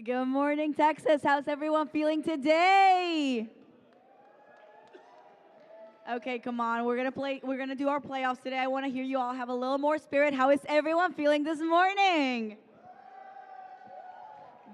Good morning, Texas. How's everyone feeling today? Okay, come on. We're gonna play. We're gonna do our playoffs today. I want to hear you all have a little more spirit. How is everyone feeling this morning?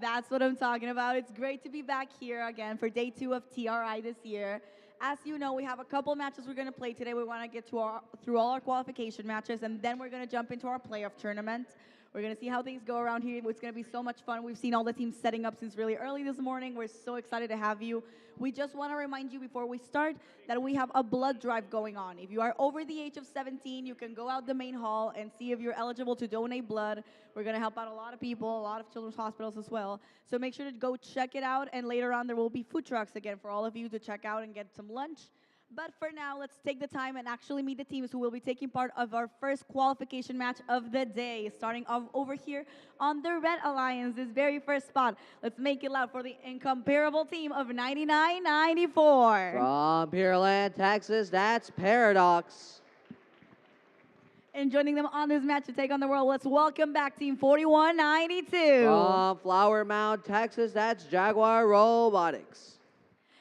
That's what I'm talking about. It's great to be back here again for day 2 of TRI this year. As you know, we have a couple matches we're going to play today. We want to get through all our qualification matches, and then we're going to jump into our playoff tournament. We're going to see how things go around here. It's going to be so much fun. We've seen all the teams setting up since really early this morning. We're so excited to have you. We just want to remind you before we start that we have a blood drive going on. If you are over the age of 17, you can go out the main hall and see if you're eligible to donate blood. We're going to help out a lot of people, a lot of children's hospitals as well. So make sure to go check it out. And later on, there will be food trucks again for all of you to check out and get some lunch. But for now, let's take the time and actually meet the teams who will be taking part of our first qualification match of the day. Starting off over here on the Red Alliance, this very first spot. Let's make it loud for the incomparable team of 9994. From Pearland, Texas, that's Paradox. And joining them on this match to take on the world, let's welcome back Team 4192. From Flower Mound, Texas, that's Jaguar Robotics.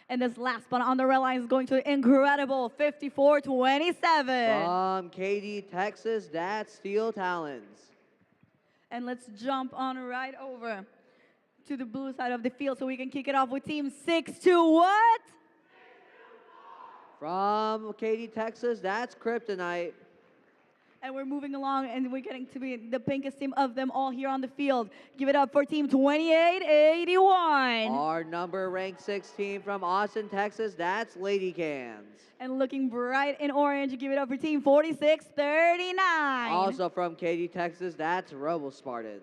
And this last spot on the red line is going to the incredible 5427. From Katy, Texas, that's Steel Talons. And let's jump on right over to the blue side of the field so we can kick it off with Team 62 what? From Katy, Texas, that's Kryptonite. And we're moving along, and we're getting to be the pinkest team of them all here on the field. Give it up for Team 2881. Our number ranked 16 from Austin, Texas, that's Lady Cans. And looking bright in orange, give it up for Team 4639. Also from Katy, Texas, that's Robo Spartans.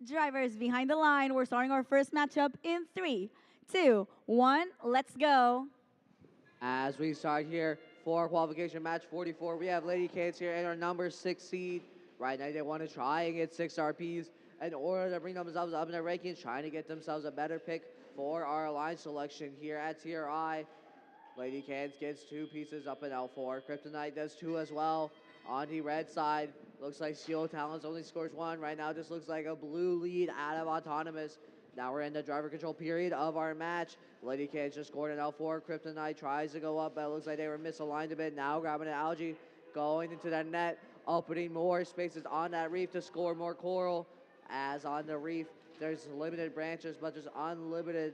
Drivers behind the line, we're starting our first matchup in 3, 2, 1, let's go. As we start here for qualification match 44, we have Lady Cans here and our number 6 seed. Right now they want to try and get 6 RPs in order to bring themselves up in their rankings, trying to get themselves a better pick for our alliance selection here at TRI. Lady Cans gets 2 pieces up in L4. Kryptonite does 2 as well. On the red side, looks like Steel Talons only scores 1. Right now, this looks like a blue lead out of Autonomous. Now we're in the driver control period of our match. Lady Cans just scored an L4. Kryptonite tries to go up, but it looks like they were misaligned a bit. Now grabbing an Algae, going into that net, opening more spaces on that reef to score more coral. As on the reef, there's limited branches, but there's unlimited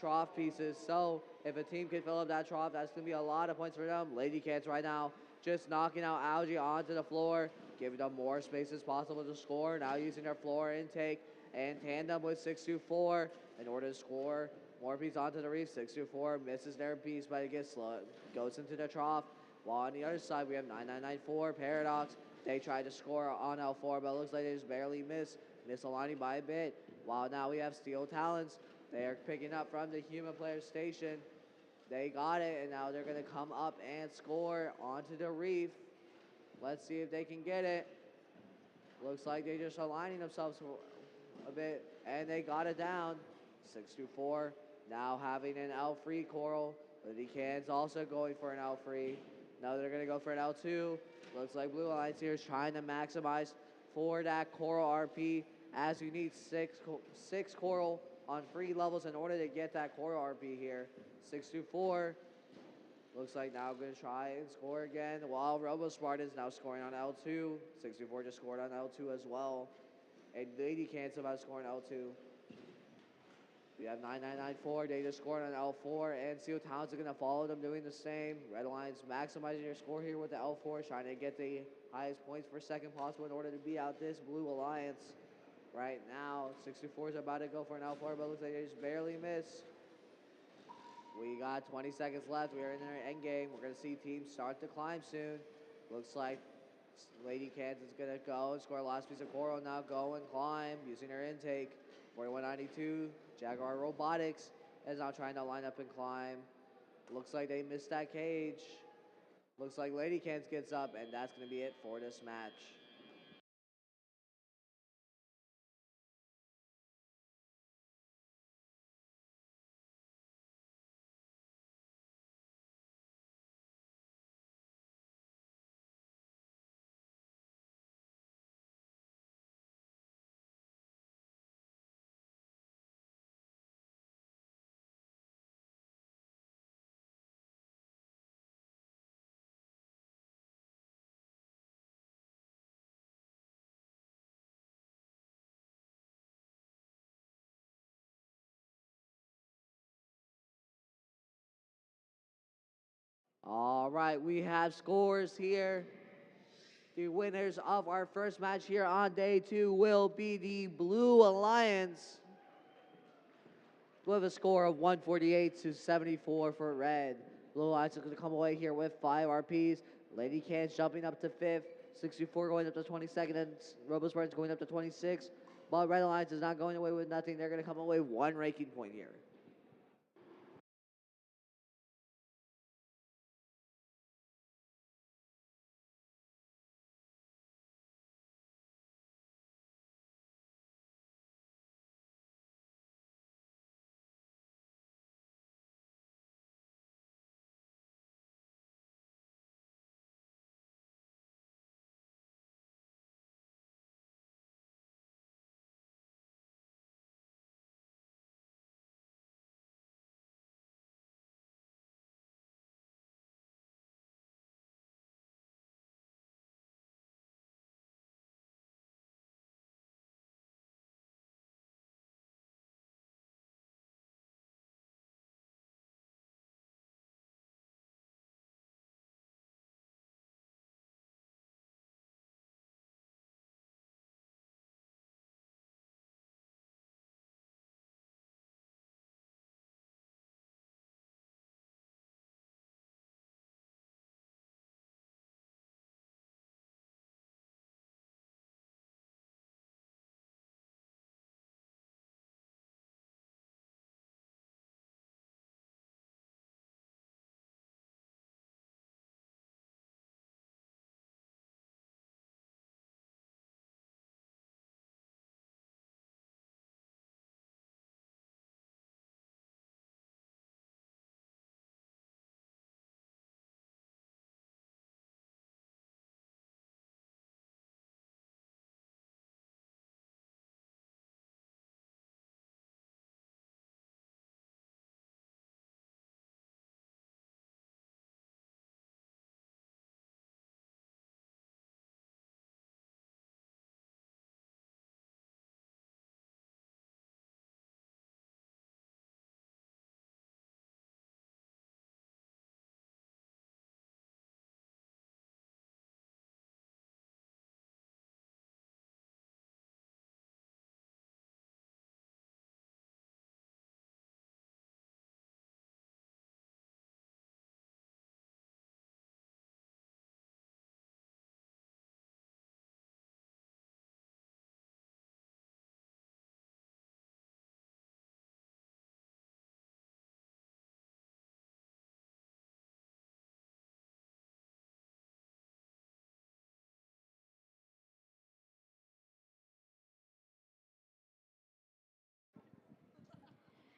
trough pieces. So if a team can fill up that trough, that's going to be a lot of points for them. Lady Cans right now just knocking out Algae onto the floor, giving them more space as possible to score. Now using their floor intake and tandem with 624 in order to score more pieces onto the reef. 624 misses their piece, but it gets slow, goes into the trough. While on the other side, we have 9994 Paradox. They tried to score on L4, but it looks like they just barely misaligning by a bit. While now we have Steel Talons. They are picking up from the human player station. They got it, and now they're going to come up and score onto the reef. Let's see if they can get it. Looks like they're just aligning themselves a bit, and they got it down. 624 now having an L free coral. Lady Cans also going for an L free. Now they're going to go for an L2. Looks like Blue Alliance here is trying to maximize for that coral RP, as you need six coral on free levels in order to get that coral RP here. 624 looks like now going to try and score again, while Robo Spartans now scoring on L2. 624 just scored on L2 as well. And Lady Cans about scoring L2. We have 9994, they just scored on L4, and Steel Talons are going to follow them doing the same. Red Alliance maximizing their score here with the L4, trying to get the highest points per second possible in order to beat out this Blue Alliance. Right now, 64 is about to go for an L4, but it looks like they just barely miss. We got 20 seconds left. We are in our end game. We're going to see teams start to climb soon. Looks like Lady Cans is going to go and score last piece of coral. Now go and climb using her intake. 4192, Jaguar Robotics is now trying to line up and climb. Looks like they missed that cage. Looks like Lady Cans gets up, and that's going to be it for this match. All right, we have scores here. The winners of our first match here on day 2 will be the Blue Alliance with a score of 148 to 74 for red. Blue Alliance is going to come away here with 5 RPs. Lady Cans jumping up to 5th, 64 going up to 22nd, and Robo Spartans going up to 26. But Red Alliance is not going away with nothing. They're going to come away 1 ranking point here.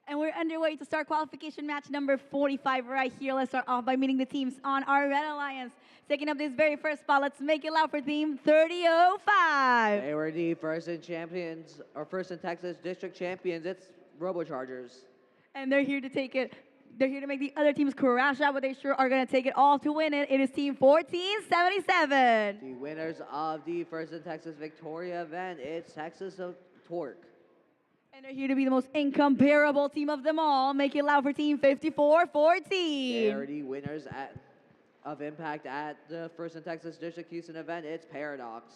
And we're underway to start qualification match number 45 right here. Let's start off by meeting the teams on our Red Alliance. Taking up this very first spot, let's make it loud for team 3005. They were the first in champions, or first in Texas district champions. It's Robochargers. And they're here to take it. They're here to make the other teams crash out, but they sure are going to take it all to win it. It is team 1477. The winners of the first in Texas Victoria event, it's Texas of Torque. And they're here to be the most incomparable team of them all. Make it loud for team 5414. They are the winners of Impact at the first in Texas District Houston event. It's Paradox.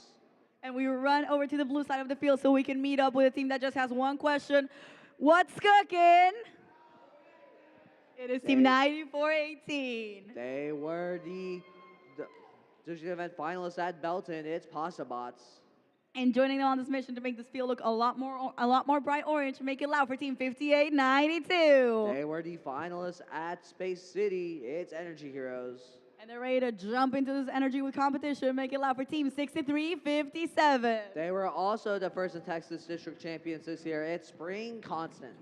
And we run over to the blue side of the field so we can meet up with a team that just has one question. What's cooking? It is team 9418. They were the district event finalists at Belton. It's Pasta Bots. And joining them on this mission to make this field look a lot more bright orange, make it loud for team 5892. They were the finalists at Space City. It's Energy Heroes. And they're ready to jump into this energy with competition. Make it loud for Team 6357. They were also the first Texas District champions this year. It's Spring Constant.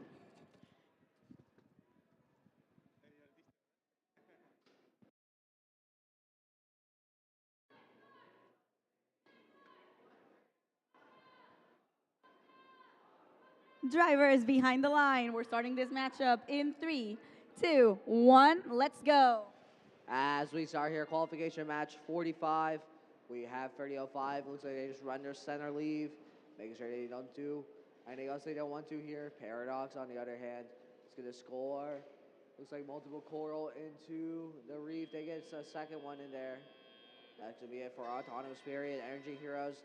Drivers behind the line. We're starting this matchup in 3, 2, 1. Let's go. As we start here, qualification match 45. We have 30:05. Looks like they just run their center leave, making sure they don't do anything else they don't want to here. Paradox, on the other hand, is going to score. Looks like multiple coral into the reef. They get a second one in there. That should be it for Autonomous Period. Energy Heroes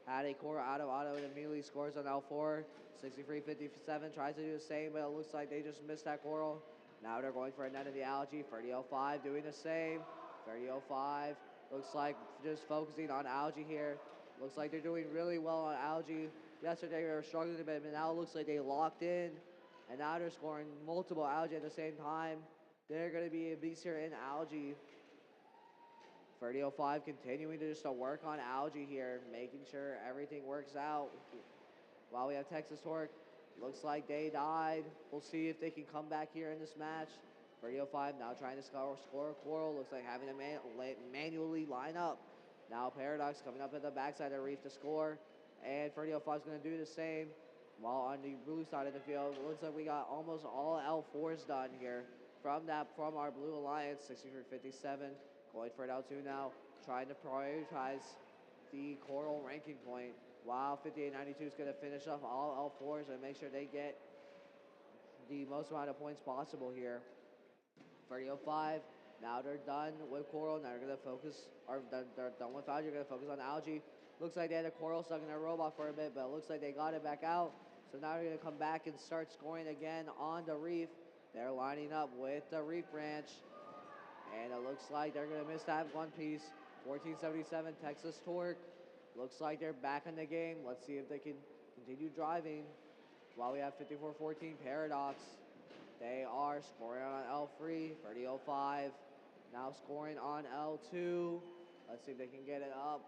had a core out of auto and immediately scores on L4. 63-57 tries to do the same, but it looks like they just missed that coral. Now they're going for a net of the algae. 30:05 doing the same. 30:05 looks like just focusing on algae here. Looks like they're doing really well on algae. Yesterday they were struggling a bit, but now it looks like they locked in. And now they're scoring multiple algae at the same time. They're going to be a beast here in algae. 30:05 continuing to just work on algae here, making sure everything works out. While we have Texas Torque, looks like they died. We'll see if they can come back here in this match. 30:05 now trying to score a coral. Looks like having to manually line up. Now Paradox coming up at the backside of the reef to score. And 30:05 is going to do the same. While on the blue side of the field, it looks like we got almost all L4s done here from our Blue Alliance. 63-57. Going for it L2 now, trying to prioritize the coral ranking point. Wow, 58-92 is going to finish off all L4s and make sure they get the most amount of points possible here. 30:05, now they're done with coral. Now they're going to focus, or they're done with algae. They're going to focus on algae. Looks like they had a coral stuck in their robot for a bit, but it looks like they got it back out. So now they're going to come back and start scoring again on the reef. They're lining up with the reef branch. And it looks like they're going to miss that one piece. 14:77 Texas Torque. Looks like they're back in the game. Let's see if they can continue driving. While we have 54-14 Paradox. They are scoring on L3. 30:05. Now scoring on L2. Let's see if they can get it up.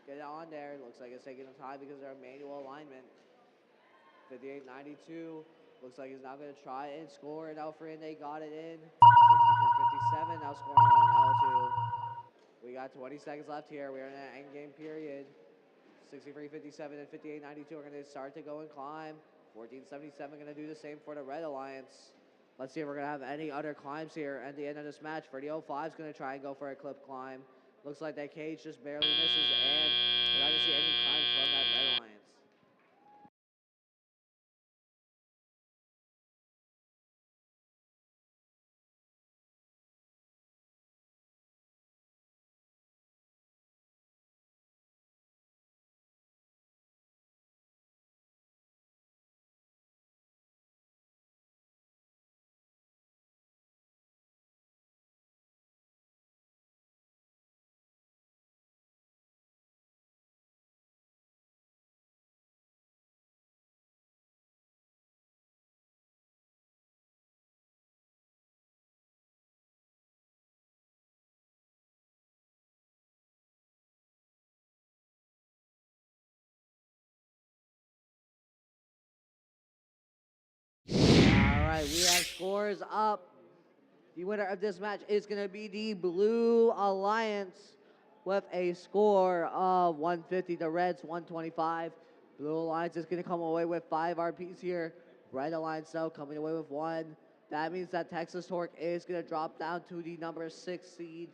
Get it on there. Looks like it's taking them time because they're manual alignment. 58-92. Looks like he's now going to try and score in L3, and they got it in. 64-57, now scoring on L2. We got 20 seconds left here. We are in an end game period. 63-57 and 58-92 are going to start to go and climb. 14:77 going to do the same for the Red Alliance. Let's see if we're going to have any other climbs here at the end of this match. 30:05 is going to try and go for a clip climb. Looks like that cage just barely misses, and we're not going to see any climbs from that Red Alliance. All right, we have scores up. The winner of this match is going to be the Blue Alliance with a score of 150. The Reds 125. Blue Alliance is going to come away with 5 RPs here. Red Alliance, though, coming away with 1. That means that Texas Torque is going to drop down to the number 6 seed.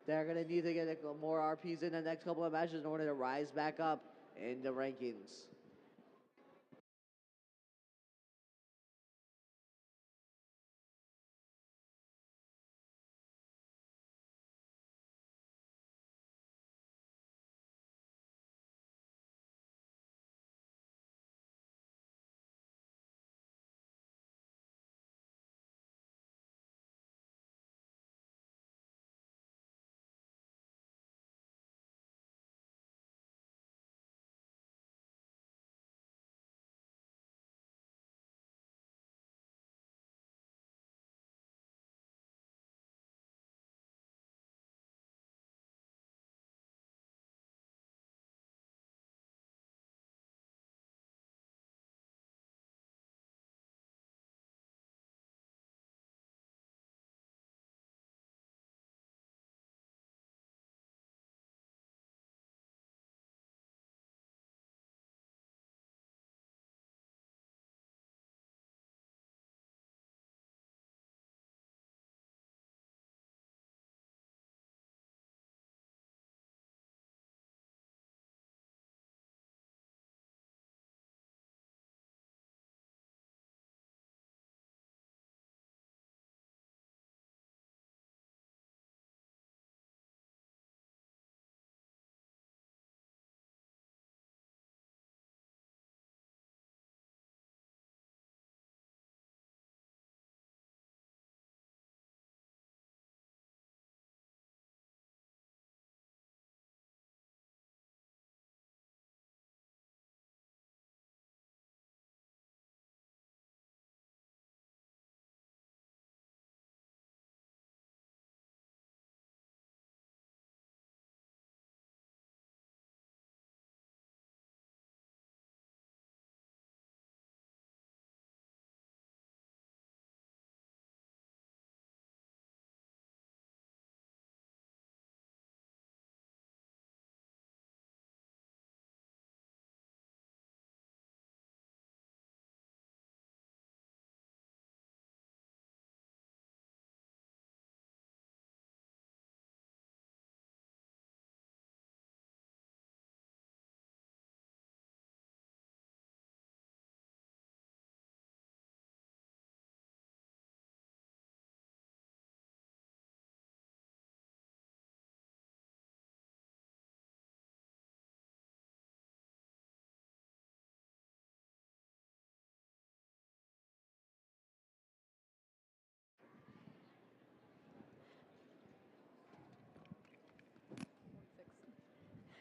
They're going to need to get more RPs in the next couple of matches in order to rise back up in the rankings.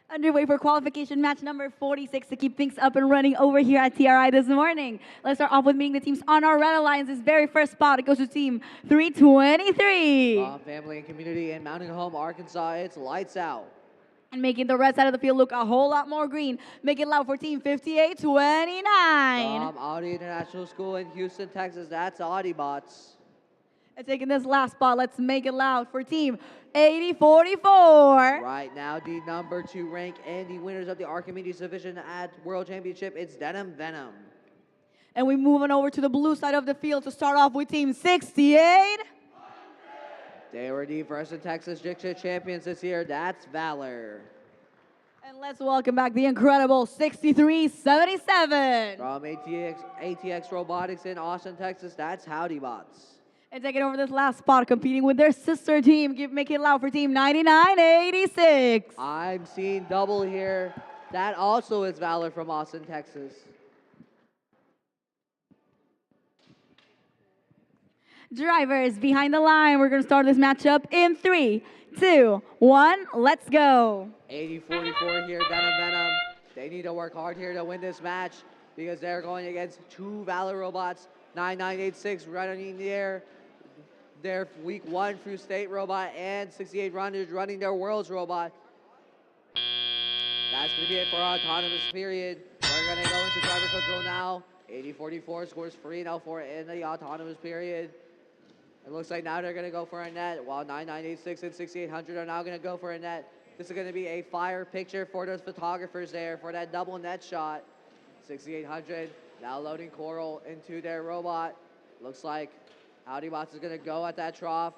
Underway for qualification match number 46 to keep things up and running over here at TRI this morning. Let's start off with meeting the teams on our red alliance's very first spot. It goes to team 323. From family and community in Mountain Home, Arkansas, it's lights out. And making the red side of the field look a whole lot more green. Make it loud for team 5829. From Audi International School in Houston, Texas, that's Audibots. And taking this last spot, let's make it loud for team 8044. Right now, the number 2 rank and the winners of the Archimedes division at World Championship, it's Denim Venom. And we move on over to the blue side of the field to start off with team 68. They were the Versa Texas Jiu-Jitsu champions this year. That's Valor. And let's welcome back the incredible 6377. From ATX Robotics in Austin, Texas, that's Howdy Bots. And taking over this last spot, competing with their sister team. Make it loud for team 9986. I'm seeing double here. That also is Valor from Austin, Texas. Drivers behind the line. We're going to start this matchup in 3, 2, 1. Let's go. 80-44 here, Denim Venom. They need to work hard here to win this match because they're going against 2 Valor robots. 9986 running in the air. Their week 1 through state robot and 68 runners running their world's robot. That's going to be it for our autonomous period. We're going to go into driver control now. 80-44 scores 3-4 in the autonomous period. It looks like now they're going to go for a net, while 9986 and 6800 are now going to go for a net. This is going to be a fire picture for those photographers there for that double net shot. 6800 now loading Coral into their robot. Looks like Howdybots is going to go at that trough.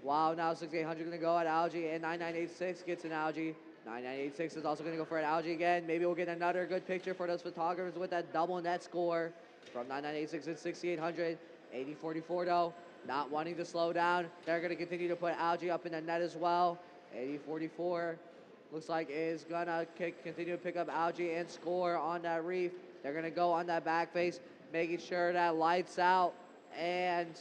Wow, now 6800 going to go at Algae, and 9986 gets an Algae. 9986 is also going to go for an Algae again. Maybe we'll get another good picture for those photographers with that double net score from 9986 and 6800. 80-44 though, not wanting to slow down. They're going to continue to put Algae up in the net as well. 80-44 looks like is going to continue to pick up Algae and score on that reef. They're going to go on that back face, making sure that lights out and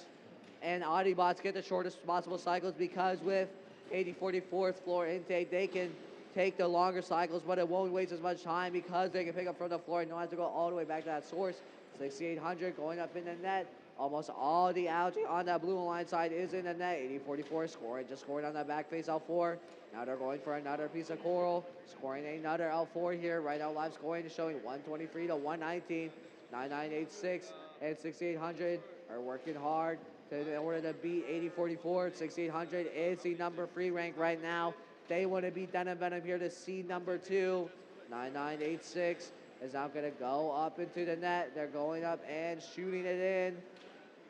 Audibots get the shortest possible cycles, because with 80-44's floor intake, they can take the longer cycles, but it won't waste as much time because they can pick up from the floor and don't have to go all the way back to that source. 6800 going up in the net. Almost all the Algae on that blue line side is in the net. 80-44 scoring, just scoring on that back face L4. Now they're going for another piece of Coral, scoring another L4 here. Right now live scoring is showing 123 to 119. 9986 and 6800 are working hard in order to beat 80-44. 6800 is the number 3 rank right now. They want to beat Denim Venom here to seed number 2. 9986 is now going to go up into the net. They're going up and shooting it in,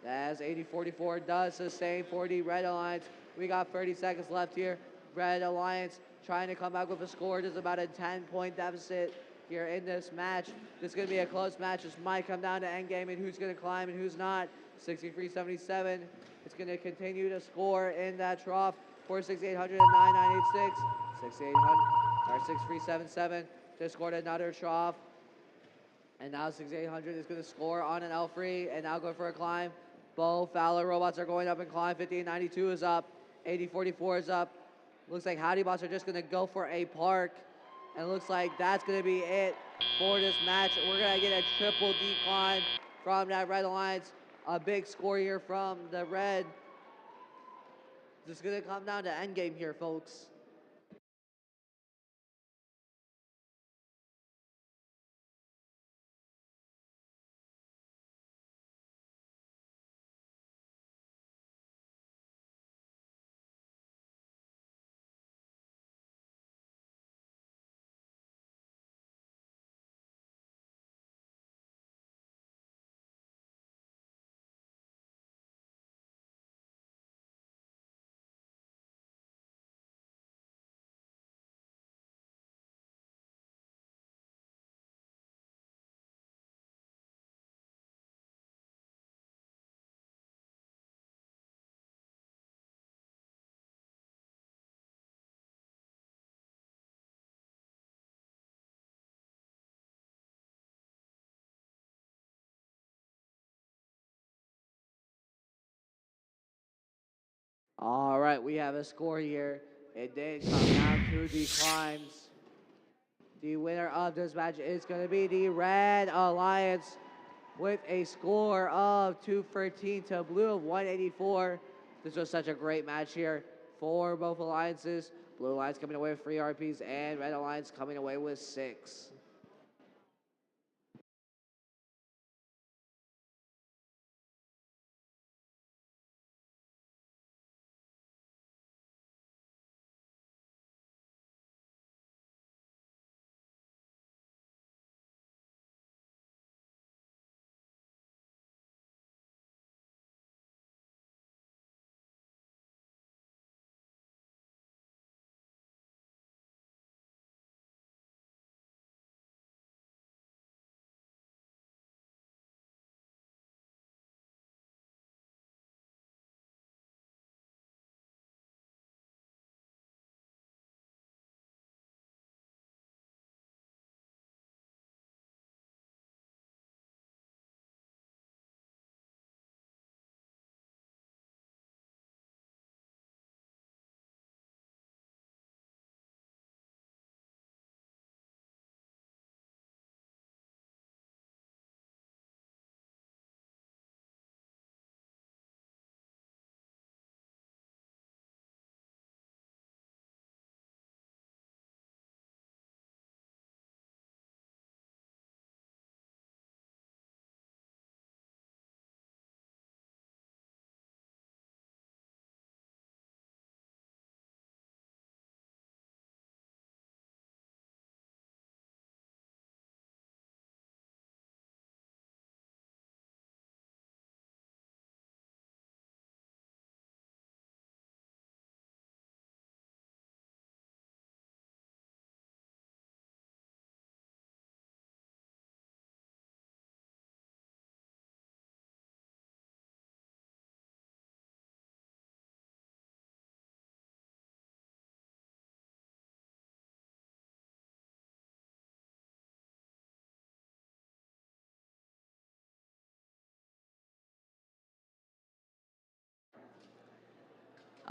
as 80-44 does the same for the Red Alliance. We got 30 seconds left here. Red Alliance trying to come back with a score. There's about a 10-point deficit here in this match. This is going to be a close match. This might come down to endgame and who's going to climb and who's not. 63-77. It's going to continue to score in that trough for 6800 and 9986. 6800 or 6377 just scored another trough. And now 6800 is going to score on an L3 and now go for a climb. Both Fowler robots are going up and climb. 5892 is up. 80-44 is up. Looks like Howdybots are just going to go for a park. And it looks like that's going to be it for this match. We're going to get a triple decline from that Red Alliance. A big score here from the Red. This is going to come down to endgame here, folks. All right, we have a score here. It did come down to the climbs. The winner of this match is going to be the Red Alliance with a score of 213 to Blue of 184. This was such a great match here for both alliances. Blue Alliance coming away with 3 RPs and Red Alliance coming away with 6.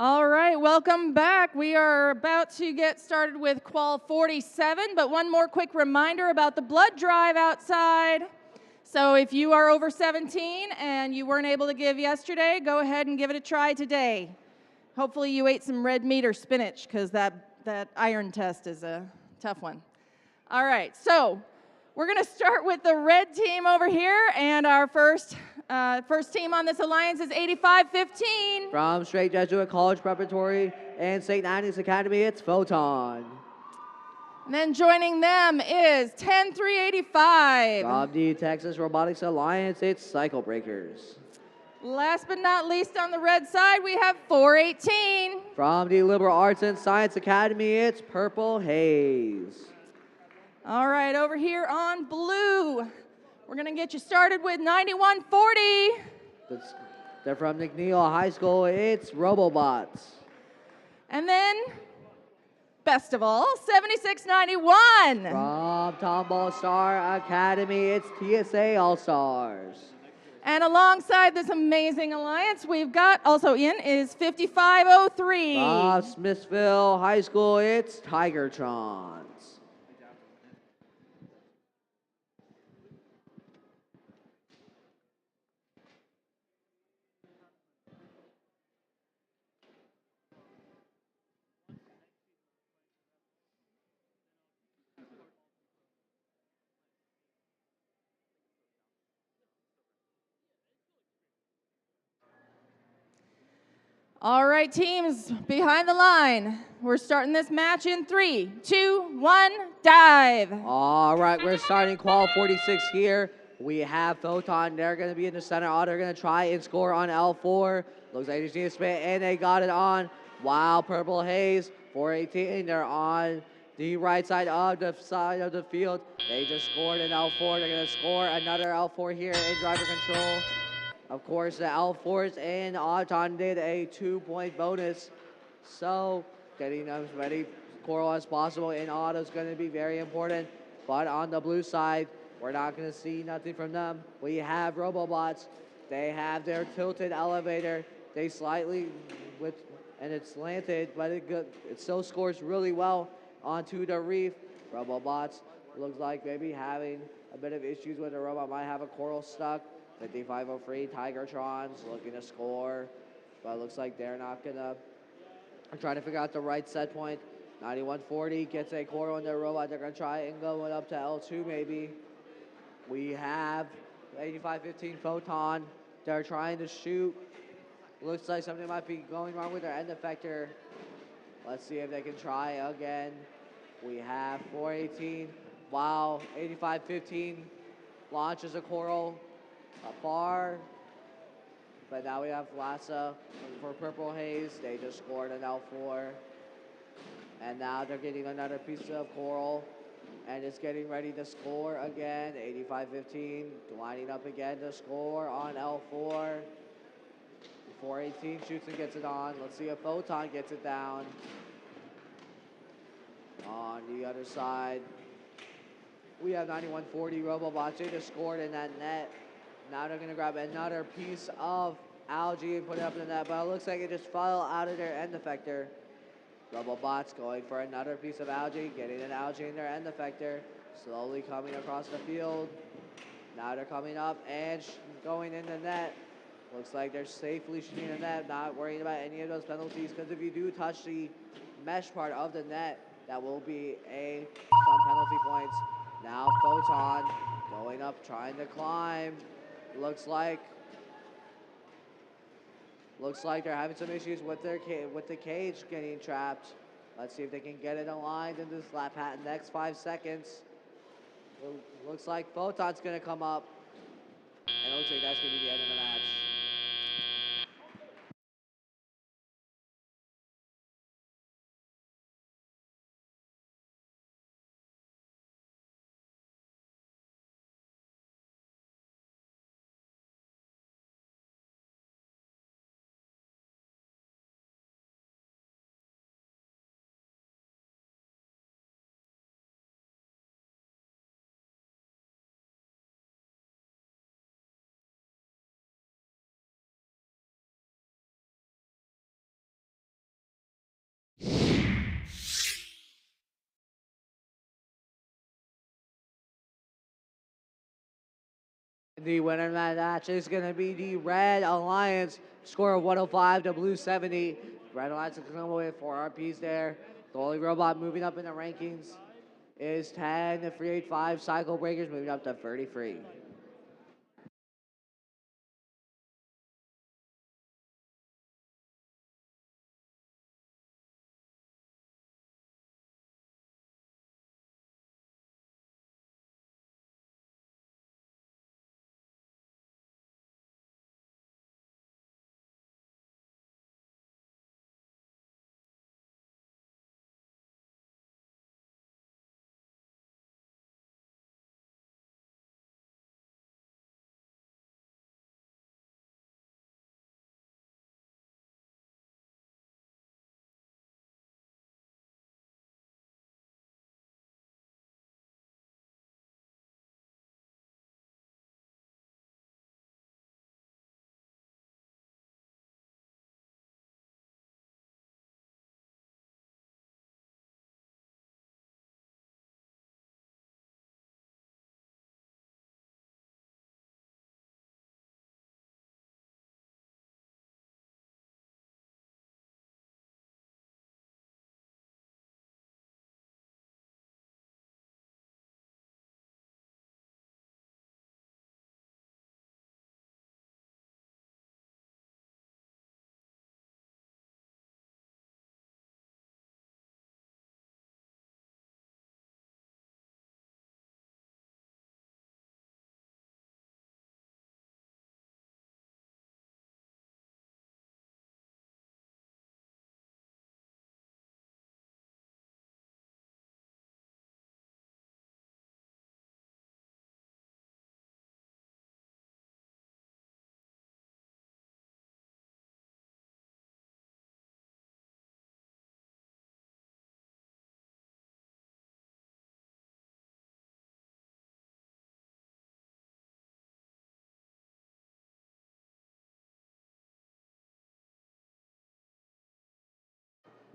All right, welcome back. We are about to get started with Qual 47, but one more quick reminder about the blood drive outside. So if you are over 17 and you weren't able to give yesterday, go ahead and give it a try today. Hopefully you ate some red meat or spinach because that iron test is a tough one. All right, so we're going to start with the red team over here, and our first team on this alliance is 8515. From Straight Jesuit College Preparatory and St. Annie's Academy, it's Photon. And then joining them is 10385. From the Texas Robotics Alliance, it's Cycle Breakers. Last but not least on the red side, we have 418. From the Liberal Arts and Science Academy, it's Purple Haze. All right, over here on blue, we're going to get you started with 9140. They're from McNeil High School, it's Robobots. And then, best of all, 7691. From Tomball Star Academy, it's TSA All-Stars. And alongside this amazing alliance, we've got also in is 5503. From Smithville High School, it's Tigertrons. All right, teams behind the line. We're starting this match in 3, 2, 1, dive. All right, we're starting Qual 46 here. We have Photon. They're going to be in the center. They're going to try and score on L4. Looks like they just need to spin, and they got it on. Wow, Purple Haze, 418. They're on the right side of the field. They just scored an L4. They're going to score another L4 here in driver control. Of course, the L4s and Auton did a 2-point bonus. So getting them as many coral as possible in auto is going to be very important. But on the blue side, we're not going to see nothing from them. We have Robobots. They have their tilted elevator. They slightly, with and it's slanted, but it still scores really well onto the reef. Robobots looks like maybe having a bit of issues with the robot. Might have a coral stuck. 5503 Tigertrons looking to score, but it looks like they're not gonna. I'm trying to figure out the right set point. 9140 gets a coral in their robot. They're gonna try and go up to L2 maybe. We have 8515 Photon. They're trying to shoot. Looks like something might be going wrong with their end effector. Let's see if they can try again. We have 418. Wow, 8515 launches a coral afar. But now we have Lassa for Purple Haze. They just scored an L4. And now they're getting another piece of coral. And it's getting ready to score again. 8515 lining up again to score on L4. 418 shoots and gets it on. Let's see if Photon gets it down. On the other side, we have 9140 Robobots. They just scored in that net. Now they're going to grab another piece of algae and put it up in the net, but it looks like it just fell out of their end effector. Robobots going for another piece of algae, getting an algae in their end effector, slowly coming across the field. Now they're coming up and going in the net. Looks like they're safely shooting the net, not worrying about any of those penalties, because if you do touch the mesh part of the net, that will be some penalty points. Now Photon going up, trying to climb. Looks like they're having some issues with the cage getting trapped. Let's see if they can get it aligned in this next 5 seconds. Looks like Photon's gonna come up, and it looks like that's gonna be the end of the match. The winner of that match is going to be the Red Alliance. Score of 105 to Blue 70. Red Alliance is going to come away with 4 RPs there. The only robot moving up in the rankings is 10. The 385 Cycle Breakers moving up to 33.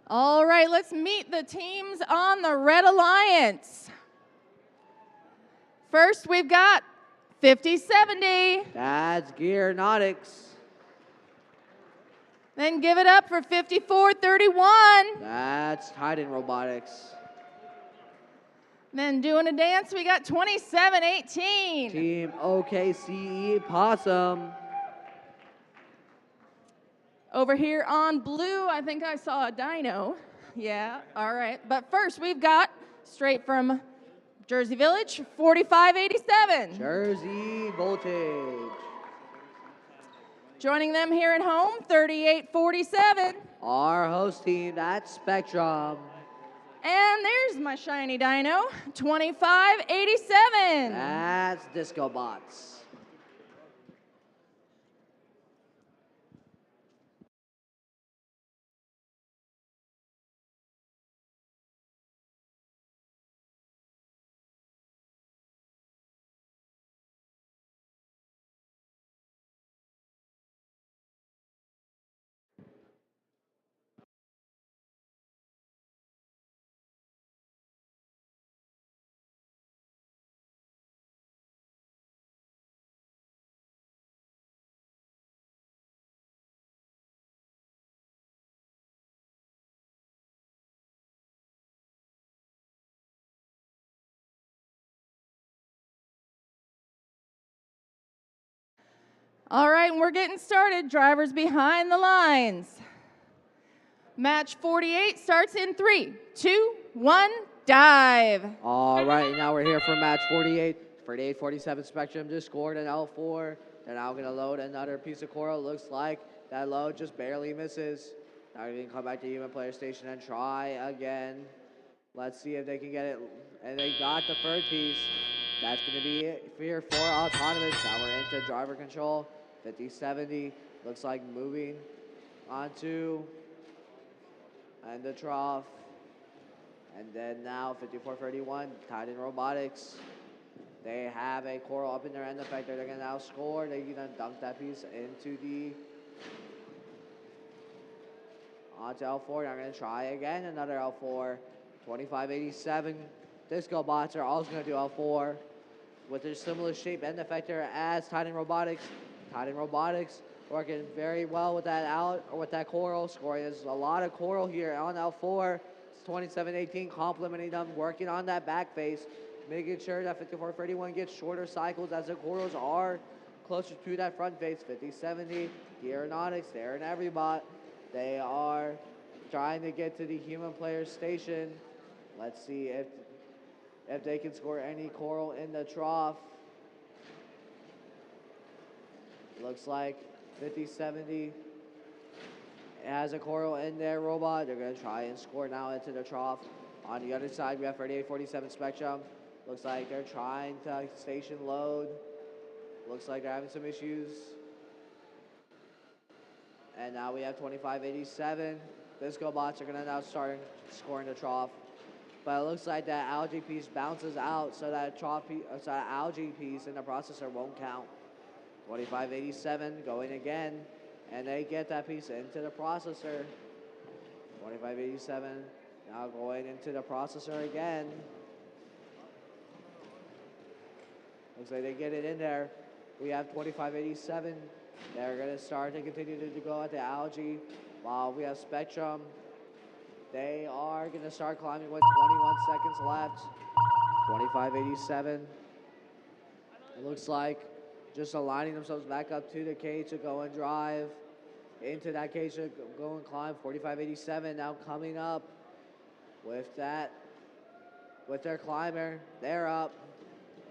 All right, let's meet the teams on the Red Alliance. First, we've got 5070. That's Gearnautics. Then give it up for 5431. That's Titan Robotics. Then doing a dance, we got 2718. Team OKCE Possum. Over here on blue, I think I saw a dino. Yeah, all right. But first, we've got straight from Jersey Village, 4587. Jersey Voltage. Joining them here at home, 3847. Our host team, that's Spectrum. And there's my shiny dino, 2587. That's Disco Bots. All right, and we're getting started. Drivers behind the lines. Match 48 starts in 3, 2, 1, dive. All right, now we're here for match 48. 48-47 Spectrum just scored an L4. They're now going to load another piece of coral. Looks like that load just barely misses. Now they're going to come back to human player station and try again. Let's see if they can get it. And they got the third piece. That's going to be it here for Autonomous. Now we're into driver control. 50-70. Looks like moving onto and the trough. And then now 54-31, Titan Robotics. They have a coral up in their end effector. They're going to now score. They're going to dunk that piece into the onto L4. They're going to try again, another L4. 25-87. Disco Bots are also going to do L4 with their similar shape end effector as Titan Robotics. Titan Robotics working very well with that with that coral. Scoring is a lot of coral here on L4. It's 27-18, complimenting them, working on that back face, making sure that 54-31 gets shorter cycles as the corals are closer to that front face. 50-70, Gearnautics, they're in every bot. They are trying to get to the human player station. Let's see if they can score any coral in the trough. Looks like 50-70 has a coral in their robot. They're going to try and score now into the trough. On the other side, we have 38-47 Spectrum. Looks like they're trying to station load. Looks like they're having some issues. And now we have 25-87. Disco Bots are going to now start scoring the trough. But it looks like that algae piece bounces out, so that algae piece in the processor won't count. 25-87 going again, and they get that piece into the processor. 25-87 now going into the processor again. Looks like they get it in there. We have 25-87. They're going to start to continue to go at the algae, while we have Spectrum. They are going to start climbing with 21 seconds left. 25-87. It looks like just aligning themselves back up to the cage to go and drive into that cage to go and climb. 45-87 now coming up with that, with their climber. They're up.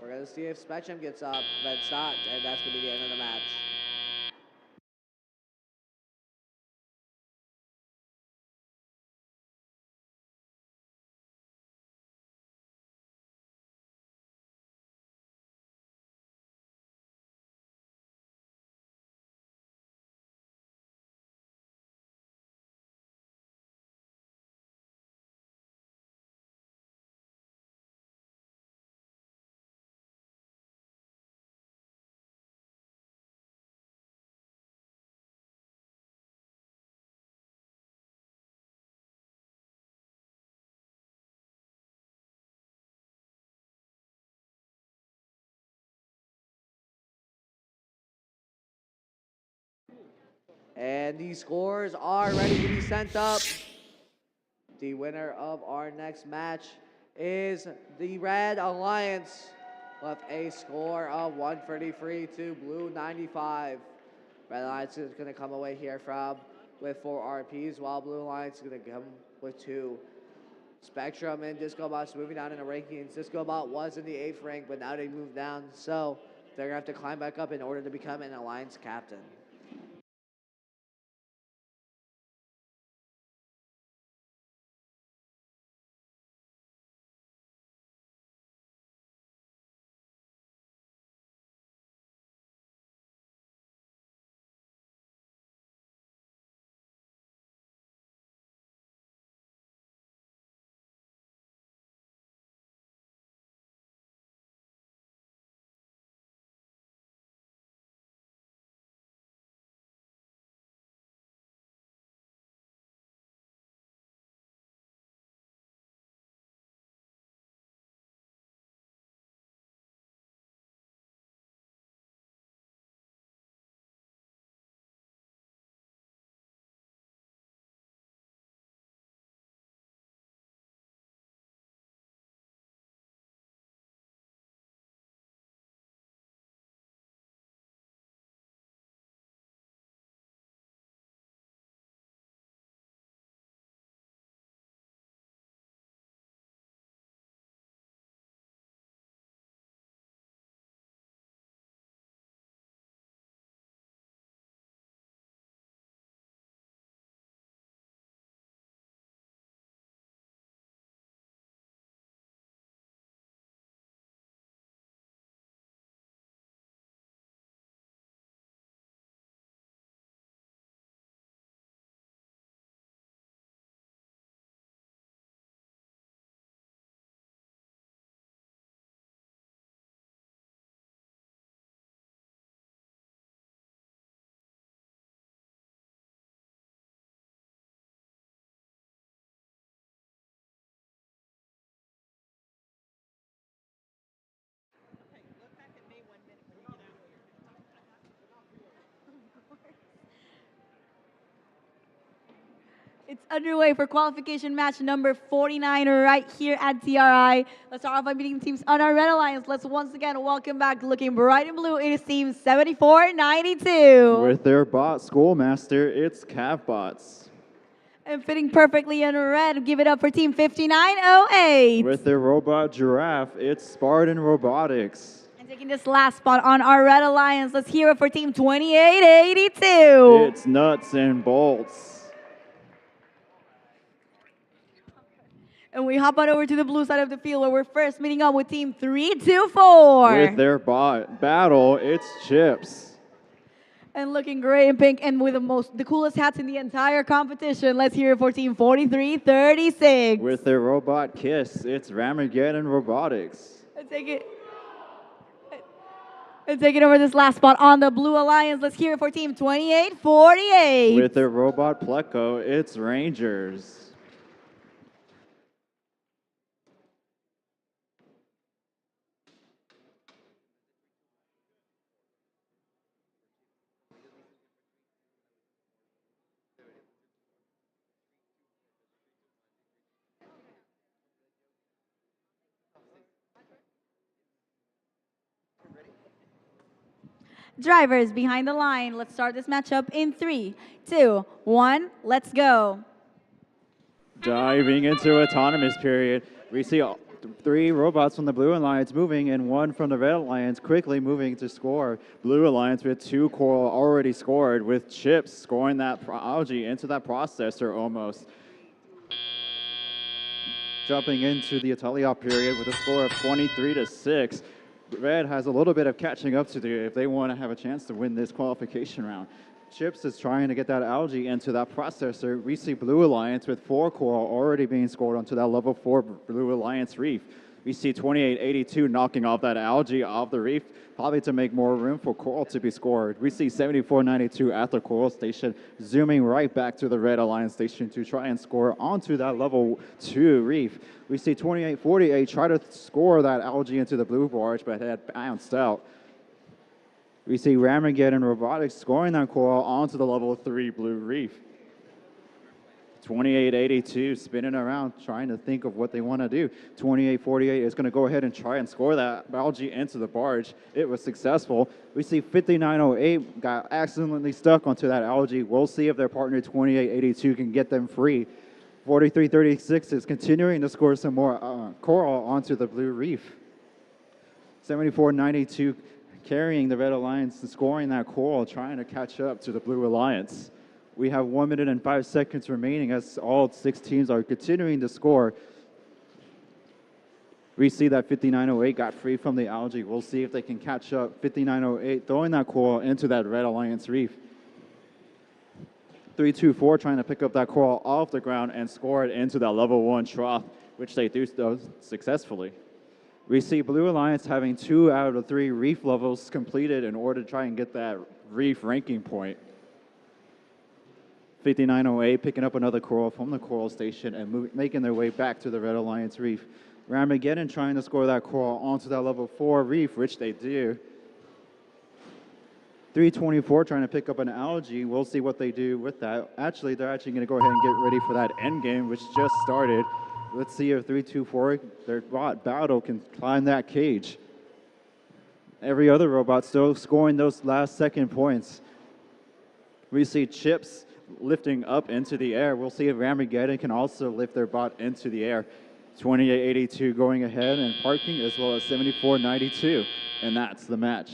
We're going to see if Spectrum gets up, but it's not, and that's going to be the end of the match. And these scores are ready to be sent up. The winner of our next match is the Red Alliance with a score of 133 to Blue 95. Red Alliance is going to come away here with 4 RPs, while Blue Alliance is going to come with 2. Spectrum and Disco Bot's moving down in the rankings. Disco Bot was in the 8th rank, but now they moved down, so they're going to have to climb back up in order to become an Alliance captain. It's underway for qualification match number 49 right here at TRI. Let's start off by meeting the teams on our Red Alliance. Let's once again welcome back, looking bright and blue, it is team 7492. With their bot schoolmaster, it's Cavbots. And fitting perfectly in red, give it up for team 5908. With their robot giraffe, it's Spartan Robotics. And taking this last spot on our Red Alliance, let's hear it for team 2882. It's Nuts and Bolts. And we hop on over to the blue side of the field where we're first meeting up with team 324. With their bot battle, it's Chips. And looking gray and pink and with the coolest hats in the entire competition. Let's hear it for team 4336. With their robot Kiss, it's Ramageddon Robotics. And taking over this last spot on the Blue Alliance. Let's hear it for team 2848. With their robot Pleco, it's Rangers. Drivers behind the line. Let's start this matchup in 3, 2, 1. Let's go. Diving into autonomous period, we see 3 robots from the Blue Alliance moving and 1 from the Red Alliance quickly moving to score. Blue Alliance with 2 coral already scored, with Chips scoring that algae into that processor almost. Jumping into the Atelier period with a score of 23-6. Red has a little bit of catching up to do if they want to have a chance to win this qualification round. Chips is trying to get that algae into that processor. We see Blue Alliance with 4 coral already being scored onto that level 4 Blue Alliance reef. We see 2882 knocking off that algae off the reef, probably to make more room for coral to be scored. We see 7492 at the coral station, zooming right back to the Red Alliance station to try and score onto that level 2 reef. We see 2848 try to score that algae into the blue barge, but had bounced out. We see Ramageddon Robotics scoring that coral onto the level 3 blue reef. 2882 spinning around trying to think of what they want to do. 2848 is going to go ahead and try and score that algae into the barge. It was successful. We see 5908 got accidentally stuck onto that algae. We'll see if their partner 2882 can get them free. 4336 is continuing to score some more coral onto the blue reef. 7492 carrying the Red Alliance and scoring that coral, trying to catch up to the Blue Alliance. We have 1 minute and 5 seconds remaining as all 6 teams are continuing to score. We see that 5908 got free from the algae. We'll see if they can catch up. 5908 throwing that coral into that Red Alliance reef. 324 trying to pick up that coral off the ground and score it into that level 1 trough, which they do so successfully. We see Blue Alliance having 2 out of 3 reef levels completed in order to try and get that reef ranking point. 5908 picking up another coral from the coral station and making their way back to the Red Alliance reef. Ramageddon trying to score that coral onto that level 4 reef, which they do. 324 trying to pick up an algae. We'll see what they do with that. Actually, they're actually going to go ahead and get ready for that end game, which just started. Let's see if 324, their bot battle, can climb that cage. Every other robot still scoring those last second points. We see Chips lifting up into the air. We'll see if Ramageddon can also lift their bot into the air. 2882 going ahead and parking, as well as 7492. And that's the match.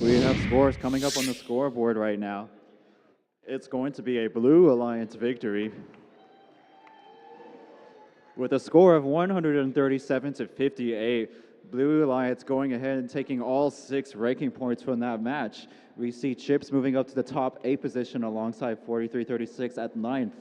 We have scores coming up on the scoreboard right now. It's going to be a Blue Alliance victory with a score of 137 to 58. Blue Alliance going ahead and taking all 6 ranking points from that match. We see Chips moving up to the top 8 position alongside 4336 at 9th.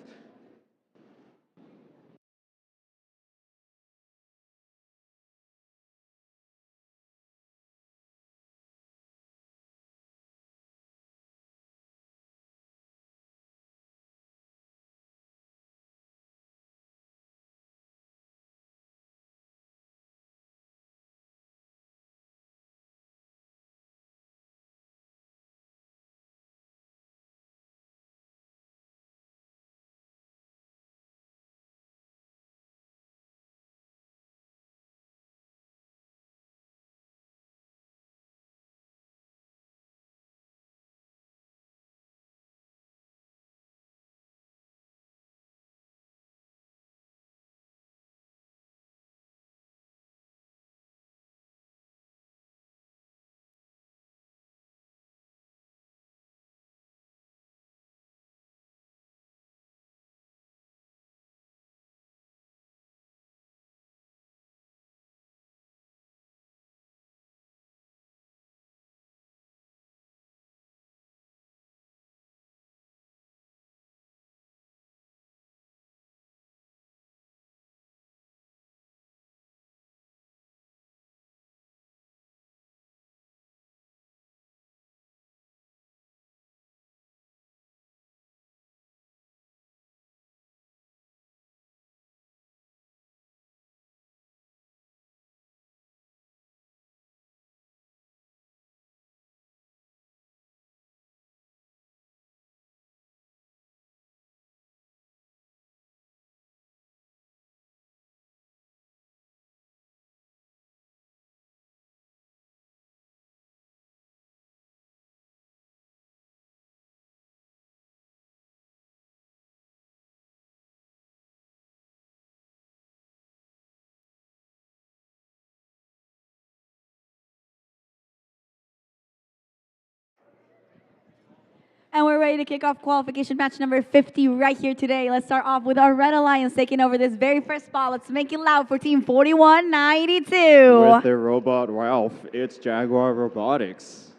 And we're ready to kick off qualification match number 50 right here today. Let's start off with our Red Alliance taking over this very first spot. Let's make it loud for Team 4192. With their robot Ralph, it's Jaguar Robotics.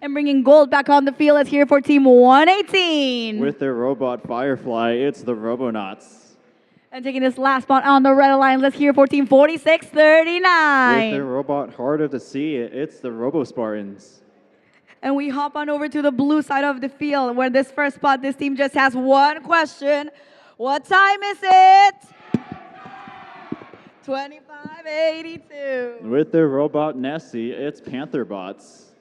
And bringing gold back on the field, let's hear it for Team 118. With their robot Firefly, it's the Robonauts. And taking this last spot on the Red Alliance, let's hear it for Team 4639. With their robot Heart of the Sea, it's the Robo Spartans. And we hop on over to the blue side of the field where this first spot, this team just has one question. What time is it? 25:82. With their robot Nessie, it's Panther Bots.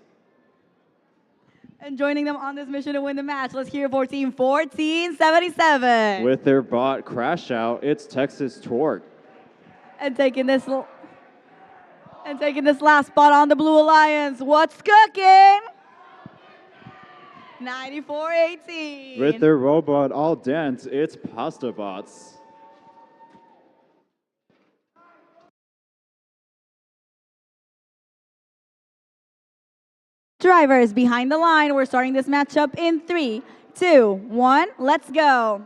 And joining them on this mission to win the match, let's hear it for Team 1477. With their bot Crash Out, it's Texas Torque. And taking this last spot on the Blue Alliance, what's cooking? 9418. With their robot All Dent, it's Pasta Bots. Drivers behind the line. We're starting this matchup in 3, 2, 1. Let's go.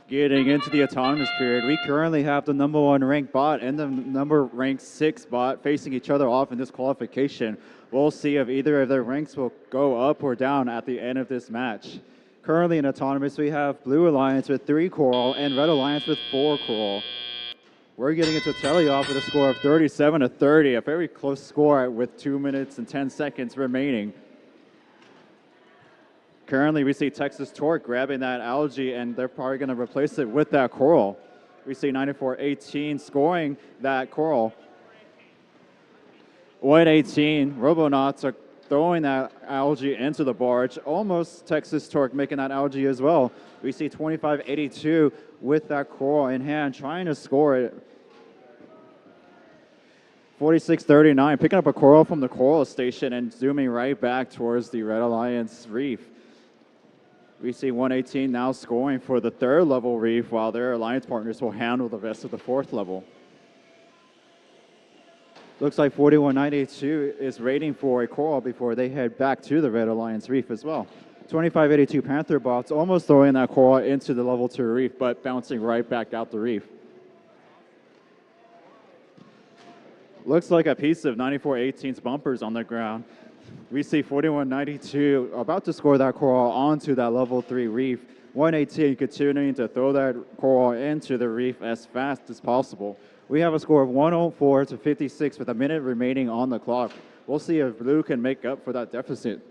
Getting into the autonomous period, we currently have the #1 ranked bot and the ranked 6 bot facing each other off in this qualification. We'll see if either of their ranks will go up or down at the end of this match. Currently in autonomous, we have Blue Alliance with 3 coral and Red Alliance with 4 coral. We're getting into teleoff with a score of 37-30, a very close score with 2 minutes and 10 seconds remaining. Currently, we see Texas Torque grabbing that algae, and they're probably going to replace it with that coral. We see 94-18 scoring that coral. 118, Robonauts are throwing that algae into the barge. Almost Texas Torque making that algae as well. We see 25-82 with that coral in hand, trying to score it. 46-39, picking up a coral from the coral station and zooming right back towards the Red Alliance reef. We see 118 now scoring for the 3rd level reef, while their alliance partners will handle the rest of the 4th level. Looks like 4192 is waiting for a coral before they head back to the Red Alliance reef as well. 2582 Panther Bots almost throwing that coral into the level 2 reef, but bouncing right back out the reef. Looks like a piece of 9418's bumpers on the ground. We see 4192 about to score that coral onto that level 3 reef. 118 continuing to throw that coral into the reef as fast as possible. We have a score of 104-56 with a minute remaining on the clock. We'll see if Blue can make up for that deficit.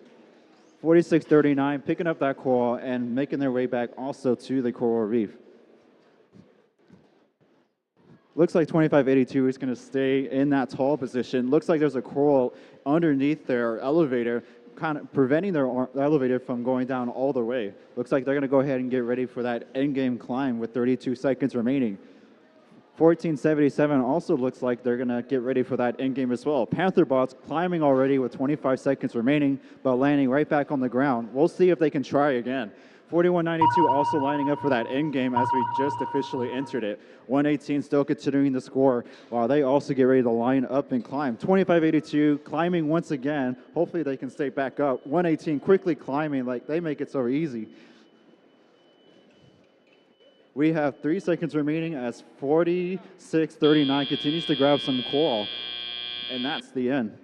46-39 picking up that coral and making their way back also to the coral reef. Looks like 2582 is going to stay in that tall position. Looks like there's a coral underneath their elevator, kind of preventing their elevator from going down all the way. Looks like they're going to go ahead and get ready for that endgame climb with 32 seconds remaining. 1477 also looks like they're going to get ready for that endgame as well. Panther Bots climbing already with 25 seconds remaining, but landing right back on the ground. We'll see if they can try again. 4192 also lining up for that end game as we just officially entered it. 118 still continuing the score while they also get ready to line up and climb. 2582 climbing once again. Hopefully they can stay back up. 118 quickly climbing like they make it so easy. We have 3 seconds remaining as 4639 continues to grab some coral. And that's the end.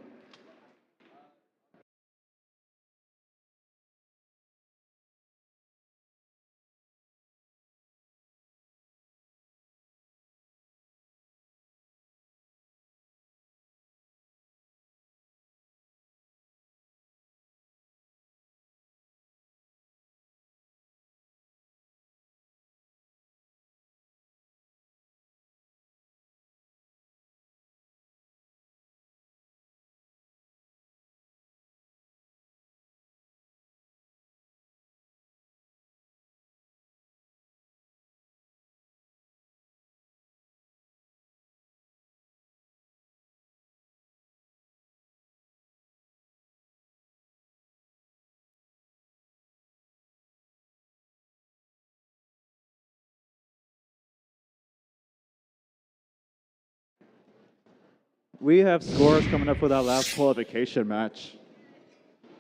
We have scores coming up for that last qualification match.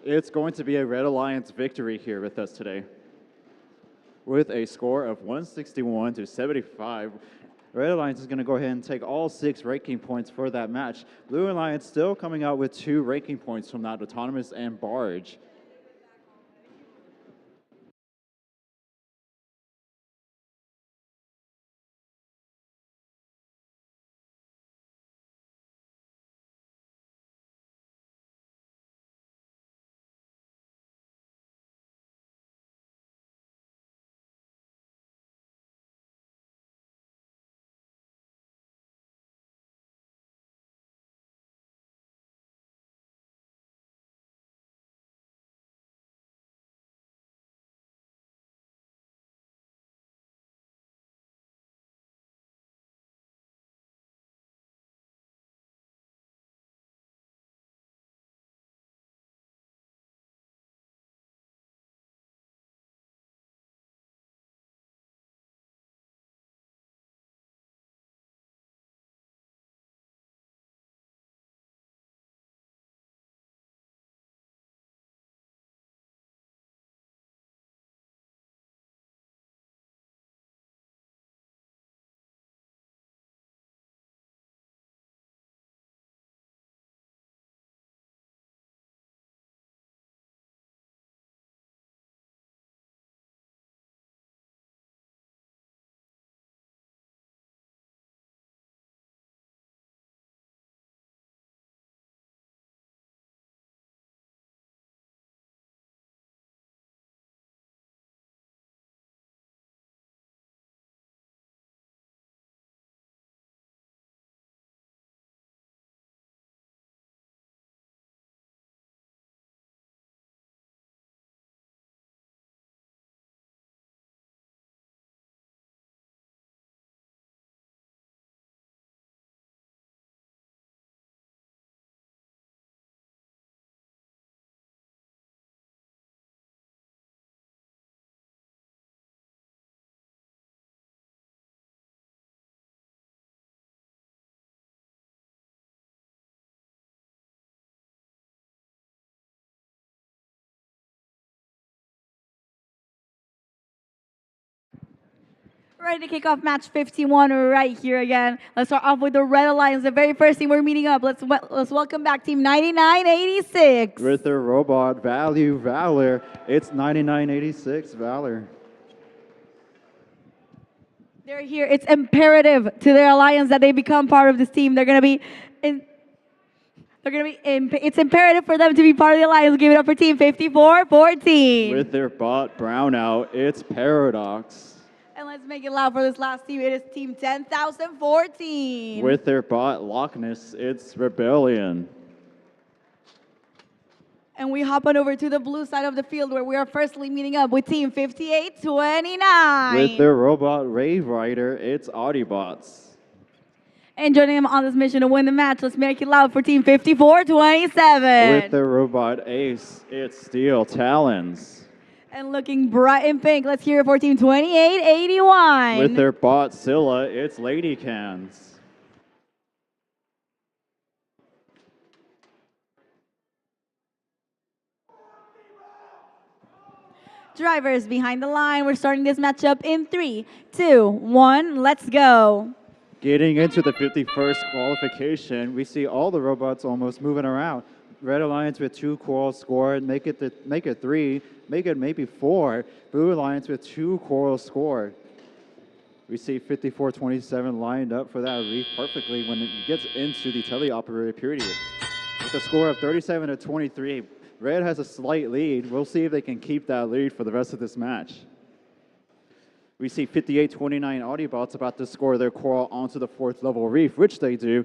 It's going to be a Red Alliance victory here with us today. With a score of 161 to 75, Red Alliance is going to go ahead and take all 6 ranking points for that match. Blue Alliance still coming out with 2 ranking points from that Autonomous and Barge. Ready to kick off match 51 right here again. Let's start off with the Red Alliance, the very first team we're meeting up. Let's welcome back team 9986. With their robot Value Valor, it's 9986 Valor. They're here. It's imperative to their alliance that they become part of this team. It's imperative for them to be part of the alliance. Give it up for team 5414. With their bot Brownout, it's Paradox. And let's make it loud for this last team. It is team 10,014. With their bot Loch Ness, it's Rebellion. And we hop on over to the blue side of the field where we are firstly meeting up with team 5829. With their robot Rave Rider, it's Audiobots. And joining them on this mission to win the match, let's make it loud for team 5427. With their robot Ace, it's Steel Talons. And looking bright in pink, let's hear it for team 2881. With their bot Scylla, it's Lady Cans. Drivers behind the line. We're starting this matchup in 3, 2, 1. Let's go. Getting into the 51st qualification, we see all the robots almost moving around. Red Alliance with 2 corals scored, make it 3, make it maybe 4. Blue Alliance with 2 corals scored. We see 5427 lined up for that reef perfectly when it gets into the teleoperator period. With a score of 37 to 23, Red has a slight lead. We'll see if they can keep that lead for the rest of this match. We see 5829 Audiobots about to score their coral onto the 4th level reef, which they do.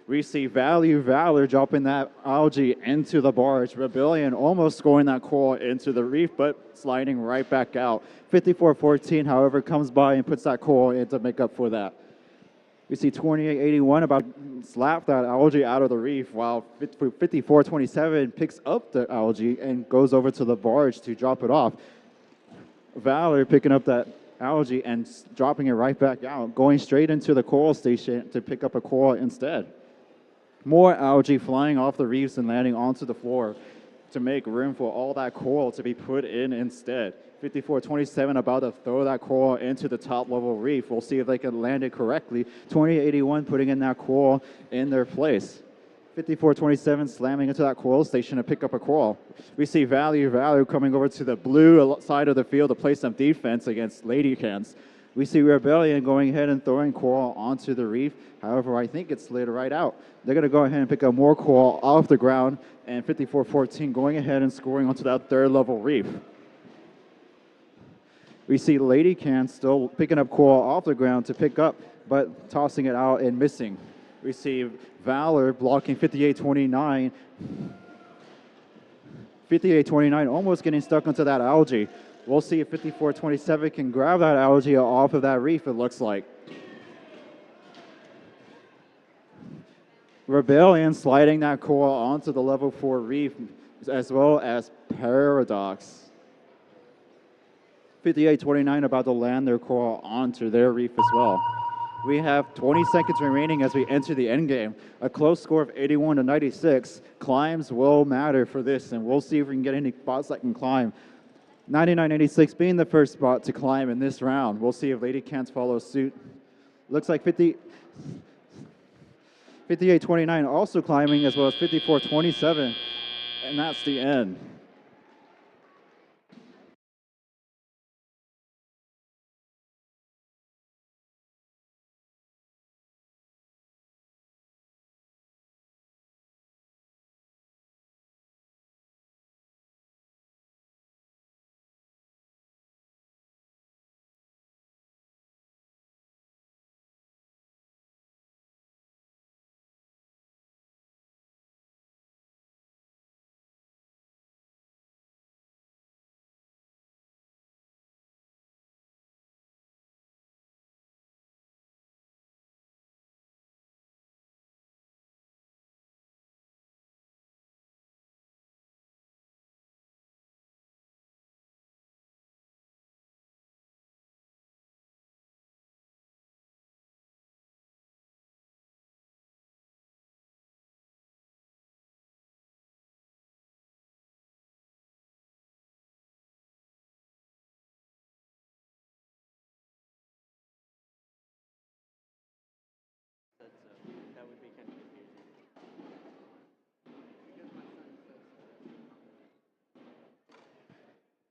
We see Value Valor dropping that algae into the barge. Rebellion almost scoring that coral into the reef, but sliding right back out. 5414, however, comes by and puts that coral in to make up for that. We see 2881 about to slap that algae out of the reef, while 5427 picks up the algae and goes over to the barge to drop it off. Valor picking up that algae and dropping it right back out, going straight into the coral station to pick up a coral instead. More algae flying off the reefs and landing onto the floor. to make room for all that coral to be put in instead. 5427 about to throw that coral into the top level reef. We'll see if they can land it correctly. 2081 putting in that coral in their place. 5427 slamming into that coral station to pick up a coral. We see Value coming over to the blue side of the field to play some defense against Lady Cans. We see Rebellion going ahead and throwing coral onto the reef. However, I think it slid right out. They're going to go ahead and pick up more coral off the ground, and 5414 going ahead and scoring onto that third level reef. We see Lady Can still picking up coral off the ground to pick up, but tossing it out and missing. We see Valor blocking 5829. 5829 almost getting stuck into that algae. We'll see if 5427 can grab that algae off of that reef, it looks like. Rebellion sliding that coral onto the level 4 reef, as well as Paradox. 5829 about to land their coral onto their reef as well. We have 20 seconds remaining as we enter the end game. A close score of 81 to 96. Climbs will matter for this, and we'll see if we can get any spots that can climb. 99.86 being the first spot to climb in this round. We'll see if Lady Cans follow suit. Looks like 58.29 also climbing, as well as 54.27, and that's the end.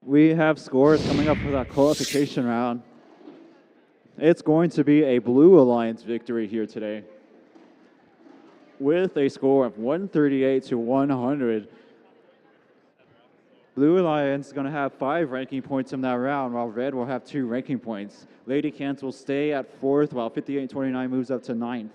We have scores coming up for that qualification round. It's going to be a Blue Alliance victory here today, with a score of 138 to 100. Blue Alliance is going to have 5 ranking points in that round, while Red will have 2 ranking points. Lady Cans will stay at 4th, while 58-29 moves up to 9th.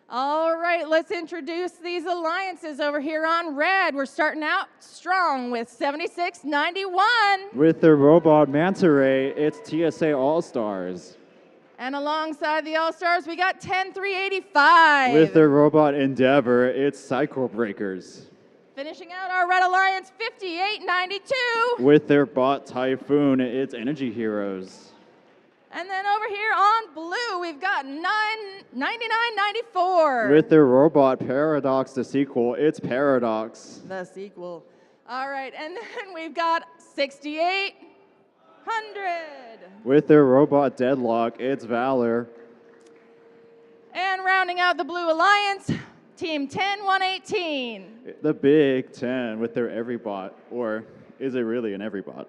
All right, let's introduce these alliances over here on Red. We're starting out strong with 7691. With their robot Manta Ray, it's TSA All-Stars. And alongside the All-Stars, we got 10-385. With their robot Endeavor, it's Cycle Breakers. Finishing out our Red Alliance, 58-92. With their bot Typhoon, it's Energy Heroes. And then over here on blue, we've got 99-94. With their robot Paradox, the sequel, it's Paradox. The sequel. All right, and then we've got 6800. With their robot Deadlock, it's Valor. And rounding out the Blue Alliance, Team 10-118. The Big Ten with their Everybot, or is it really an Everybot?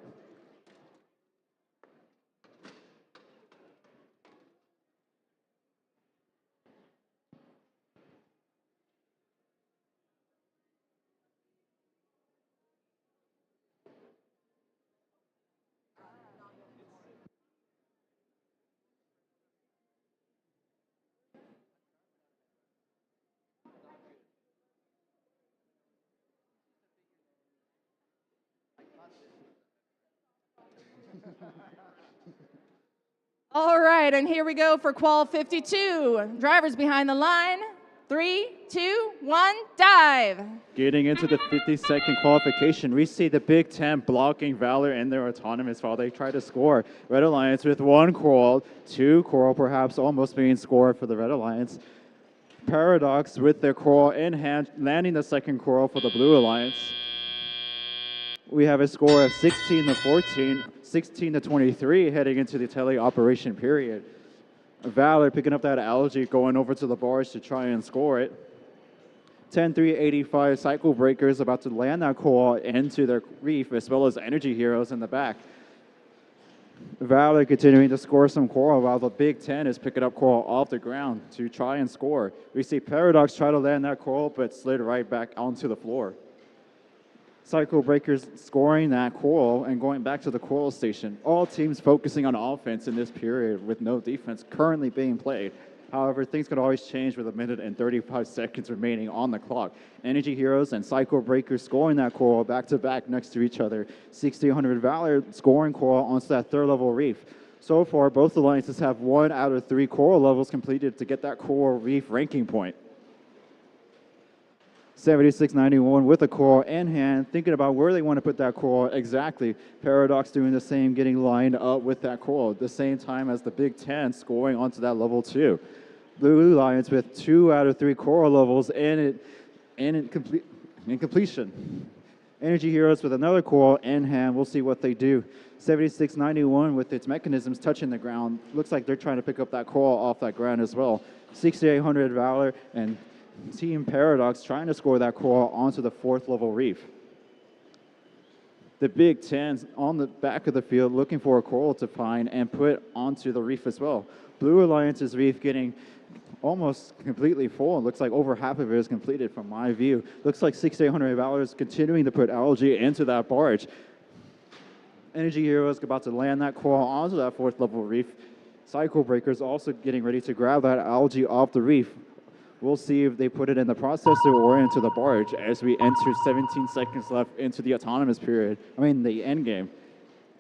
All right, and here we go for Qual 52. Drivers behind the line. 3, 2, 1, dive. Getting into the 50-second qualification, we see the Big Ten blocking Valor and their autonomous while they try to score. Red Alliance with 1 coral, 2 coral perhaps almost being scored for the Red Alliance. Paradox with their coral in hand, landing the second coral for the Blue Alliance. We have a score of 16-14, 16-23 heading into the teleoperation period. Valor picking up that algae, going over to the bars to try and score it. 10-385 Cycle Breakers about to land that coral into their reef, as well as Energy Heroes in the back. Valor continuing to score some coral while the Big Ten is picking up coral off the ground to try and score. We see Paradox try to land that coral, but slid right back onto the floor. Cycle Breakers scoring that coral and going back to the coral station. All teams focusing on offense in this period with no defense currently being played. However, things could always change with 1 minute and 35 seconds remaining on the clock. Energy Heroes and Cycle Breakers scoring that coral back to back next to each other. 1600 Valor scoring coral onto that 3rd level reef. So far, both alliances have 1 out of 3 coral levels completed to get that coral reef ranking point. 7691 with a coral in hand, thinking about where they want to put that coral exactly. Paradox doing the same, getting lined up with that coral at the same time as the Big Ten scoring onto that level 2. Blue Alliance with 2 out of 3 coral levels in completion. Energy Heroes with another coral in hand. We'll see what they do. 7691 with its mechanisms touching the ground. Looks like they're trying to pick up that coral off that ground as well. 6800 Valor and Team Paradox trying to score that coral onto the 4th level reef. The Big Ten on the back of the field looking for a coral to find and put onto the reef as well. Blue Alliance's reef getting almost completely full. It looks like over half of it is completed from my view. Looks like 6800 Valor is continuing to put algae into that barge. Energy Heroes about to land that coral onto that 4th level reef. Cycle Breakers also getting ready to grab that algae off the reef. We'll see if they put it in the processor or into the barge as we enter 17 seconds left into the autonomous period. The end game.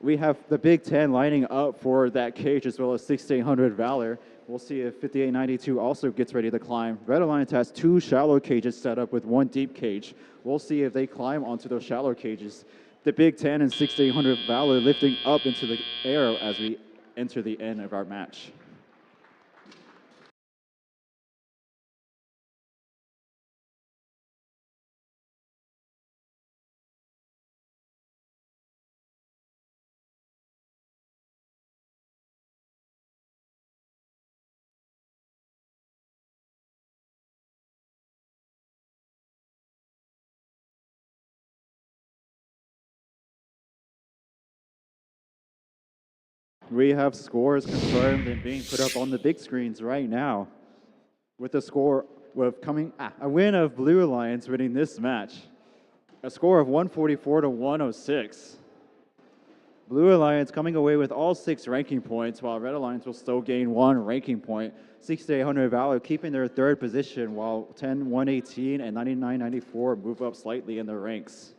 We have the Big Ten lining up for that cage as well as 6800 Valor. We'll see if 5892 also gets ready to climb. Red Alliance has 2 shallow cages set up with 1 deep cage. We'll see if they climb onto those shallow cages. The Big Ten and 6800 Valor lifting up into the air as we enter the end of our match. We have scores confirmed and being put up on the big screens right now. With the score of a win of Blue Alliance winning this match. A score of 144 to 106. Blue Alliance coming away with all 6 ranking points, while Red Alliance will still gain 1 ranking point. 6800 Valor keeping their 3rd position, while 10-118 and 99-94 move up slightly in their ranks.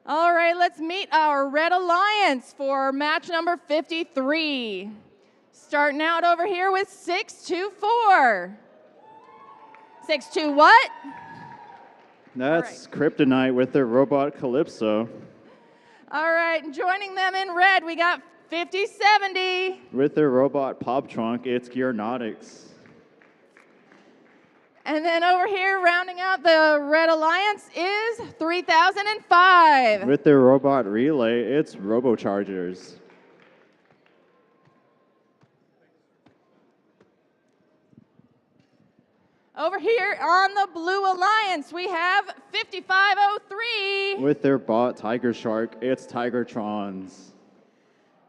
All right, let's meet our Red Alliance for match number 53. Starting out over here with 624. 6-2 what? That's Kryptonite with their robot Calypso. All right, and joining them in red, we got 5070. With their robot Pop Trunk, it's Gearnautics. And then over here, rounding out the Red Alliance is 3005. With their robot Relay, it's Robochargers. Over here on the Blue Alliance, we have 5503. With their bot Tiger Shark, it's Tigertrons.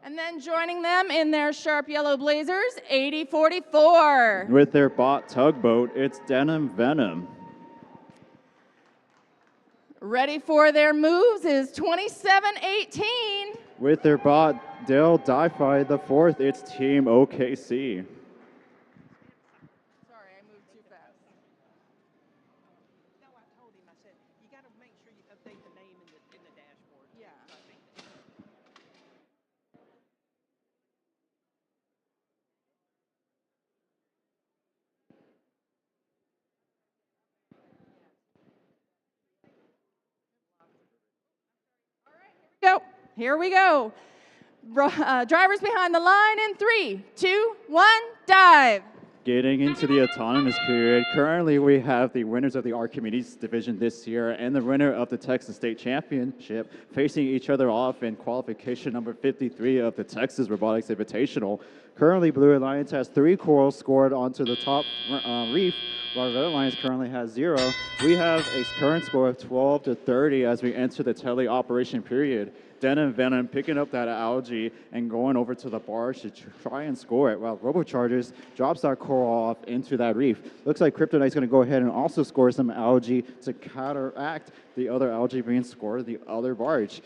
And then joining them in their sharp yellow blazers, 8044. With their bot Tugboat, it's Denim Venom. Ready for their moves is 2718. With their bot Dale Di-Fi the fourth, it's Team OKC. Sorry, I moved too fast. No, I told him, I said, you got to make sure you update the name in the dashboard. Yeah. I think Go. Here we go. Drivers behind the line in 3, 2, 1, dive. Getting into the autonomous period, currently we have the winners of the Archimedes division this year and the winner of the Texas State Championship facing each other off in qualification number 53 of the Texas Robotics Invitational. Currently, Blue Alliance has 3 corals scored onto the top reef, while Red Alliance currently has 0. We have a current score of 12-30 as we enter the teleoperation period. Denim Venom picking up that algae and going over to the barge to try and score it, while Robochargers drops that coral off into that reef. Looks like Kryptonite's going to go ahead and also score some algae to counteract the other algae being scored the other barge.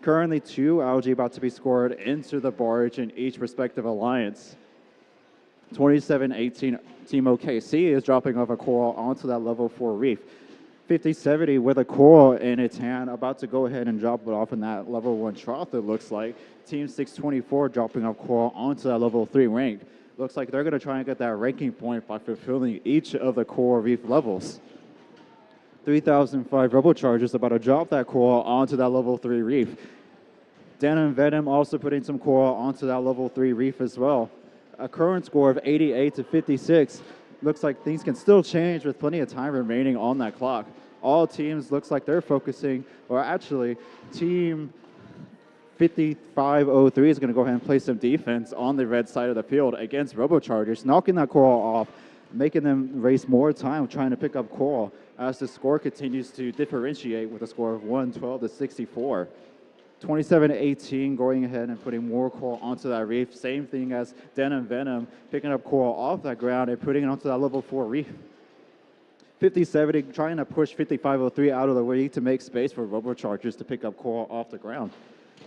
Currently 2 algae about to be scored into the barge in each respective alliance. 2718 Team OKC is dropping off a coral onto that level 4 reef. 5070 with a coral in its hand, about to go ahead and drop it off in that level 1 trough, it looks like. Team 624 dropping off coral onto that level 3 rank. Looks like they're going to try and get that ranking point by fulfilling each of the coral reef levels. 3005 Robochargers about to drop that coral onto that level 3 reef. Denim Venom also putting some coral onto that level 3 reef as well. A current score of 88-56. Looks like things can still change with plenty of time remaining on that clock. All teams looks like they're focusing, or actually, Team 5503 is going to go ahead and play some defense on the red side of the field against Robochargers, knocking that coral off, making them waste more time trying to pick up coral as the score continues to differentiate with a score of 112-64. 27-18 going ahead and putting more coral onto that reef. Same thing as Denim Venom picking up coral off that ground and putting it onto that level 4 reef. 5070 trying to push 5503 out of the way to make space for Robochargers to pick up coral off the ground.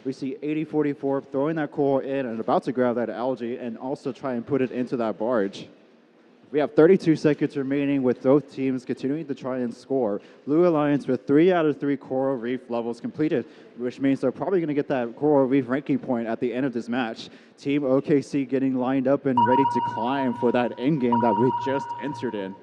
We see 8044 throwing that coral in and about to grab that algae and also try and put it into that barge. We have 32 seconds remaining with both teams continuing to try and score. Blue Alliance with 3 out of 3 coral reef levels completed, which means they're probably going to get that coral reef ranking point at the end of this match. Team OKC getting lined up and ready to climb for that end game that we just entered in.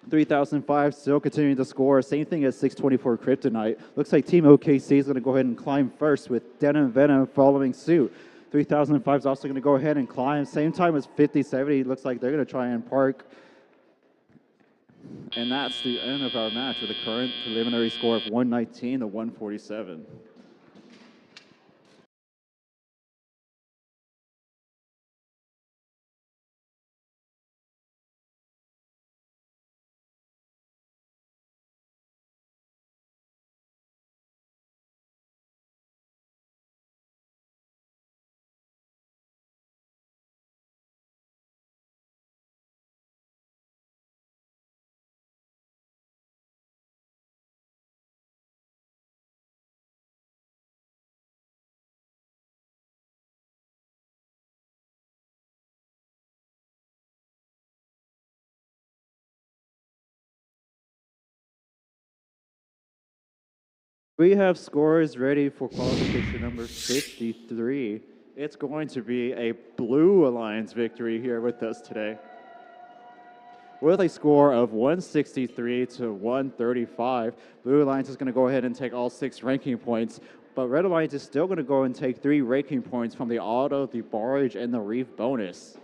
3005 still continuing to score. Same thing as 624 Kryptonite. Looks like Team OKC is going to go ahead and climb first with Denim Venom following suit. 3005 is also going to go ahead and climb. Same time as 5070. Looks like they're going to try and park. And that's the end of our match with a current preliminary score of 119-147. We have scores ready for qualification number 53. It's going to be a Blue Alliance victory here with us today. With a score of 163 to 135, Blue Alliance is going to go ahead and take all 6 ranking points, but Red Alliance is still going to go and take 3 ranking points from the auto, the barrage, and the reef bonus.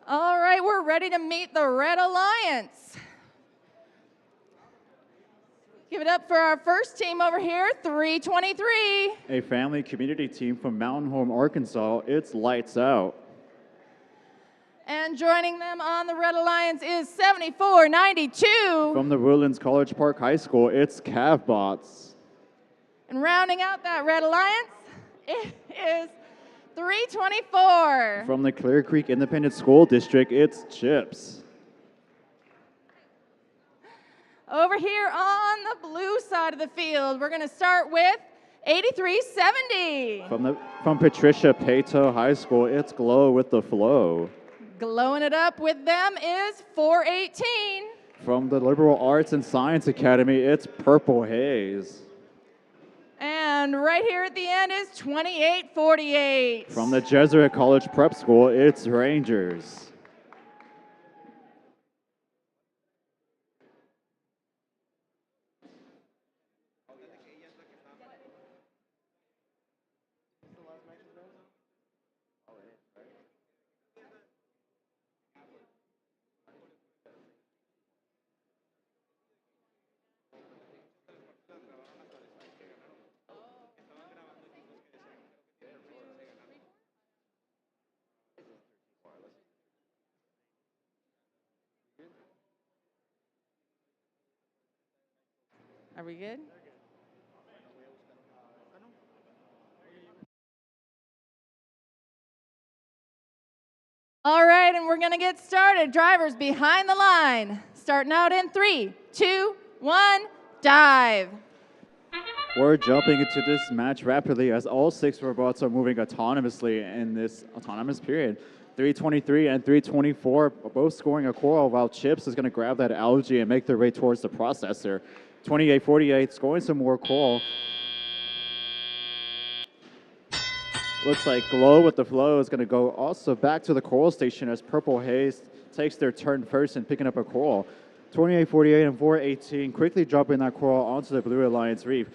All right, we're ready to meet the Red Alliance. Give it up for our first team over here, 323. A family community team from Mountain Home, Arkansas. It's Lights Out. And joining them on the Red Alliance is 7492. From the Woodlands College Park High School, it's Cavbots. And rounding out that Red Alliance, it is 324. From the Clear Creek Independent School District, it's Chips. Over here on the blue side of the field, we're going to start with 8370. From Patricia Pato High School, it's Glow with the Flow. Glowing it up with them is 418. From the Liberal Arts and Science Academy, it's Purple Haze. And right here at the end is 2848. From the Jesuit College Prep School, it's Rangers. Are we good? All right, and we're going to get started. Drivers behind the line. Starting out in 3, 2, 1, dive. We're jumping into this match rapidly as all 6 robots are moving autonomously in this autonomous period. 323 and 324 both scoring a coral, while Chips is going to grab that algae and make their way towards the processor. 2848 scoring some more coral. Looks like Glow with the Flow is going to go also back to the coral station as Purple Haze takes their turn first in picking up a coral. 2848 and 418 quickly dropping that coral onto the Blue Alliance reef.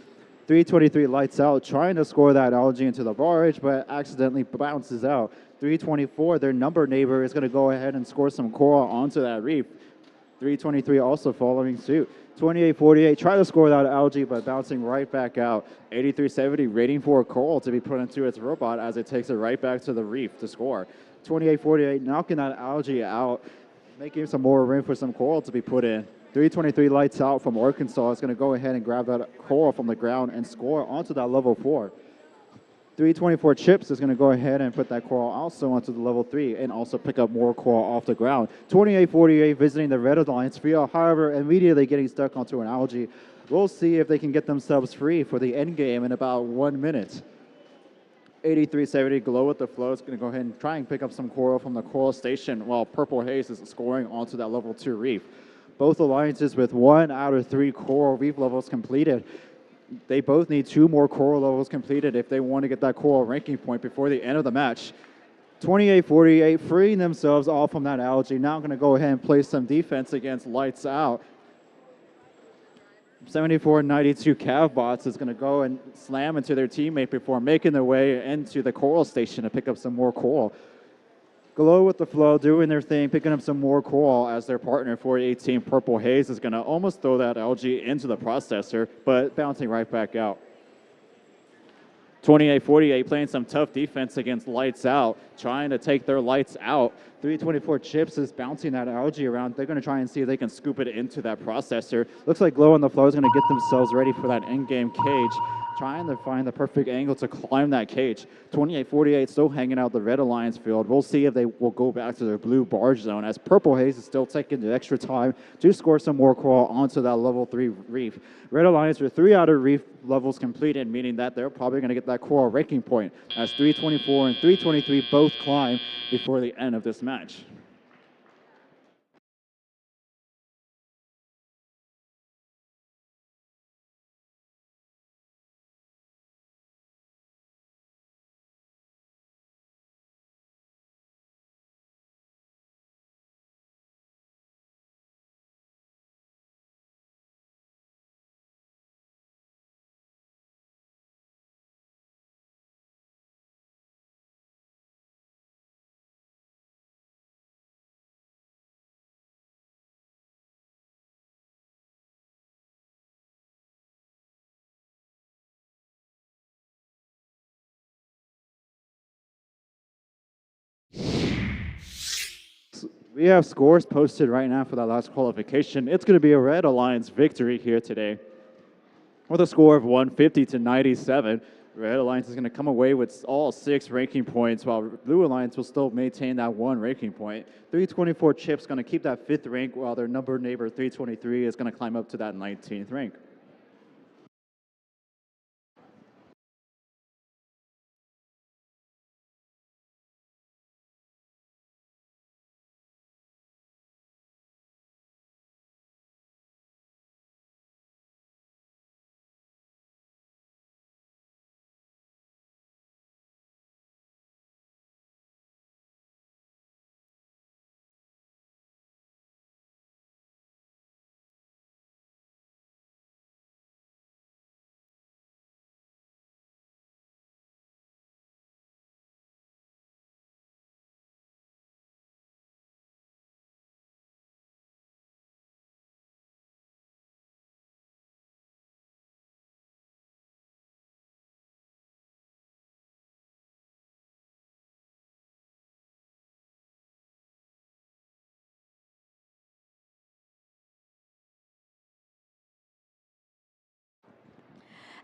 323 Lights Out trying to score that algae into the barrage, but accidentally bounces out. 324, their number neighbor, is going to go ahead and score some coral onto that reef. 323 also following suit. 2848 try to score that algae, but bouncing right back out. 8370 waiting for a coral to be put into its robot as it takes it right back to the reef to score. 2848 knocking that algae out, making some more room for some coral to be put in. 323 Lights Out from Arkansas is going to go ahead and grab that coral from the ground and score onto that level 4. 324 Chips is going to go ahead and put that coral also onto the level 3 and also pick up more coral off the ground. 2848 visiting the Red Alliance field, however, immediately getting stuck onto an algae. We'll see if they can get themselves free for the end game in about 1 minute. 8370 Glow with the Flow is going to go ahead and try and pick up some coral from the coral station while Purple Haze is scoring onto that level 2 reef. Both alliances with 1 out of 3 coral reef levels completed. They both need 2 more coral levels completed if they want to get that coral ranking point before the end of the match. 2848 freeing themselves off from that algae. Now going to go ahead and play some defense against Lights Out. 7492 Cavbots is going to go and slam into their teammate before making their way into the coral station to pick up some more coral. Glow with the Flow doing their thing, picking up some more coral as their partner 418 Purple Haze is going to almost throw that algae into the processor, but bouncing right back out. 2848 playing some tough defense against Lights Out, trying to take their lights out. 324 Chips is bouncing that algae around. They're going to try and see if they can scoop it into that processor. Looks like Glow on the Flow is going to get themselves ready for that in-game cage, trying to find the perfect angle to climb that cage. 2848 still hanging out the Red Alliance field. We'll see if they will go back to their blue barge zone as Purple Haze is still taking the extra time to score some more coral onto that level 3 reef. Red Alliance with 3 out of reef levels completed, meaning that they're probably going to get that coral ranking point as 324 and 323 both climb before the end of this match. We have scores posted right now for that last qualification. It's going to be a Red Alliance victory here today with a score of 150-97. Red Alliance is going to come away with all 6 ranking points, while Blue Alliance will still maintain that 1 ranking point. 324 Chips going to keep that 5th rank, while their number neighbor 323 is going to climb up to that 19th rank.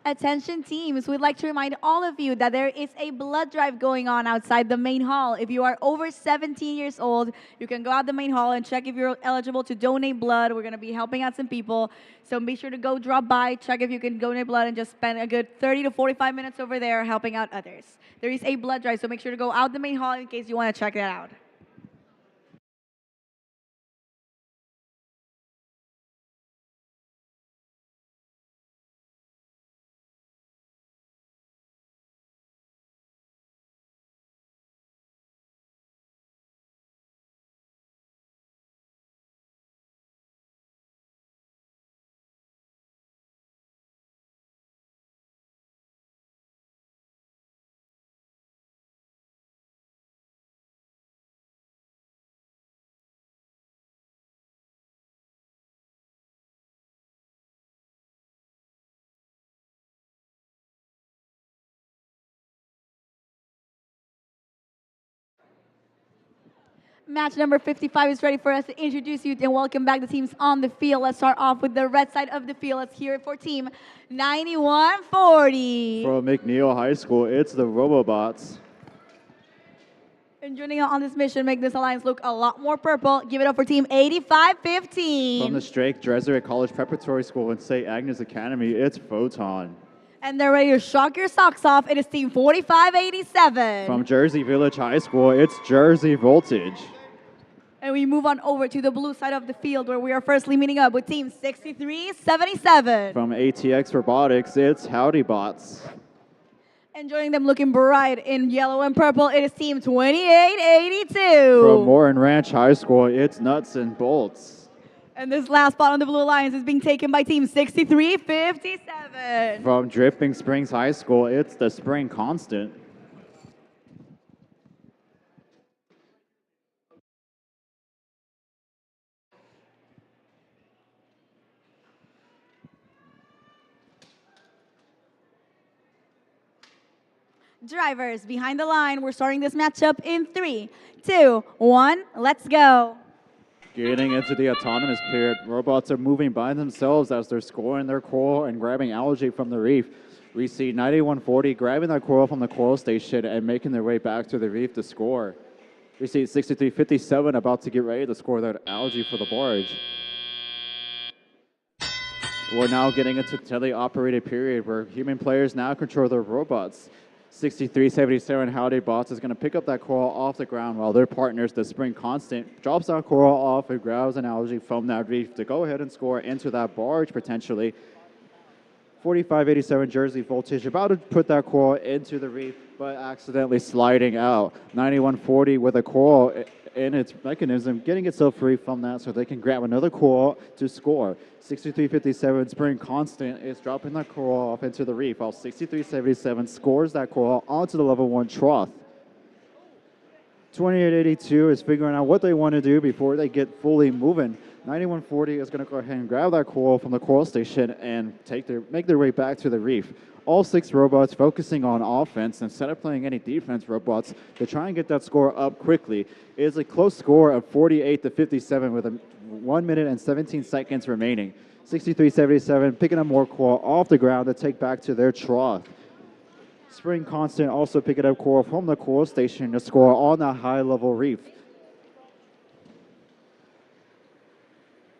Attention teams, we'd like to remind all of you that there is a blood drive going on outside the main hall. If you are over 17 years old, you can go out the main hall and check if you're eligible to donate blood. We're going to be helping out some people. So be sure to go drop by, check if you can donate blood, and just spend a good 30 to 45 minutes over there helping out others. There is a blood drive, so make sure to go out the main hall in case you want to check that out. Match number 55 is ready for us to introduce you and welcome back the teams on the field. Let's start off with the red side of the field. Let's hear it for team 9140. From McNeil High School, it's the Robobots. And joining us on this mission, make this alliance look a lot more purple. Give it up for team 8515. From the Strake Jesuit College Preparatory School in St. Agnes Academy, it's Photon. And they're ready to shock your socks off. It is team 4587. From Jersey Village High School, it's Jersey Voltage. And we move on over to the blue side of the field where we are firstly meeting up with team 6377. From ATX Robotics, it's Howdy Bots. And joining them looking bright in yellow and purple, it is team 2882. From Morin Ranch High School, it's Nuts and Bolts. And this last spot on the blue alliance is being taken by team 6357. From Dripping Springs High School, it's the Spring Constant. Drivers behind the line, we're starting this matchup in 3, 2, 1, let's go. Getting into the autonomous period, robots are moving by themselves as they're scoring their coral and grabbing algae from the reef. We see 9140 grabbing that coral from the coral station and making their way back to the reef to score. We see 6357 about to get ready to score that algae for the barge. We're now getting into tele-operated period where human players now control their robots. 6377 Howdy Bots is going to pick up that coral off the ground while their partners, the Spring Constant, drops that coral off and grabs an algae from that reef to go ahead and score into that barge potentially. 4587 Jersey Voltage about to put that coral into the reef but accidentally sliding out. 9140 with a coral in its mechanism, getting itself free from that so they can grab another coral to score. 6357 Spring Constant is dropping that coral off into the reef, while 6377 scores that coral onto the level 1 trough. 2882 is figuring out what they want to do before they get fully moving. 9140 is going to go ahead and grab that coral from the coral station and make their way back to the reef. All 6 robots focusing on offense instead of playing any defense robots to try and get that score up quickly. It is a close score of 48-57 with 1 minute and 17 seconds remaining. 6377 picking up more coral off the ground to take back to their trough. Spring Constant also picking up coral from the coral station to score on the high-level reef.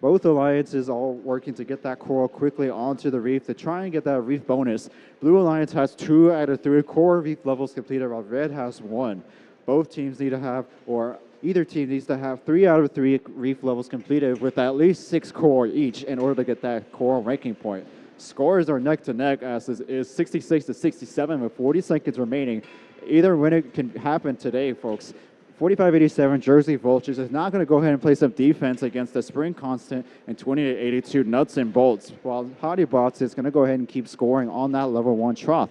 Both alliances all working to get that coral quickly onto the reef to try and get that reef bonus. Blue Alliance has 2 out of 3 core reef levels completed, while Red has 1. Both teams need to have, or either team needs to have 3 out of 3 reef levels completed with at least 6 core each in order to get that coral ranking point. Scores are neck to neck as is 66-67 with 40 seconds remaining. Either winner can happen today, folks. 4587 Jersey Vultures is not going to go ahead and play some defense against the Spring Constant and 2882 Nuts and Bolts, while Howdy Bots is going to go ahead and keep scoring on that level 1 trough.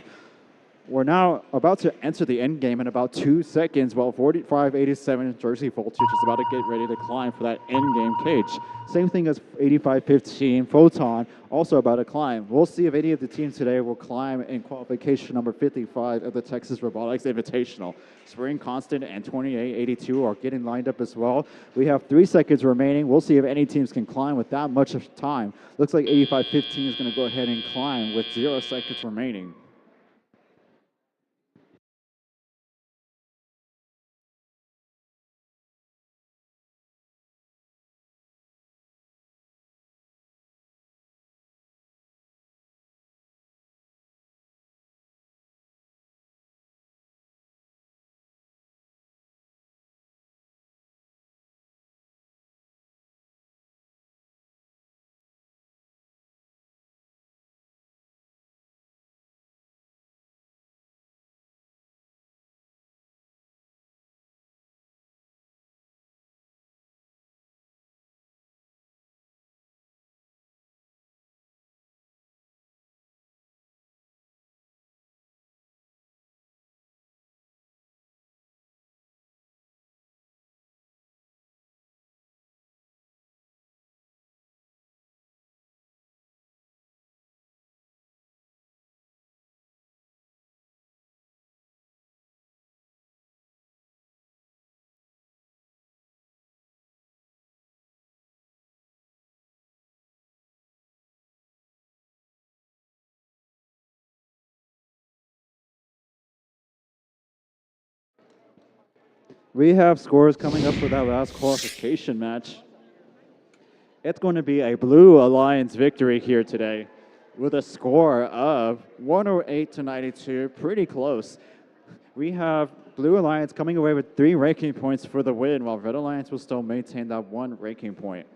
We're now about to enter the end game in about 2 seconds, while 4587 Jersey Voltage is about to get ready to climb for that end game cage. Same thing as 8515 Photon, also about to climb. We'll see if any of the teams today will climb in qualification number 55 of the Texas Robotics Invitational. Spring Constant and 2882 are getting lined up as well. We have 3 seconds remaining. We'll see if any teams can climb with that much of time. Looks like 8515 is going to go ahead and climb with 0 seconds remaining. We have scores coming up for that last qualification match. It's going to be a Blue Alliance victory here today with a score of 108 to 92, pretty close. We have Blue Alliance coming away with 3 ranking points for the win, while Red Alliance will still maintain that 1 ranking point.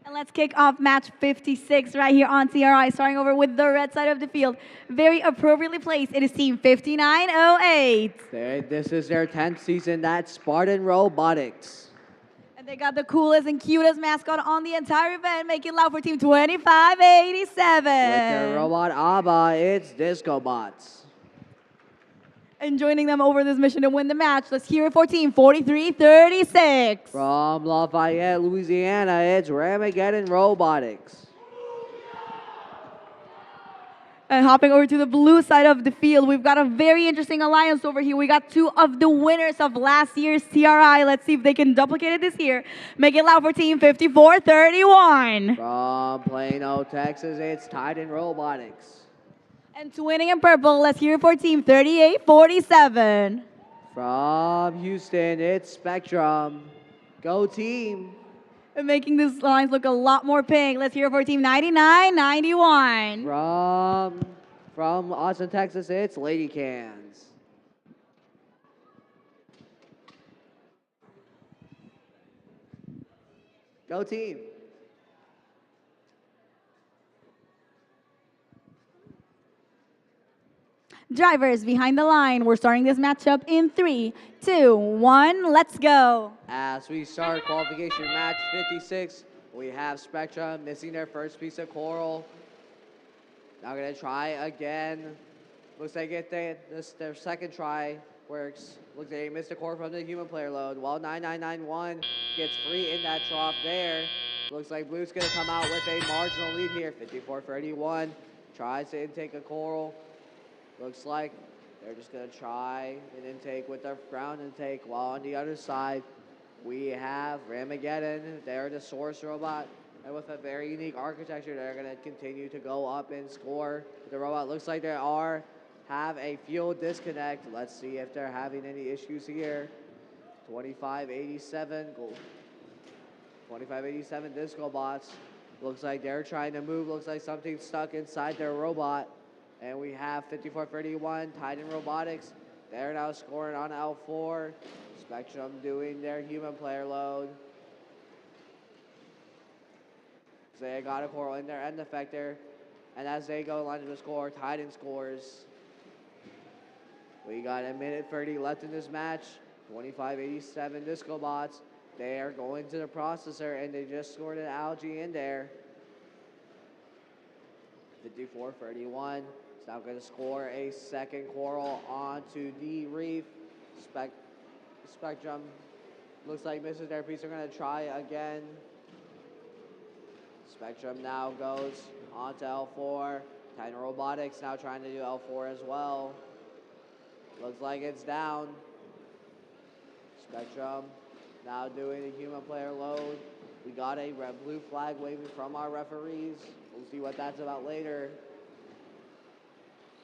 And let's kick off match 56 right here on TRI, starting over with the red side of the field. Very appropriately placed. It is team 5908. This is their 10th season. That's Spartan Robotics. And they got the coolest and cutest mascot on the entire event. Make it loud for team 2587. With their robot ABBA, it's Disco Bots. And joining them over this mission to win the match, let's hear it for team 4336. From Lafayette, Louisiana, it's Ramageddon Robotics. And hopping over to the blue side of the field, we've got a very interesting alliance over here. We got 2 of the winners of last year's TRI. Let's see if they can duplicate it this year. Make it loud for team 5431. From Plano, Texas, it's Titan Robotics. And twinning in purple, let's hear it for team 3847. From Houston, it's Spectrum. Go team. And making these lines look a lot more pink, let's hear it for team 9991. From Austin, Texas, it's Lady Cans. Go team. Drivers behind the line, we're starting this matchup in 3, 2, 1, let's go. As we start qualification match 56, we have Spectrum missing their first piece of coral. Now gonna try again. Looks like their second try works. Looks like they missed a core from the human player load. While 9991 gets free in that trough there. Looks like Blue's going to come out with a marginal lead here. 54-31. Tries to intake a coral. Looks like they're just going to try an intake with their ground intake. While on the other side, we have Ramageddon. They're the source robot. And with a very unique architecture, they're going to continue to go up and score. The robot looks like they have a fuel disconnect. Let's see if they're having any issues here. 2587 goal. 2587 Disco Bots. Looks like they're trying to move. Looks like something's stuck inside their robot. And we have 5431 Titan Robotics. They're now scoring on L4. Spectrum doing their human player load. So they got a coral in their end effector. And as they go line to score, Titan scores. We got a minute 30 left in this match. 2587 Disco Bots. They are going to the processor, and they just scored an algae in there. 54-31. It's now going to score a second coral onto the reef. Spectrum looks like misses their piece. They're going to try again. Spectrum now goes onto L4. Titan Robotics now trying to do L4 as well. Looks like it's down. Spectrum now doing the human player load. We got a blue flag waving from our referees. We'll see what that's about later.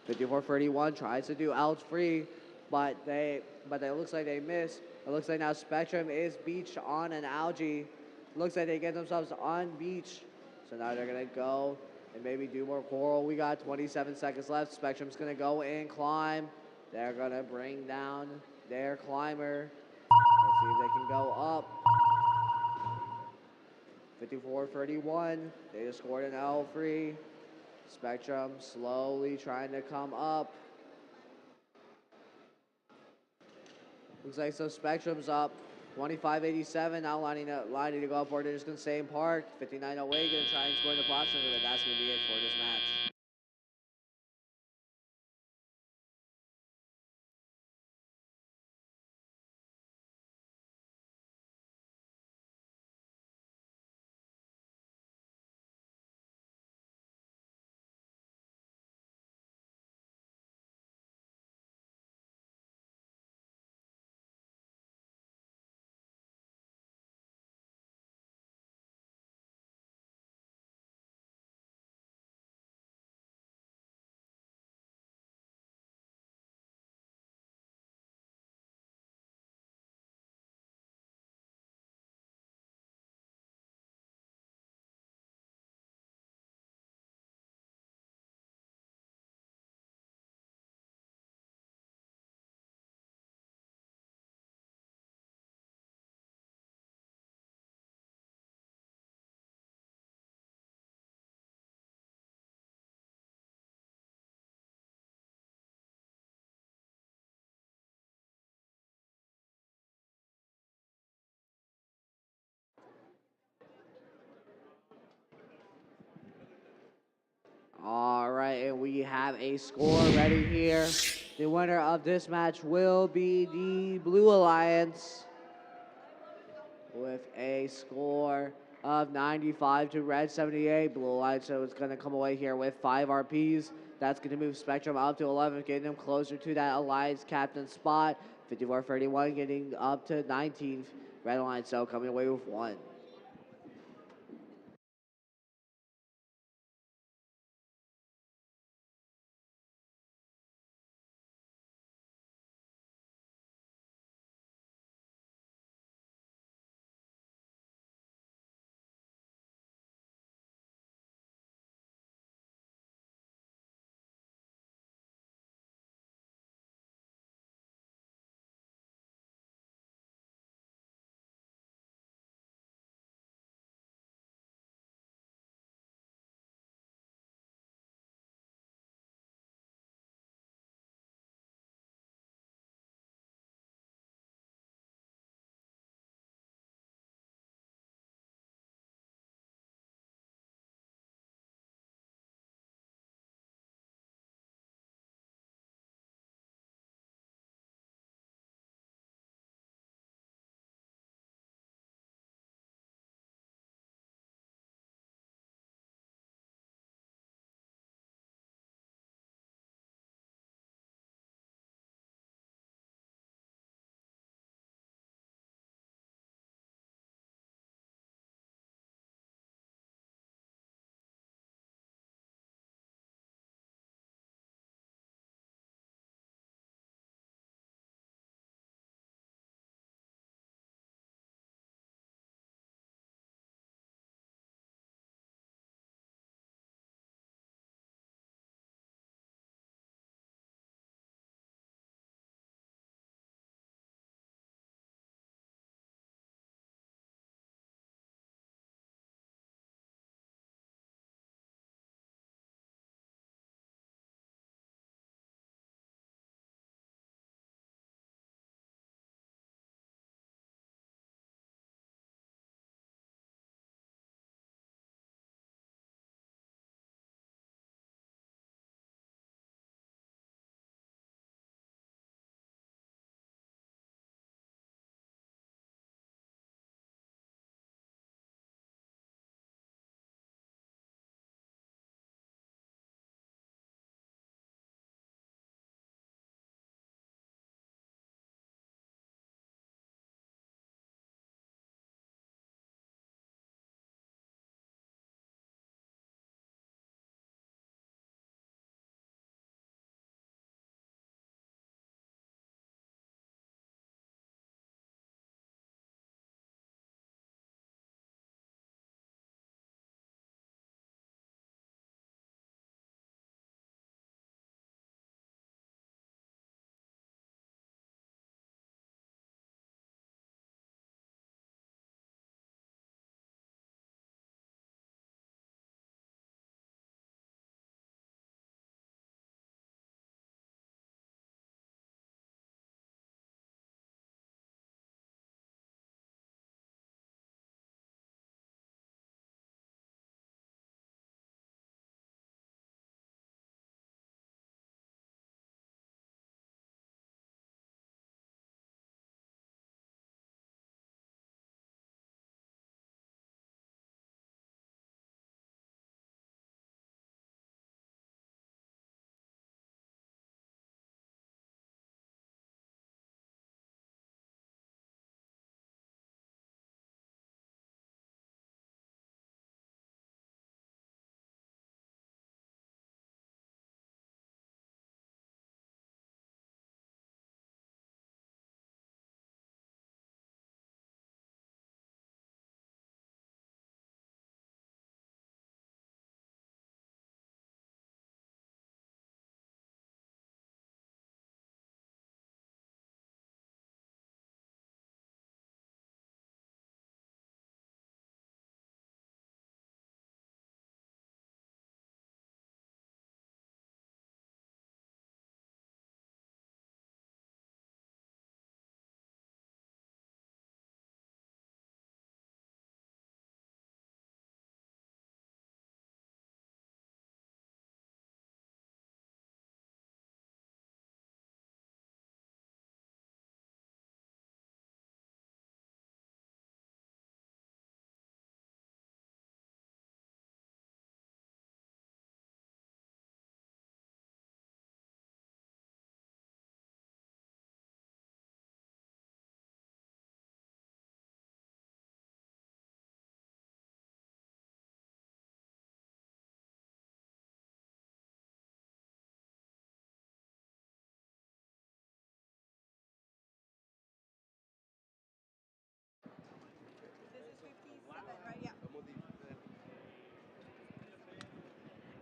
54-31 tries to do out free, but it looks like they miss. It looks like now Spectrum is beached on an algae. Looks like they get themselves on beach. So now they're gonna go and maybe do more coral. We got 27 seconds left. Spectrum's gonna go and climb. They're gonna bring down their climber. Let's see if they can go up. 54-31. They just scored an L3. Spectrum slowly trying to come up. Looks like so Spectrum's up. 25-87 now lining to go up for it. They're just going to stay in park. 59-08 going to try and score in the process, but that's going to be it for this match. All right, and we have a score ready here. The winner of this match will be the Blue Alliance with a score of 95 to Red 78. Blue Alliance, so it's going to come away here with 5 RPs. That's going to move Spectrum up to 11, getting them closer to that Alliance captain spot. 54-31 getting up to 19th. Red Alliance, so coming away with 1.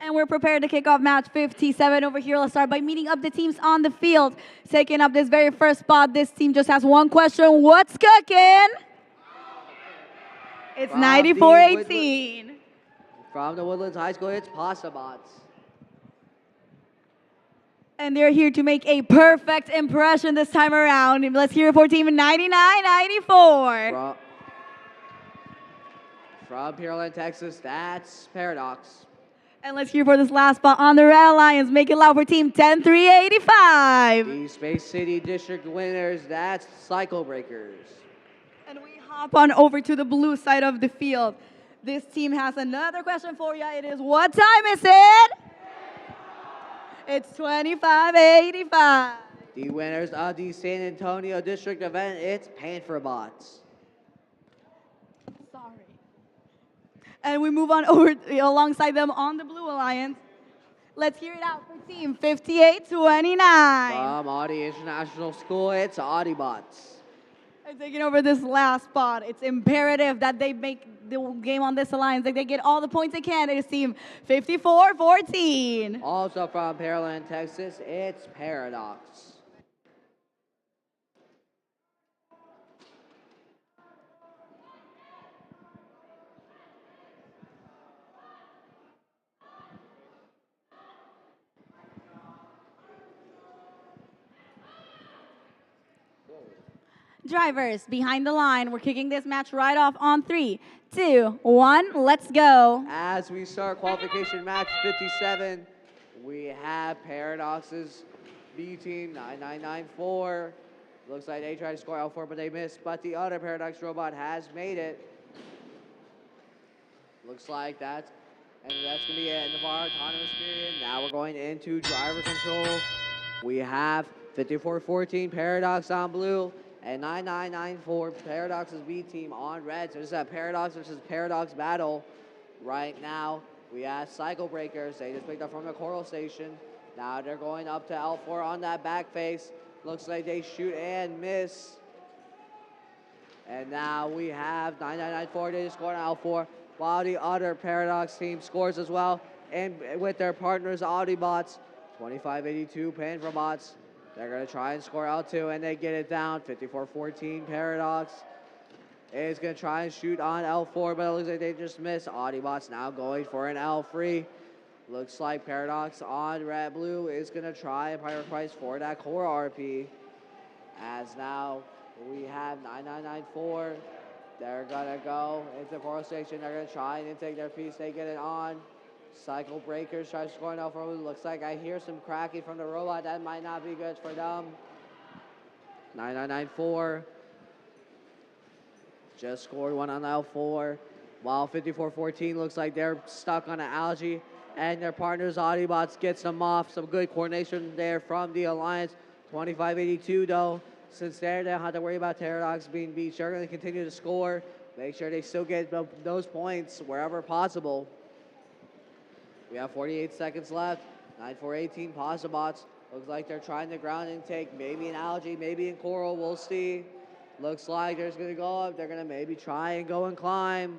And we're prepared to kick off match 57 over here. Let's start by meeting up the teams on the field. Taking up this very first spot, this team just has one question. What's cooking? It's From 94-18. From the Woodlands High School, it's Pasta Bots. And they're here to make a perfect impression this time around. Let's hear it for team 99-94. From Pearland, Texas, that's Paradox. And let's hear for this last spot on the Red Alliance. Make it loud for team 10-3-85. The Space City District winners, that's Cycle Breakers. And we hop on over to the blue side of the field. This team has another question for you. It is, what time is it? It's 25-85. The winners of the San Antonio District event, it's Panther Bots. Sorry. And we move on over alongside them on the Blue Alliance. Let's hear it out for team 58-29. From Audi International School, it's Audi Bots. And taking over this last spot, it's imperative that they make the game on this alliance, that they get all the points they can. It is team 54-14. Also from Pearland, Texas, it's Paradox. Drivers, behind the line. We're kicking this match right off on 3, 2, 1. Let's go. As we start qualification match 57, we have Paradox's B team 9994. Looks like they tried to score L4, but they missed. But the other Paradox robot has made it. Looks like that's going to be the end of our autonomous period. Now we're going into driver control. We have 5414 Paradox on blue and 9994 Paradox's B team on red. So this is a Paradox versus Paradox battle right now. We have Cycle Breakers. They just picked up from the Coral Station. Now they're going up to L4 on that back face. Looks like they shoot and miss. And now we have 9994. They just scored on L4, while the other Paradox team scores as well. And with their partners, Audi Bots, 2582 Panther Bots. They're going to try and score L2, and they get it down. 5414 Paradox is going to try and shoot on L4, but it looks like they just missed. Audibots now going for an L3. Looks like Paradox on red blue is going to try and prioritize for that core RP. As now we have 9994. They're going to go into the Coral Station. They're going to try and take their piece. They get it on. Cycle Breakers try to score an L4. Looks like I hear some cracking from the robot. That might not be good for them. 9994 just scored one on L4. While 5414 looks like they're stuck on an algae. And their partners, Audibots, gets them off. Some good coordination there from the Alliance. 2582 though. Since they don't have to worry about Paradox being beat, they're going to continue to score. Make sure they still get those points wherever possible. We have 48 seconds left. 9418 Bots. Looks like they're trying to ground intake. Maybe in algae, maybe in coral. We'll see. Looks like they're going to go up. They're going to maybe try and go and climb.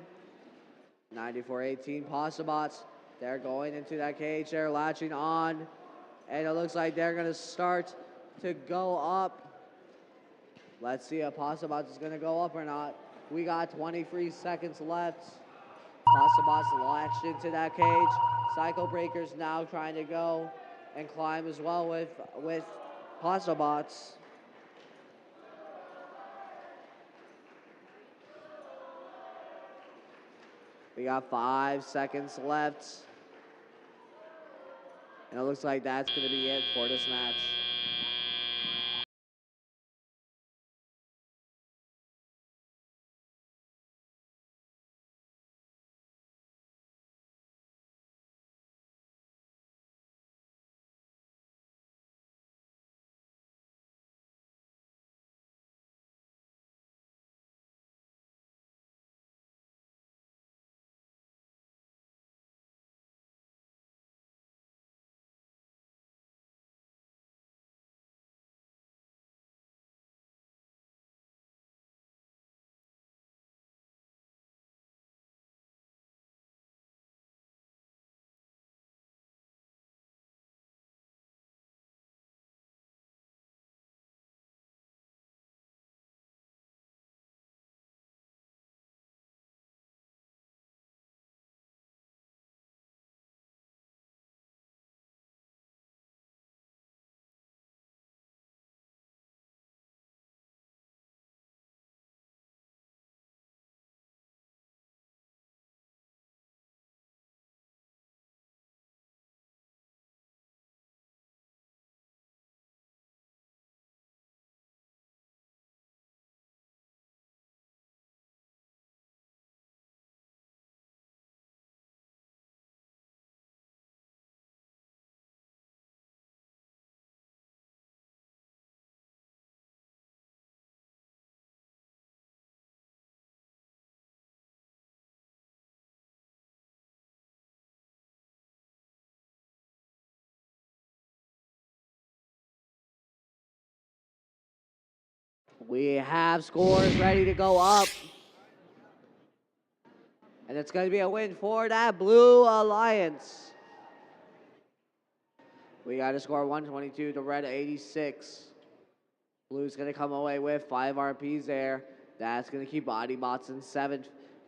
9418 Bots. They're going into that cage. They're latching on. And it looks like they're going to start to go up. Let's see if Bots is going to go up or not. We got 23 seconds left. Bots latched into that cage. Cycle Breakers now trying to go and climb as well with Bots. We got 5 seconds left. And it looks like that's going to be it for this match. We have scores ready to go up. And it's going to be a win for that Blue Alliance. We got to score 122 to Red 86. Blue's going to come away with 5 RPs there. That's going to keep Body Bots in 7th.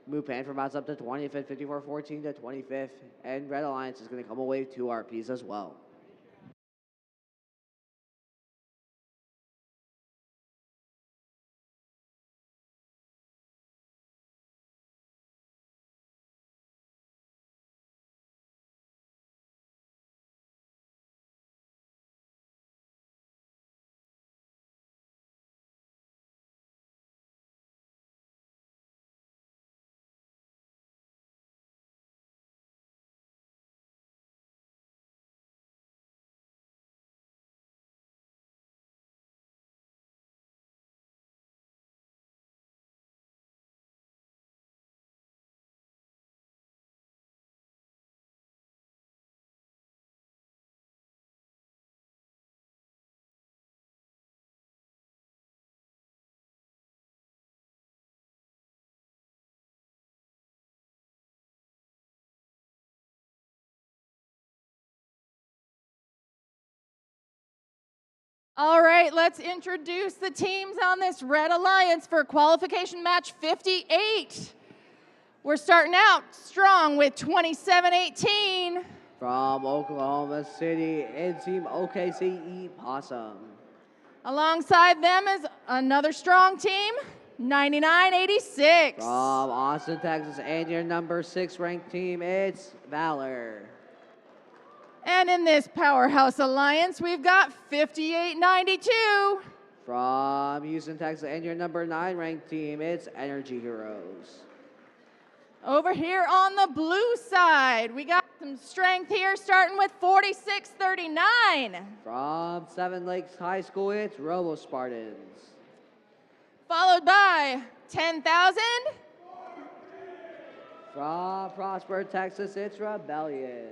Move Panther Bots up to 25th, 54-14 to 25th. And Red Alliance is going to come away with 2 RPs as well. All right, let's introduce the teams on this Red Alliance for qualification match 58. We're starting out strong with 27-18. From Oklahoma City, in Team OKCE Possum. Alongside them is another strong team, 99-86. From Austin, Texas, and your number 6 ranked team, it's Valor. And in this powerhouse alliance, we've got 58-92. From Houston, Texas, and your number 9 ranked team, it's Energy Heroes. Over here on the blue side, we got some strength here, starting with 46-39. From Seven Lakes High School, it's Robo Spartans. Followed by 10,000. From Prosper, Texas, it's Rebellion.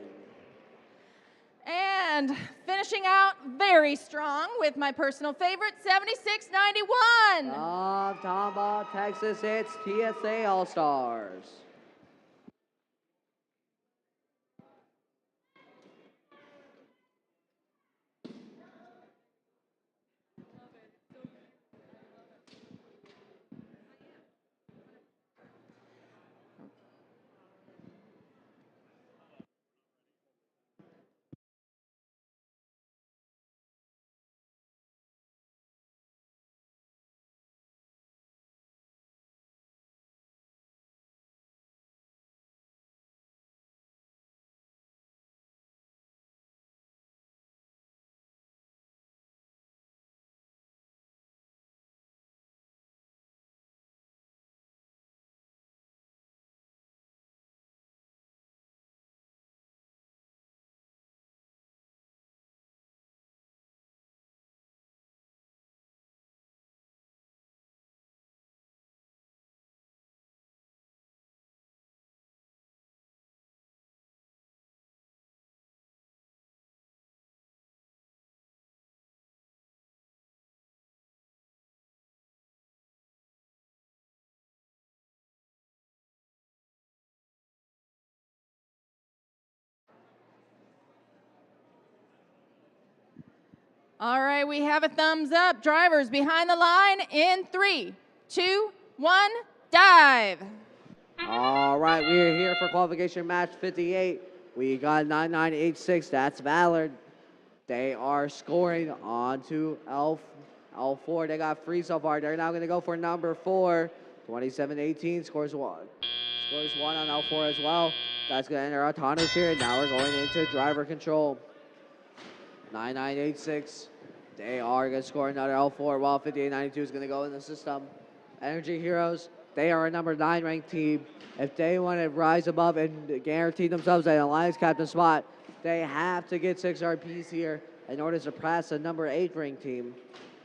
And finishing out very strong with my personal favorite, 76-91. From Tomball, Texas, it's TSA All-Stars. All right, we have a thumbs up. Drivers behind the line in 3, 2, 1, dive. All right, we are here for qualification match 58. We got 9986, that's Valor. They are scoring onto L4. They got 3 so far. They're now going to go for number 4. 27-18, scores 1. Scores 1 on L4 as well. That's going to enter autonomous here. Now we're going into driver control. 9986. They are going to score another L4 while 5892 is going to go in the system. Energy Heroes, they are a number 9 ranked team. If they want to rise above and guarantee themselves an Alliance captain spot, they have to get 6 RPs here in order to surpass the number 8 ranked team.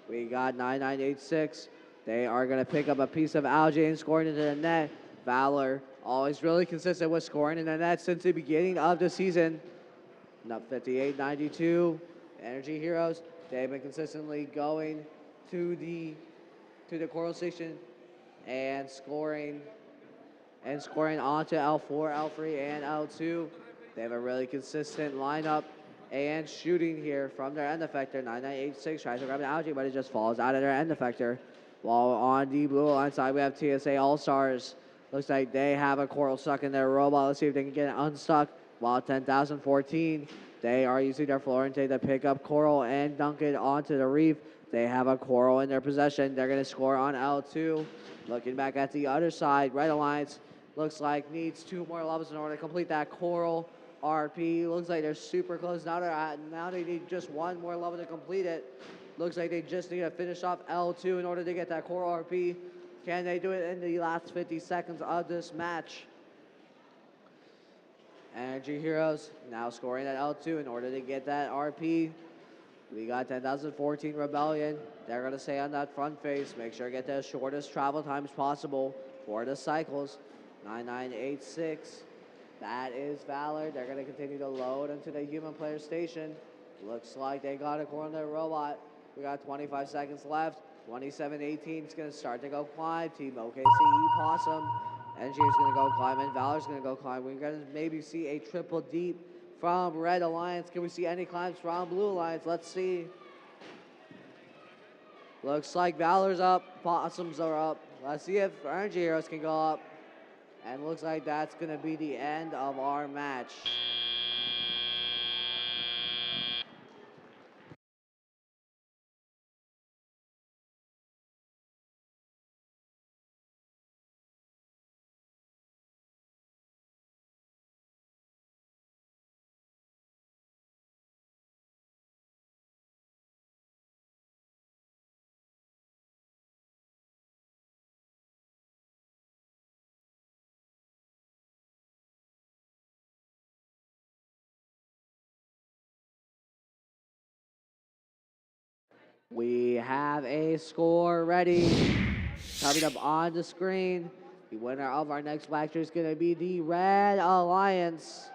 We got 9986. They are going to pick up a piece of algae and scoring into the net. Valor, always really consistent with scoring in the net since the beginning of the season. Up 58-92. Energy Heroes, they've been consistently going to the to the Coral Station and scoring onto L4, L3, and L2. They have a really consistent lineup and shooting here from their end effector. 9986 tries to grab an algae, but it just falls out of their end effector. While on the blue line side, we have TSA All-Stars. Looks like they have a Coral stuck in their robot. Let's see if they can get it unstuck. While 10,014, they are using their floor intake to pick up Coral and dunk it onto the reef. They have a Coral in their possession. They're going to score on L2. Looking back at the other side, Red Alliance looks like needs 2 more levels in order to complete that Coral RP. Looks like they're super close. Now they need just 1 more level to complete it. Looks like they just need to finish off L2 in order to get that Coral RP. Can they do it in the last 50 seconds of this match? Energy Heroes now scoring at L2 in order to get that RP. We got 10,014 Rebellion. They're going to stay on that front face. Make sure to get the shortest travel times possible for the cycles. 9986. That is Valor. They're going to continue to load into the human player station. Looks like they got a core on their robot. We got 25 seconds left. 2718 is going to start to go climb. Team OKCE Possum. NG is going to go climb, and Valor's going to go climb. We're going to maybe see a triple deep from Red Alliance. Can we see any climbs from Blue Alliance? Let's see. Looks like Valor's up. Possums are up. Let's see if Energy Heroes can go up. And looks like that's going to be the end of our match. We have a score ready. Coming up on the screen, the winner of our next lecture is going to be the Red Alliance.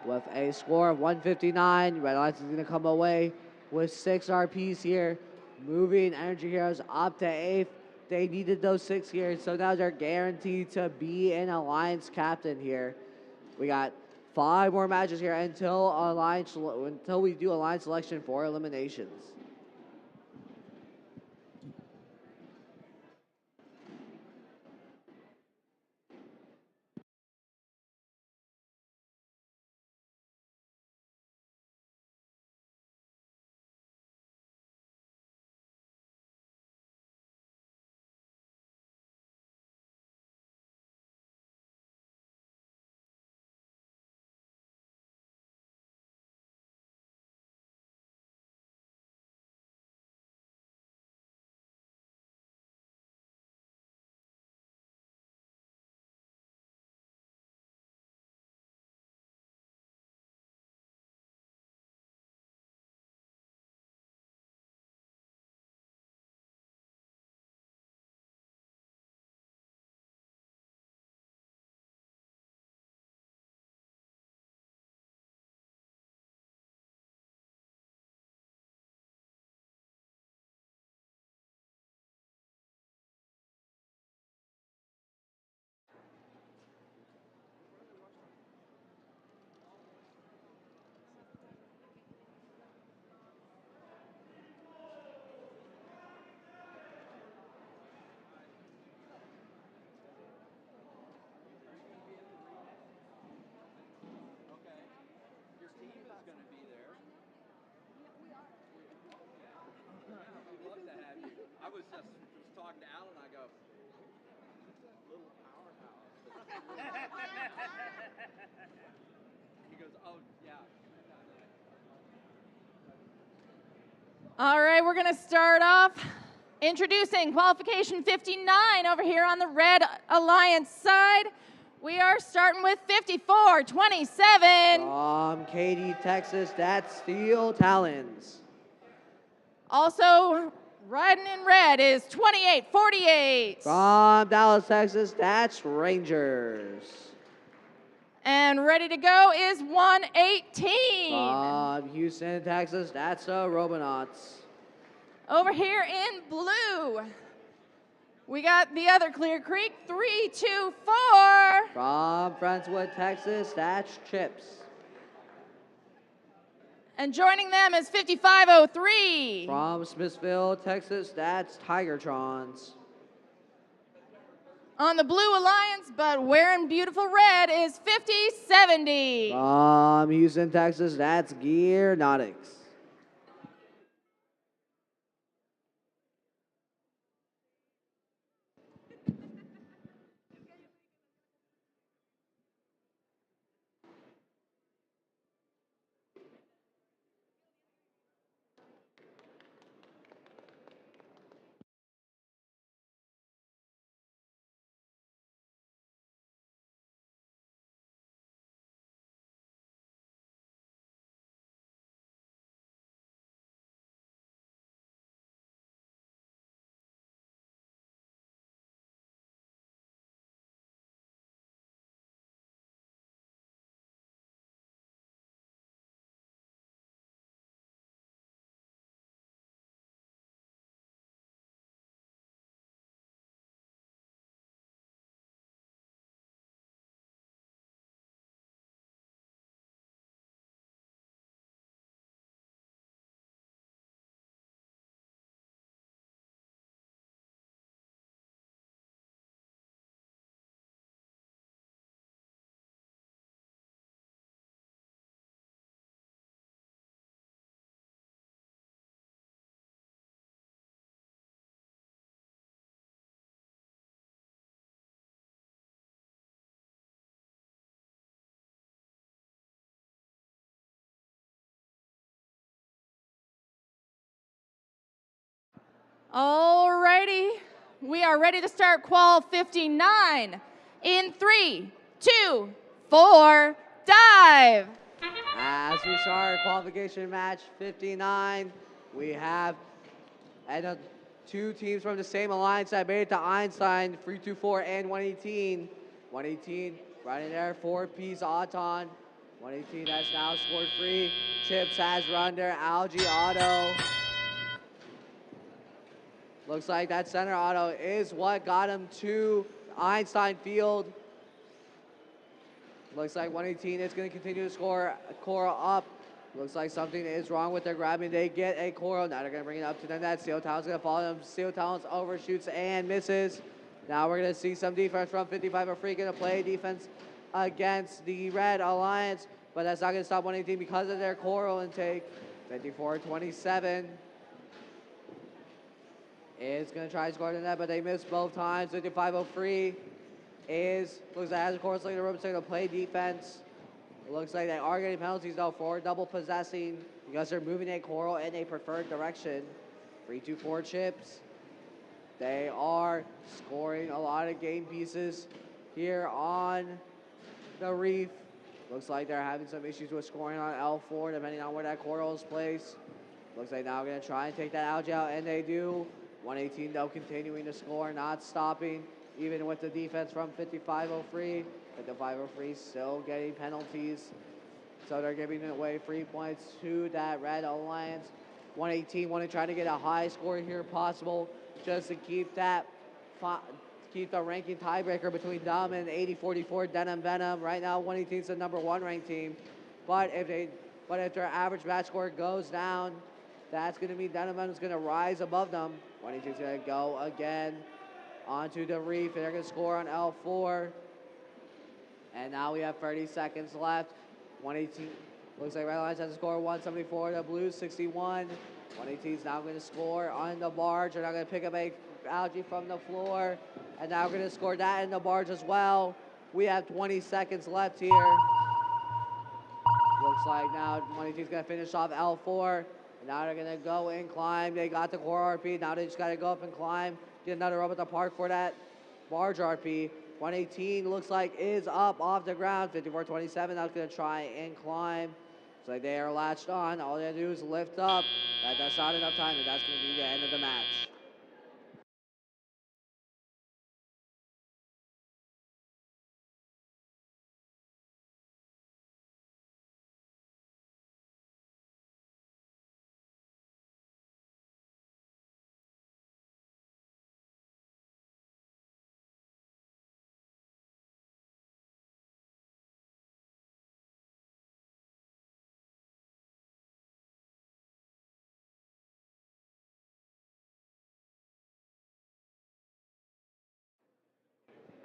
With a score of 159, Red Alliance is going to come away with 6 RPs here, moving Energy Heroes up to 8th. They needed those 6 here, so now they're guaranteed to be an Alliance captain here. We got 5 more matches here until we do Alliance selection for eliminations. I was just talking to Alan, I go, little powerhouse. He goes, oh, yeah. All right, we're going to start off introducing Qualification 59 over here on the Red Alliance side. We are starting with 54-27. From Katy, Texas, that's Steel Talons. Also riding in red is 28-48. From Dallas, Texas, that's Rangers. And ready to go is 118. From Houston, Texas, that's the Robonauts. Over here in blue, we got the other Clear Creek, 3, 2, 4. From Friendswood, Texas, that's Chips. And joining them is 5503. From Smithville, Texas, that's Tigertrons. On the Blue Alliance, but wearing beautiful red, is 5070. From Houston, Texas, that's Gear Nautics. Alrighty, we are ready to start qual 59. In 3, 2, 4, dive. As we start qualification match 59, we have two teams from the same alliance that made it to Einstein, 324 and 118. 118 right in there, 4-piece Auton. 118 has now scored free. Chips has run their Algae Auto. Looks like that center auto is what got him to Einstein Field. Looks like 118 is going to continue to score Coral up. Looks like something is wrong with their grabbing. They get a Coral. Now they're going to bring it up to the net. Steel Talon's going to follow them. Steel Talon's overshoots and misses. Now we're going to see some defense from 55. A free going to play defense against the Red Alliance, but that's not going to stop 118 because of their Coral intake. 54-27. Is going to try to score the net, but they missed both times. 55-03 looks like has a course like the room, so going to play defense. It looks like they are getting penalties though for double possessing because they're moving a Coral in a preferred direction. 3-2-4 Chips. They are scoring a lot of game pieces here on the Reef. Looks like they're having some issues with scoring on L4 depending on where that Coral is placed. Looks like now we're going to try and take that Algae out, and they do. 118 though continuing to score, not stopping, even with the defense from 55-03. 55-03 still getting penalties. So they're giving away free points to that Red Alliance. 118 want to try to get a high score here possible just to keep that keep the ranking tiebreaker between them and 80-44 Denim Venom. Right now 118 is the #1 ranked team. But if their average match score goes down, that's going to mean Denim Venom's going to rise above them. 118 is going to go again onto the Reef, and they're going to score on L4. And now we have 30 seconds left. 118 looks like Red Alliance has to score 174. The Blues 61. 118 is now going to score on the barge. They're now going to pick up a Algae from the floor, and now we're going to score that in the barge as well. We have 20 seconds left here. Looks like now 118 is going to finish off L4. And now they're going to go and climb. They got the core RP. Now they just got to go up and climb. Get another rub at the park for that barge RP. 118 looks like is up off the ground. 54-27 now going to try and climb. Looks like they are latched on. All they have to do is lift up. That's not enough time, and that's going to be the end of the match.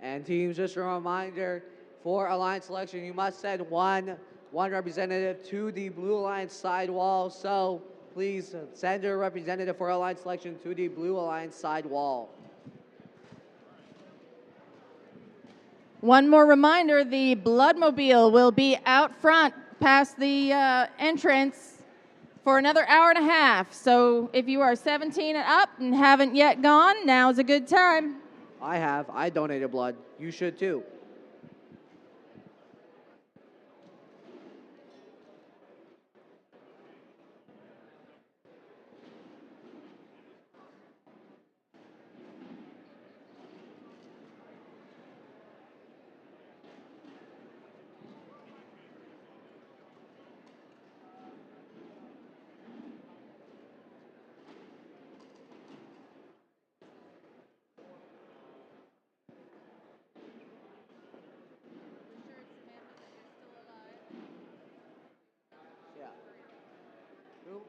And teams, just a reminder, for alliance selection, you must send one representative to the blue alliance side wall. So please send your representative for alliance selection to the blue alliance side wall. One more reminder, the Bloodmobile will be out front past the entrance for another hour and a half. So if you are 17 and up and haven't yet gone, now's a good time. I donated blood. You should too. Yeah. Who?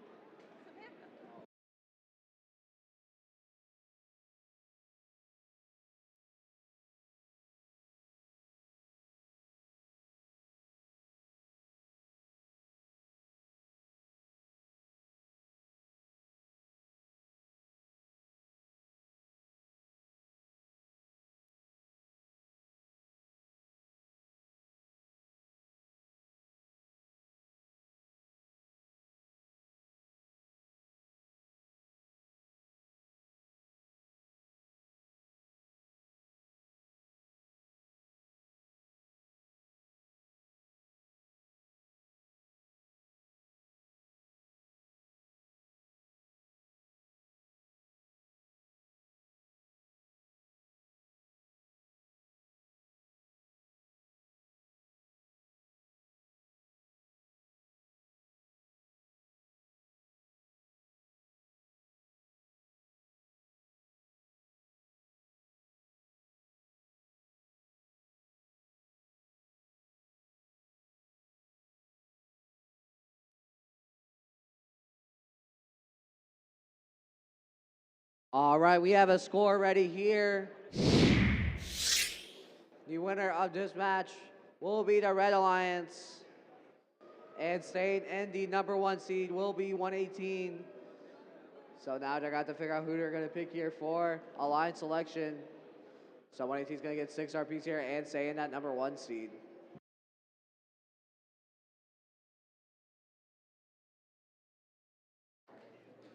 All right, we have a score ready here. The winner of this match will be the Red Alliance. And staying in the #1 seed will be 118. So now they're going to figure out who they're going to pick here for alliance selection. So 118 is going to get 6 RPs here and stay in that #1 seed.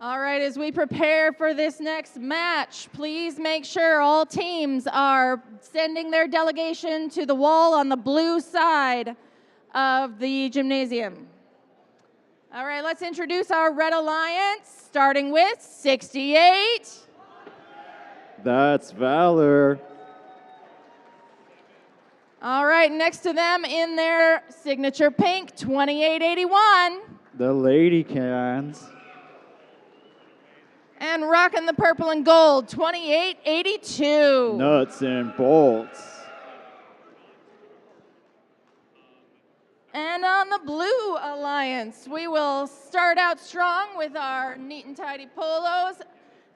All right, as we prepare for this next match, please make sure all teams are sending their delegation to the wall on the blue side of the gymnasium. All right, let's introduce our Red Alliance, starting with 68. That's Valor. All right, next to them in their signature pink, 2881. The Lady Cans. And rocking the purple and gold, 2882. Nuts and Bolts. And on the Blue Alliance, we will start out strong with our neat and tidy polos,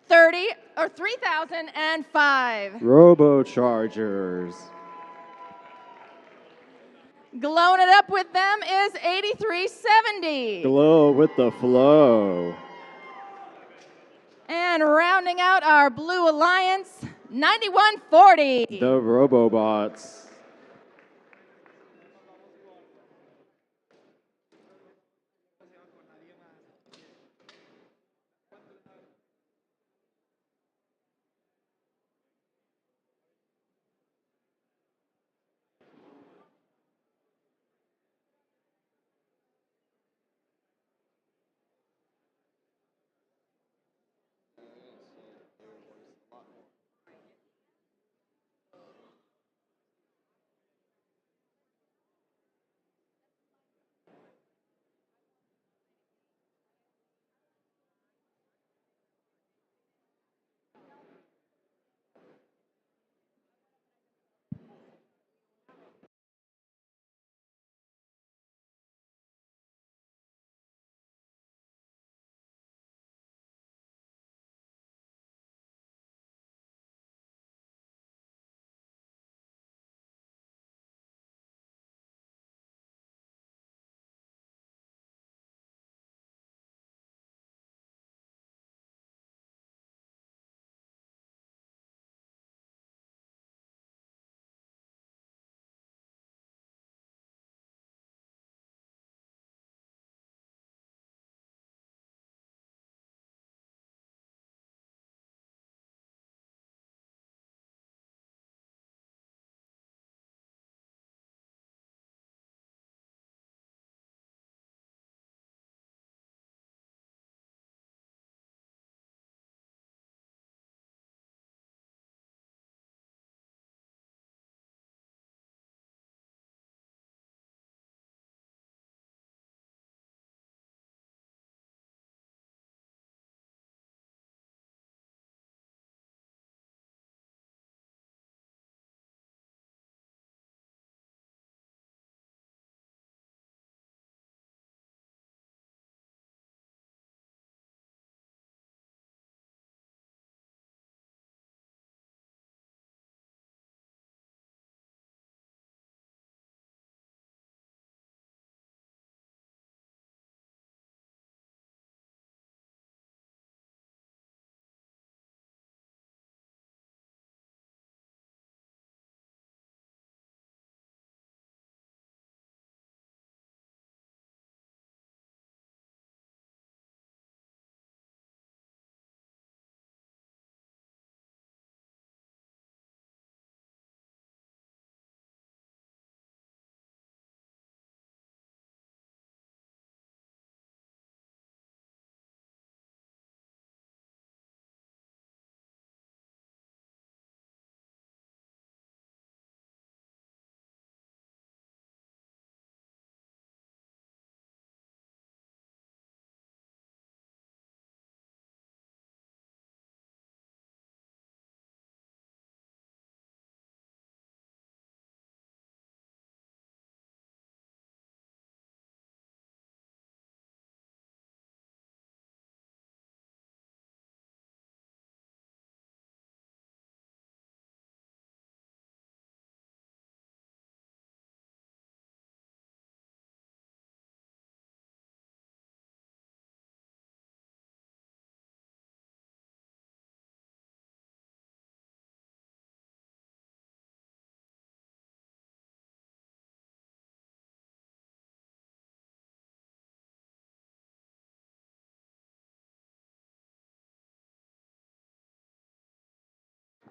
3005. Robochargers. Glowing it up with them is 8370. Glow with the flow. And rounding out our Blue Alliance, 9140. The Robobots.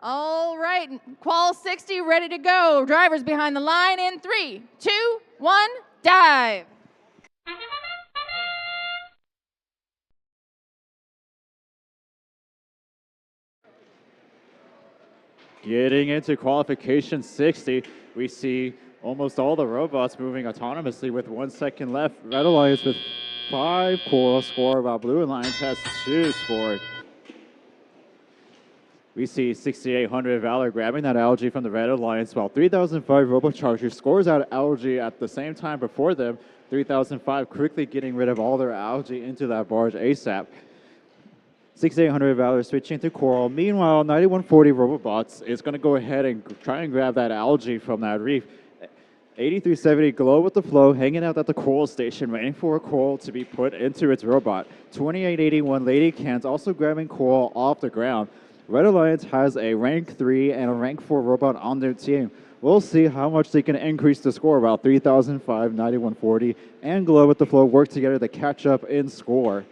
All right, qual 60 ready to go. Drivers behind the line in 3, 2, 1, dive. Getting into qualification 60, we see almost all the robots moving autonomously with 1 second left. Red Alliance with 5 coral score, while Blue Alliance has 2 scored. We see 6800 Valor grabbing that algae from the Red Alliance, while 3005 Robocharger scores out algae at the same time before them. 3005 quickly getting rid of all their algae into that barge ASAP. 6800 Valor switching to coral. Meanwhile, 9140 Robobots is going to go ahead and try and grab that algae from that reef. 8370 Glow with the Flow hanging out at the coral station waiting for a coral to be put into its robot. 2881 Lady Cans also grabbing coral off the ground. Red Alliance has a rank 3 and a rank 4 robot on their team. We'll see how much they can increase the score. About 3005, 9140, and Glow with the Flow work together to catch up in score.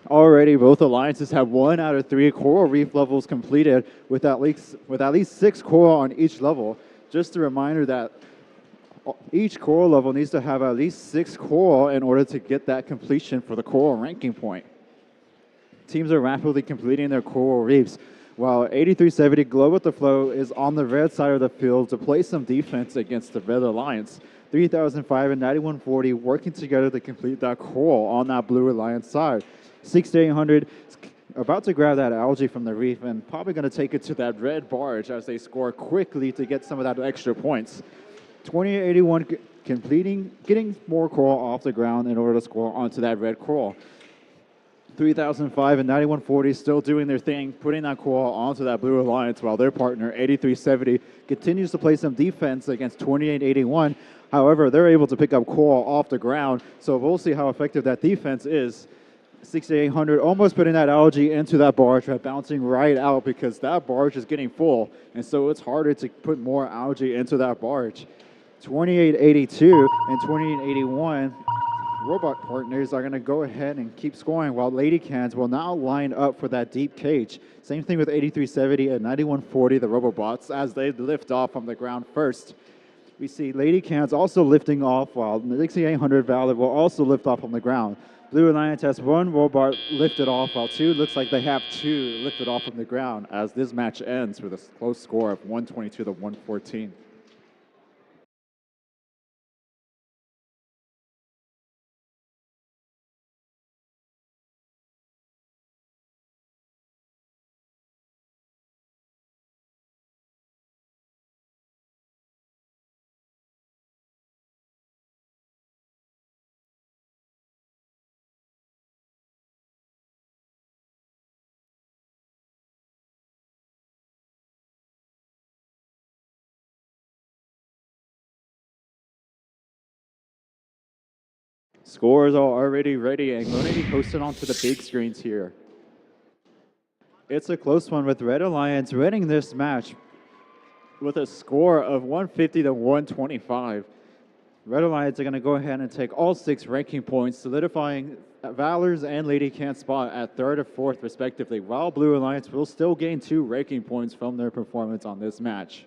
Already, both alliances have 1 out of 3 coral reef levels completed with at least 6 coral on each level. Just a reminder that each coral level needs to have at least 6 coral in order to get that completion for the coral ranking point. Teams are rapidly completing their coral reefs, while 8370 Glow with the Flow is on the red side of the field to play some defense against the Red Alliance. 3005 and 9140 working together to complete that coral on that Blue Alliance side. 6800 about to grab that algae from the reef and probably going to take it to that red barge as they score quickly to get some of that extra points. 2881 getting more coral off the ground in order to score onto that red coral. 3005 and 9140 still doing their thing, putting that coral onto that Blue Alliance, while their partner 8370 continues to play some defense against 2881. However, they're able to pick up coral off the ground, so we'll see how effective that defense is. 6800 almost putting that algae into that barge, but bouncing right out because that barge is getting full, and so it's harder to put more algae into that barge. 2882 and 2881 robot partners are going to go ahead and keep scoring, while Lady Cans will now line up for that deep cage. Same thing with 8370 and 9140, the Robobots, as they lift off from the ground first. We see Lady Cans also lifting off, while 6800 Valor will also lift off from the ground. Blue Alliance has 1 robot lifted off, while 2 looks like they have 2 lifted off from the ground, as this match ends with a close score of 122 to 114. Scores are already ready and going to be posted onto the big screens here. It's a close one with Red Alliance winning this match with a score of 150 to 125. Red Alliance are going to go ahead and take all 6 ranking points, solidifying Valor's and Lady Can's spot at 3rd and 4th respectively, while Blue Alliance will still gain 2 ranking points from their performance on this match.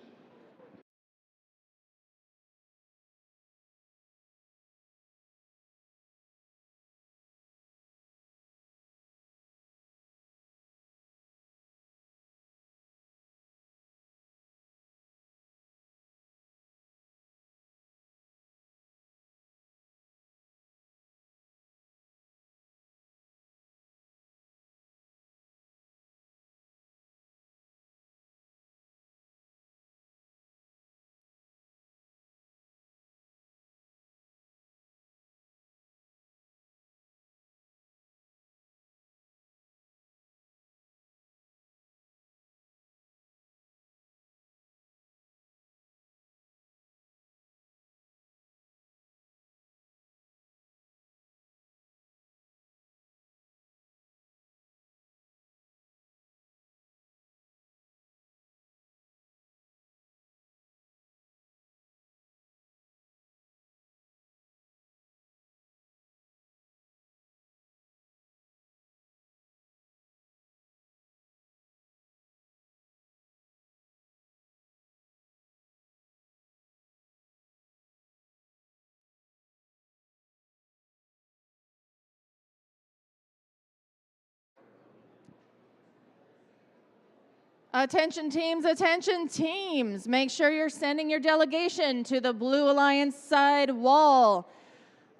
Attention teams, attention teams. Make sure you're sending your delegation to the Blue Alliance side wall.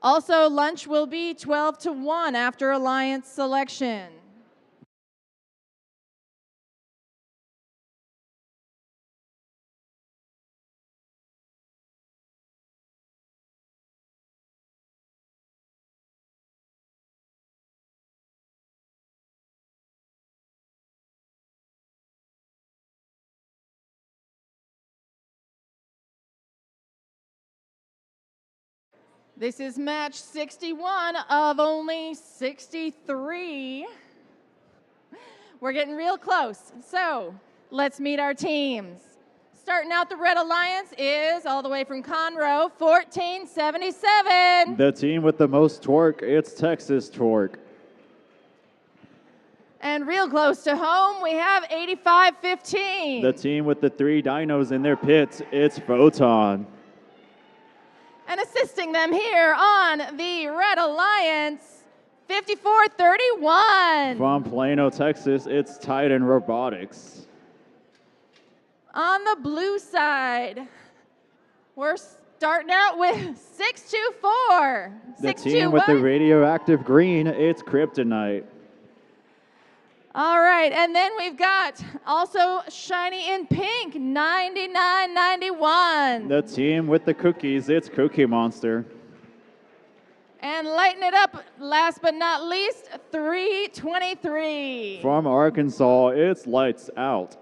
Also, lunch will be 12 to 1 after Alliance selection. This is match 61 of only 63. We're getting real close. So let's meet our teams. Starting out the Red Alliance is all the way from Conroe, 1477. The team with the most torque, it's Texas Torque. And real close to home, we have 8515. The team with the 3 dynos in their pits, it's Photon. And assisting them here on the Red Alliance, 5431. From Plano, Texas, it's Titan Robotics. On the blue side, we're starting out with 624. The team with the radioactive green, it's Kryptonite. All right, and then we've got also shiny in pink, 9991. The team with the cookies, it's Cookie Monster. And lighten it up, last but not least, 323. From Arkansas, it's Lights Out.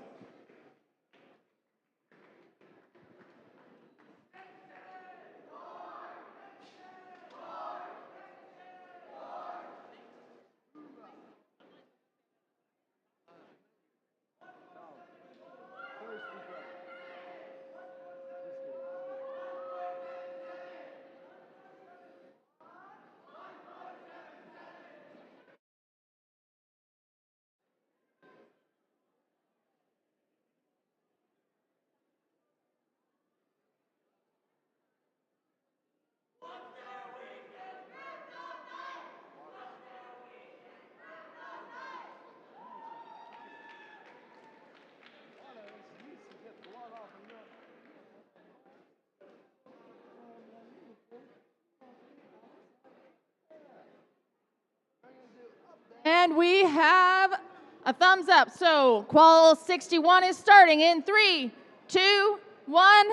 And we have a thumbs up. So Qual 61 is starting in 3, 2, 1,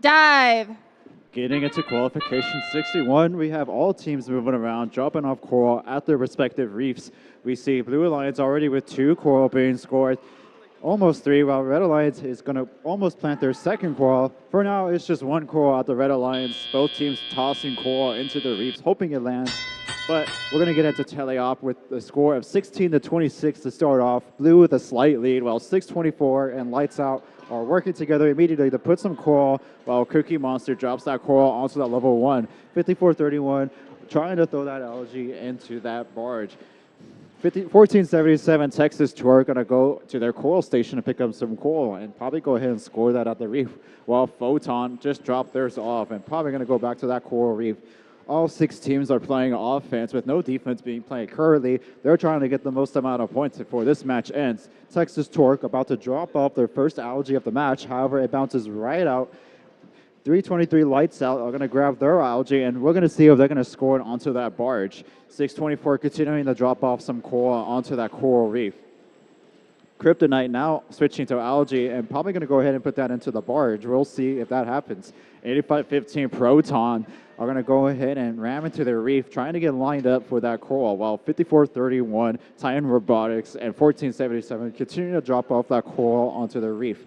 dive. Getting into Qualification 61, we have all teams moving around, dropping off coral at their respective reefs. We see Blue Alliance already with 2 coral being scored, almost 3, while Red Alliance is going to almost plant their second coral. For now, it's just 1 coral at the Red Alliance. Both teams tossing coral into the reefs, hoping it lands. But we're going to get into teleop with the score of 16 to 26 to start off. Blue with a slight lead, while 624 and Lights Out are working together immediately to put some coral, while Cookie Monster drops that coral onto that level 1. 5431, trying to throw that algae into that barge. 1477 Texas Tour going to go to their coral station to pick up some coral and probably go ahead and score that at the reef, while Photon just dropped theirs off and probably going to go back to that coral reef. All 6 teams are playing offense with no defense being played currently. They're trying to get the most amount of points before this match ends. Texas Torque about to drop off their first algae of the match. However, it bounces right out. 323 Lights Out are going to grab their algae, and we're going to see if they're going to score it onto that barge. 624 continuing to drop off some coral onto that coral reef. Kryptonite now switching to algae and probably going to go ahead and put that into the barge. We'll see if that happens. 8515 Proton are going to go ahead and ram into their reef, trying to get lined up for that coral, while 5431 Titan Robotics and 1477 continue to drop off that coral onto the reef.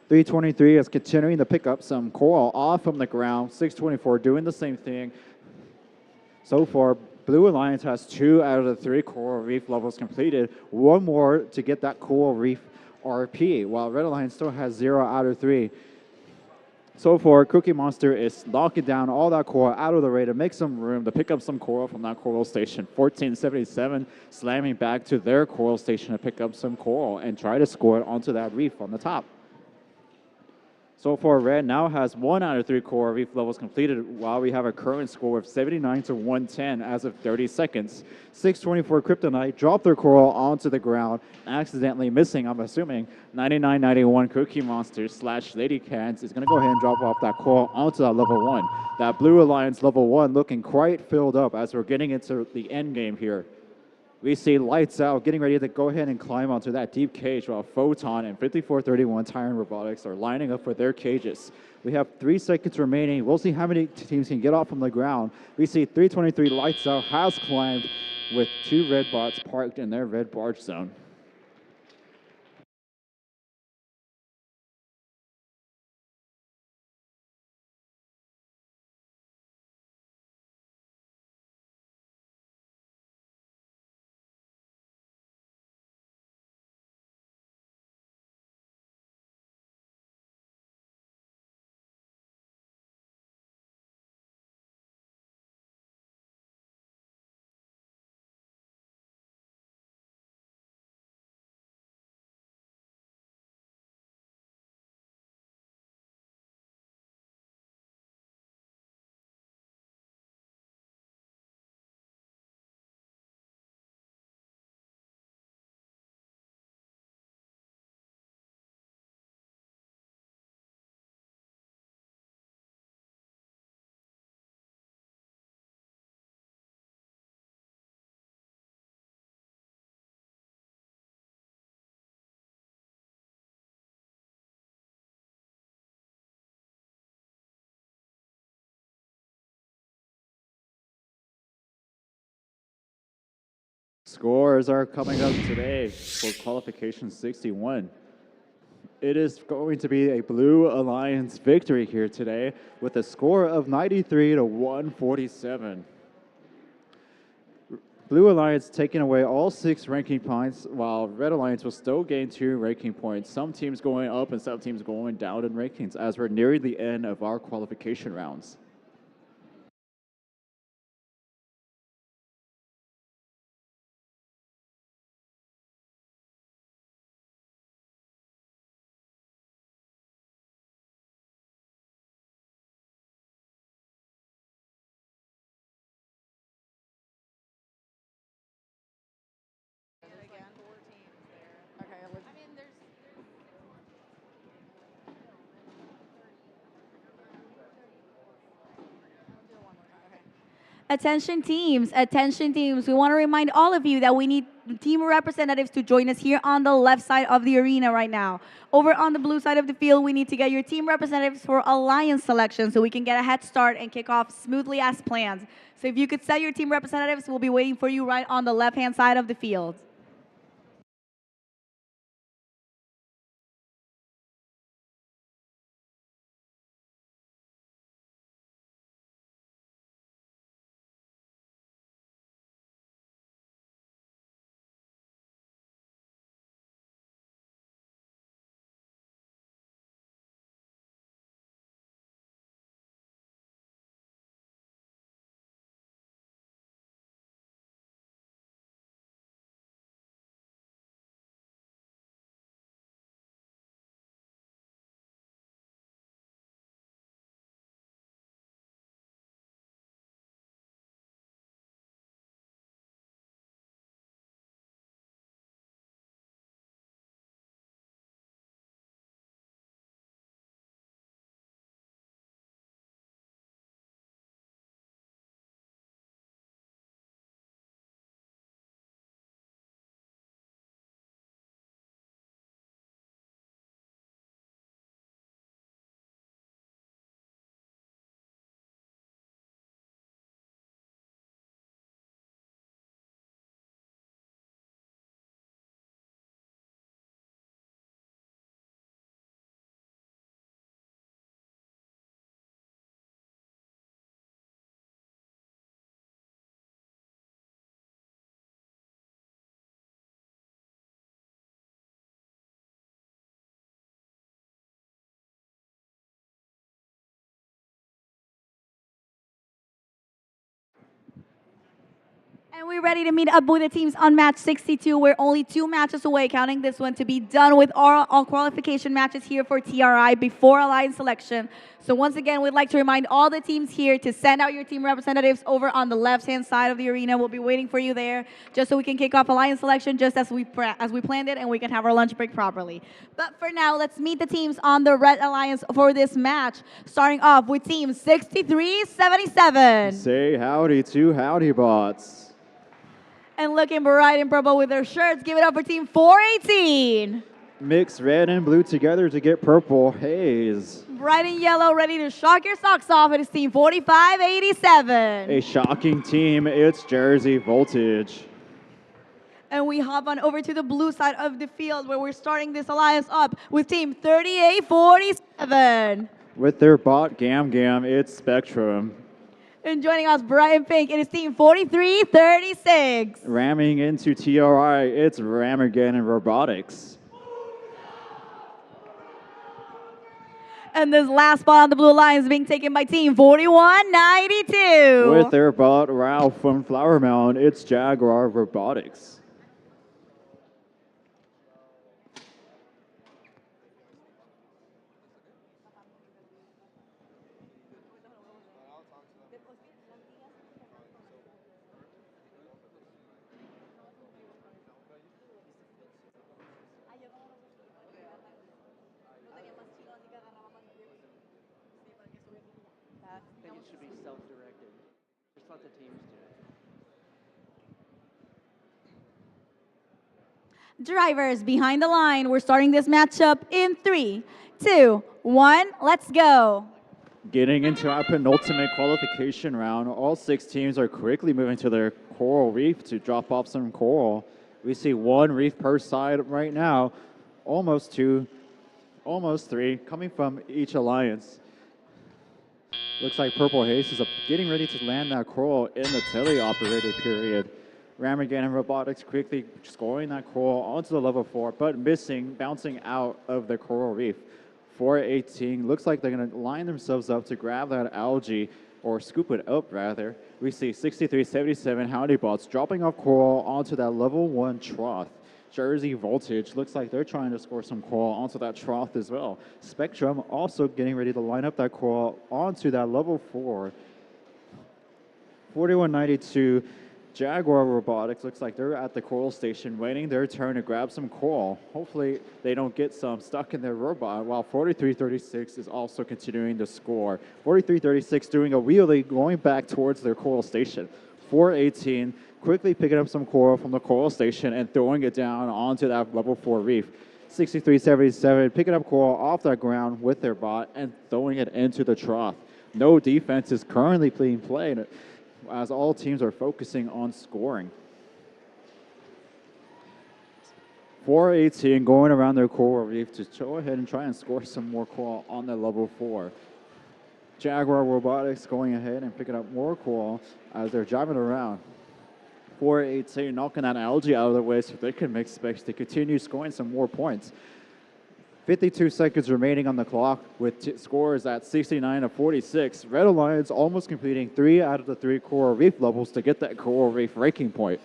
323 is continuing to pick up some coral off from the ground. 624 doing the same thing. So far, Blue Alliance has 2 out of the 3 coral reef levels completed. 1 more to get that coral reef RP, while Red Alliance still has 0 out of 3. So far, Cookie Monster is locking down all that coral out of the way to make some room to pick up some coral from that coral station. 1477 slamming back to their coral station to pick up some coral and try to score it onto that reef on the top. So far, Red now has 1 out of 3 coral reef levels completed, while we have a current score of 79 to 110 as of 30 seconds. 624 Kryptonite dropped their coral onto the ground, accidentally missing, I'm assuming. 9991 Cookie Monster / Lady Cans is going to go ahead and drop off that coral onto that level 1. That Blue Alliance level 1 looking quite filled up as we're getting into the end game here. We see Lights Out getting ready to go ahead and climb onto that deep cage, while Photon and 5431 Tyrant Robotics are lining up for their cages. We have 3 seconds remaining. We'll see how many teams can get off from the ground. We see 323 Lights Out has climbed with 2 red bots parked in their red barge zone. Scores are coming up today for Qualification 61. It is going to be a Blue Alliance victory here today with a score of 93 to 147. Blue Alliance taking away all 6 ranking points, while Red Alliance will still gain 2 ranking points. Some teams going up and some teams going down in rankings as we're nearing the end of our qualification rounds. Attention teams, attention teams. We want to remind all of you that we need team representatives to join us here on the left side of the arena right now. Over on the blue side of the field, we need to get your team representatives for alliance selection so we can get a head start and kick off smoothly as planned. So if you could set your team representatives, we'll be waiting for you right on the left-hand side of the field. And we're ready to meet up with the teams on match 62. We're only 2 matches away, counting this one, to be done with all qualification matches here for TRI before Alliance selection. So once again, we'd like to remind all the teams here to send out your team representatives over on the left-hand side of the arena. We'll be waiting for you there just so we can kick off Alliance selection just as we planned it, and we can have our lunch break properly. But for now, let's meet the teams on the Red Alliance for this match, starting off with team 6377. Say howdy to Howdy Bots. And looking bright and purple with their shirts, give it up for team 418. Mix red and blue together to get purple haze. Bright and yellow, ready to shock your socks off. It is team 4587. A shocking team, it's Jersey Voltage. And we hop on over to the blue side of the field where we're starting this alliance up with team 3847. With their bot Gam Gam, it's Spectrum. And joining us, bright and pink, it is team 4336. Ramming into TRI, it's Ramageddon Robotics. And this last spot on the blue line is being taken by team 4192. With their bot Ralph from Flower Mound, it's Jaguar Robotics. I think it should be self-directed. Just let the teams do it. Drivers behind the line. We're starting this matchup in 3, 2, 1. Let's go. Getting into our penultimate qualification round, all 6 teams are quickly moving to their coral reef to drop off some coral. We see 1 reef per side right now, almost 2, almost 3, coming from each alliance. Looks like Purple Haze is getting ready to land that coral in the teleoperated period. Ramageddon Robotics quickly scoring that coral onto the level 4, but missing, bouncing out of the coral reef. 418 looks like they're going to line themselves up to grab that algae, or scoop it up rather. We see 6377 Howdy Bots dropping off coral onto that level 1 trough. Jersey Voltage looks like they're trying to score some coral onto that trough as well. Spectrum also getting ready to line up that coral onto that level 4. 4192 Jaguar Robotics looks like they're at the coral station waiting their turn to grab some coral. Hopefully they don't get some stuck in their robot, while 4336 is also continuing to score. 4336 doing a wheelie going back towards their coral station. 418 quickly picking up some coral from the coral station and throwing it down onto that level 4 reef. 6377 picking up coral off that ground with their bot and throwing it into the trough. No defense is currently being played, as all teams are focusing on scoring. 418 going around their coral reef to go ahead and try and score some more coral on the level 4. Jaguar Robotics going ahead and picking up more coral as they're driving around. 418 knocking that algae out of the way so they can make space to continue scoring some more points. 52 seconds remaining on the clock with scores at 69-46. Red Alliance almost completing 3 out of the 3 coral reef levels to get that coral reef ranking point.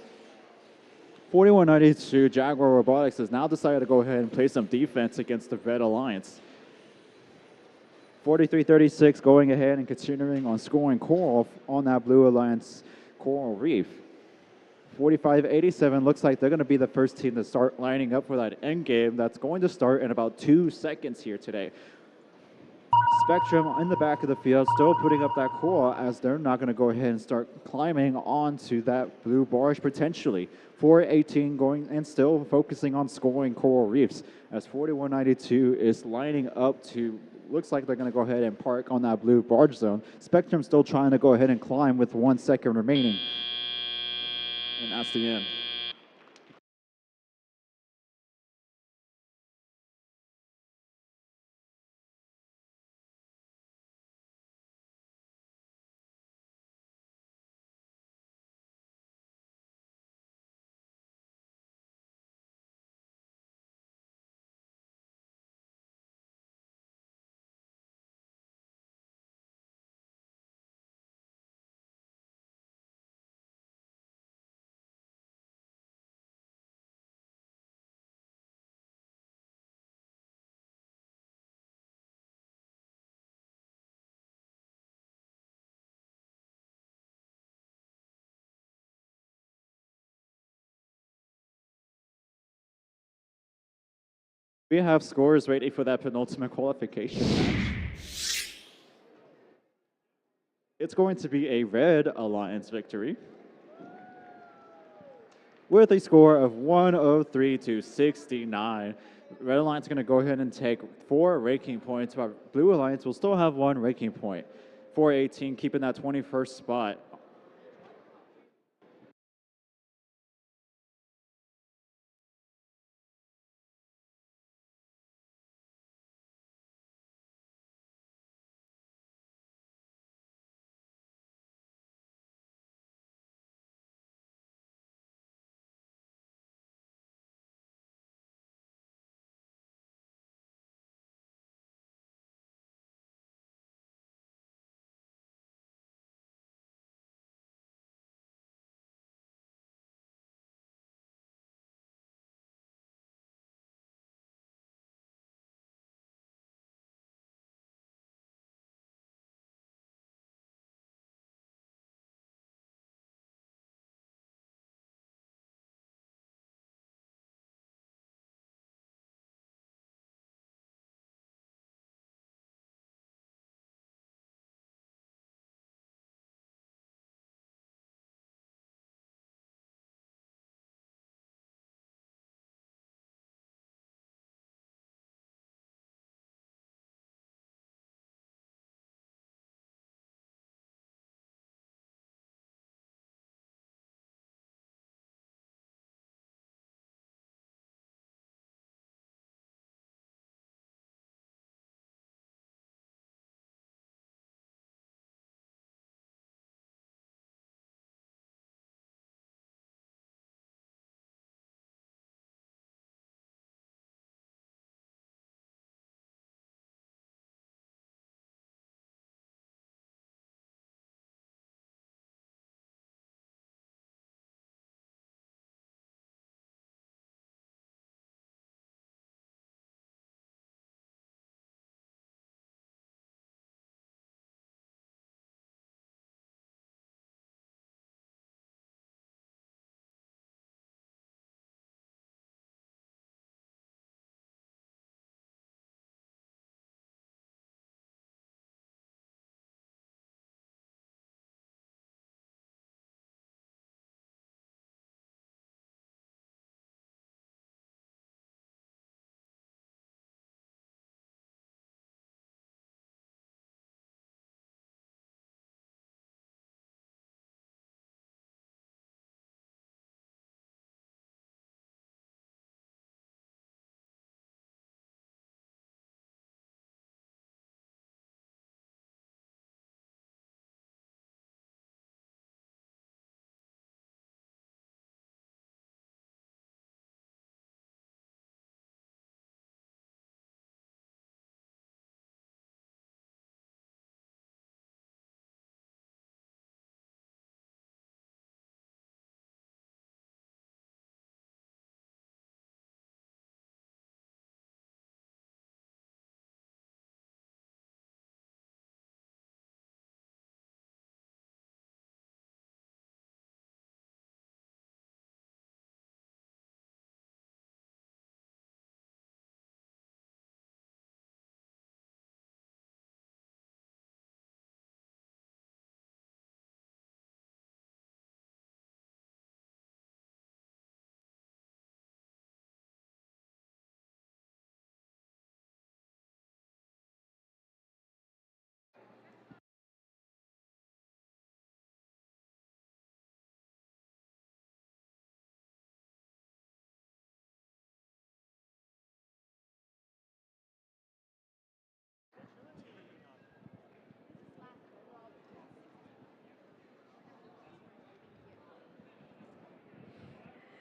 4192 Jaguar Robotics has now decided to go ahead and play some defense against the Red Alliance. 4336 going ahead and continuing on scoring coral on that Blue Alliance coral reef. 4587 looks like they're going to be the first team to start lining up for that end game that's going to start in about 2 seconds here today. Spectrum in the back of the field still putting up that coral as they're not going to go ahead and start climbing onto that blue barge potentially. 418 going and still focusing on scoring coral reefs as 4192 is lining up to, looks like they're going to go ahead and park on that blue barge zone. Spectrum still trying to go ahead and climb with 1 second remaining. And that's the end. We have scores ready for that penultimate qualification match. It's going to be a Red Alliance victory with a score of 103 to 69. Red Alliance is going to go ahead and take 4 ranking points, while Blue Alliance will still have 1 ranking point. 418, keeping that 21st spot.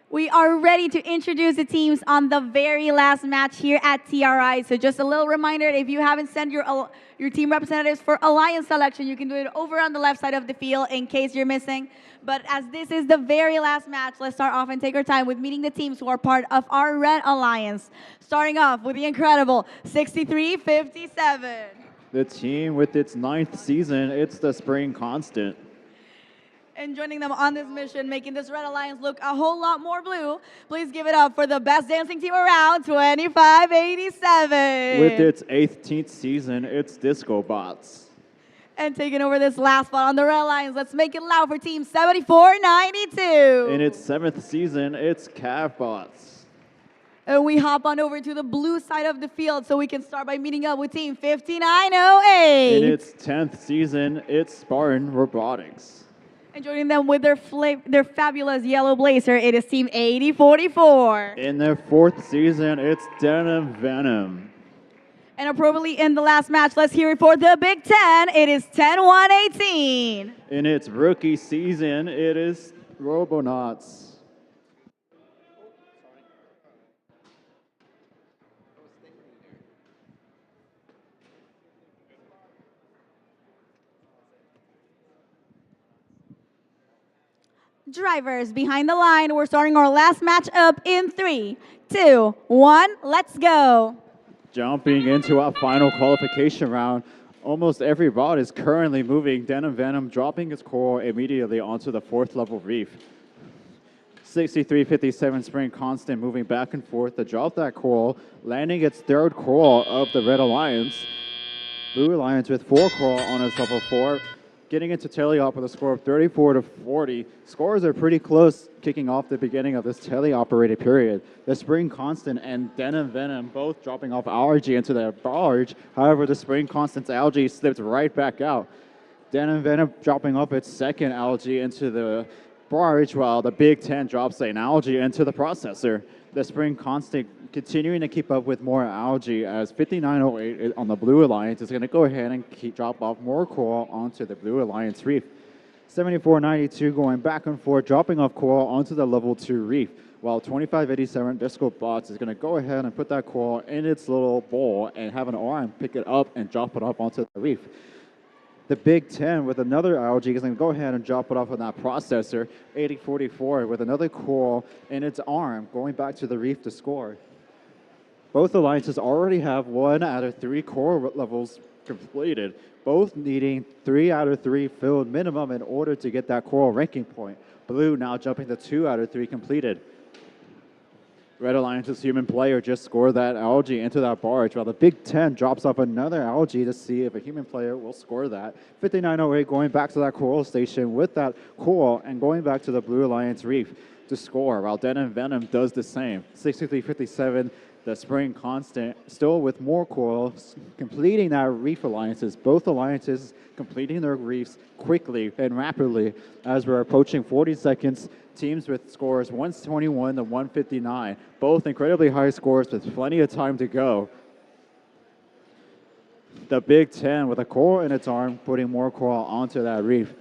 We are ready to introduce the teams on the very last match here at TRI. So just a little reminder, if you haven't sent your team representatives for Alliance selection, you can do it over on the left side of the field in case you're missing. But as this is the very last match, let's start off and take our time with meeting the teams who are part of our Red Alliance. Starting off with the incredible 6357. The team with its 9th season, it's the Spring Constant. And joining them on this mission, making this Red Alliance look a whole lot more blue, please give it up for the best dancing team around, 2587. With its 18th season, it's Disco Bots. And taking over this last spot on the Red Alliance, let's make it loud for Team 7492. In its 7th season, it's Cav Bots. And we hop on over to the blue side of the field so we can start by meeting up with Team 5908. In its 10th season, it's Spartan Robotics. And joining them with their fabulous yellow blazer, it is Team 8044. In their 4th season, it's Denim Venom. And appropriately in the last match, let's hear it for the Big Ten. It is 10-1-18. In its rookie season, it is Robonauts. Drivers behind the line, we're starting our last match up in 3, 2, 1, let's go. Jumping into our final qualification round, almost every bot is currently moving. Denim Venom dropping its core immediately onto the 4th level reef. 6357 Spring Constant moving back and forth to drop that coral, landing its 3rd coral of the Red Alliance. Blue Alliance with 4 coral on its level 4, getting into teleop with a score of 34-40. Scores are pretty close kicking off the beginning of this teleoperated period. The Spring Constant and Denim Venom both dropping off algae into their barge. However, the Spring Constant's algae slipped right back out. Denim Venom dropping off its 2nd algae into the barge, while the Big Ten drops an algae into the processor. The Spring Constant continuing to keep up with more algae as 5908 on the Blue Alliance is going to go ahead and drop off more coral onto the Blue Alliance reef. 7492 going back and forth, dropping off coral onto the level 2 reef, while 2587 Disco Bots is going to go ahead and put that coral in its little bowl and have an arm pick it up and drop it up onto the reef. The Big Ten with another algae is going to go ahead and drop it off on that processor. 8044 with another coral in its arm going back to the reef to score. Both alliances already have 1 out of 3 coral levels completed, both needing 3 out of 3 filled minimum in order to get that coral ranking point. Blue now jumping to 2 out of 3 completed. Red Alliance's human player just scored that algae into that barge, while the Big Ten drops off another algae to see if a human player will score that. 5908 going back to that coral station with that coral and going back to the Blue Alliance reef to score, while Denim Venom does the same. 6357, the Spring Constant, still with more corals, completing that reef alliances. Both alliances completing their reefs quickly and rapidly as we're approaching 40 seconds. Teams with scores 121 to 159, both incredibly high scores with plenty of time to go. The Big Ten with a coral in its arm, putting more coral onto that reef.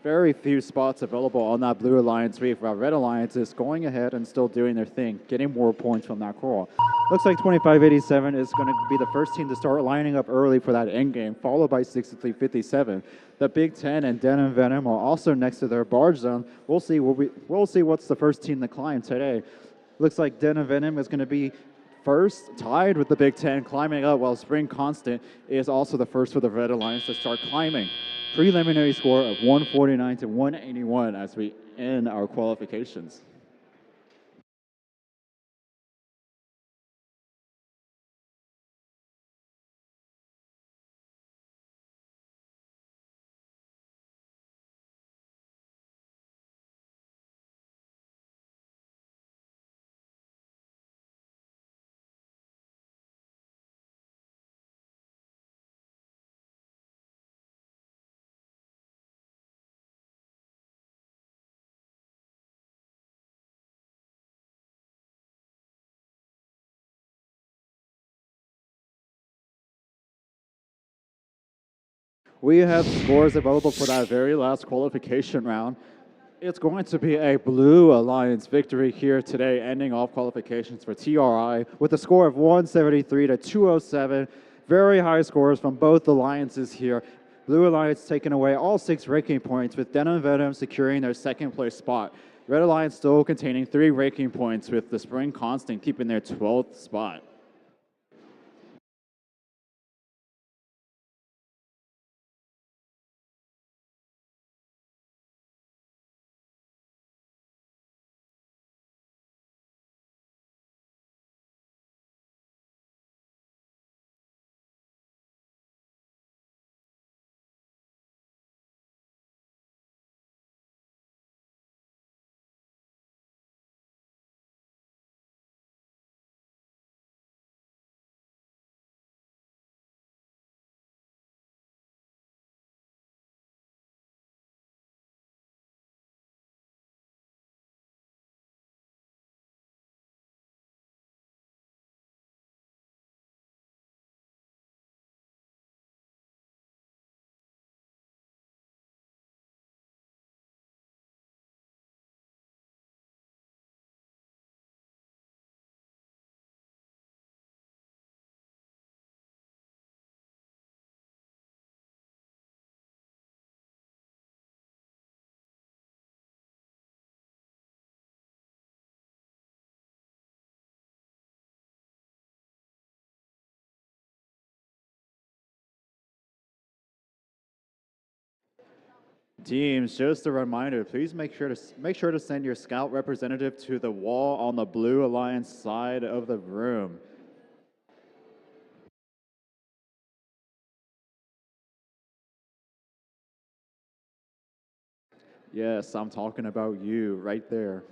Very few spots available on that Blue Alliance reef, while Red Alliance is going ahead and still doing their thing, getting more points from that coral. Looks like 2587 is going to be the first team to start lining up early for that end game, followed by 6357. The Big Ten and Denim Venom are also next to their barge zone. We'll see what's the first team to climb today. Looks like Denim Venom is going to be first, tied with the Big Ten, climbing up, while Spring Constant is also the first for the Red Alliance to start climbing. Preliminary score of 149 to 181 as we end our qualifications. We have scores available for that very last qualification round. It's going to be a Blue Alliance victory here today, ending off qualifications for TRI with a score of 173 to 207. Very high scores from both alliances here. Blue Alliance taking away all 6 ranking points, with Denim Venom securing their 2nd place spot. Red Alliance still containing 3 ranking points, with the Spring Constant keeping their 12th spot. Teams, just a reminder, please make sure to send your scout representative to the wall on the Blue Alliance side of the room. Yes, I'm talking about you right there.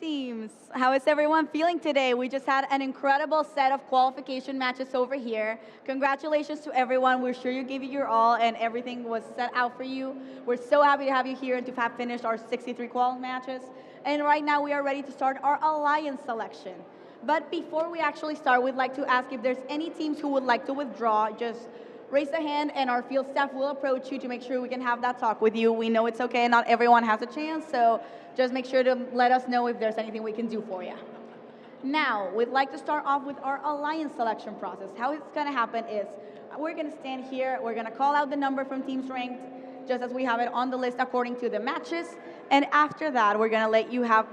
teams. How is everyone feeling today? We just had an incredible set of qualification matches over here. Congratulations to everyone. We're sure you gave it your all and everything was set out for you. We're so happy to have you here and to have finished our 63 qual matches. And right now we are ready to start our alliance selection. But before we actually start, we'd like to ask if there's any teams who would like to withdraw. Just raise a hand and our field staff will approach you to make sure we can have that talk with you. We know it's okay, not everyone has a chance, so just make sure to let us know if there's anything we can do for you. Now, we'd like to start off with our alliance selection process. How it's gonna happen is, we're gonna stand here, we're gonna call out the number from teams ranked, just as we have it on the list according to the matches, and after that, we're gonna have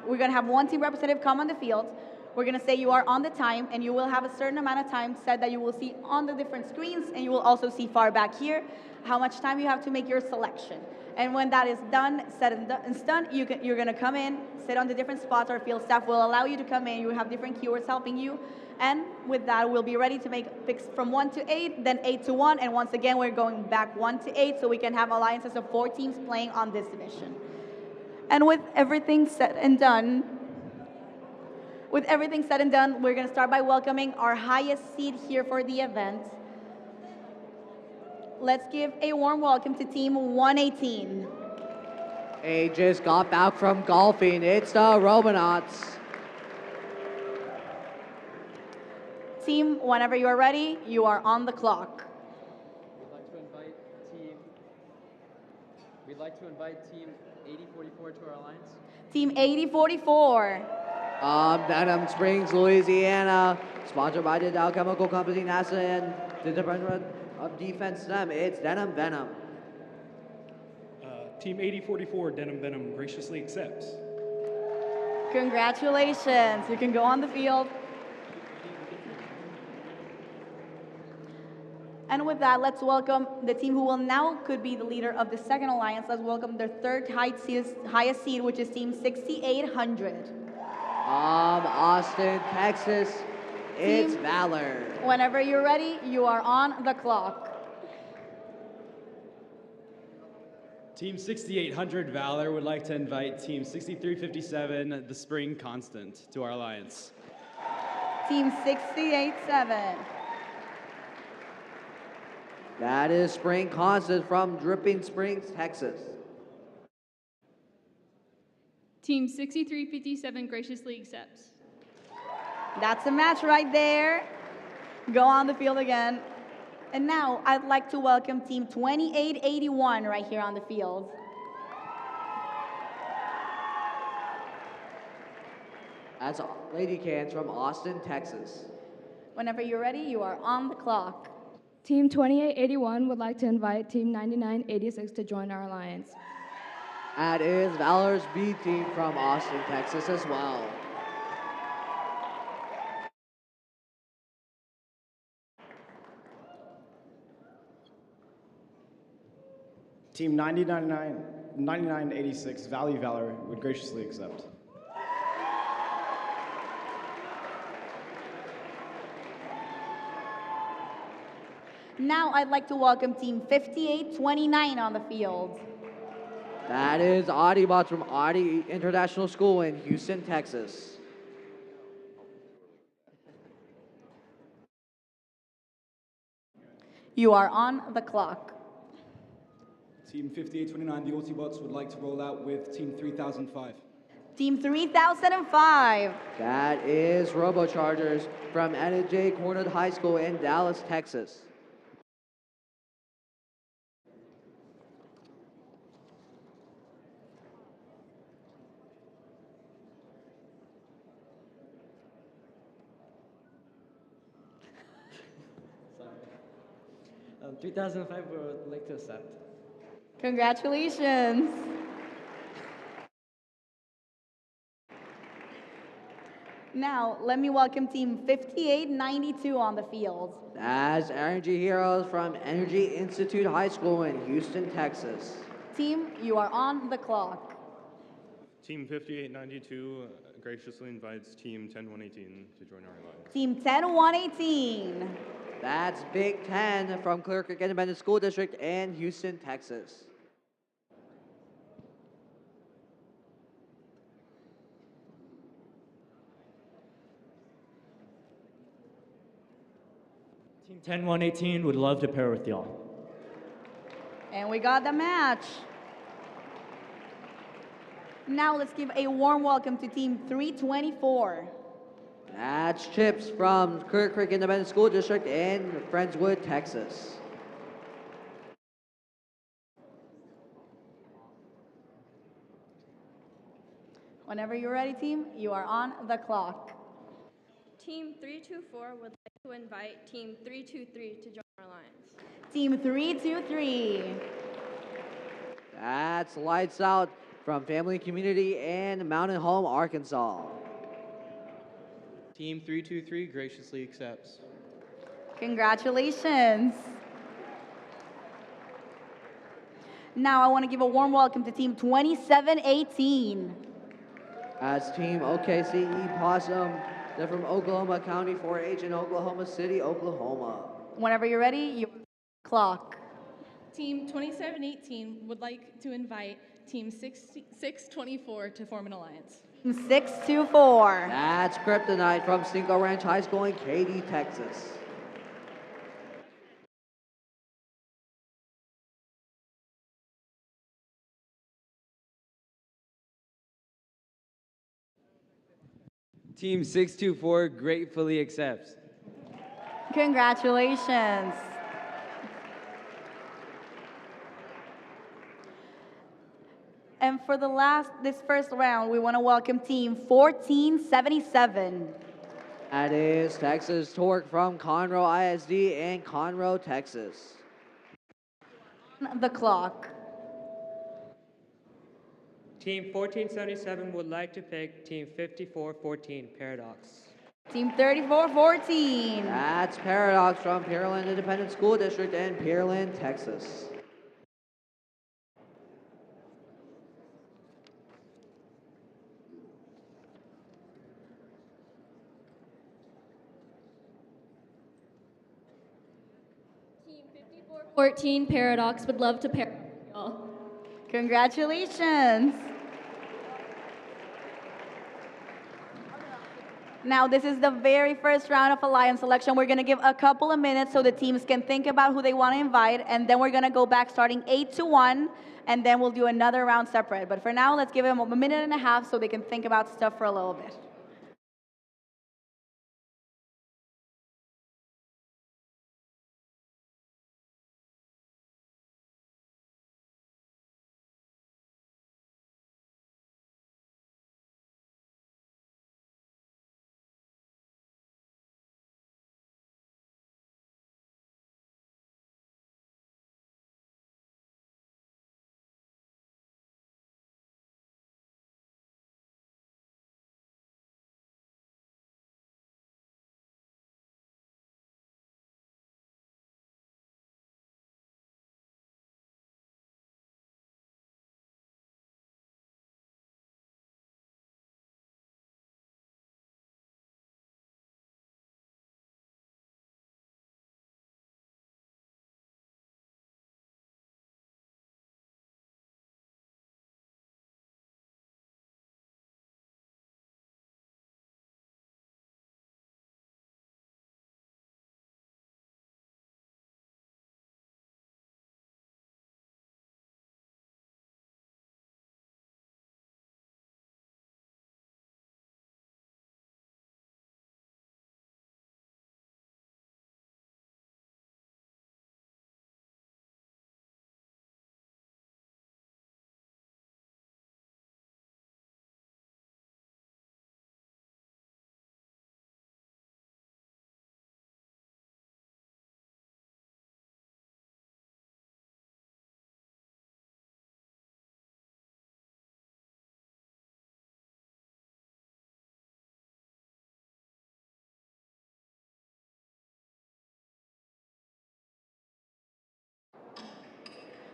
one team representative come on the field. We're gonna say you are on the time, and you will have a certain amount of time set that you will see on the different screens, and you will also see far back here how much time you have to make your selection. And when that is done, set and done, you're gonna come in, sit on the different spots. Our field staff will allow you to come in. You will have different keywords helping you. And with that, we'll be ready to make picks from 1 to 8, then 8 to 1, and once again, we're going back 1 to 8 so we can have alliances of 4 teams playing on this division. And with everything said and done, we're going to start by welcoming our highest seed here for the event. Let's give a warm welcome to Team 118. They just got back from golfing. It's the Robonauts. Team, whenever you are ready, you are on the clock. We'd like to invite Team 8044 to our alliance. Team 8044. Denham Springs, Louisiana, sponsored by the Dow Chemical Company, NASA, and the Department of Defense STEM. It's Denham Venom. Team 8044, Denham Venom, graciously accepts. Congratulations. You can go on the field. And with that, let's welcome the team who will now could be the leader of the second alliance. Let's welcome their third highest seed, which is Team 6800. Austin, Texas, it's Team, Valor. Whenever you're ready, you are on the clock. Team 6800 Valor would like to invite Team 6357, the Spring Constant, to our alliance. Team 687. That is Spring Constant from Dripping Springs, Texas. Team 6357 graciously accepts. That's a match right there. Go on the field again. And now I'd like to welcome Team 2881 right here on the field. That's Lady Cans from Austin, Texas. Whenever you're ready, you are on the clock. Team 2881 would like to invite Team 9986 to join our alliance. That is Valor's B team from Austin, Texas as well. Team 9986 Valley Valor would graciously accept. Now I'd like to welcome Team 5829 on the field. That is Audiobots from Audi International School in Houston, Texas. You are on the clock. Team 5829, the Autobots, would like to roll out with Team 3005. Team 3005. That is Robochargers from Anna J. Cornell High School in Dallas, Texas. Sorry. 3005 would like to accept. Congratulations. Now, let me welcome Team 5892 on the field. That's Energy Heroes from Energy Institute High School in Houston, Texas. Team, you are on the clock. Team 5892 graciously invites Team 10118 to join our alliance. Team 10118. That's Big Ten from Clear Creek Independent School District in Houston, Texas. Team 10118 would love to pair with y'all. And we got the match. Now let's give a warm welcome to Team 324. That's Chips from Clear Creek Independent School District in Friendswood, Texas. Whenever you're ready, team, you are on the clock. Team 324 would like to invite Team 323 to join our alliance. Team 323. That's Lights Out from Family Community in Mountain Home, Arkansas. Team 323 graciously accepts. Congratulations. Now I want to give a warm welcome to Team 2718. That's Team OKCE Possum. They're from Oklahoma County 4-H in Oklahoma City, Oklahoma. Whenever you're ready, you clock. Team 2718 would like to invite Team 624 to form an alliance. 624. That's Kryptonite from Cinco Ranch High School in Katy, Texas. Team 624 gratefully accepts. Congratulations. And for this first round, we want to welcome Team 1477. That is Texas Torque from Conroe ISD in Conroe, Texas. The clock. Team 1477 would like to pick Team 5414, Paradox. Team 3414. That's Paradox from Pearland Independent School District in Pearland, Texas. Team 5414, Paradox would love to pair with y'all. Congratulations. Now, this is the very first round of alliance selection. We're going to give a couple of minutes so the teams can think about who they want to invite, and then we're going to go back starting 8-1, and then we'll do another round separate. But for now, let's give them a minute and a half so they can think about stuff for a little bit.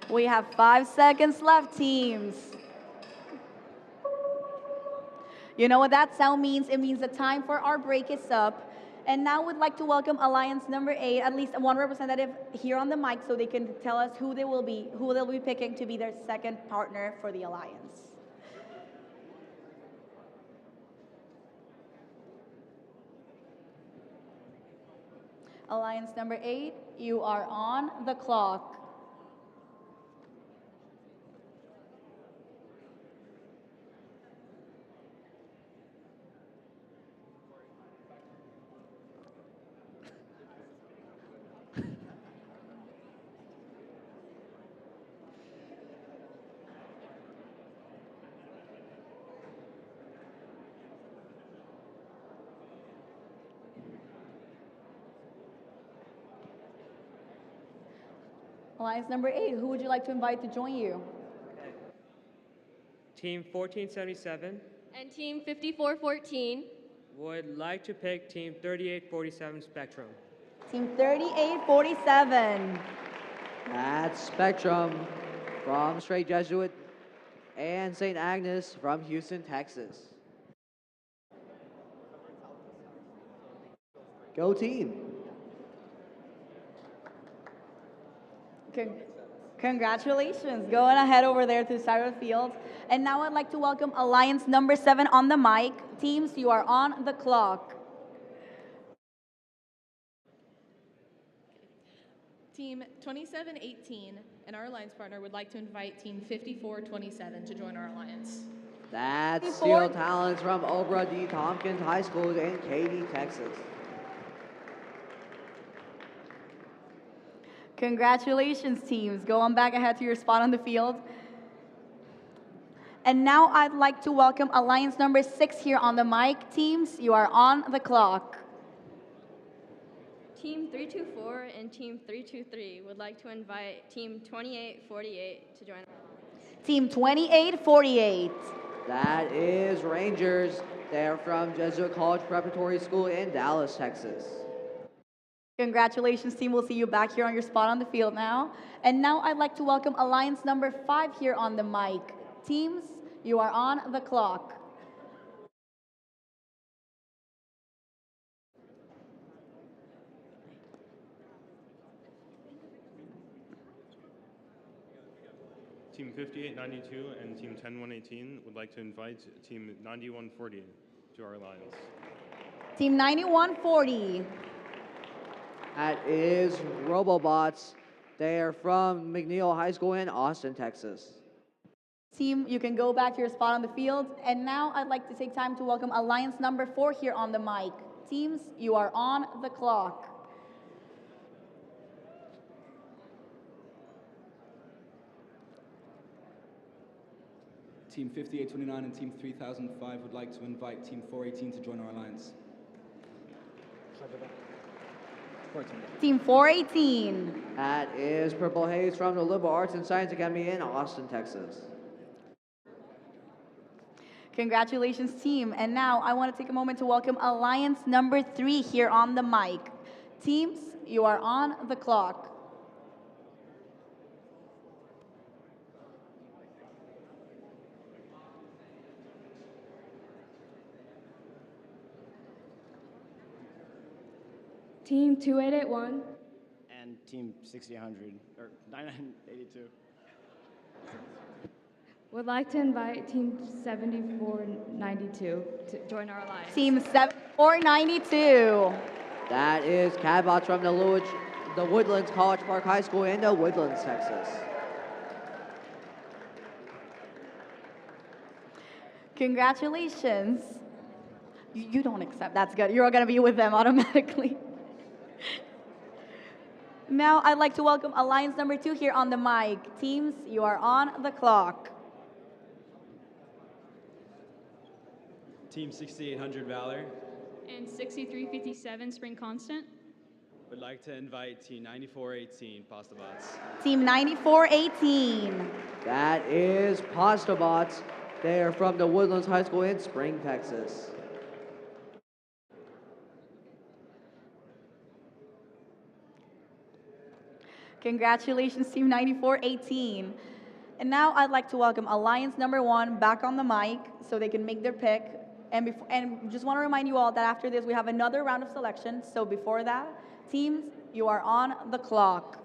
We have 5 seconds left, teams. You know what that sound means? It means the time for our break is up. And now we'd like to welcome Alliance number 8, at least one representative here on the mic so they can tell us who they'll be picking to be their second partner for the Alliance. Alliance number 8, you are on the clock. Alliance number 8, who would you like to invite to join you? Team 1477 And Team 5414. would like to pick Team 3847 Spectrum. Team 3847. That's Spectrum from Straight Jesuit and St. Agnes from Houston, Texas. Go team. Congratulations. Going ahead over there to the side of the field. And now I'd like to welcome Alliance number 7 on the mic. Teams, you are on the clock. Team 2718 and our alliance partner would like to invite Team 5427 to join our alliance. That's Steel Talents from Obra D. Tompkins High School in Katy, Texas. Congratulations, teams. Go on back ahead to your spot on the field. And now I'd like to welcome Alliance number 6 here on the mic. Teams, you are on the clock. Team 324 and Team 323 would like to invite Team 2848 to join. Team 2848. That is Rangers. They're from Jesuit College Preparatory School in Dallas, Texas. Congratulations, team. We'll see you back here on your spot on the field now. And now I'd like to welcome Alliance number 5 here on the mic. Teams, you are on the clock. Team 5892 and Team 10118 would like to invite Team 9140 to our alliance. Team 9140. That is Robobots. They are from McNeil High School in Austin, Texas. Team, you can go back to your spot on the field. And now I'd like to take time to welcome Alliance number 4 here on the mic. Teams, you are on the clock. Team 5829 and Team 3005 would like to invite Team 418 to join our alliance. Team 418. That is Purple Haze from the Liberal Arts and Science Academy in Austin, Texas. Congratulations, team. And now I want to take a moment to welcome Alliance number 3 here on the mic. Teams, you are on the clock. Team 2881. And Team 6800, or 9982. Would like to invite Team 7492 to join our alliance. Team 7492. That is Catbots from the Woodlands College Park High School in the Woodlands, Texas. Congratulations. You don't accept. That's good. You're going to be with them automatically. Now I'd like to welcome Alliance number 2 here on the mic. Teams, you are on the clock. Team 6800 Valor And 6357 Spring Constant. would like to invite Team 9418 Pasta Bots. Team 9418. That is Pasta Bots. They are from the Woodlands High School in Spring, Texas. Congratulations, Team 9418. And now I'd like to welcome Alliance number 1 back on the mic so they can make their pick. And just want to remind you all that after this we have another round of selection. So before that, teams, you are on the clock.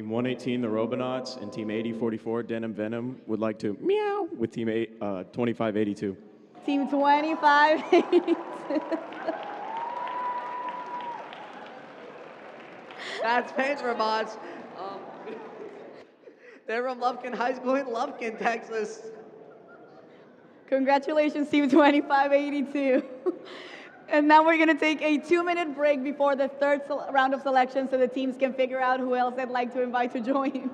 Team 118, the Robonauts, and Team 8044, Denim Venom, would like to meow with Team 2582. Team 25. That's Paint Robots. They're from Lufkin High School in Lufkin, Texas. Congratulations, Team 2582. And now we're going to take a 2-minute break before the third round of selection so the teams can figure out who else they'd like to invite to join.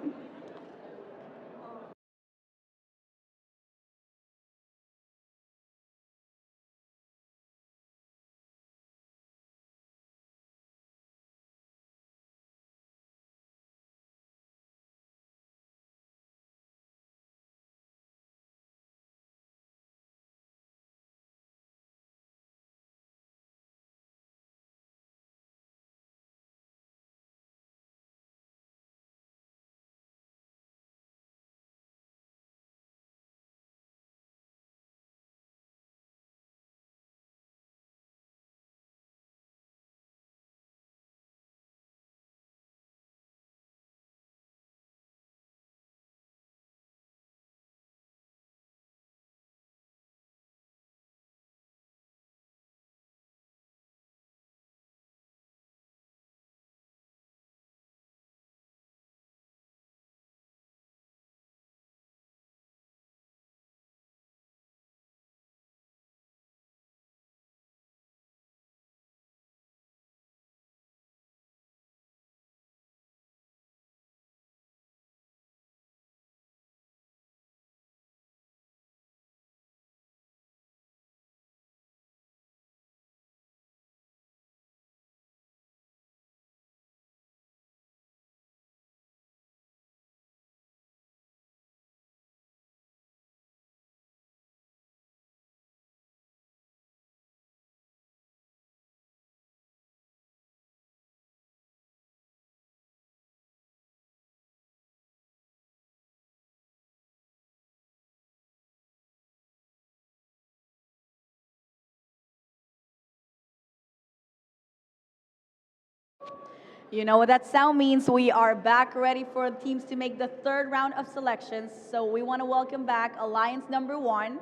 You know what that sound means? We are back ready for the teams to make the third round of selections. So we want to welcome back Alliance number 1.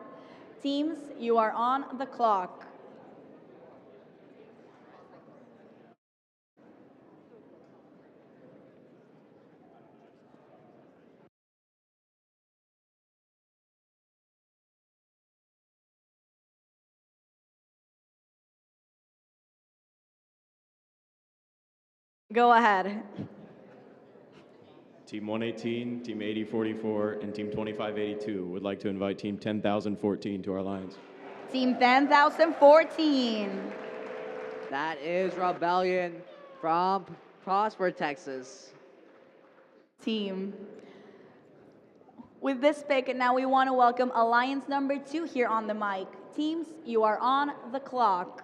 Teams, you are on the clock. Go ahead. Team 118, Team 8044, and Team 2582 would like to invite Team 10,014 to our lines. Team 10,014. That is Rebellion from Prosper, Texas. Team. With this pick, now we want to welcome Alliance number 2 here on the mic. Teams, you are on the clock.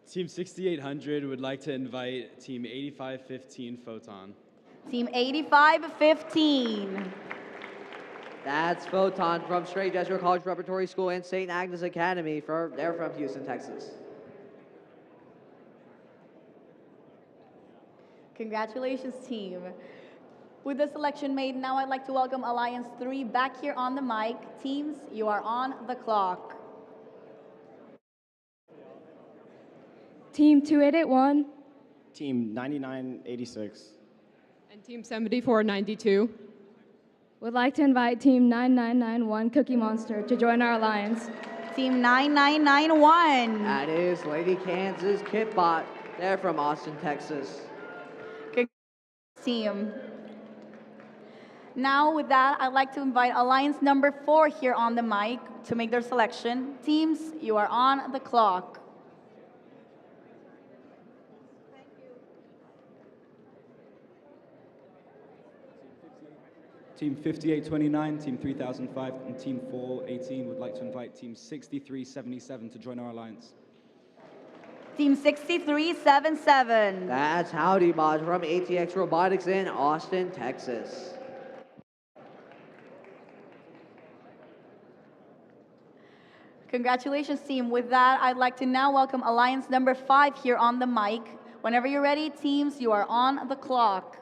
Team 6800 would like to invite Team 8515 Photon. Team 8515. That's Photon from Straight Jesuit College Preparatory School and St. Agnes Academy. They're from Houston, Texas. Congratulations, team. With the selection made, now I'd like to welcome Alliance 3 back here on the mic. Teams, you are on the clock. Team 2881. Team 9986. And Team 7492 would like to invite Team 9991 Cookie Monster to join our alliance. Team 9991. That is Lady Kansas Kitbot. They're from Austin, Texas. Good team. Now with that, I'd like to invite Alliance number 4 here on the mic to make their selection. Teams, you are on the clock. Team 5829, Team 3005, and Team 418 would like to invite Team 6377 to join our alliance. Team 6377. That's Howdy Bots from ATX Robotics in Austin, Texas. Congratulations, team. With that, I'd like to now welcome Alliance number 5 here on the mic. Whenever you're ready, teams, you are on the clock.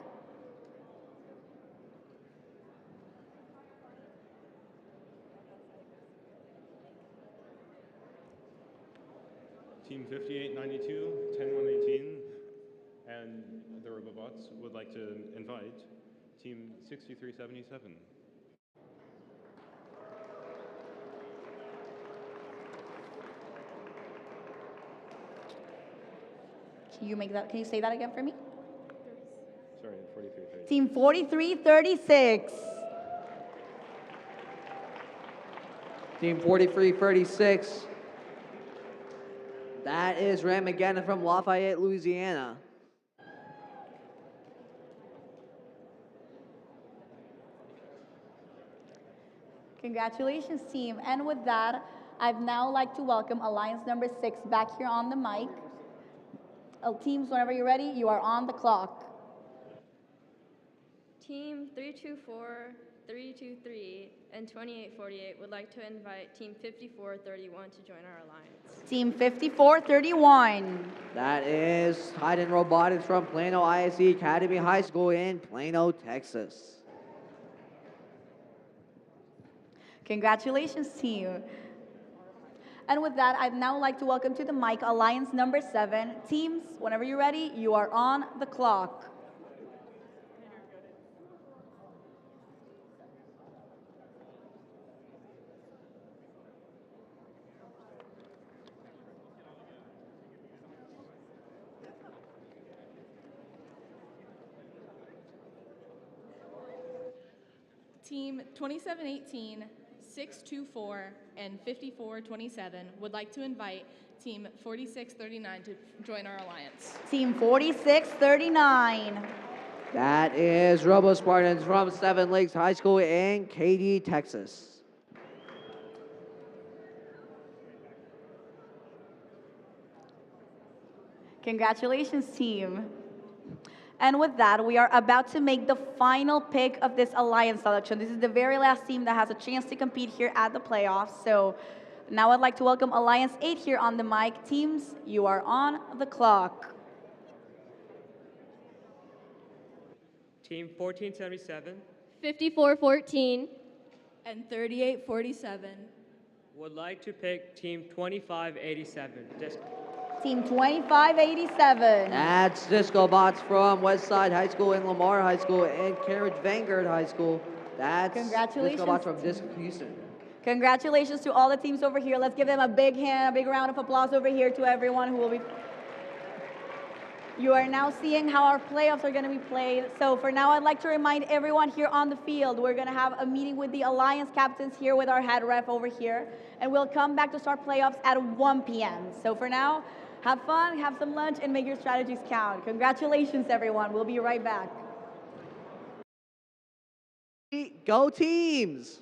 Team 5892, 10118, and the Robobots would like to invite Team 6377. Can you say that again for me? Sorry, 4330. Team 4336. Team 4336. That is Ram McGannon from Lafayette, Louisiana. Congratulations, team. And with that, I'd now like to welcome Alliance number 6 back here on the mic. Teams, whenever you're ready, you are on the clock. Team 324, 323, and 2848 would like to invite Team 5431 to join our alliance. Team 5431. That is Titan Robotics from Plano ISE Academy High School in Plano, Texas. Congratulations, team. And with that, I'd now like to welcome to the mic Alliance number 7. Teams, whenever you're ready, you are on the clock. Team 2718, 624, and 5427 would like to invite Team 4639 to join our alliance. Team 4639. That is Robo Spartans from Seven Lakes High School in Katy, Texas. Congratulations, team. And with that, we are about to make the final pick of this alliance selection. This is the very last team that has a chance to compete here at the playoffs. So now I'd like to welcome Alliance 8 here on the mic. Teams, you are on the clock. Team 1477 5414. And 3847. would like to pick Team 2587. Team 2587. That's Disco Bots from Westside High School and Lamar High School and Carriage Vanguard High School. That's Disco Bots from Disc Houston. Congratulations to all the teams over here. Let's give them a big hand, a big round of applause over here to everyone who will be. You are now seeing how our playoffs are going to be played. So for now, I'd like to remind everyone here on the field, we're going to have a meeting with the Alliance captains here with our head ref over here. And we'll come back to start playoffs at 1 p.m. So for now, have fun, have some lunch, and make your strategies count. Congratulations, everyone. We'll be right back. Go teams!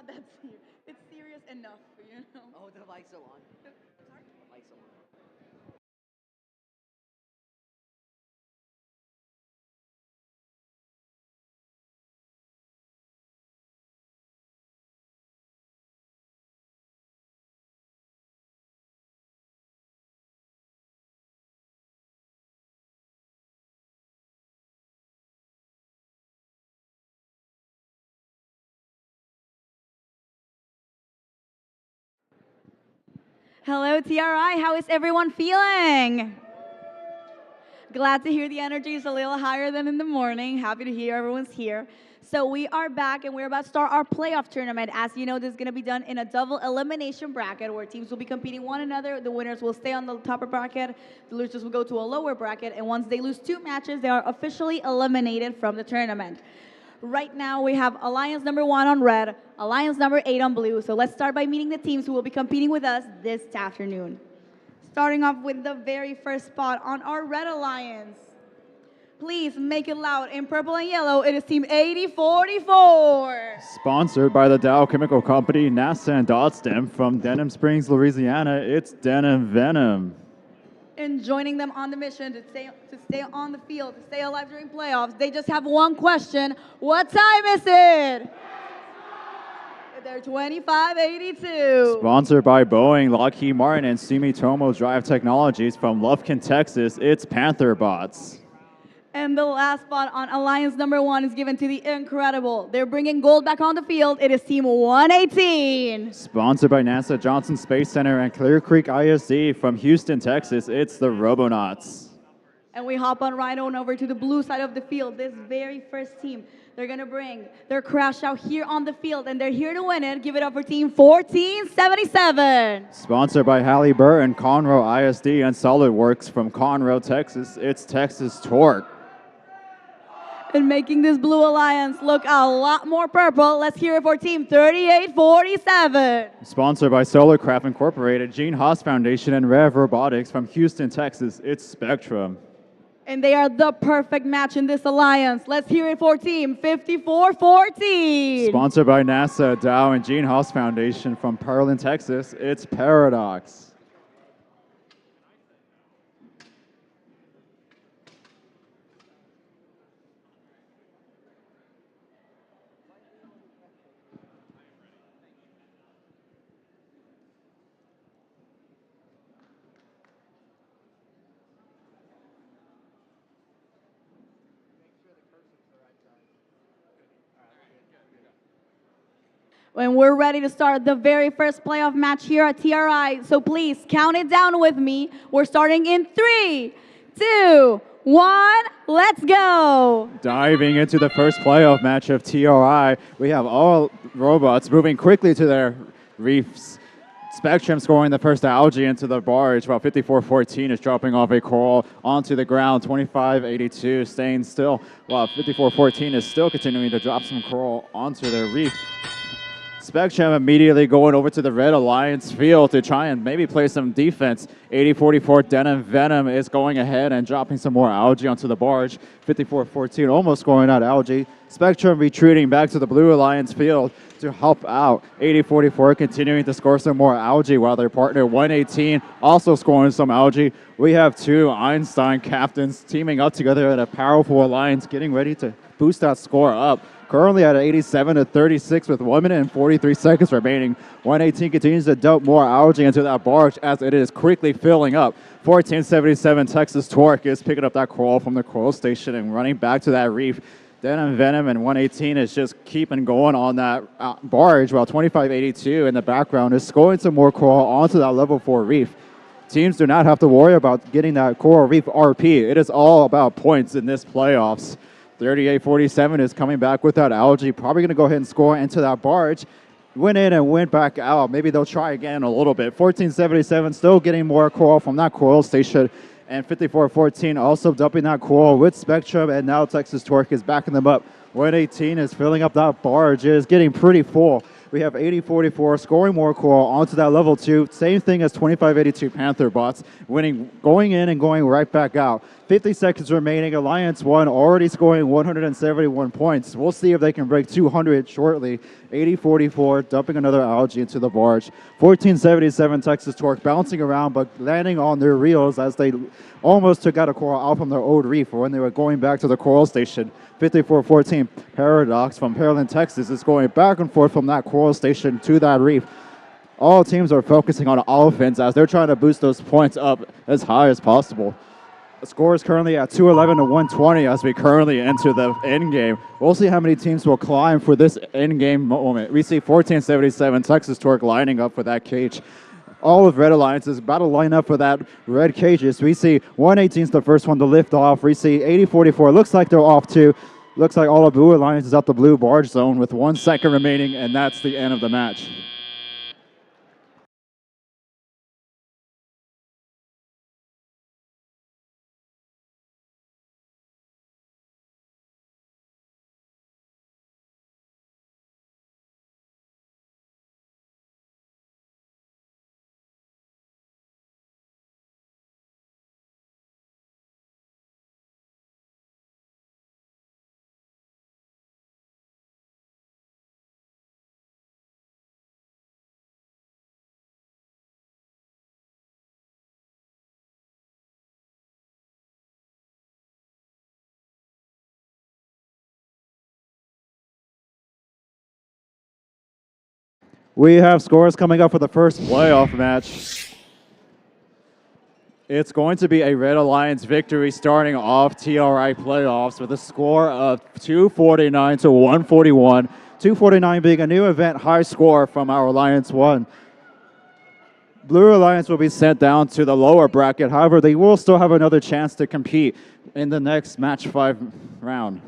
not that serious. It's serious enough, you know. Oh, the mic's still on. Mic's still on. Hello, TRI. How is everyone feeling? Glad to hear the energy is a little higher than in the morning. Happy to hear everyone's here. So we are back and we're about to start our playoff tournament. As you know, this is going to be done in a double elimination bracket where teams will be competing one another. The winners will stay on the top bracket. The losers will go to a lower bracket. And once they lose 2 matches, they are officially eliminated from the tournament. Right now, we have Alliance number 1 on red, Alliance number 8 on blue. So let's start by meeting the teams who will be competing with us this afternoon. Starting off with the very first spot on our red alliance. Please make it loud. In purple and yellow, it is team 8044. Sponsored by the Dow Chemical Company, NASA and Dotstem from Denham Springs, Louisiana, it's Denim Venom. And joining them on the mission to stay on the field, to stay alive during playoffs, they just have one question. What time is it? They're 2582. Sponsored by Boeing, Lockheed Martin, and Sumitomo Drive Technologies from Lufkin, Texas, it's Panther Bots. And the last spot on Alliance number 1 is given to the Incredible. They're bringing gold back on the field. It is Team 118. Sponsored by NASA Johnson Space Center and Clear Creek ISD from Houston, Texas, it's the Robonauts. And we hop on right on over to the blue side of the field. This very first team, they're going to bring their crash out here on the field, and they're here to win it. Give it up for Team 1477. Sponsored by Halliburton, Conroe ISD, and SolidWorks from Conroe, Texas, it's Texas Torque. And making this blue alliance look a lot more purple, let's hear it for Team 3847. Sponsored by Solarcraft Incorporated, Gene Haas Foundation, and Rev Robotics from Houston, Texas, it's Spectrum. And they are the perfect match in this alliance. Let's hear it for Team 5414. Sponsored by NASA, Dow, and Gene Haas Foundation from Pearland, Texas, it's Paradox. When we're ready to start the very first playoff match here at TRI, so please count it down with me. We're starting in 3, 2, 1, let's go. Diving into the first playoff match of TRI, we have all robots moving quickly to their reefs. Spectrum scoring the first algae into the barge, while 5414 is dropping off a coral onto the ground. 2582 staying still, while 5414 is still continuing to drop some coral onto their reef. Spectrum immediately going over to the Red Alliance field to try and maybe play some defense. 8044 Denim Venom is going ahead and dropping some more algae onto the barge. 5414 almost scoring out algae. Spectrum retreating back to the Blue Alliance field to help out. 8044 continuing to score some more algae while their partner 118 also scoring some algae. We have 2 Einstein captains teaming up together in a powerful alliance, getting ready to boost that score up. Currently at 87-36 with 1 minute and 43 seconds remaining. 118 continues to dump more algae into that barge as it is quickly filling up. 1477 Texas Torque is picking up that coral from the coral station and running back to that reef. Denim Venom and 118 is just keeping going on that barge, while 2582 in the background is scoring some more coral onto that level 4 reef. Teams do not have to worry about getting that coral reef RP. It is all about points in this playoffs. 3847 is coming back with that algae, probably going to go ahead and score into that barge. Went in and went back out. Maybe they'll try again a little bit. 1477 still getting more coral from that coral station. And 5414 also dumping that coral with Spectrum, and now Texas Torque is backing them up. 118 is filling up that barge. It is getting pretty full. We have 8044 scoring more coral onto that level 2. Same thing as 2582 Panther Bots, winning, going in and going right back out. 50 seconds remaining. Alliance 1 already scoring 171 points. We'll see if they can break 200 shortly. 80-44, dumping another algae into the barge. 1477 Texas Torque bouncing around but landing on their reels as they almost took out a coral out from their old reef when they were going back to the coral station. 54-14 Paradox from Pearland, Texas is going back and forth from that coral station to that reef. All teams are focusing on offense as they're trying to boost those points up as high as possible. The score is currently at 211 to 120 as we currently enter the end game. We'll see how many teams will climb for this end game moment. We see 1477 Texas Torque lining up for that cage. All of Red Alliance is about to line up for that red cages. We see 118 is the first one to lift off. We see 80-44. Looks like they're off too. Looks like all of Blue Alliance is out the blue barge zone with 1 second remaining, and that's the end of the match. We have scores coming up for the first playoff match. It's going to be a Red Alliance victory starting off TRI playoffs with a score of 249 to 141. 249 being a new event high score from our Alliance 1. Blue Alliance will be sent down to the lower bracket. However, they will still have another chance to compete in the next match 5 round.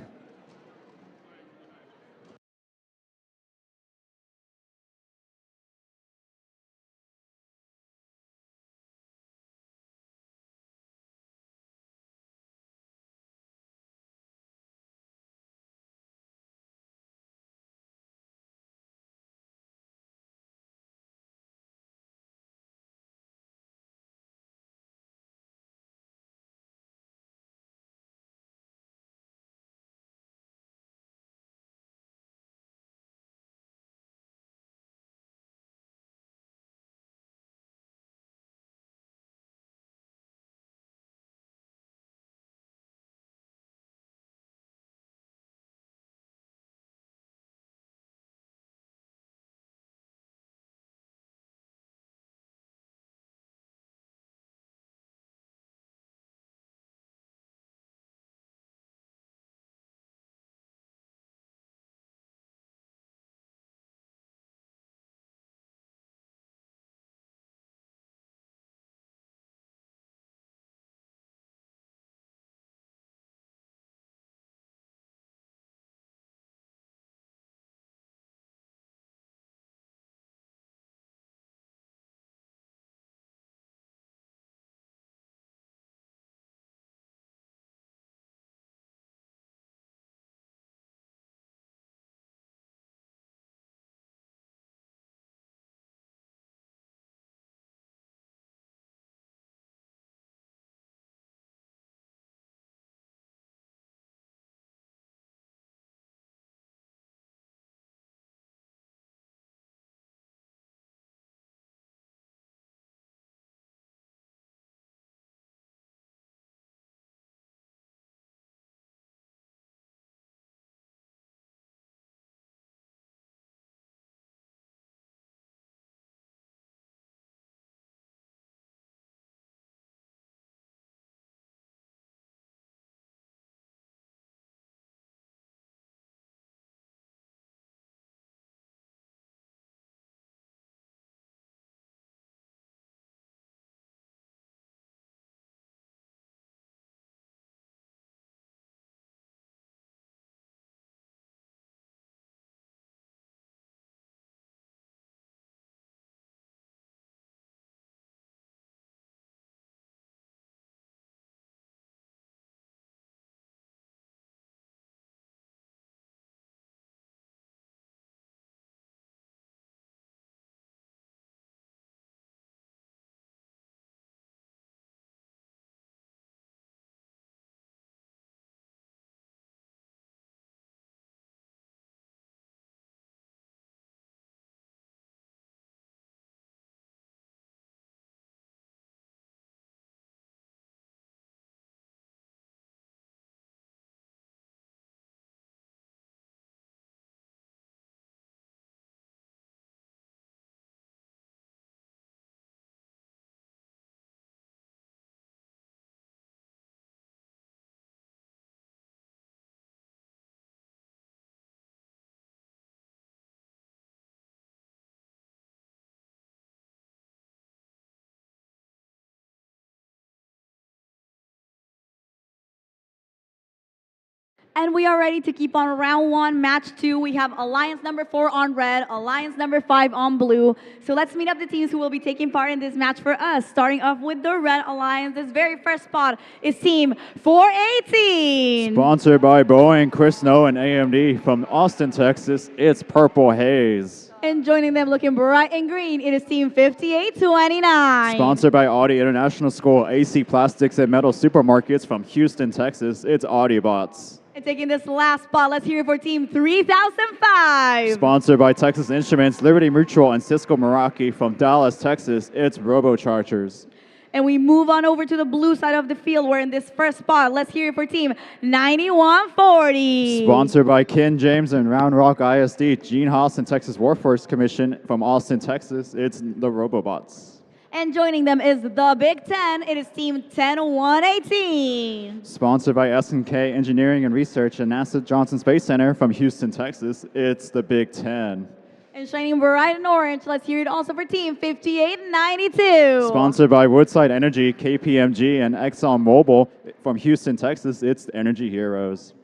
And we are ready to keep on round one, match two. We have Alliance number 4 on red, Alliance number 5 on blue. So let's meet up the teams who will be taking part in this match for us. Starting off with the red Alliance, this very first spot is team 418. Sponsored by Boeing, Chris Snow, and AMD from Austin, Texas, it's Purple Haze. And joining them looking bright and green, it is team 5829. Sponsored by Audi International School, AC Plastics and Metal Supermarkets from Houston, Texas, it's Audibots. And taking this last spot, let's hear it for team 3005. Sponsored by Texas Instruments, Liberty Mutual, and Cisco Meraki from Dallas, Texas, it's RoboChargers. And we move on over to the blue side of the field. We're in this first spot. Let's hear it for team 9140. Sponsored by Ken James and Round Rock ISD, Gene Haas and Texas Workforce Commission from Austin, Texas, it's the Robobots. And joining them is the Big Ten. It is team 10118. Sponsored by S&K Engineering and Research and NASA Johnson Space Center from Houston, Texas, it's the Big Ten. And shining bright in orange, let's hear it also for team 5892. Sponsored by Woodside Energy, KPMG, and ExxonMobil from Houston, Texas, it's the Energy Heroes.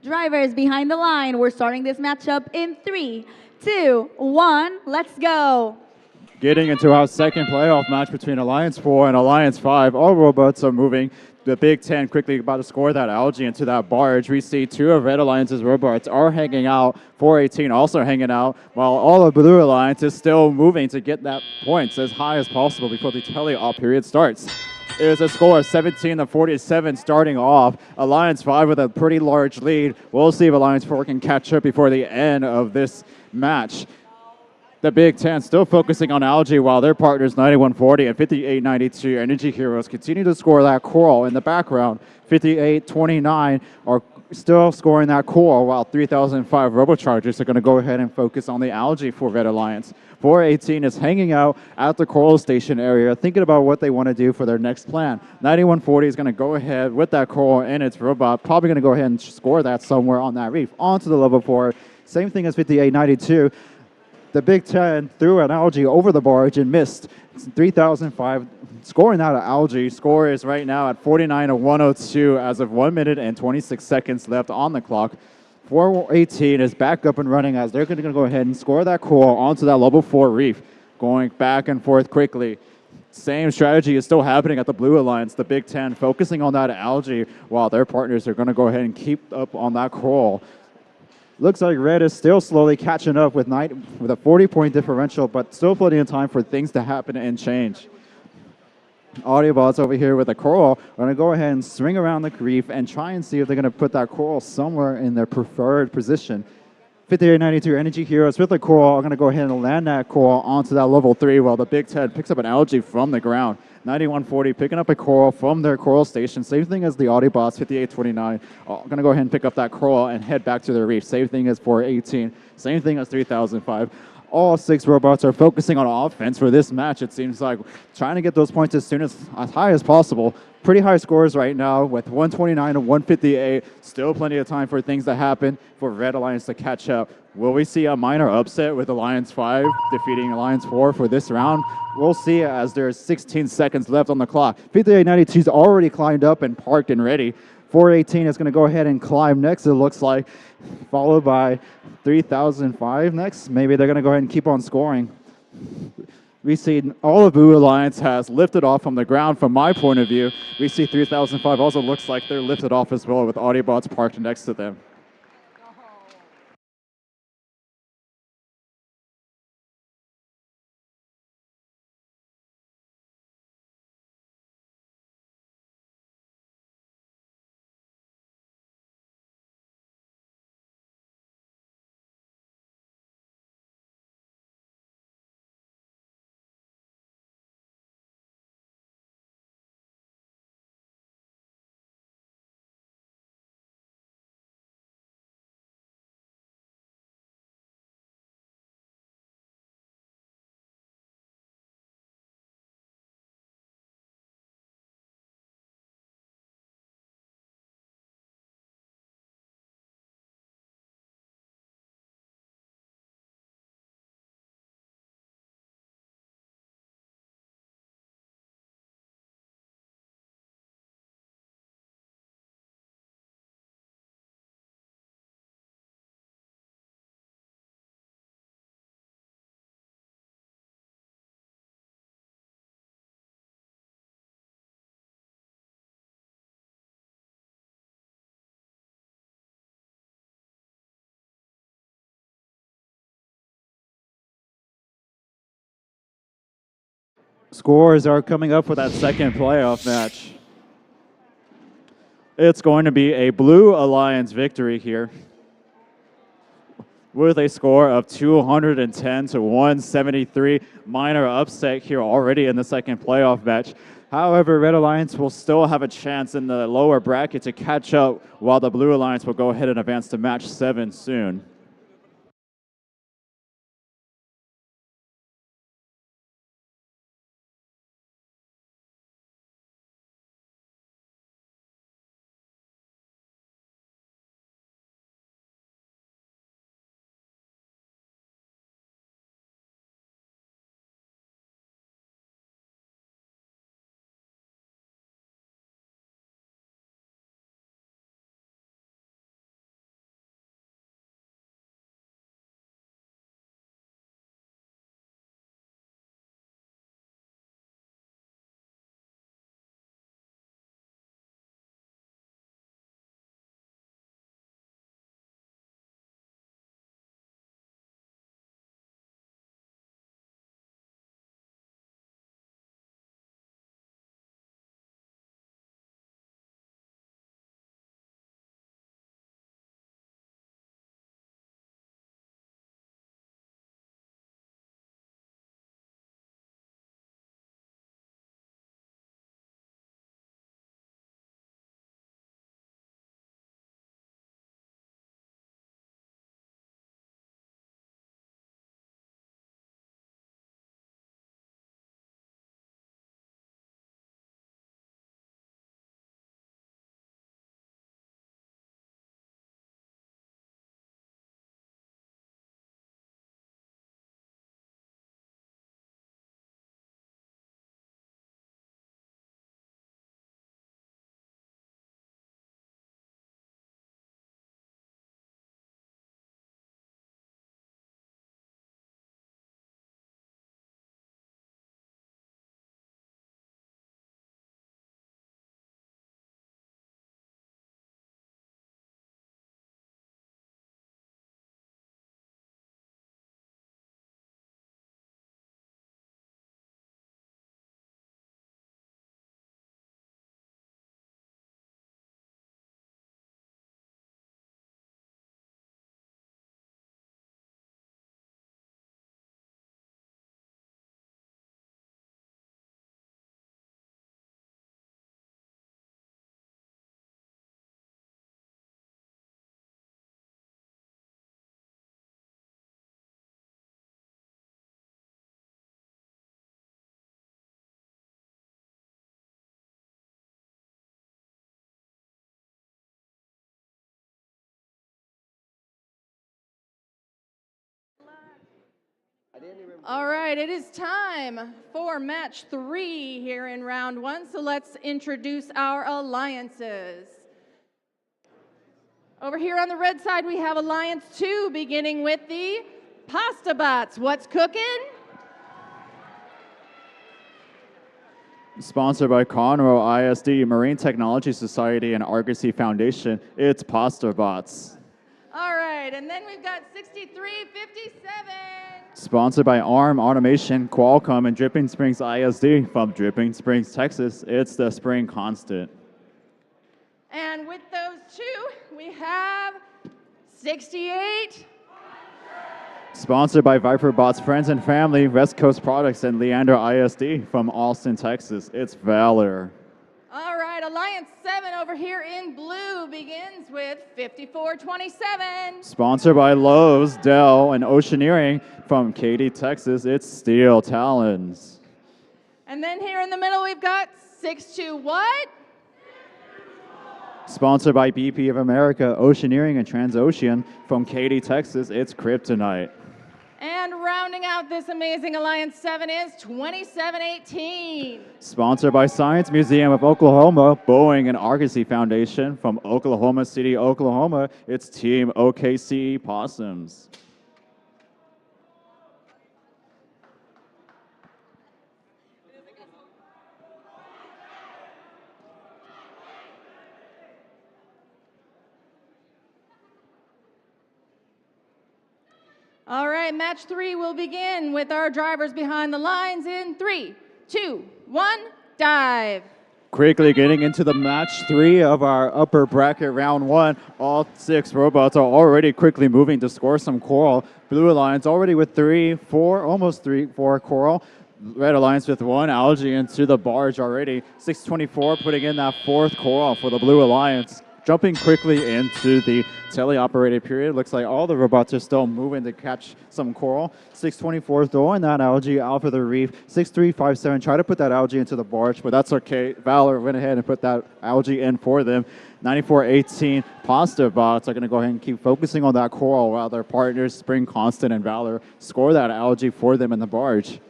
Drivers behind the line, we're starting this matchup in 3, 2, 1, let's go. Getting into our second playoff match between Alliance 4 and Alliance 5, all robots are moving. The Big Ten quickly about to score that algae into that barge. We see 2 of Red Alliance's robots are hanging out, 418 also hanging out, while all of Blue Alliance is still moving to get that points as high as possible before the tele-op period starts. It is a score of 17-47 starting off. Alliance 5 with a pretty large lead. We'll see if Alliance 4 can catch up before the end of this match. The Big Ten still focusing on algae while their partners 9140 and 5892 Energy Heroes continue to score that coral in the background. 5829 are still scoring that coral while 3005 RoboChargers are going to go ahead and focus on the algae for Red Alliance. 418 is hanging out at the coral station area thinking about what they want to do for their next plan. 9140 is going to go ahead with that coral and its robot, probably going to go ahead and score that somewhere on that reef onto the level 4. Same thing as 5892. The Big Ten threw an algae over the barge and missed. 3005 scoring out of algae. Score is right now at 49-102 as of 1 minute and 26 seconds left on the clock. 418 is back up and running as they're going to go ahead and score that coral onto that level 4 reef, going back and forth quickly. Same strategy is still happening at the Blue Alliance. The Big Ten focusing on that algae while their partners are going to go ahead and keep up on that coral. Looks like Red is still slowly catching up with a 40-point differential, but still plenty of time for things to happen and change. Audiobots over here with a coral are going to go ahead and swing around the reef and try and see if they're going to put that coral somewhere in their preferred position. 5892 Energy Heroes with a coral are going to go ahead and land that coral onto that level 3 while the Big Ten picks up an algae from the ground. 9140 picking up a coral from their coral station. Same thing as the Audibots, 5829. Going to go ahead and pick up that coral and head back to their reef. Same thing as 418. Same thing as 3005. All 6 robots are focusing on offense for this match. It seems like trying to get those points as high as possible. Pretty high scores right now with 129 to 158. Still plenty of time for things to happen for Red Alliance to catch up. Will we see a minor upset with Alliance 5 defeating Alliance 4 for this round? We'll see as there's 16 seconds left on the clock. 5892's already climbed up and parked and ready. 418 is going to go ahead and climb next, it looks like, followed by 3005 next. Maybe they're going to go ahead and keep on scoring. We see all of Blue Alliance has lifted off from the ground from my point of view. We see 3005 also looks like they're lifted off as well with Audiobots parked next to them. Scores are coming up for that second playoff match. It's going to be a Blue Alliance victory here with a score of 210 to 173. Minor upset here already in the second playoff match. However, Red Alliance will still have a chance in the lower bracket to catch up, while the Blue Alliance will go ahead and advance to match 7 soon. All right, it is time for match 3 here in round 1. So let's introduce our alliances. Over here on the red side, we have Alliance 2, beginning with the Pasta Bots. What's cooking? Sponsored by Conroe ISD, Marine Technology Society, and Argosy Foundation, it's Pasta Bots. All right, and then we've got 6357. Sponsored by ARM Automation, Qualcomm, and Dripping Springs ISD from Dripping Springs, Texas, it's the Spring Constant. And with those two, we have 68. Sponsored by ViperBots Friends and Family, West Coast Products, and Leander ISD from Austin, Texas, it's Valor. All right, Alliance 7 over here in blue begins with 5427. Sponsored by Lowe's, Dell, and Oceaneering from Katy, Texas, it's Steel Talons. And then here in the middle, we've got 62 what? Sponsored by BP of America, Oceaneering, and Transocean from Katy, Texas, it's Kryptonite. And rounding out this amazing Alliance 7 is 2718. Sponsored by Science Museum of Oklahoma, Boeing, and Argosy Foundation from Oklahoma City, Oklahoma, it's Team OKC Possums. All right, match 3 will begin with our drivers behind the lines in 3, 2, 1, dive. Quickly getting into the match 3 of our upper bracket round 1. All 6 robots are already quickly moving to score some coral. Blue Alliance already with 3, 4, almost 3, 4 coral. Red Alliance with 1 algae into the barge already. 624 putting in that 4th coral for the Blue Alliance. Jumping quickly into the teleoperated period. Looks like all the robots are still moving to catch some coral. 624 throwing that algae out for the reef. 6357 try to put that algae into the barge, but that's okay. Valor went ahead and put that algae in for them. 9418 Pasta Bots are going to go ahead and keep focusing on that coral while their partners Spring Constant and Valor score that algae for them in the barge.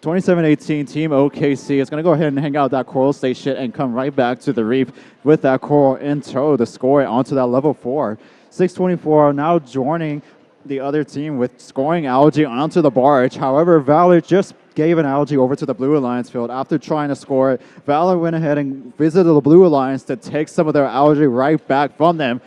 2718 Team OKC is going to go ahead and hang out that coral station and come right back to the reef with that coral in tow to score it onto that level 4. 624 now joining the other team with scoring algae onto the barge. However, Valor just gave an algae over to the Blue Alliance field after trying to score it. Valor went ahead and visited the Blue Alliance to take some of their algae right back from them.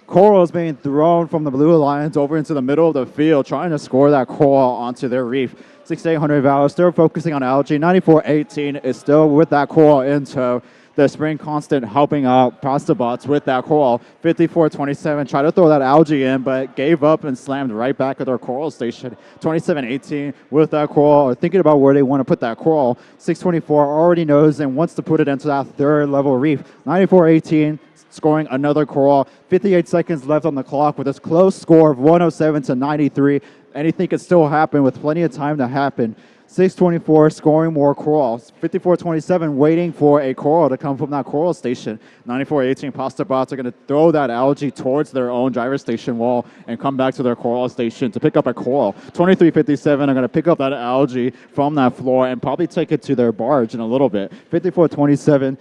Coral is being thrown from the Blue Alliance over into the middle of the field, trying to score that coral onto their reef. 6800 Valor still focusing on algae. 9418 is still with that coral in tow. The Spring Constant helping out Pasta Bots with that coral. 5427 tried to throw that algae in, but gave up and slammed right back at their coral station. 2718 with that coral, or thinking about where they want to put that coral. 624 already knows and wants to put it into that 3rd level reef. 9418 scoring another coral. 58 seconds left on the clock with a close score of 107 to 93. Anything could still happen with plenty of time to happen. 624 scoring more corals. 5427 waiting for a coral to come from that coral station. 9418 Pasta Bots are going to throw that algae towards their own driver station wall and come back to their coral station to pick up a coral. 2357 are going to pick up that algae from that floor and probably take it to their barge in a little bit. 5427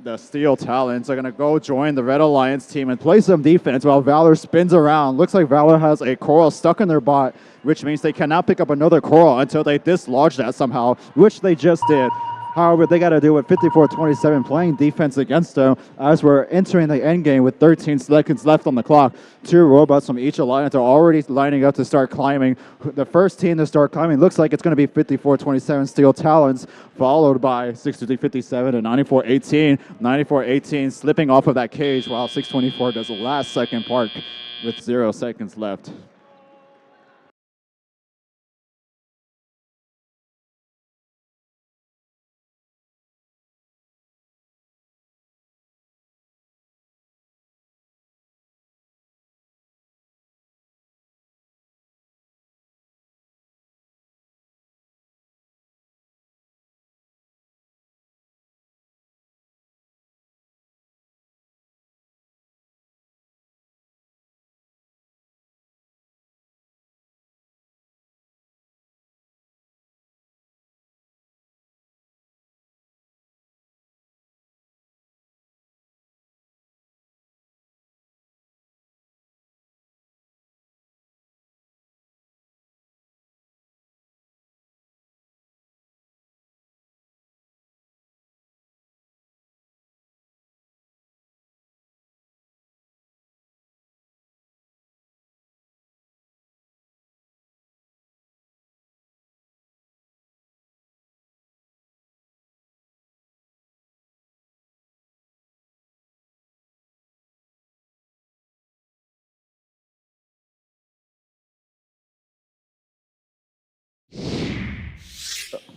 the Steel Talons are going to go join the Red Alliance team and play some defense while Valor spins around. Looks like Valor has a coral stuck in their bot, which means they cannot pick up another coral until they dislodge that somehow, which they just did. However, they got to do it 54-27 playing defense against them as we're entering the end game with 13 seconds left on the clock. 2 robots from each alliance are already lining up to start climbing. The first team to start climbing looks like it's going to be 54-27 Steel Talons, followed by 63-57 and 94-18. 94-18 slipping off of that cage while 624 does the last second park with 0 seconds left.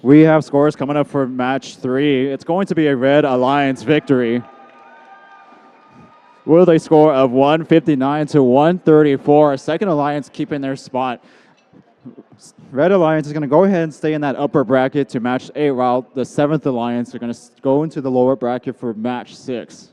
We have scores coming up for match 3. It's going to be a Red Alliance victory with a score of 159 to 134. Second Alliance keeping their spot. Red Alliance is going to go ahead and stay in that upper bracket to match 8, while the 7th Alliance are going to go into the lower bracket for match 6.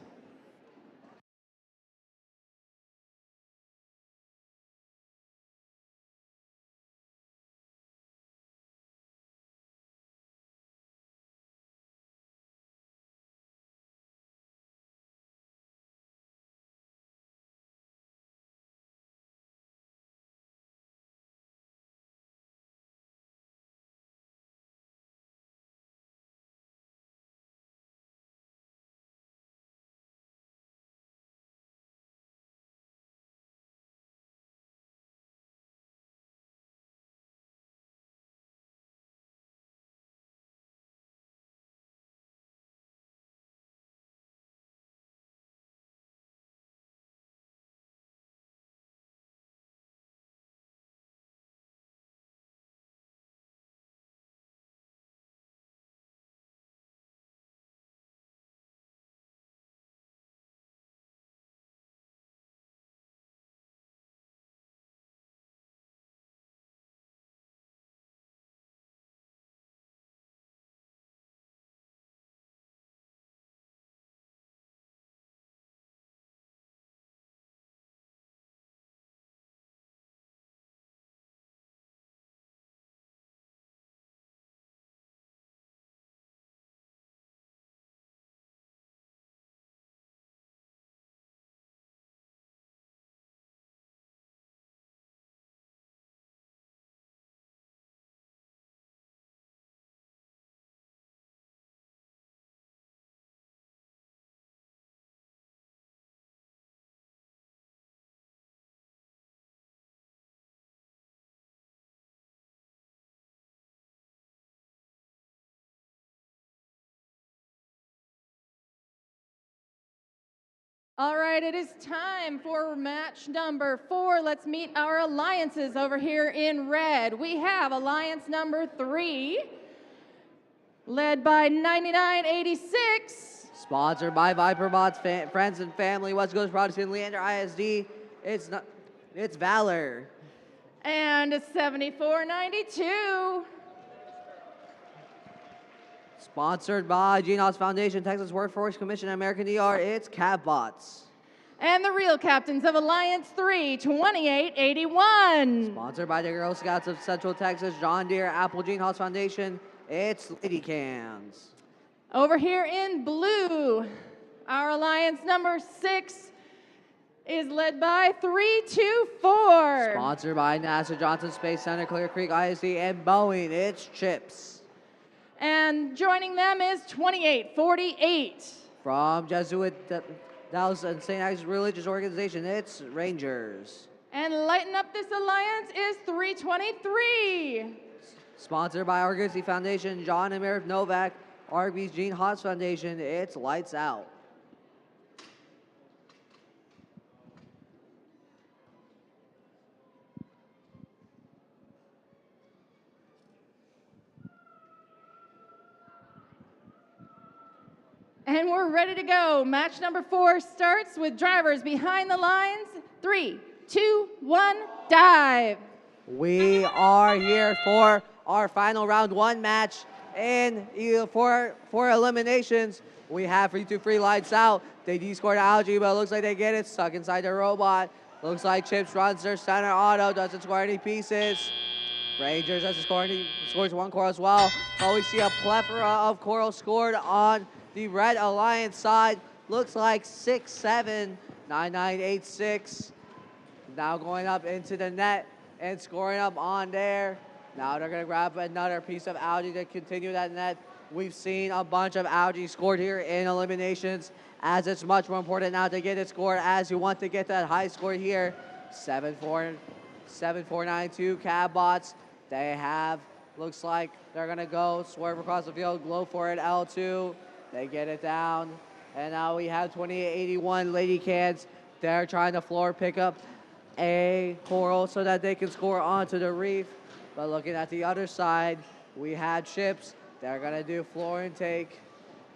All right, it is time for match number 4. Let's meet our alliances over here in red. We have alliance number 3, led by 9986. Sponsored by ViperBots, friends and family, West Coast Protestant, Leander ISD. It's Valor. And 7492. Sponsored by Gene Haas Foundation, Texas Workforce Commission, American DR. It's Catbots. And the real captains of Alliance 3, 2881. Sponsored by the Girl Scouts of Central Texas, John Deere, Apple Gene Haas Foundation. It's Lady Cans. Over here in blue, our alliance number 6 is led by 324. Sponsored by NASA Johnson Space Center, Clear Creek ISD, and Boeing. It's Chips. And joining them is 2848. From Jesuit Dallas and St. Agnes Religious Organization, it's Rangers. And lighting up this alliance is 323. Sponsored by Argosy Foundation, John and Meredith Novak, Arby's Gene Haas Foundation, it's Lights Out. And we're ready to go. Match number 4 starts with drivers behind the lines. 3, 2, 1, dive. We are here for our final round 1 match. And for eliminations, we have 3-2-3 Lights Out. They de-scored Algae, but it looks like they get it stuck inside their robot. Looks like Chips runs their center auto, doesn't score any pieces. Rangers doesn't score any, scores 1 coral as well. But we see a plethora of coral scored on the Red Alliance side. Looks like 6-7, 9986. Now going up into the net and scoring up on there. Now they're gonna grab another piece of Algae to continue that net. We've seen a bunch of Algae scored here in eliminations, as it's much more important now to get it scored as you want to get that high score here. 7-4-9-2 Catbots. They have, looks like they're gonna go swerve across the field, glow for it, L2. They get it down. And now we have 2881 Lady Cans. They're trying to floor pick up a coral so that they can score onto the reef. But looking at the other side, we had Chips. They're gonna do floor intake.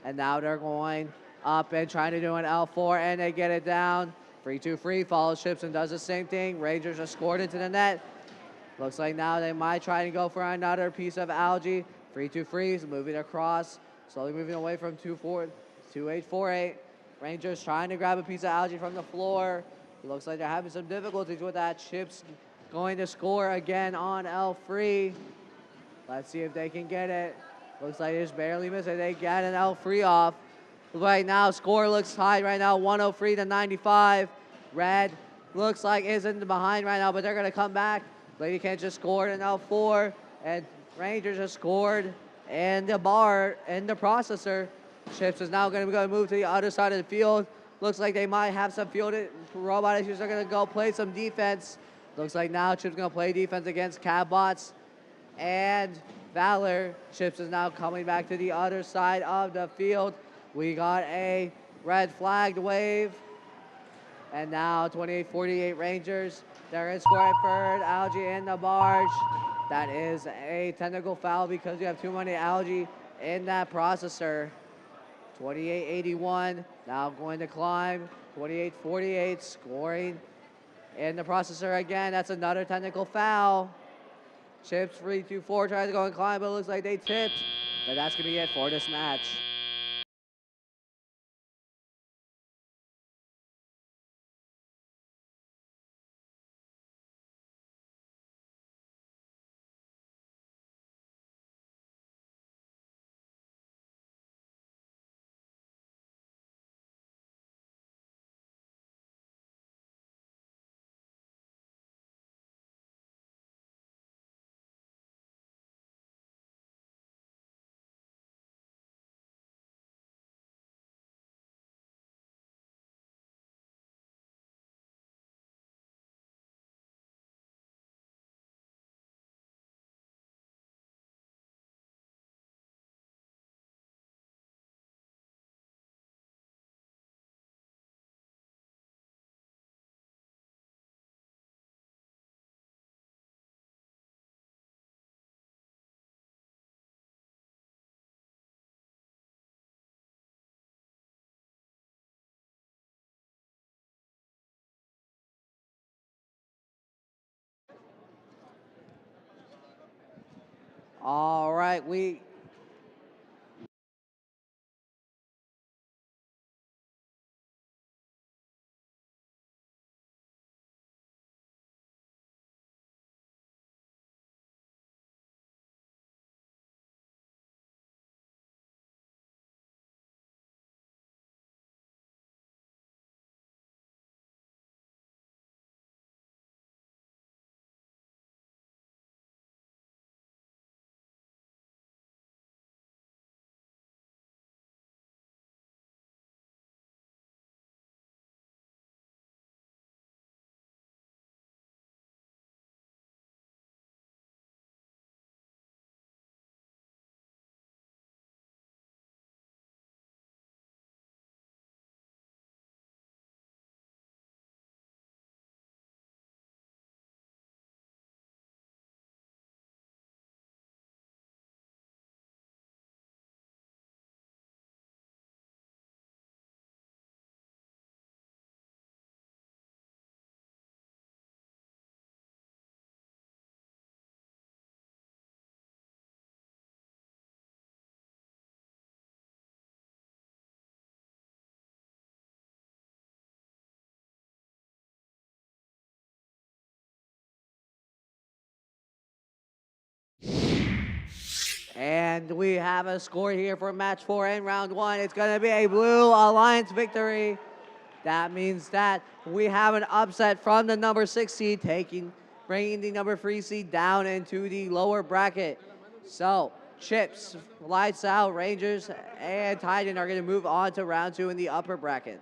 And now they're going up and trying to do an L4, and they get it down. 3-2-3 follows Chips and does the same thing. Rangers are scored into the net. Looks like now they might try to go for another piece of Algae. 3-2-3 is moving across, slowly moving away from 2-8-4-8. Rangers trying to grab a piece of Algae from the floor. Looks like they're having some difficulties with that. Chips going to score again on L3. Let's see if they can get it. Looks like they just barely miss it. They get an L3 off. Right now, score looks tied right now, 103-95. Red looks like isn't behind right now, but they're gonna come back. Lady Kent just scored an L4, and Rangers just scored, and the bar and the processor. Chips is now gonna move to the other side of the field. Looks like they might have some field robot issues. They're gonna go play some defense. Looks like now Chips gonna play defense against Catbots and Valor. Chips is now coming back to the other side of the field. We got a red flagged wave. And now 28-48 Rangers. They're gonna score at third. Algae in the barge. That is a technical foul because you have too many Algae in that processor. 28-81, now going to climb. 28-48, scoring in the processor again. That's another technical foul. Chips 3-2-4 tries to go and climb, but it looks like they tipped. But that's gonna be it for this match. All right, we And we have a score here for match 4 in round 1. It's going to be a Blue Alliance victory. That means that we have an upset from the number 6 seed, bringing the number 3 seed down into the lower bracket. So, Chips, Lights Out, Rangers, and Titan are going to move on to round 2 in the upper bracket.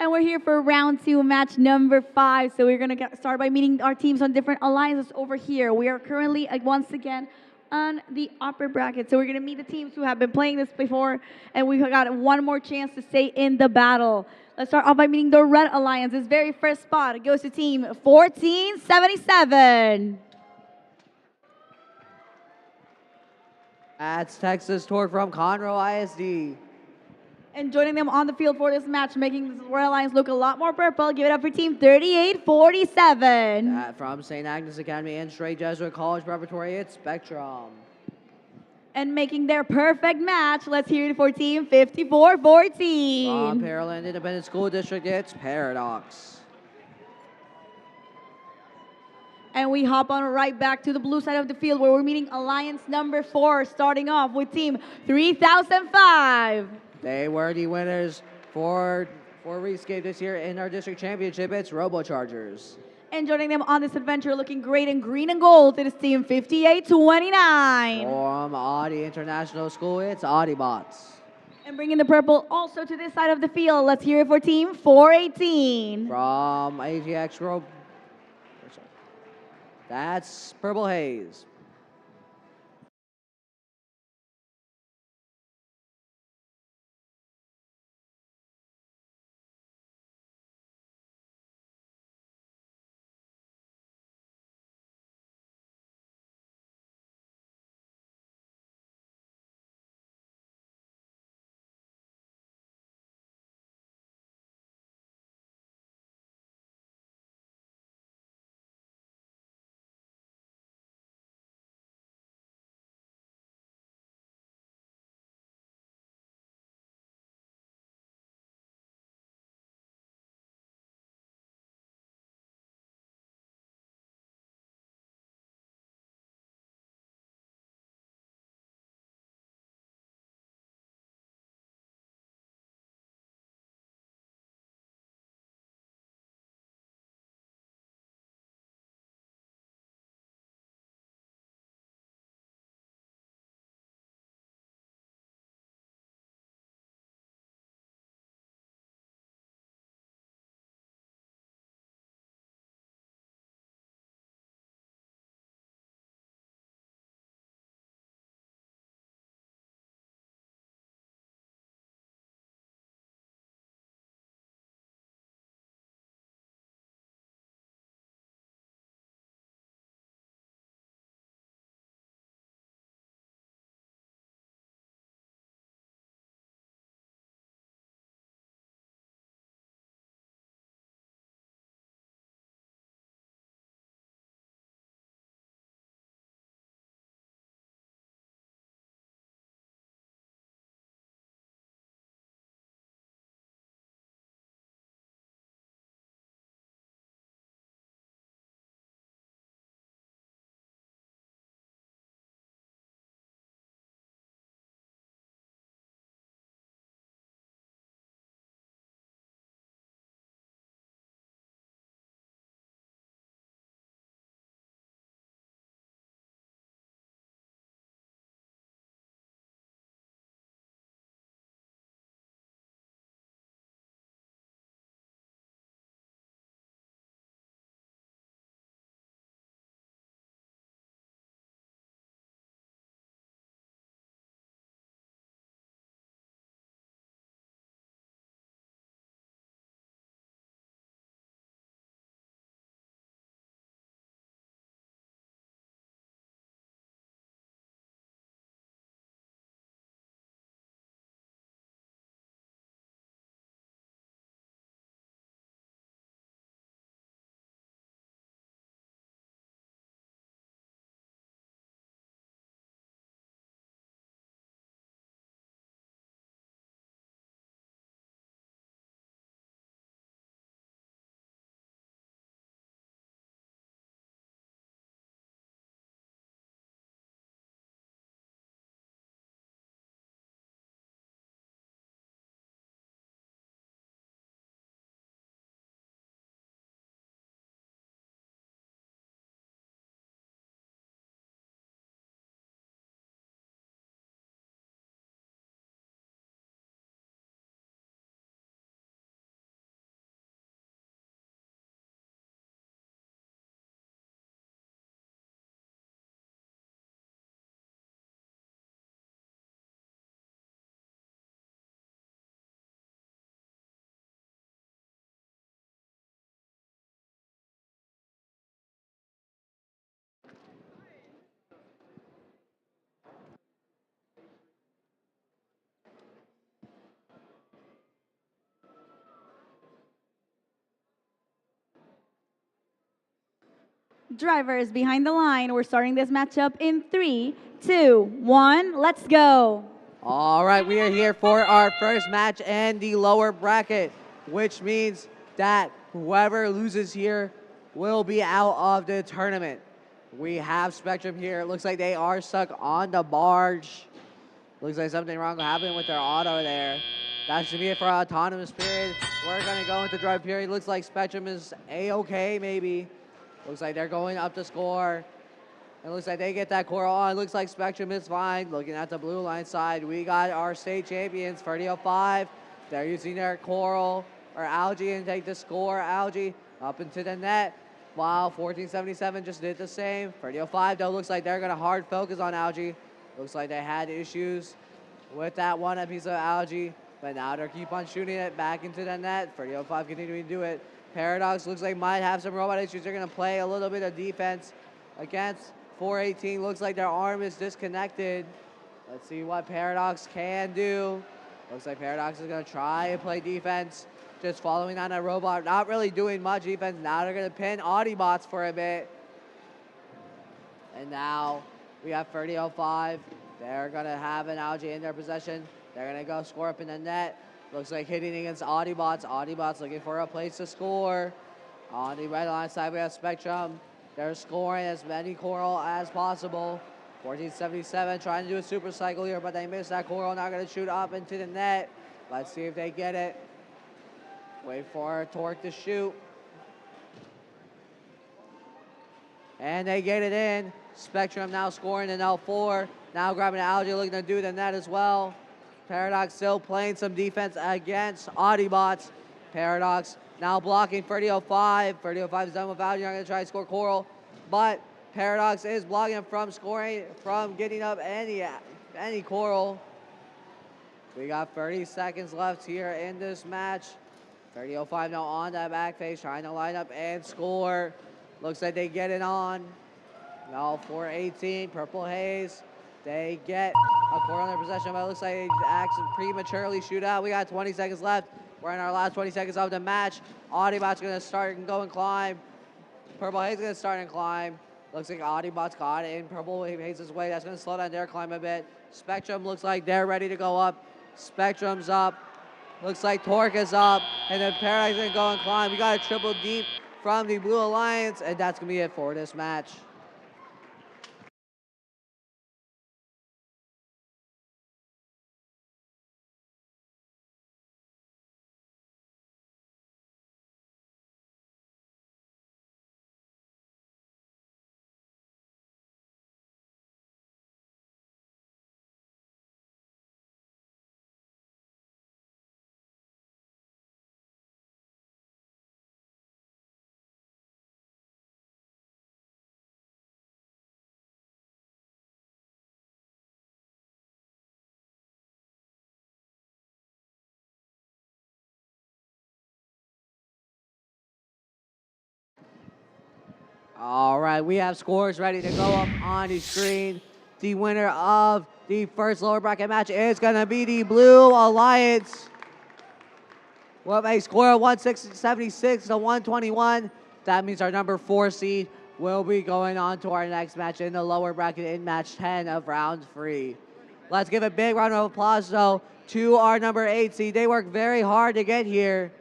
And we're here for round 2, match number 5. So we're going to start by meeting our teams on different alliances over here. We are currently, once again, on the upper bracket. So we're going to meet the teams who have been playing this before, and we've got one more chance to stay in the battle. Let's start off by meeting the Red Alliance. This very first spot goes to team 1477. That's Texas Torque from Conroe ISD. And joining them on the field for this match, making this Red Alliance look a lot more purple, give it up for team 3847. From St. Agnes Academy and Straight Jesuit College Preparatory, it's Spectrum. And making their perfect match, let's hear it for team 5414. From Pearland Independent School District, it's Paradox. And we hop on right back to the blue side of the field where we're meeting Alliance number 4, starting off with team 3005. They were the winners for Rescape this year in our district championship. It's RoboChargers. And joining them on this adventure, looking great in green and gold, it is team 5829. From Audi International School, it's Audibots. And bringing the purple also to this side of the field, let's hear it for team 418. From AGX Rope, that's Purple Haze. Drivers behind the line, we're starting this matchup in 3, 2, 1, let's go. All right, we are here for our first match in the lower bracket, which means that whoever loses here will be out of the tournament. We have Spectrum here. It looks like they are stuck on the barge. Looks like something wrong happened with their auto there. That should be it for our autonomous period. We're going to go into drive period. Looks like Spectrum is A-okay, maybe. Looks like they're going up to score. It looks like they get that coral on. Looks like Spectrum is fine. Looking at the blue line side, we got our state champions, 30-05. They're using their coral or algae and take the score. Algae up into the net. Wow, 1477 just did the same. 30-05 though, looks like they're gonna hard focus on algae. Looks like they had issues with that one piece of algae, but now they keep on shooting it back into the net. 30-05 continuing to do it. Paradox looks like might have some robot issues. They're gonna play a little bit of defense against 418. Looks like their arm is disconnected. Let's see what Paradox can do. Looks like Paradox is gonna try and play defense, just following on a robot, not really doing much defense. Now they're gonna pin Audibots for a bit. And now we have 30-05. They're gonna have an algae in their possession. They're gonna go score up in the net. Looks like hitting against Audibots. Audibots looking for a place to score. On the red line side, we have Spectrum. They're scoring as many coral as possible. 1477 trying to do a super cycle here, but they missed that coral. Now going to shoot up into the net. Let's see if they get it. Wait for Torque to shoot. And they get it in. Spectrum now scoring in L4. Now grabbing algae, looking to do the net as well. Paradox still playing some defense against Audibots. Paradox now blocking 30-05. 30-05 is done with algae. I'm going to try to score coral, but Paradox is blocking him from scoring, from getting up any coral. We got 30 seconds left here in this match. 30-05 now on that back face, trying to line up and score. Looks like they get it on. Now 418, Purple Haze. They get a coral in their possession, but it looks like they prematurely shoot out. We got 20 seconds left. We're in our last 20 seconds of the match. Audibot's gonna start and go and climb. Purple Haze gonna start and climb. Looks like Audibot's got it in Purple Haze's way. That's gonna slow down their climb a bit. Spectrum looks like they're ready to go up. Spectrum's up. Looks like Torque is up. And then Paradox gonna go and climb. We got a triple deep from the Blue Alliance, and that's gonna be it for this match. All right, we have scores ready to go up on the screen. The winner of the first lower bracket match is going to be the Blue Alliance with a score of 176 to 121. That means our number 4 seed will be going on to our next match in the lower bracket in match 10 of round 3. Let's give a big round of applause, though, to our number 8 seed. They worked very hard to get here.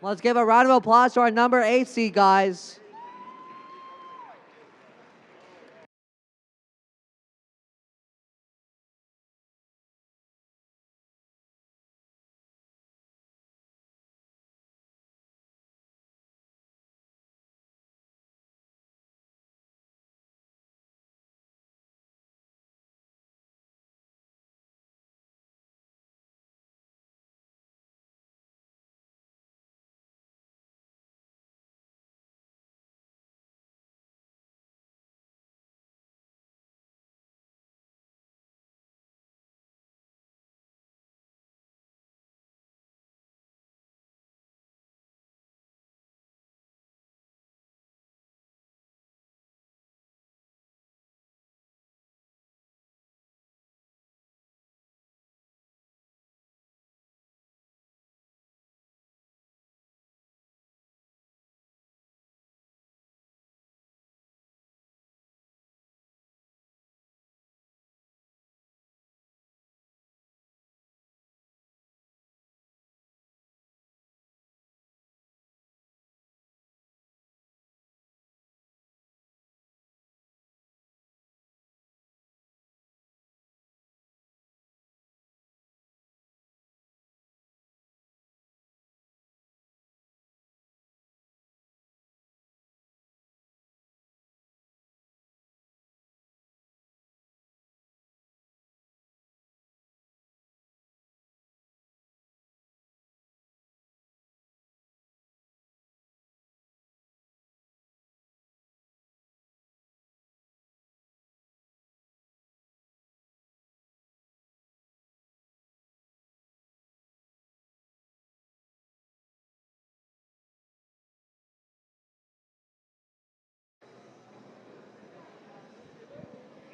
Let's give a round of applause to our number 8 seed, guys.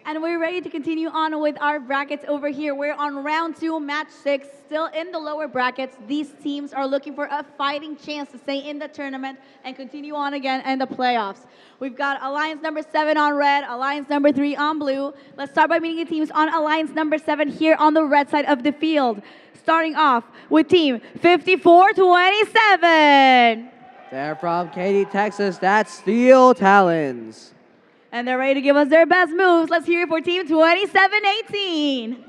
And we're ready to continue on with our brackets over here. We're on round 2, match 6, still in the lower brackets. These teams are looking for a fighting chance to stay in the tournament and continue on again in the playoffs. We've got Alliance number 7 on red, Alliance number 3 on blue. Let's start by meeting the teams on Alliance number 7 here on the red side of the field. Starting off with team 5427. They're from Katy, Texas. That's Steel Talons. And they're ready to give us their best moves. Let's hear it for team 2718.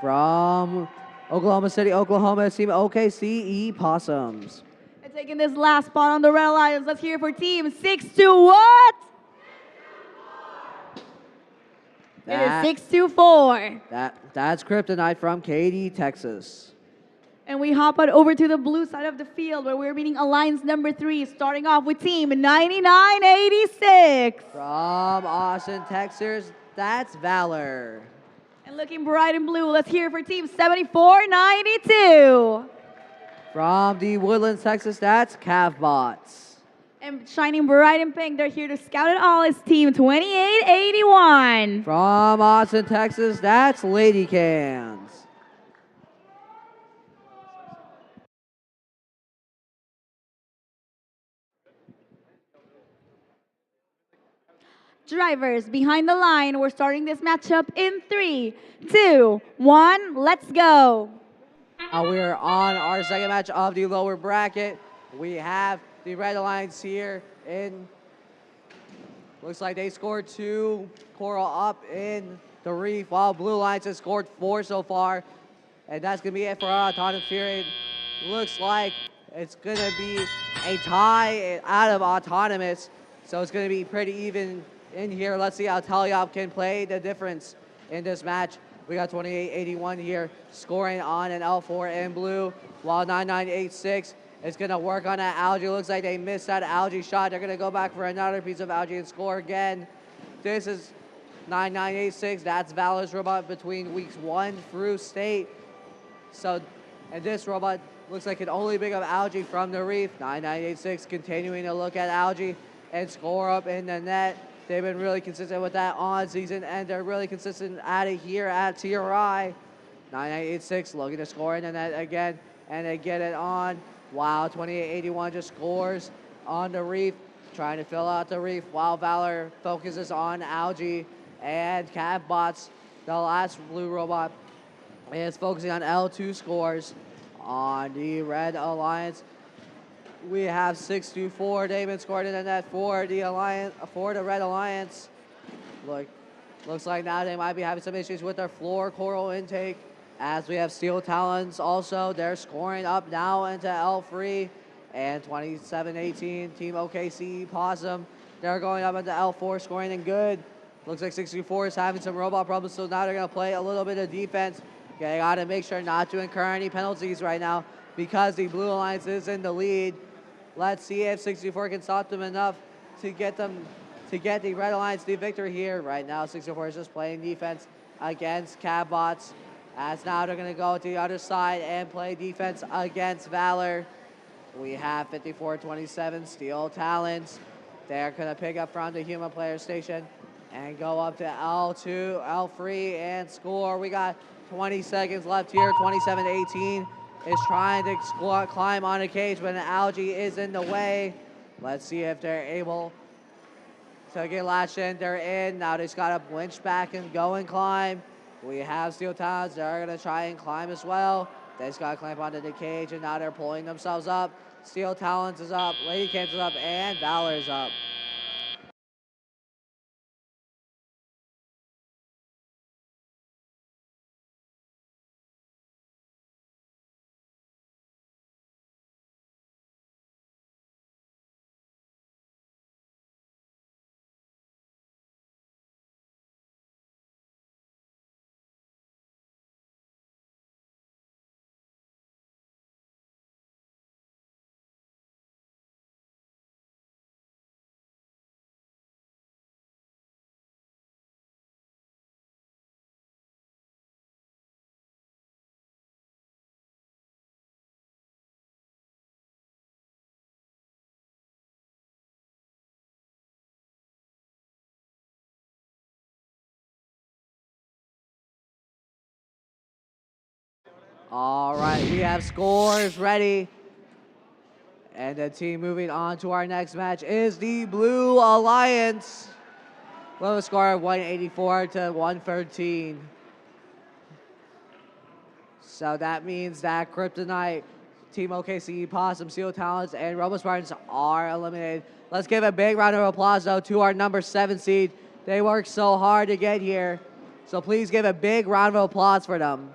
From Oklahoma City, Oklahoma, team OKCE Possums. And taking this last spot on the Red Alliance, let's hear it for team 6-2 what? It is 6-4. That's Kryptonite from Katy, Texas. And we hop on over to the blue side of the field where we're meeting Alliance number 3, starting off with team 9986. From Austin, Texas, that's Valor. And looking bright and blue, let's hear it for team 7492. From the Woodlands, Texas, that's Cavbots. And shining bright in pink, they're here to scout it all, is team 2881. From Austin, Texas, that's Lady Cans. Drivers behind the line, we're starting this matchup in 3, 2, 1, let's go. We're on our second match of the lower bracket. We have the Red Alliance here in, looks like they scored 2 coral up in the reef, while Blue Alliance has scored 4 so far. And that's going to be it for our autonomous period. Looks like it's going to be a tie out of autonomous, so it's going to be pretty even in here. Let's see how Taliop can play the difference in this match. We got 2881 here scoring on an L4 in blue, while 9986 is going to work on that algae. Looks like they missed that algae shot. They're going to go back for another piece of algae and score again. This is 9986. That's Valor's robot between weeks 1 through state. So, and this robot looks like it only pick up algae from the reef. 9986 continuing to look at algae and score up in the net. They've been really consistent with that on season, and they're really consistent at it here at TRI. 9986 looking to score in the net again, and they get it on. Wow, 2881 just scores on the reef, trying to fill out the reef, while Valor focuses on algae, and Cavbots, the last blue robot, is focusing on L2 scores on the Red Alliance. We have 6-4. Damon scored in the net for the Alliance, for the Red Alliance. Looks like now they might be having some issues with their floor coral intake, as we have Steel Talons also. They're scoring up now into L3, and 2718 Team OKC Possum. They're going up into L4, scoring in good. Looks like 64 is having some robot problems, so now they're going to play a little bit of defense. Okay, got to make sure not to incur any penalties right now because the Blue Alliance is in the lead. Let's see if 64 can stop them enough to get the Red Alliance the victory here. Right now, 64 is just playing defense against Cavbots. As now they're going to go to the other side and play defense against Valor. We have 54-27 Steel Talons. They're going to pick up from the human player station and go up to L2, L3, and score. We got 20 seconds left here. 27-18 is trying to climb on a cage, but an algae is in the way. Let's see if they're able to get latched in. They're in. Now they just got to winch back and go and climb. We have Steel Talons. They're going to try and climb as well. They just got to climb onto the cage, and now they're pulling themselves up. Steel Talons is up, Lady Cans is up, and Valor's up. All right, we have scores ready. And the team moving on to our next match is the Blue Alliance. With a score of 184 to 113. So that means that Kryptonite, Team OKC, Possum, Seal Talents, and Robo Spartans are eliminated. Let's give a big round of applause, though, to our number 7 seed. They worked so hard to get here. So please give a big round of applause for them.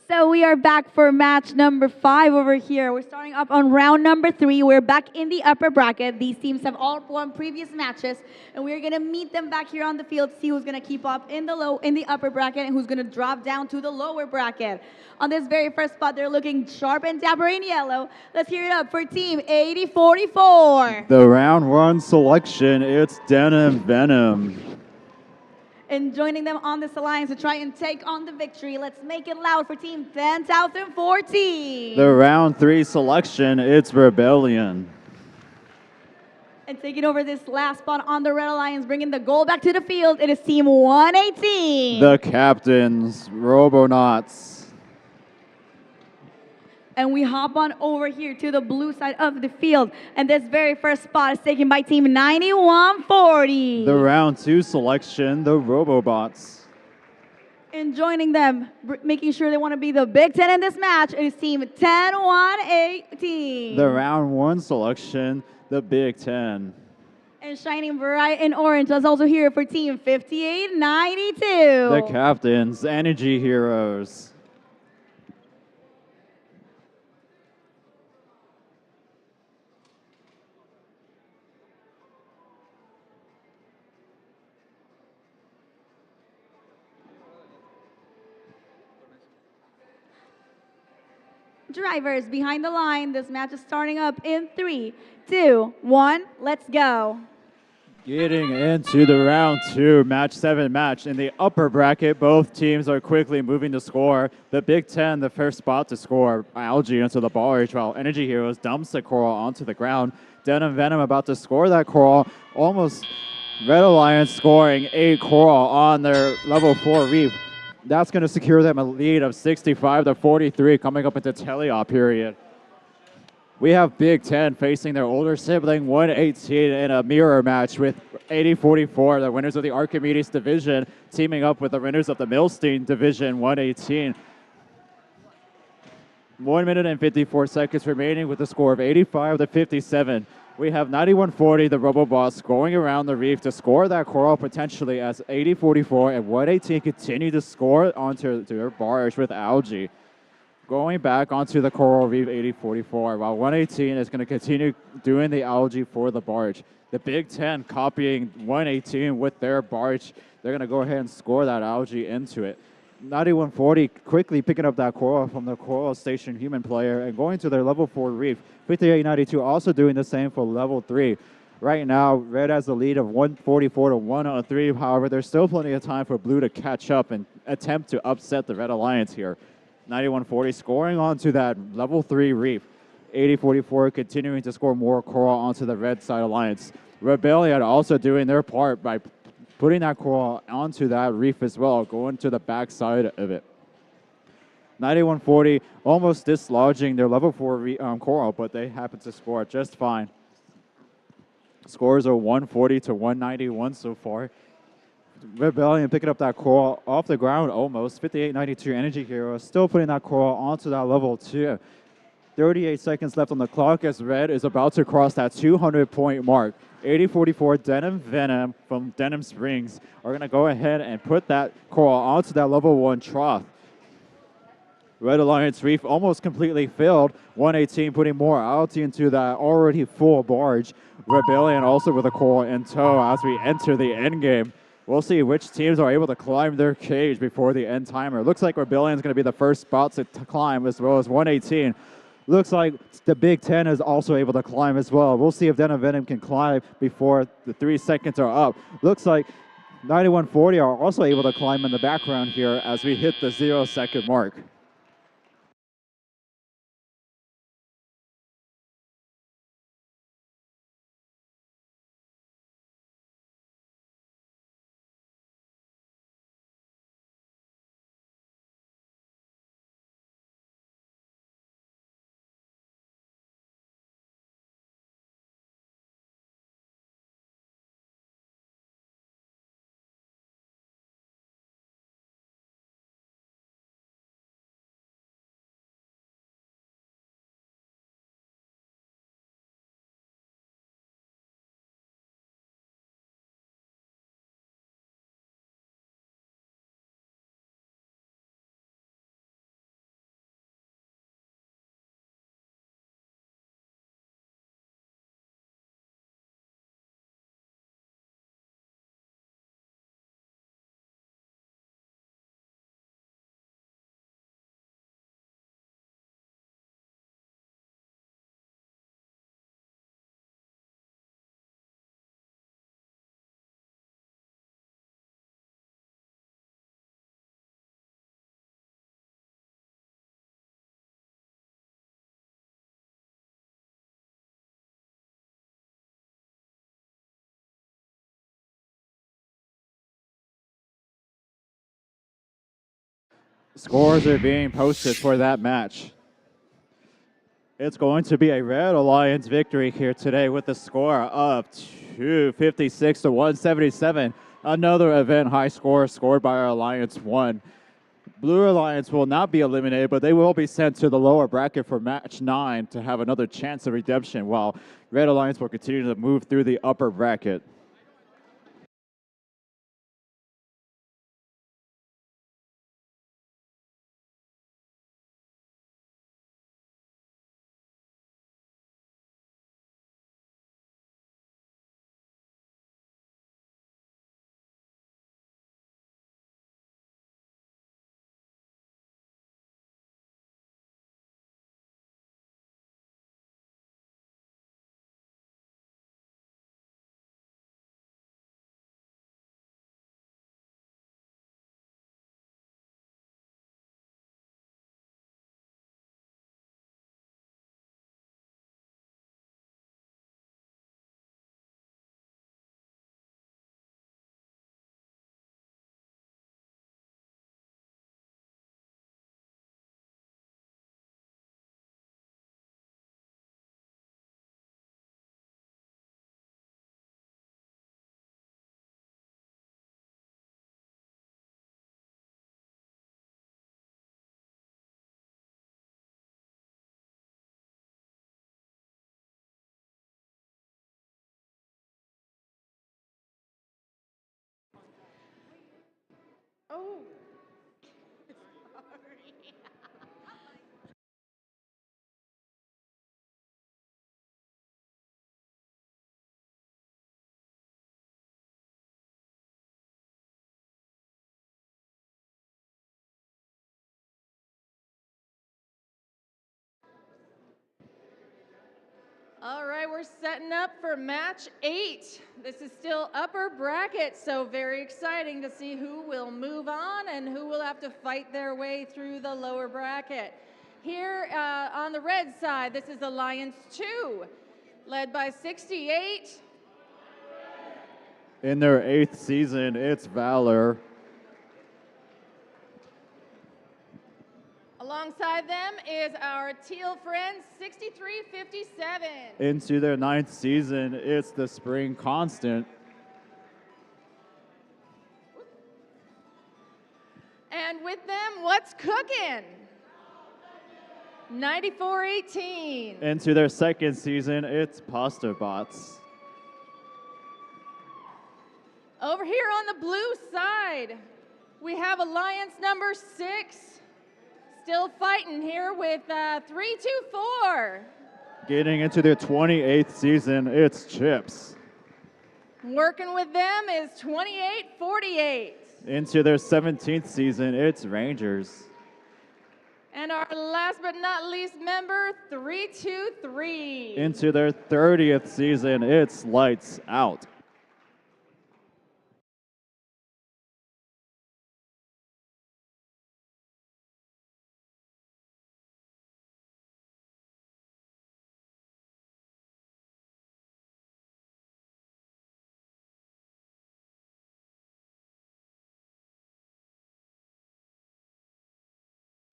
So we are back for match number 5 over here. We're starting up on round number 3. We're back in the upper bracket. These teams have all won previous matches, and we're gonna meet them back here on the field to see who's gonna keep up in the upper bracket and who's gonna drop down to the lower bracket. On this very first spot, they're looking sharp and dapper in yellow. Let's hear it up for Team 8044. The round 1 selection, it's Denim Venom. And joining them on this alliance to try and take on the victory. Let's make it loud for Team 10,014. The round 3 selection, it's Rebellion. And taking over this last spot on the Red Alliance, bringing the goal back to the field, it is Team 118. The captains, Robonauts. And we hop on over here to the blue side of the field. And this very first spot is taken by Team 9140. The round 2 selection, the Robobots. And joining them, making sure they want to be the Big Ten in this match, it is Team 10118. The round 1 selection, the Big Ten. And shining bright in orange, let's also hear it for Team 5892. The captains, Energy Heroes. Drivers behind the line. This match is starting up in 3, 2, 1. Let's go. Getting into the round 2, match 7 match. In the upper bracket, both teams are quickly moving to score. The Big Ten, the first spot to score Algae into the barrage, while Energy Heroes dumps the coral onto the ground. Denim Venom about to score that coral. Almost Red Alliance scoring 8 coral on their level 4 reef. That's going to secure them a lead of 65 to 43 coming up into teleop period. We have Big Ten facing their older sibling 118 in a mirror match with 80-44, the winners of the Archimedes division, teaming up with the winners of the Milstein division 118. 1 minute and 54 seconds remaining with a score of 85 to 57. We have 91-40, the Robobots, going around the reef to score that coral potentially as 80-44 and 118 continue to score onto their barrage with Algae. Going back onto the coral reef 80-44, while 118 is going to continue doing the Algae for the barge. The Big Ten copying 118 with their barge. They're going to go ahead and score that Algae into it. 91-40 quickly picking up that coral from the Coral Station human player and going to their level 4 reef. 58-92 also doing the same for level 3. Right now, Red has the lead of 144 to 103. However, there's still plenty of time for Blue to catch up and attempt to upset the Red Alliance here. 91-40 scoring onto that level 3 reef. 80-44 continuing to score more coral onto the Red Side Alliance. Rebellion also doing their part by putting that coral onto that reef as well, going to the back side of it. 91-40 almost dislodging their level 4 coral, but they happen to score just fine. Scores are 140 to 191 so far. Rebellion picking up that coral off the ground almost. 58-92 Energy Hero still putting that coral onto that level 2. 38 seconds left on the clock as Red is about to cross that 200-point mark. 80-44 Denim Venom from Denim Springs are going to go ahead and put that coral onto that level 1 trough. Red Alliance Reef almost completely filled. 118 putting more algae into that already full barge. Rebellion also with a coral in tow as we enter the end game. We'll see which teams are able to climb their cage before the end timer. Looks like Rebellion's going to be the first spot to climb, as well as 118. Looks like the Big Ten is also able to climb as well. We'll see if Denim Venom can climb before the 3 seconds are up. Looks like 91-40 are also able to climb in the background here as we hit the 0-second mark. Scores are being posted for that match. It's going to be a Red Alliance victory here today with a score of 256 to 177. Another event high score scored by our Alliance 1. Blue Alliance will not be eliminated, but they will be sent to the lower bracket for match 9 to have another chance of redemption, while Red Alliance will continue to move through the upper bracket. Oh. All right, we're setting up for match 8. This is still upper bracket, so very exciting to see who will move on and who will have to fight their way through the lower bracket. Here on the red side, this is Alliance 2, led by 68. In their 8th season, it's Valor. Alongside them is our teal friends, 6357. Into their 9th season, it's the Spring Constant. And with them, what's cooking? 9418. Into their 2nd season, it's Pasta Bots. Over here on the blue side, we have Alliance number 6, still fighting here with 324. Getting into their 28th season, it's Chips. Working with them is 2848. Into their 17th season, it's Rangers. And our last but not least member, 323. Into their 30th season, it's Lights Out.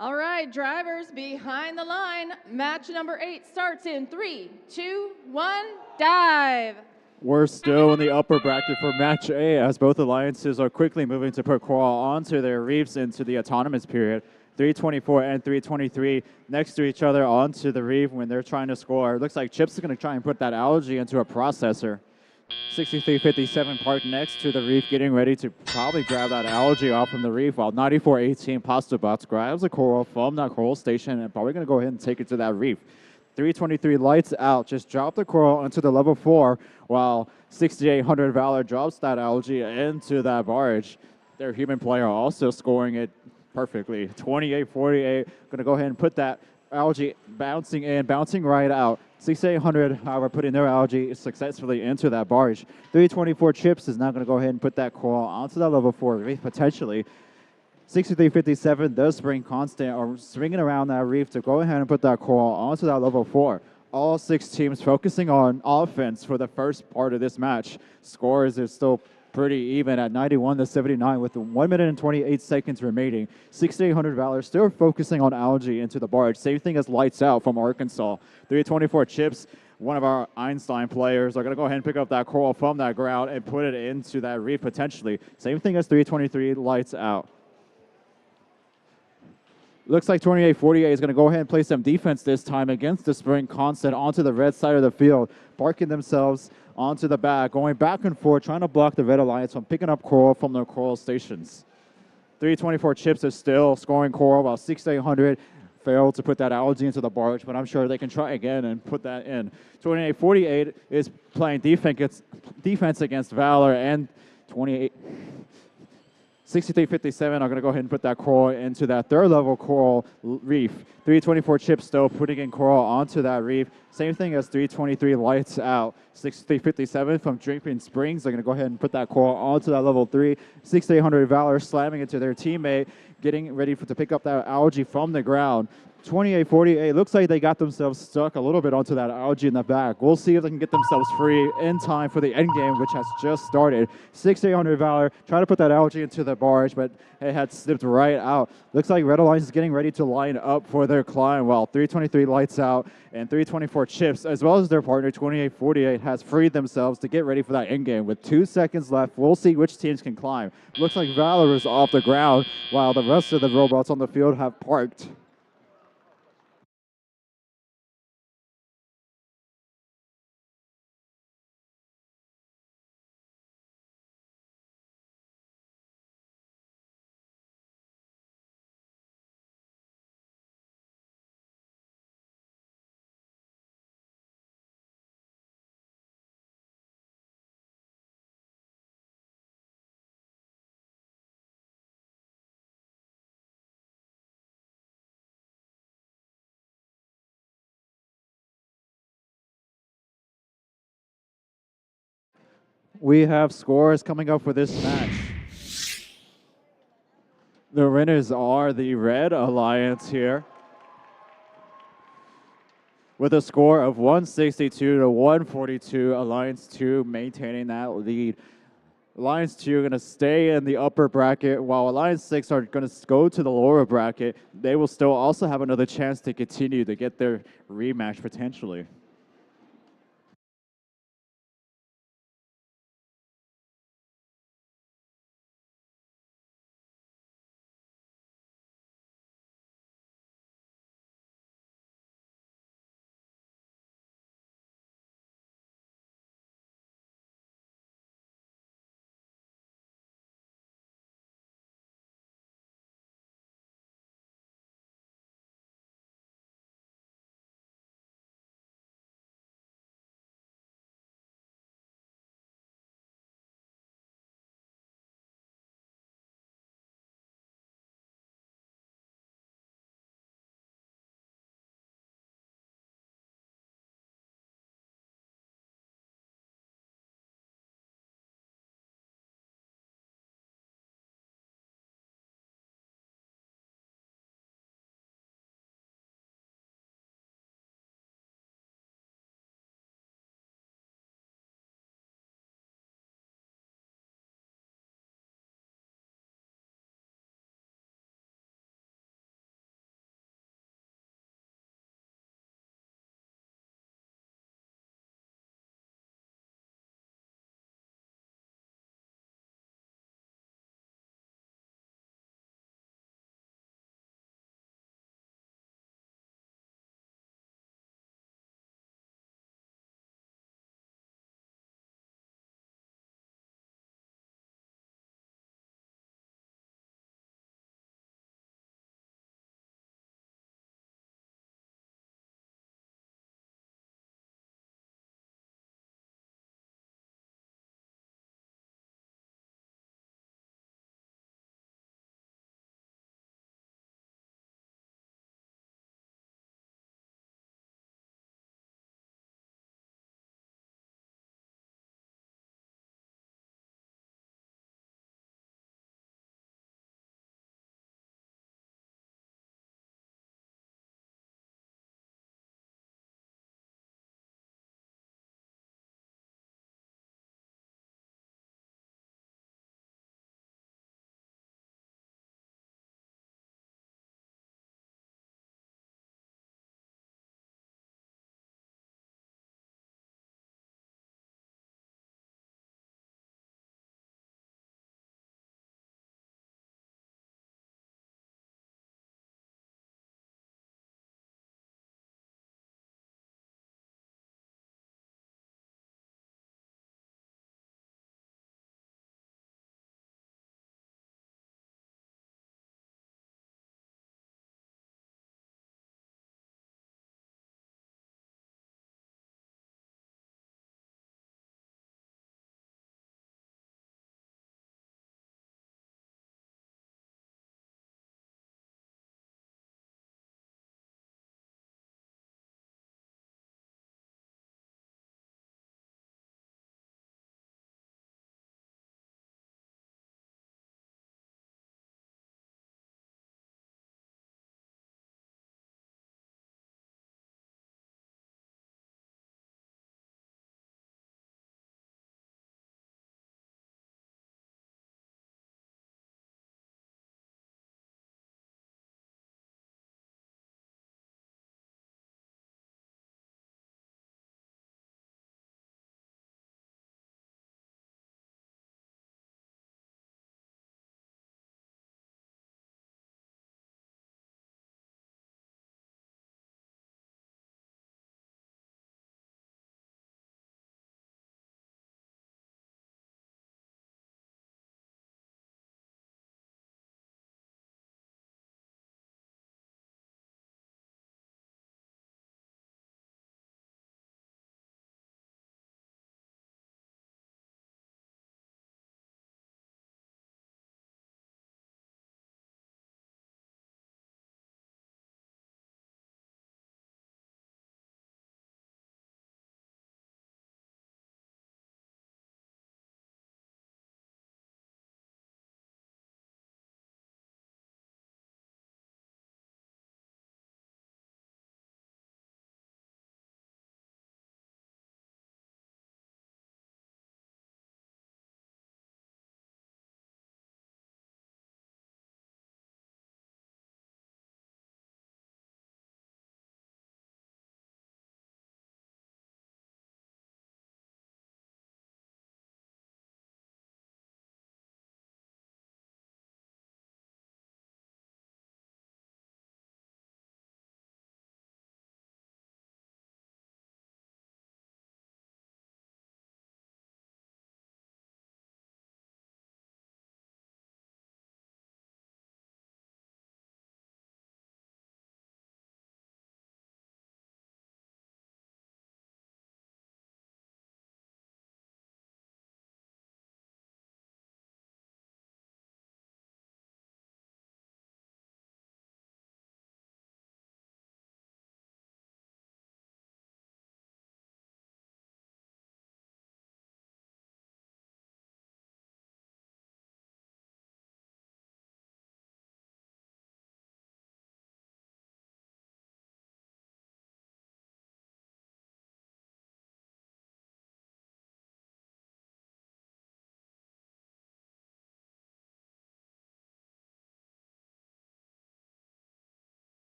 All right, drivers behind the line. Match number 8 starts in 3, 2, 1, dive. We're still in the upper bracket for match A as both alliances are quickly moving to put Coral onto their reefs into the autonomous period. 324 and 323 next to each other onto the reef when they're trying to score. It looks like Chips is going to try and put that algae into a processor. 6357 parked next to the reef, getting ready to probably grab that algae off from the reef, while 9418 Pasta Bots grabs a coral from that coral station and probably going to go ahead and take it to that reef. 323 Lights Out just dropped the coral into the level 4, while 6800 Valor drops that algae into that barge. Their human player also scoring it perfectly. 2848, going to go ahead and put that algae bouncing in, bouncing right out. 6800, however, putting their algae successfully into that barge. 324 Chips is now going to go ahead and put that coral onto that level 4 reef potentially. 6357, the Spring Constant, are swinging around that reef to go ahead and put that coral onto that level 4. All 6 teams focusing on offense for the first part of this match. Scores is still pretty even at 91-79 with 1 minute and 28 seconds remaining. 6800 Valor still focusing on algae into the barge. Same thing as Lights Out from Arkansas. 324 Chips, one of our Einstein players, are going to go ahead and pick up that coral from that ground and put it into that reef potentially. Same thing as 323 Lights Out. Looks like 2848 is going to go ahead and play some defense this time against the Spring Constant onto the red side of the field, parking themselves onto the back, going back and forth, trying to block the Red Alliance from picking up coral from their coral stations. 324 Chips is still scoring coral, while 6800 failed to put that algae into the barge, but I'm sure they can try again and put that in. 2848 is playing defense against Valor, and 6357 are going to go ahead and put that coral into that 3rd level coral reef. 324 Chips still putting in coral onto that reef. Same thing as 323 Lights Out. 6357 from Drinking Springs are going to go ahead and put that coral onto that level 3. 6800 Valor slamming it to their teammate, getting ready to pick up that algae from the ground. 2848, looks like they got themselves stuck a little bit onto that algae in the back. We'll see if they can get themselves free in time for the end game, which has just started. 6800 Valor try to put that algae into the barge, but it had slipped right out. Looks like Red Alliance is getting ready to line up for their climb, while 323 Lights Out and 324 Chips, as well as their partner 2848, has freed themselves to get ready for that end game. With 2 seconds left, we'll see which teams can climb. Looks like Valor is off the ground, while the rest of the robots on the field have parked. We have scores coming up for this match. The winners are the Red Alliance here, with a score of 162 to 142. Alliance 2 maintaining that lead. Alliance 2 are going to stay in the upper bracket, while Alliance 6 are going to go to the lower bracket. They will still also have another chance to continue to get their rematch potentially.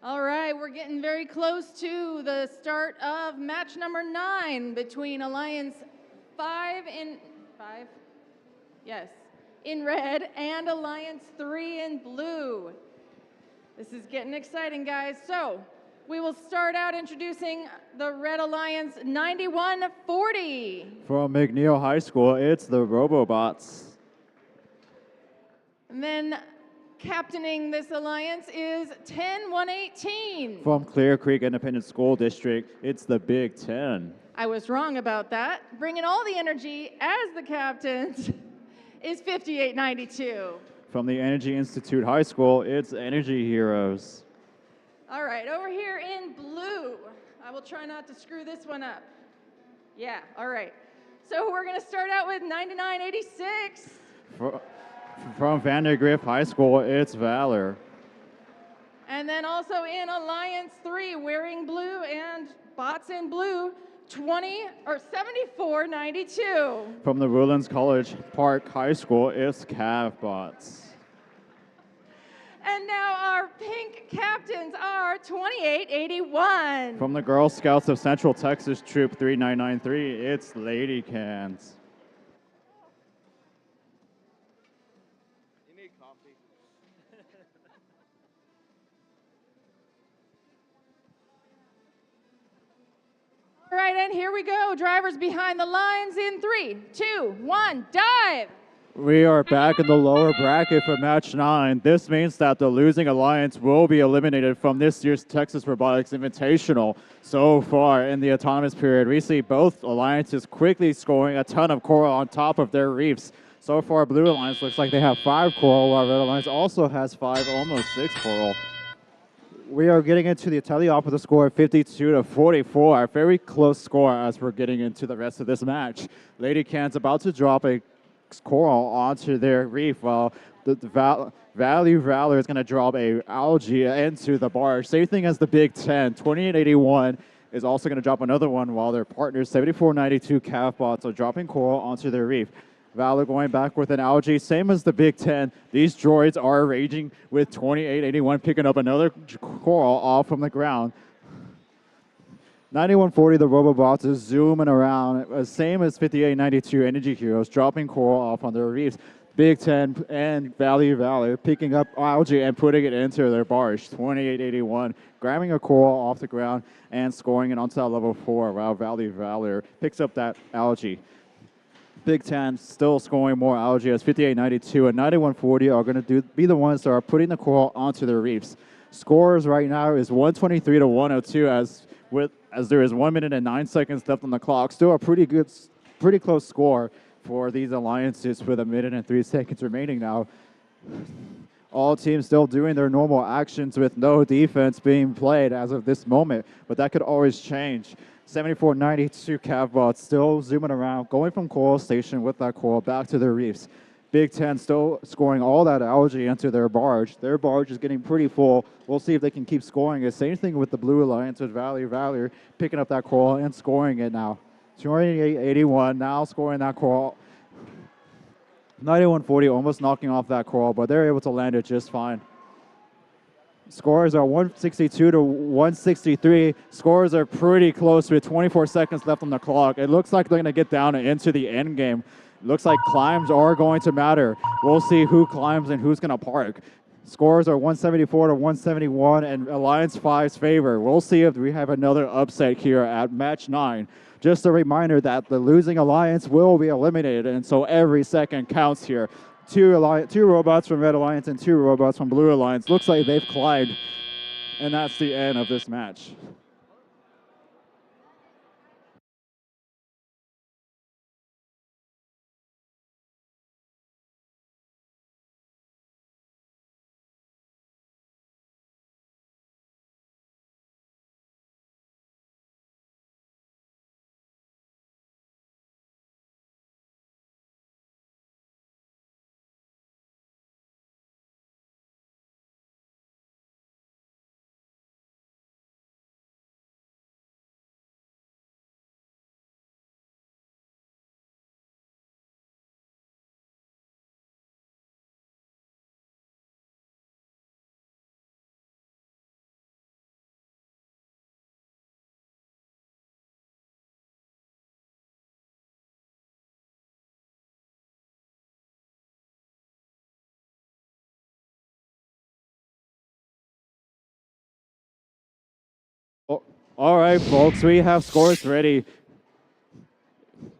All right, we're getting very close to the start of match number 9 between Alliance 5 in 5. Yes, in red and Alliance 3 in blue. This is getting exciting, guys. So we will start out introducing the Red Alliance 9140. From McNeil High School, it's the Robobots. And then captaining this alliance is 10118. From Clear Creek Independent School District, it's the Big Ten. I was wrong about that. Bringing all the energy as the captains is 5892. From the Energy Institute High School, it's Energy Heroes. All right, over here in blue. I will try not to screw this one up. Yeah, all right. So we're going to start out with 9986. From Vandergrift High School, it's Valor. And then also in Alliance 3, wearing blue and bots in blue, 7492. From the Woodlands College Park High School, it's Cavbots. And now our pink captains are 2881. From the Girl Scouts of Central Texas Troop 3993, it's Lady Cans. You need coffee. All right, and here we go. Drivers behind the lines in 3, 2, 1, dive. We are back in the lower bracket for match 9. This means that the losing alliance will be eliminated from this year's Texas Robotics Invitational. So far in the autonomous period, we see both alliances quickly scoring a ton of coral on top of their reefs. So far, Blue Alliance looks like they have 5 coral, while Red Alliance also has 5, almost 6 coral. We are getting into the teleop with a score of 52-44, a very close score as we're getting into the rest of this match. Lady Can's about to drop a coral onto their reef, while the Value Valor is going to drop a algae into the barge. Same thing as the Big Ten. 2881 is also going to drop another one, while their partners 7492 Cavbots are dropping coral onto their reef. Valor going back with an algae, same as the Big Ten. These droids are raging with 2881 picking up another coral off from the ground. 9140, the Robobots is zooming around, same as 5892 Energy Heroes, dropping coral off on their reefs. Big Ten and Value Valor picking up algae and putting it into their barge. 2881, grabbing a coral off the ground and scoring it onto level 4, while Value Valor picks up that algae. Big Ten still scoring more algae as 5892 and 9140 are going to be the ones that are putting the coral onto their reefs. Scores right now is 123-102 as there is 1 minute and 9 seconds left on the clock. Still a pretty close score for these alliances with 1 minute and 3 seconds remaining now. All teams still doing their normal actions with no defense being played as of this moment, but that could always change. 7492 Cavbots still zooming around, going from coral station with that coral back to their reefs. Big Ten still scoring all that algae into their barge. Their barge is getting pretty full. We'll see if they can keep scoring it. Same thing with the Blue Alliance with Value Valor picking up that coral and scoring it now. 2881 now scoring that coral. 9140 almost knocking off that coral, but they're able to land it just fine. Scores are 162-163. Scores are pretty close with 24 seconds left on the clock. It looks like they're going to get down into the end game. Looks like climbs are going to matter. We'll see who climbs and who's going to park. Scores are 174-171 in Alliance 5's favor. We'll see if we have another upset here at match 9. Just a reminder that the losing alliance will be eliminated, and so every second counts here. Two robots from Red Alliance and 2 robots from Blue Alliance. Looks like they've climbed, and that's the end of this match. All right, folks, we have scores ready.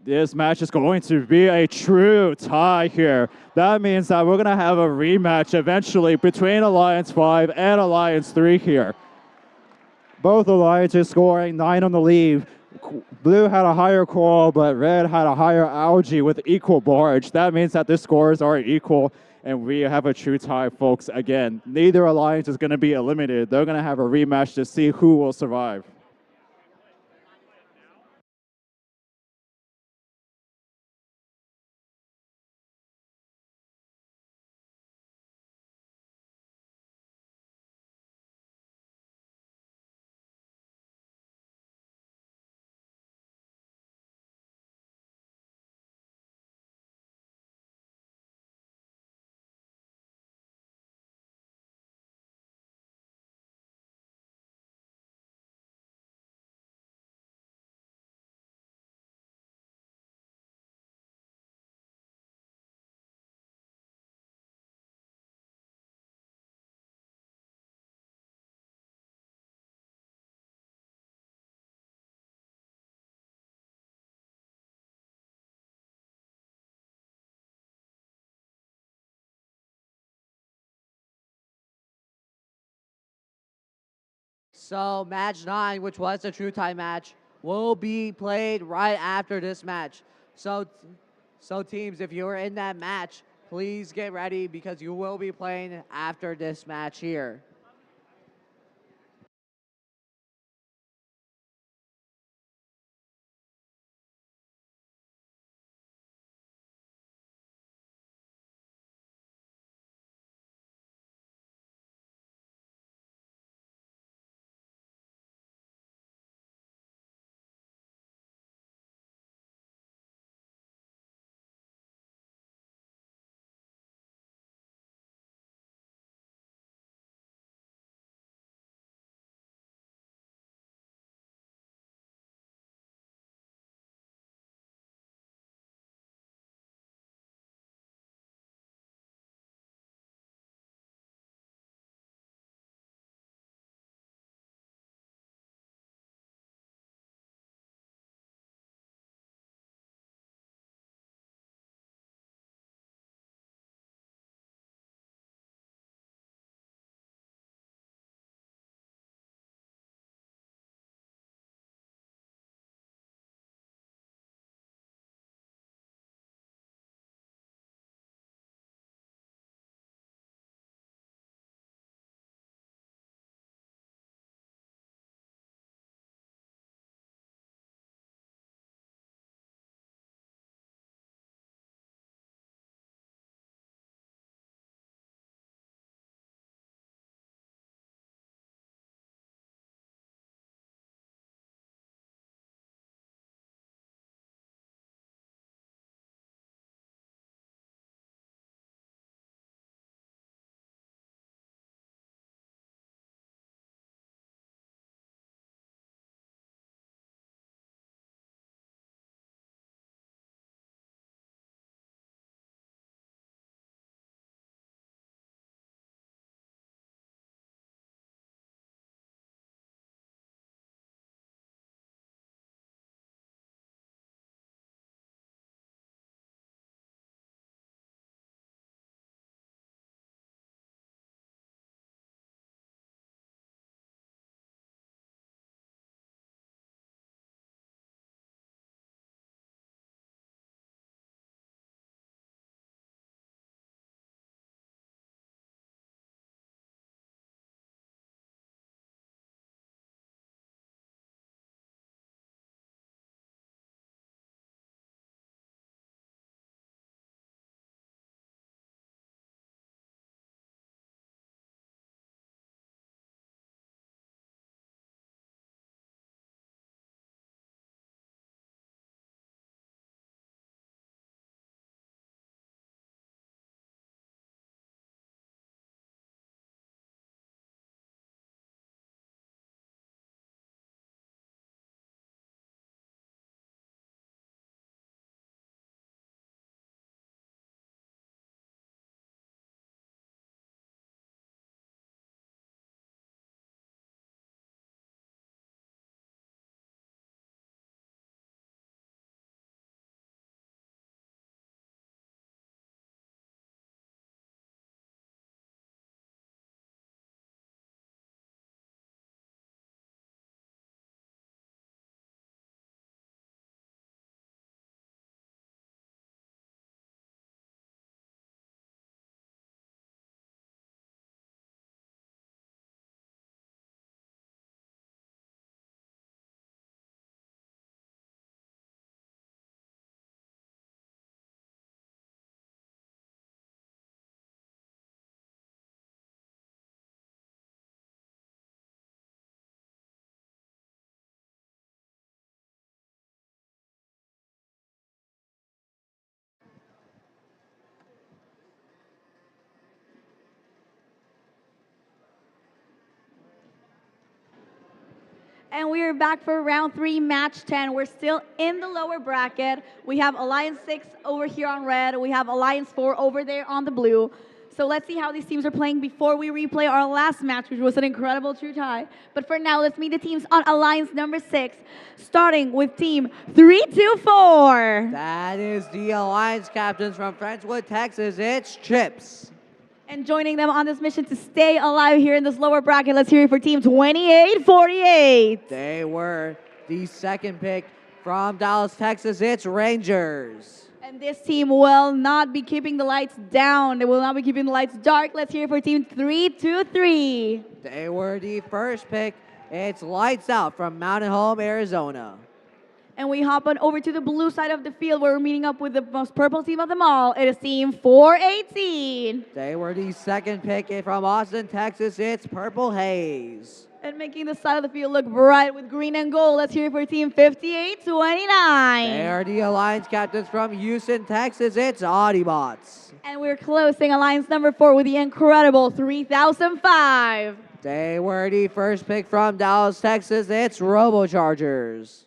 This match is going to be a true tie here. That means that we're going to have a rematch eventually between Alliance 5 and Alliance 3 here. Both alliances scoring 9 on the lead. Blue had a higher coral, but red had a higher algae with equal barge. That means that the scores are equal, and we have a true tie, folks. Again, neither alliance is going to be eliminated. They're going to have a rematch to see who will survive. So match 9, which was the true tie match, will be played right after this match. So teams, if you're in that match, please get ready because you will be playing after this match here. And we are back for round 3, match 10. We're still in the lower bracket. We have Alliance 6 over here on red. We have Alliance 4 over there on the blue. So let's see how these teams are playing before we replay our last match, which was an incredible true tie. But for now, let's meet the teams on Alliance number 6, starting with team 324. That is the Alliance captains from Friendswood, Texas. It's Chips. And joining them on this mission to stay alive here in this lower bracket, let's hear it for team 2848. They were the second pick from Dallas, Texas. It's Rangers. And this team will not be keeping the lights down. They will not be keeping the lights dark. Let's hear it for team 323. They were the first pick. It's Lights Out from Mountain Home, Arizona. And we hop on over to the blue side of the field where we're meeting up with the most purple team of them all. It is team 418. They were the second pick from Austin, Texas. It's Purple Haze. And making the side of the field look bright with green and gold. Let's hear it for team 5829. They are the Alliance captains from Houston, Texas. It's Audiobots. And we're closing Alliance number 4 with the incredible 3005. They were the first pick from Dallas, Texas. It's Robochargers.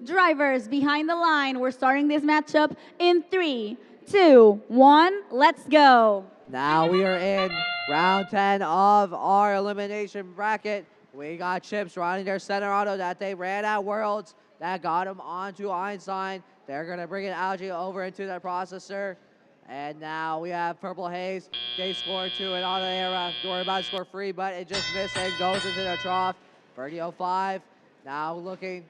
Drivers behind the line. We're starting this matchup in 3, 2, 1. Let's go. Now we are in round 10 of our elimination bracket. We got Chips running their center auto that they ran at Worlds. That got them onto Einstein. They're going to bring an Algae over into their processor. And now we have Purple Haze. They score 2 and on the air. We're about to score 3, but it just missed and goes into the trough. 30-05 now looking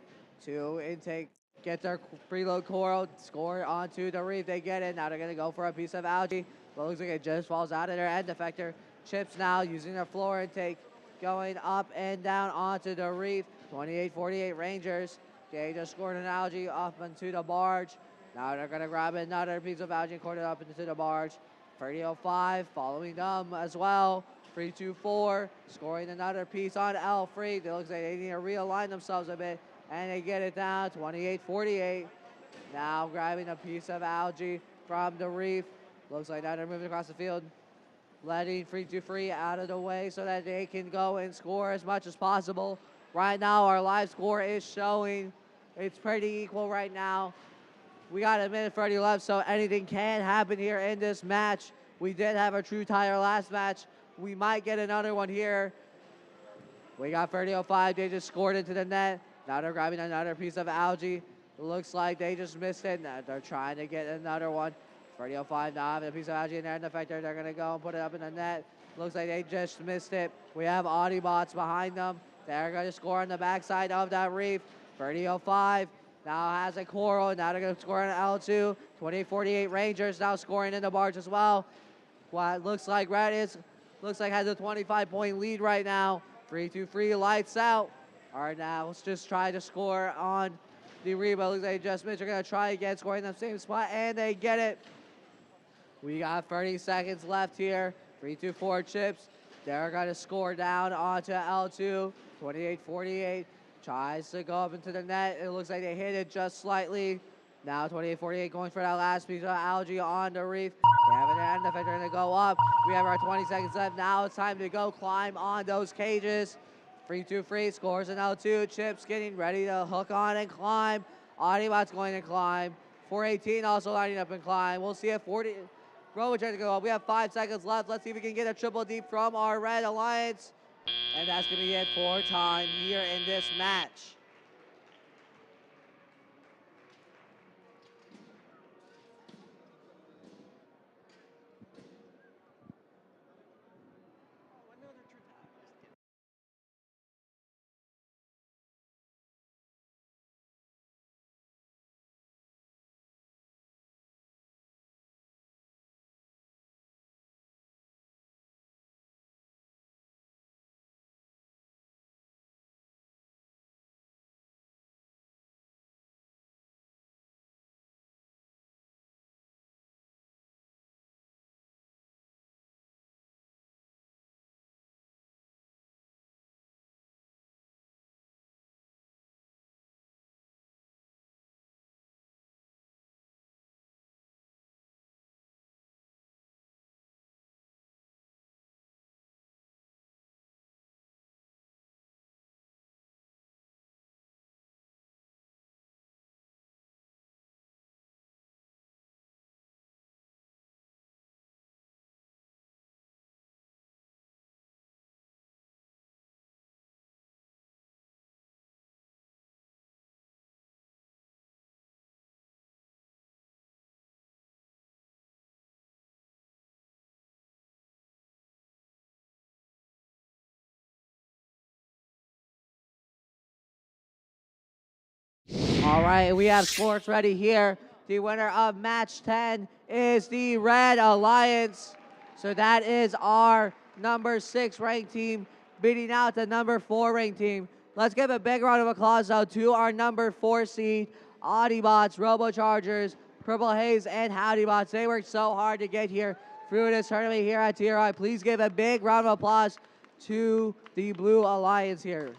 to get their preload coral, score onto the reef. They get it. Now they're going to go for a piece of algae. But looks like it just falls out of their end effector. Chips now using their floor intake, going up and down onto the reef. 28-48 Rangers. They just scored an algae up onto the barge. Now they're going to grab another piece of algae and cord it up into the barge. 30-05 following them as well. 3-2-4 scoring another piece on L3. It looks like they need to realign themselves a bit. And they get it down, 28-48. Now grabbing a piece of algae from the reef. Looks like now they're moving across the field, letting 3-2-3 out of the way so that they can go and score as much as possible. Right now, our live score is showing it's pretty equal right now. We got a minute 30 left, so anything can happen here in this match. We did have a true tie our last match. We might get another one here. We got 30-05. They just scored into the net. Now they're grabbing another piece of algae. It looks like they just missed it. Now they're trying to get another one. 30-05 now having a piece of algae in there in the effector. They're going to go and put it up in the net. Looks like they just missed it. We have Audiobots behind them. They're going to score on the backside of that reef. 30-05 now has a coral. Now they're going to score on L2. 28-48 Rangers now scoring in the barge as well. What looks like Red has a 25-point lead right now. 3-2-3 Lights Out. All right, now let's just try to score on the rebound. Looks like they just missed. They're going to try again, scoring in the same spot, and they get it. We got 30 seconds left here. 3-2-4 Chips. They're going to score down onto L2. 28-48 tries to go up into the net. It looks like they hit it just slightly. Now 28-48 going for that last piece of algae on the reef. They have an end effect. They're going to go up. We have our 20 seconds left. Now it's time to go climb on those cages. 3-2-3 scores an L2. Chips getting ready to hook on and climb. Audiobots going to climb. 418 also lining up and climb. We'll see if 40. Robo trying to go up. We have 5 seconds left. Let's see if we can get a triple deep from our Red Alliance. And that's going to be it for time here in this match. All right, we have scores ready here. The winner of match 10 is the Red Alliance. So that is our number 6 ranked team beating out the number 4 ranked team. Let's give a big round of applause though to our number 4 seed, Audibots, Robochargers, Purple Haze, and Howdybots. They worked so hard to get here through this tournament here at TRI. Please give a big round of applause to the Blue Alliance here.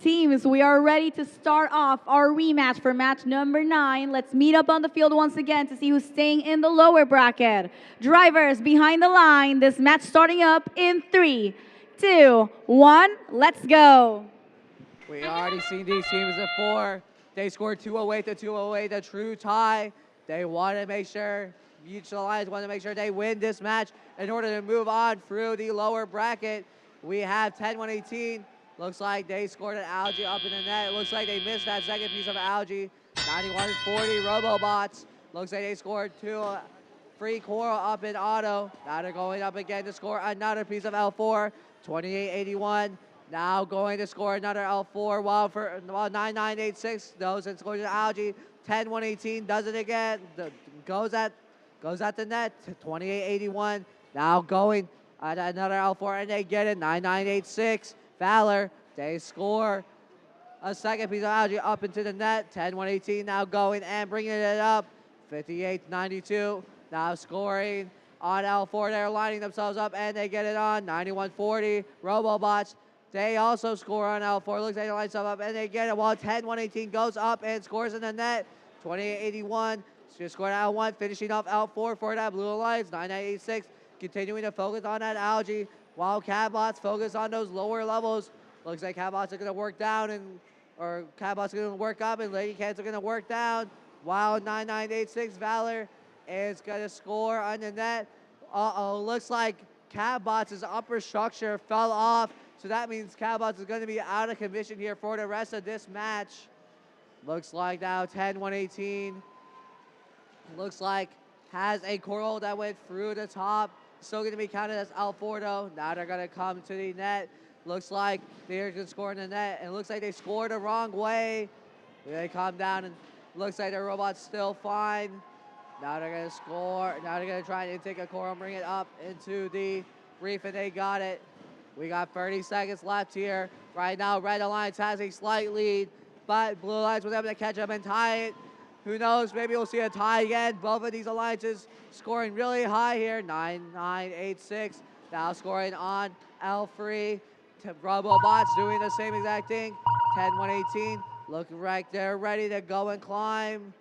Teams, we are ready to start off our rematch for match number 9. Let's meet up on the field once again to see who's staying in the lower bracket. Drivers behind the line, this match starting up in 3, 2, 1, let's go. We already seen these teams before. They scored 208 to 208, a true tie. They want to make sure, each alliance want to make sure they win this match in order to move on through the lower bracket. We have 10-118. Looks like they scored an algae up in the net. Looks like they missed that second piece of algae. 91-40 Robobots. Looks like they scored 2 free coral up in auto. Now they're going up again to score another piece of L4. 28-81. Now going to score another L4 while 9986 goes and scores an algae. 10-118 does it again. Goes at the net. 28-81. Now going at another L4 and they get it. 9986. Valor. They score a second piece of algae up into the net. 10-118 now going and bringing it up. 58-92. Now scoring on L4. They're lining themselves up and they get it on. 91-40. Robobots. They also score on L4. Looks like they line themselves up and they get it while 10-118 goes up and scores in the net. 28-81. Just scored L1, finishing off L4 for that Blue Alliance. 9986 continuing to focus on that algae while Catbots focus on those lower levels. Looks like Catbots are going to work down or Catbots are going to work up and Lady Cats are going to work down while 9986 Valor is going to score on the net. Looks like Catbots' upper structure fell off. So that means Catbots is going to be out of commission here for the rest of this match. Looks like now 10-118. Looks like has a coral that went through the top. Still going to be counted as L4 though. Now they're going to come to the net. Looks like they're going to score in the net. And it looks like they scored the wrong way. They come down and looks like their robot's still fine. Now they're going to score. Now they're going to try and take a coral and bring it up into the reef and they got it. We got 30 seconds left here. Right now, Red Alliance has a slight lead, but Blue Alliance was able to catch up and tie it. Who knows, maybe we'll see a tie again. Both of these alliances scoring really high here. 9986 now scoring on L3. Robobots doing the same exact thing. 10-118 looking like they're ready to go and climb.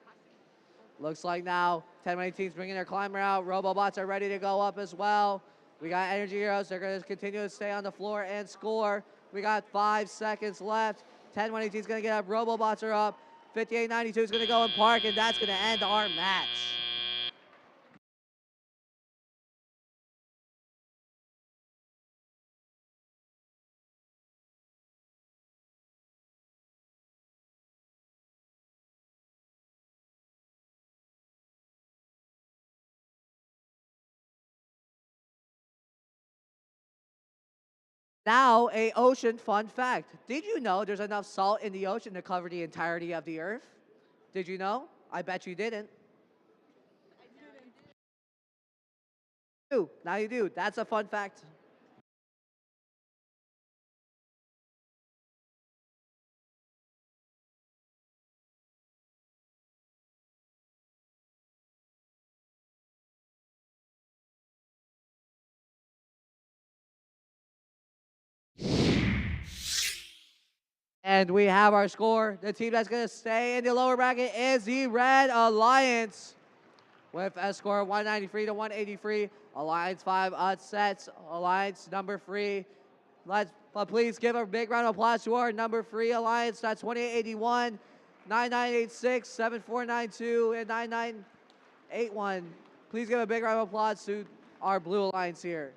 Looks like now 10-118 is bringing their climber out. Robobots are ready to go up as well. We got Energy Heroes. They're going to continue to stay on the floor and score. We got 5 seconds left. 10-118 is going to get up. Robobots are up. 58-92 is going to go and park, and that's going to end our match. Now, a ocean fun fact. Did you know there's enough salt in the ocean to cover the entirety of the Earth? Did you know? I bet you didn't. Now you do. That's a fun fact. And we have our score. The team that's going to stay in the lower bracket is the Red Alliance with a score of 193-183. Alliance 5 upsets Alliance number 3. But please give a big round of applause to our number 3 Alliance. That's 2881, 9986, 7492, and 9981. Please give a big round of applause to our Blue Alliance here.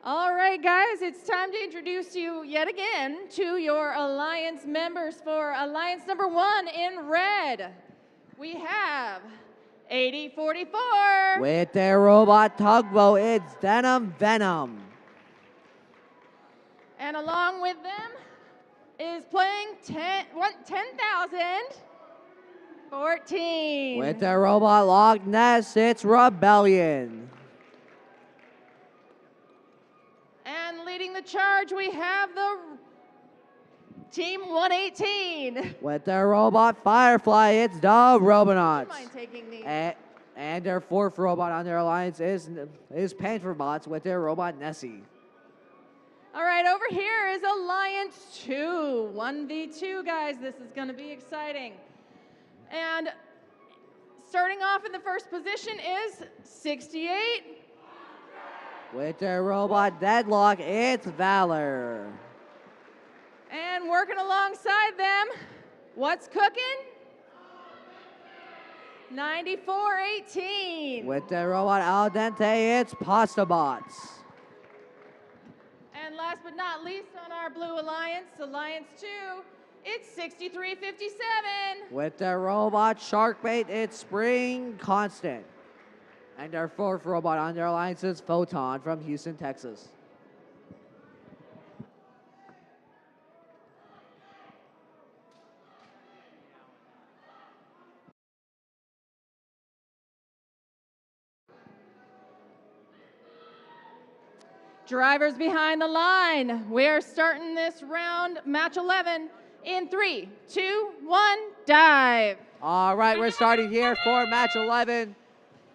All right, guys, it's time to introduce you yet again to your Alliance members. For Alliance number 1 in red, we have 8044. With their robot tugboat, it's Denim Venom. And along with them is playing 10,014. With their robot Loch Ness, it's Rebellion. And leading the charge, we have the Team 118. With their robot Firefly, it's the Robonauts. Mind taking these? And their 4th robot on their alliance is Pantherbots with their robot Nessie. All right, over here is Alliance 2. 1v2, guys. This is going to be exciting. And starting off in the first position is 68. With their robot Deadlock, it's Valor. And working alongside them, what's cooking? 9418. With their robot Al Dente, it's Pasta Bots. And last but not least on our blue alliance, Alliance 2, it's 6357. With their robot Sharkbait, it's Spring Constant. And their 4th robot on their alliance is Photon from Houston, Texas. Drivers behind the line. We're starting this round, match 11, in 3, 2, 1, dive. All right, we're starting here for match 11.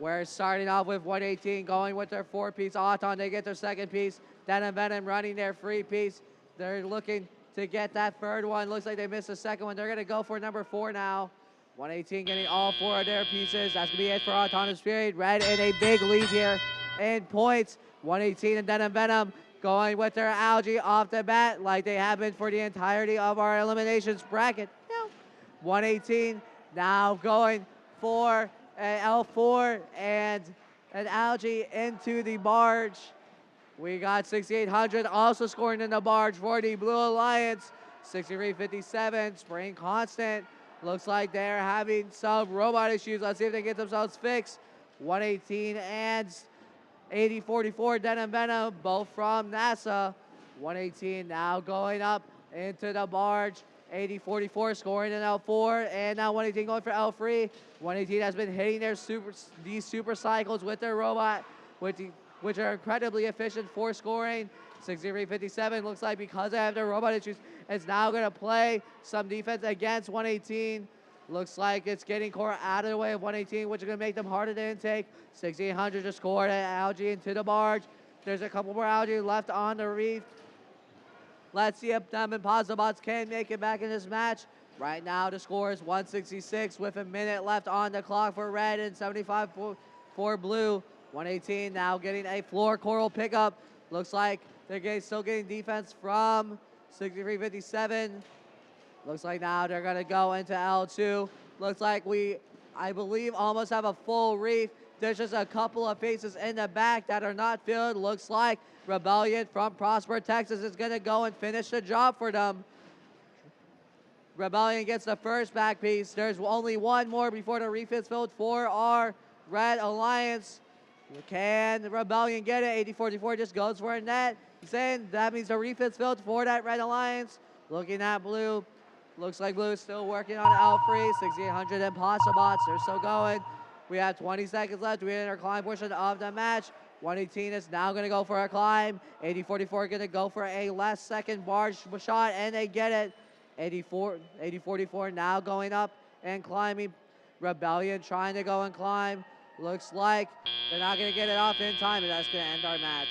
We're starting off with 118 going with their 4-piece. Auton, they get their 2nd piece. Denim Venom running their 3-piece. They're looking to get that 3rd one. Looks like they missed the 2nd one. They're going to go for number 4 now. 118 getting all 4 of their pieces. That's going to be it for Autonomous Period. Red in a big lead here in points. 118 and Denim Venom going with their algae off the bat like they have been for the entirety of our eliminations bracket. 118 now going for an L4 and an algae into the barge. We got 6,800 also scoring in the barge for the Blue Alliance. 6357, Spring Constant. Looks like they're having some robot issues. Let's see if they get themselves fixed. 118 and 8044, Denim Venom, both from NASA. 118 now going up into the barge. 8044 scoring an L4, and now 118 going for L3. 118 has been hitting these super cycles with their robot, which are incredibly efficient for scoring. 6357 looks like because they have their robot issues, it's now going to play some defense against 118. Looks like it's getting core out of the way of 118, which is going to make them harder to intake. 6,800 just scored an algae into the barge. There's a couple more algae left on the reef. Let's see if them and Bots can make it back in this match. Right now, the score is 166 with a minute left on the clock for red and 75 for blue. 118 now getting a floor coral pickup. Looks like they're still getting defense from 6357. Looks like now they're going to go into L2. Looks like I believe, almost have a full reef. There's just a couple of faces in the back that are not filled. Looks like Rebellion from Prosper, Texas is going to go and finish the job for them. Rebellion gets the first back piece. There's only one more before the reef is filled for our Red Alliance. Can Rebellion get it? 8044 just goes for a net. Saying that means the reef is filled for that Red Alliance. Looking at blue. Looks like blue is still working on L3. 6,800 Impossible Bots. They're still going. We have 20 seconds left. We're in our climb portion of the match. 118 is now going to go for a climb. 8044 going to go for a last second barge shot, and they get it. 8044 now going up and climbing. Rebellion trying to go and climb. Looks like they're not going to get it off in time, and that's going to end our match.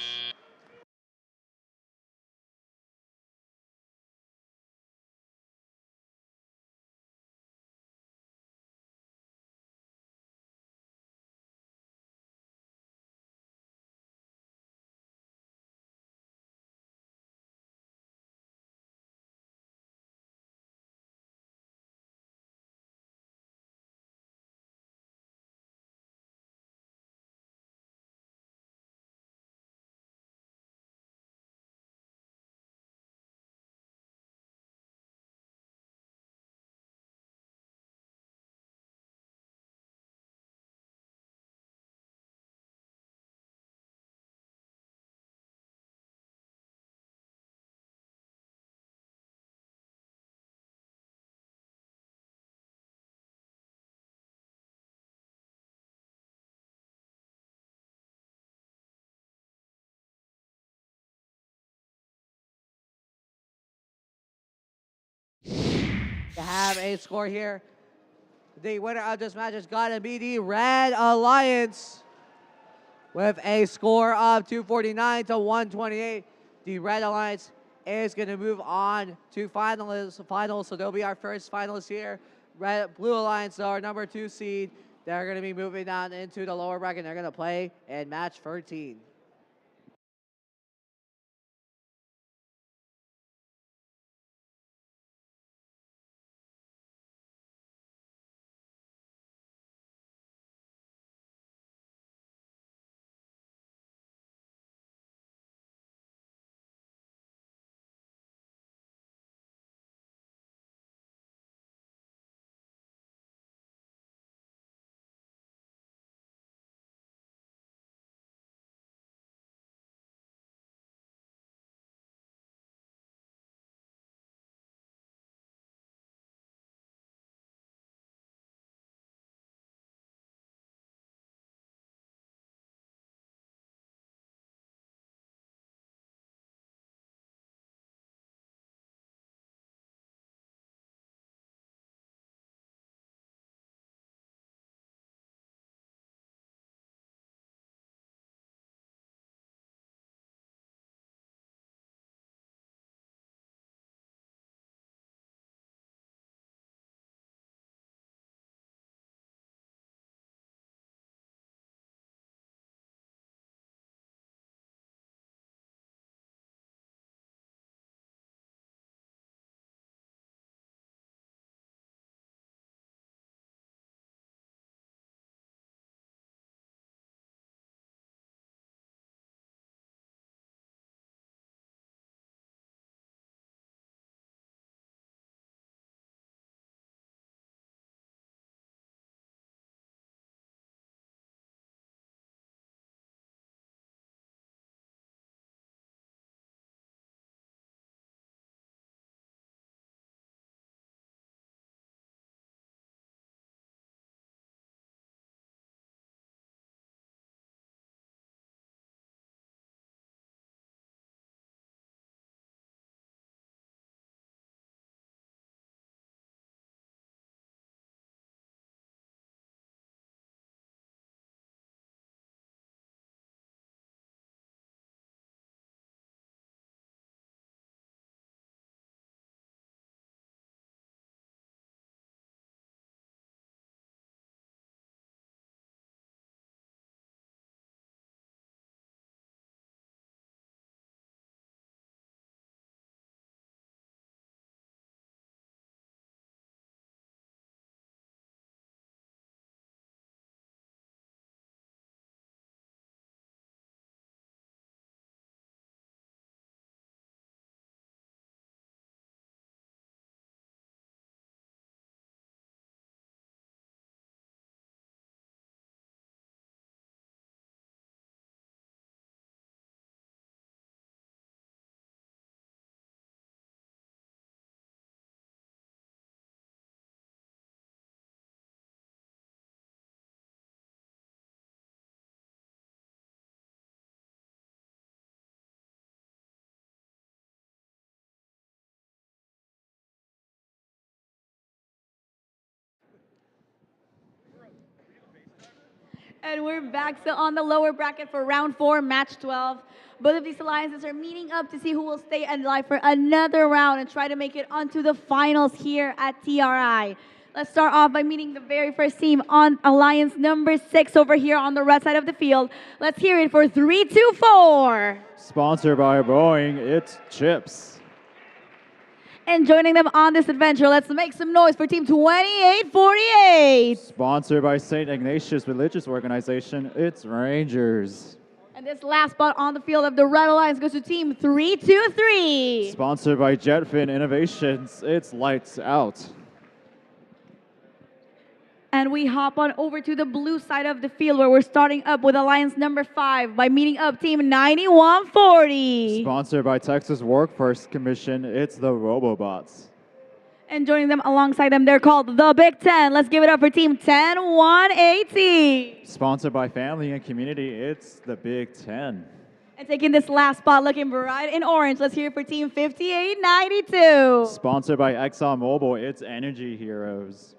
to have a score here. The winner of this match is going to be the Red Alliance with a score of 249 to 128. The Red Alliance is going to move on to finals, so they'll be our first finalists here. Blue Alliance, our number 2 seed, they're going to be moving down into the lower bracket. They're going to play in match 13. And we're back still on the lower bracket for round 4, match 12. Both of these alliances are meeting up to see who will stay alive for another round and try to make it onto the finals here at TRI. Let's start off by meeting the very first team on alliance number 6 over here on the red side of the field. Let's hear it for 3-2-4. Sponsored by Boeing, it's Chips. And joining them on this adventure, let's make some noise for team 2848. Sponsored by St. Ignatius Religious Organization, it's Rangers. And this last spot on the field of the Red Alliance goes to team 323. Sponsored by Jetfin Innovations, it's Lights Out. And we hop on over to the blue side of the field where we're starting up with alliance number 5 by meeting up team 9140. Sponsored by Texas Workforce Commission, it's the Robobots. And joining them alongside them, they're called the Big Ten. Let's give it up for team 10180. Sponsored by Family and Community, it's the Big Ten. And taking this last spot, looking bright in orange, let's hear it for Team 5892. Sponsored by ExxonMobil, it's Energy Heroes.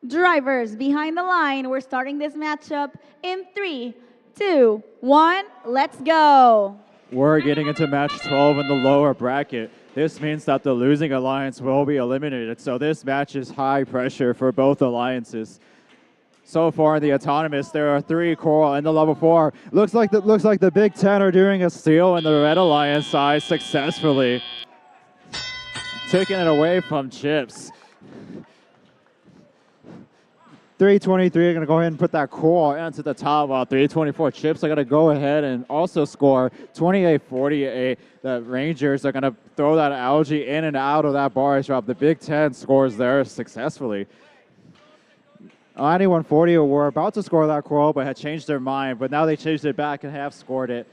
Drivers behind the line, we're starting this matchup in 3, 2, 1, let's go. We're getting into match 12 in the lower bracket. This means that the losing alliance will be eliminated, so this match is high pressure for both alliances. So far in the autonomous, there are 3 coral in the level 4. Looks like the Big Ten are doing a steal in the Red Alliance side successfully, taking it away from Chips. 323 are going to go ahead and put that coral into the top, while 324 Chips are going to go ahead and also score 28-48. The Rangers are going to throw that algae in and out of that barge drop. The Big Ten scores there successfully. 9140 were about to score that coral but had changed their mind, but now they changed it back and have scored it.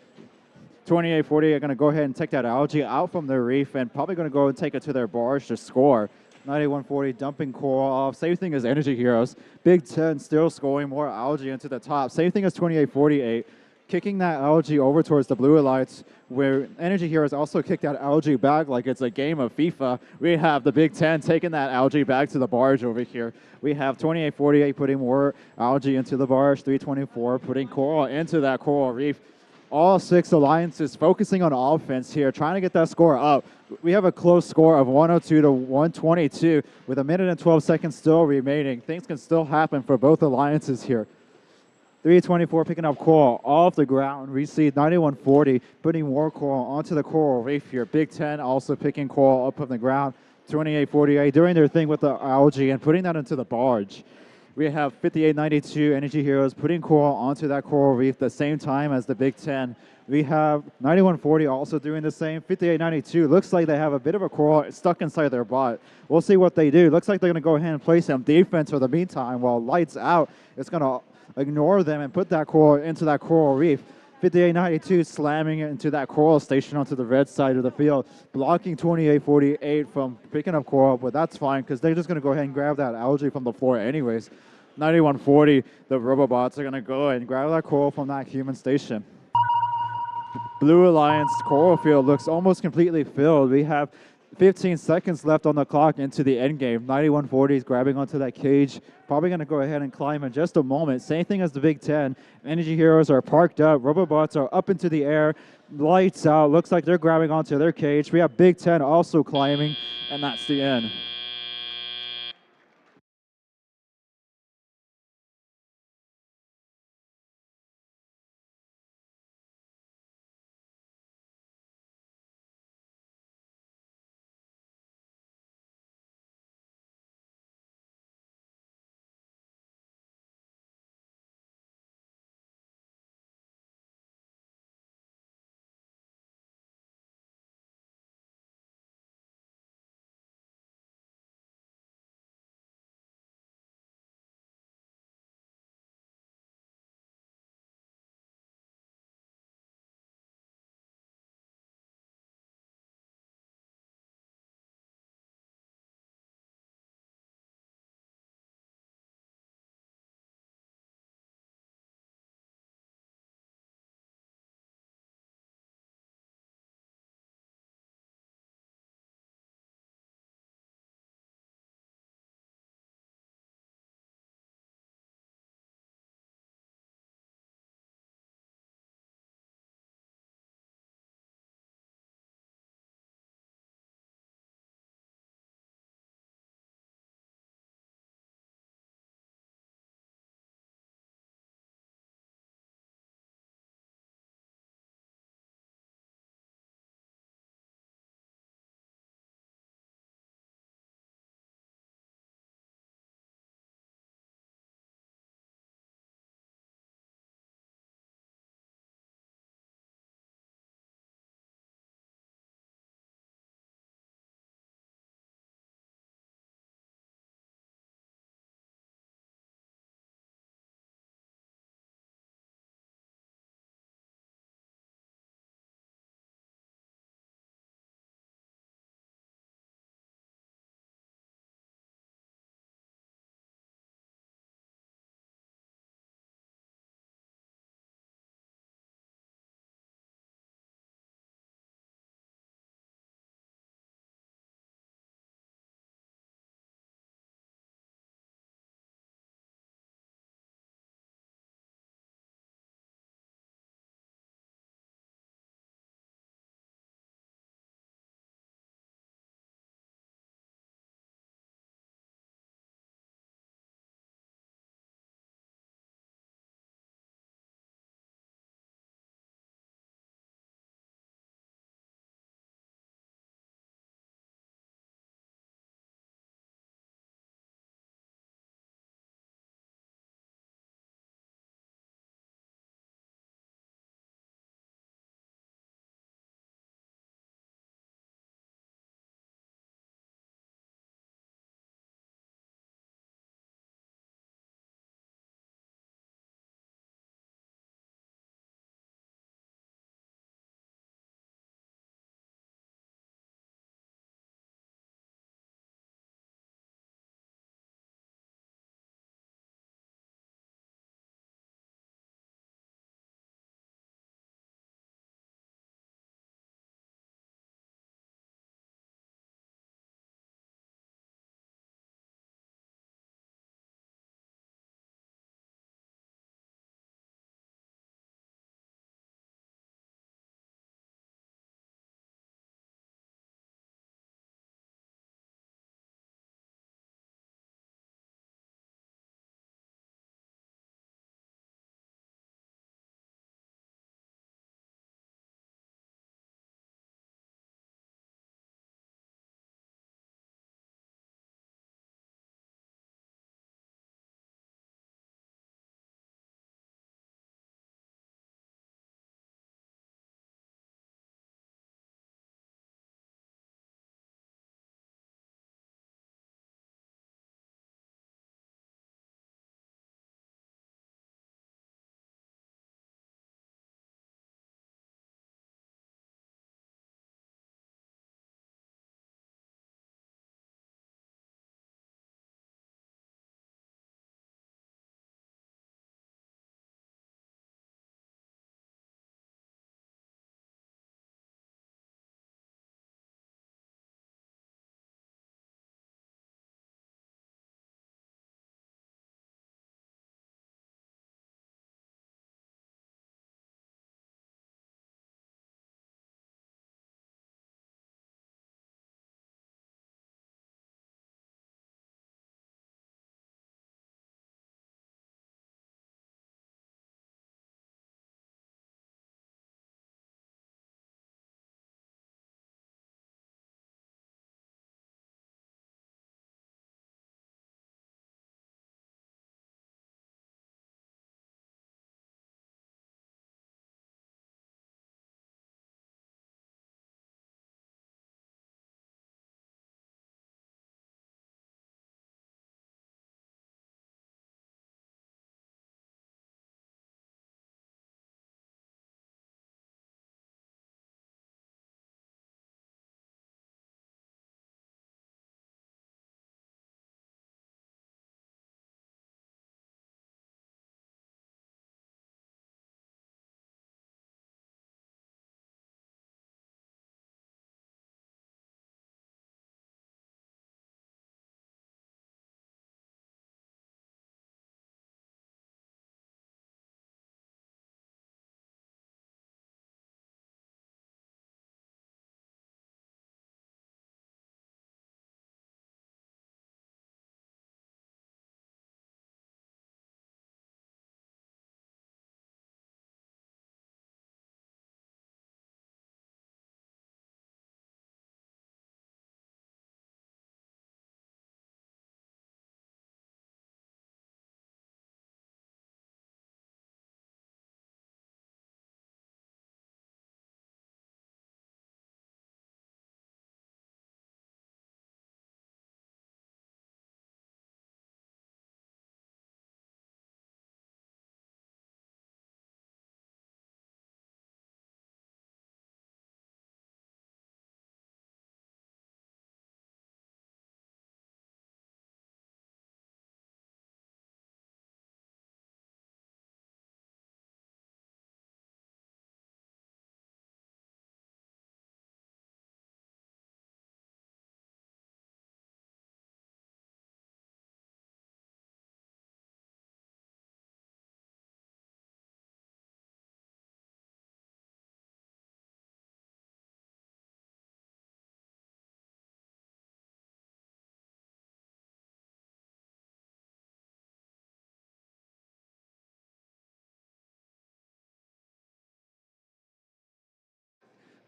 2840 are going to go ahead and take that algae out from the reef and probably going to go and take it to their barge to score. 9140 dumping coral off. Same thing as Energy Heroes. Big Ten still scoring more algae into the top. Same thing as 2848. Kicking that algae over towards the Blue Alliance, where Energy Heroes also kick that algae back like it's a game of FIFA. We have the Big Ten taking that algae back to the barge over here. We have 2848 putting more algae into the barge, 324 putting coral into that coral reef. All 6 alliances focusing on offense here, trying to get that score up. We have a close score of 102 to 122 with 1 minute and 12 seconds still remaining. Things can still happen for both alliances here. 324 picking up coral off the ground. We see 9140 putting more coral onto the coral reef here. Big Ten also picking coral up from the ground. 2848 doing their thing with the algae and putting that into the barge. We have 5892 Energy Heroes putting coral onto that coral reef the same time as the Big Ten. We have 9140 also doing the same. 5892 looks like they have a bit of a coral stuck inside their bot. We'll see what they do. Looks like they're going to go ahead and play some defense for the meantime while lights out. It's going to ignore them and put that coral into that coral reef. 5892 slamming it into that coral station onto the red side of the field, blocking 2848 from picking up coral, but that's fine because they're just going to go ahead and grab that algae from the floor anyways. 9140, the Robobots are going to go and grab that coral from that human station. Blue Alliance coral field looks almost completely filled. We have 15 seconds left on the clock into the end game. 9140 is grabbing onto that cage. Probably going to go ahead and climb in just a moment. Same thing as the Big Ten. Energy Heroes are parked up. Robobots are up into the air. Lights out. Looks like they're grabbing onto their cage. We have Big Ten also climbing, and that's the end.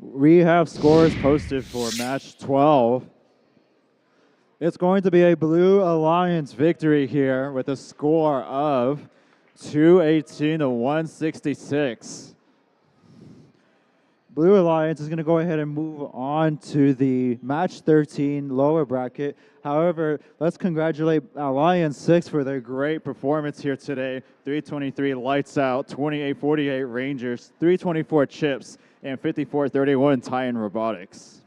We have scores posted for match 12. It's going to be a Blue Alliance victory here with a score of 218 to 166. Blue Alliance is going to go ahead and move on to the match 13 lower bracket. However, let's congratulate Alliance 6 for their great performance here today. 323 lights out, 2848 Rangers, 324 chips, and 5431 Titan Robotics.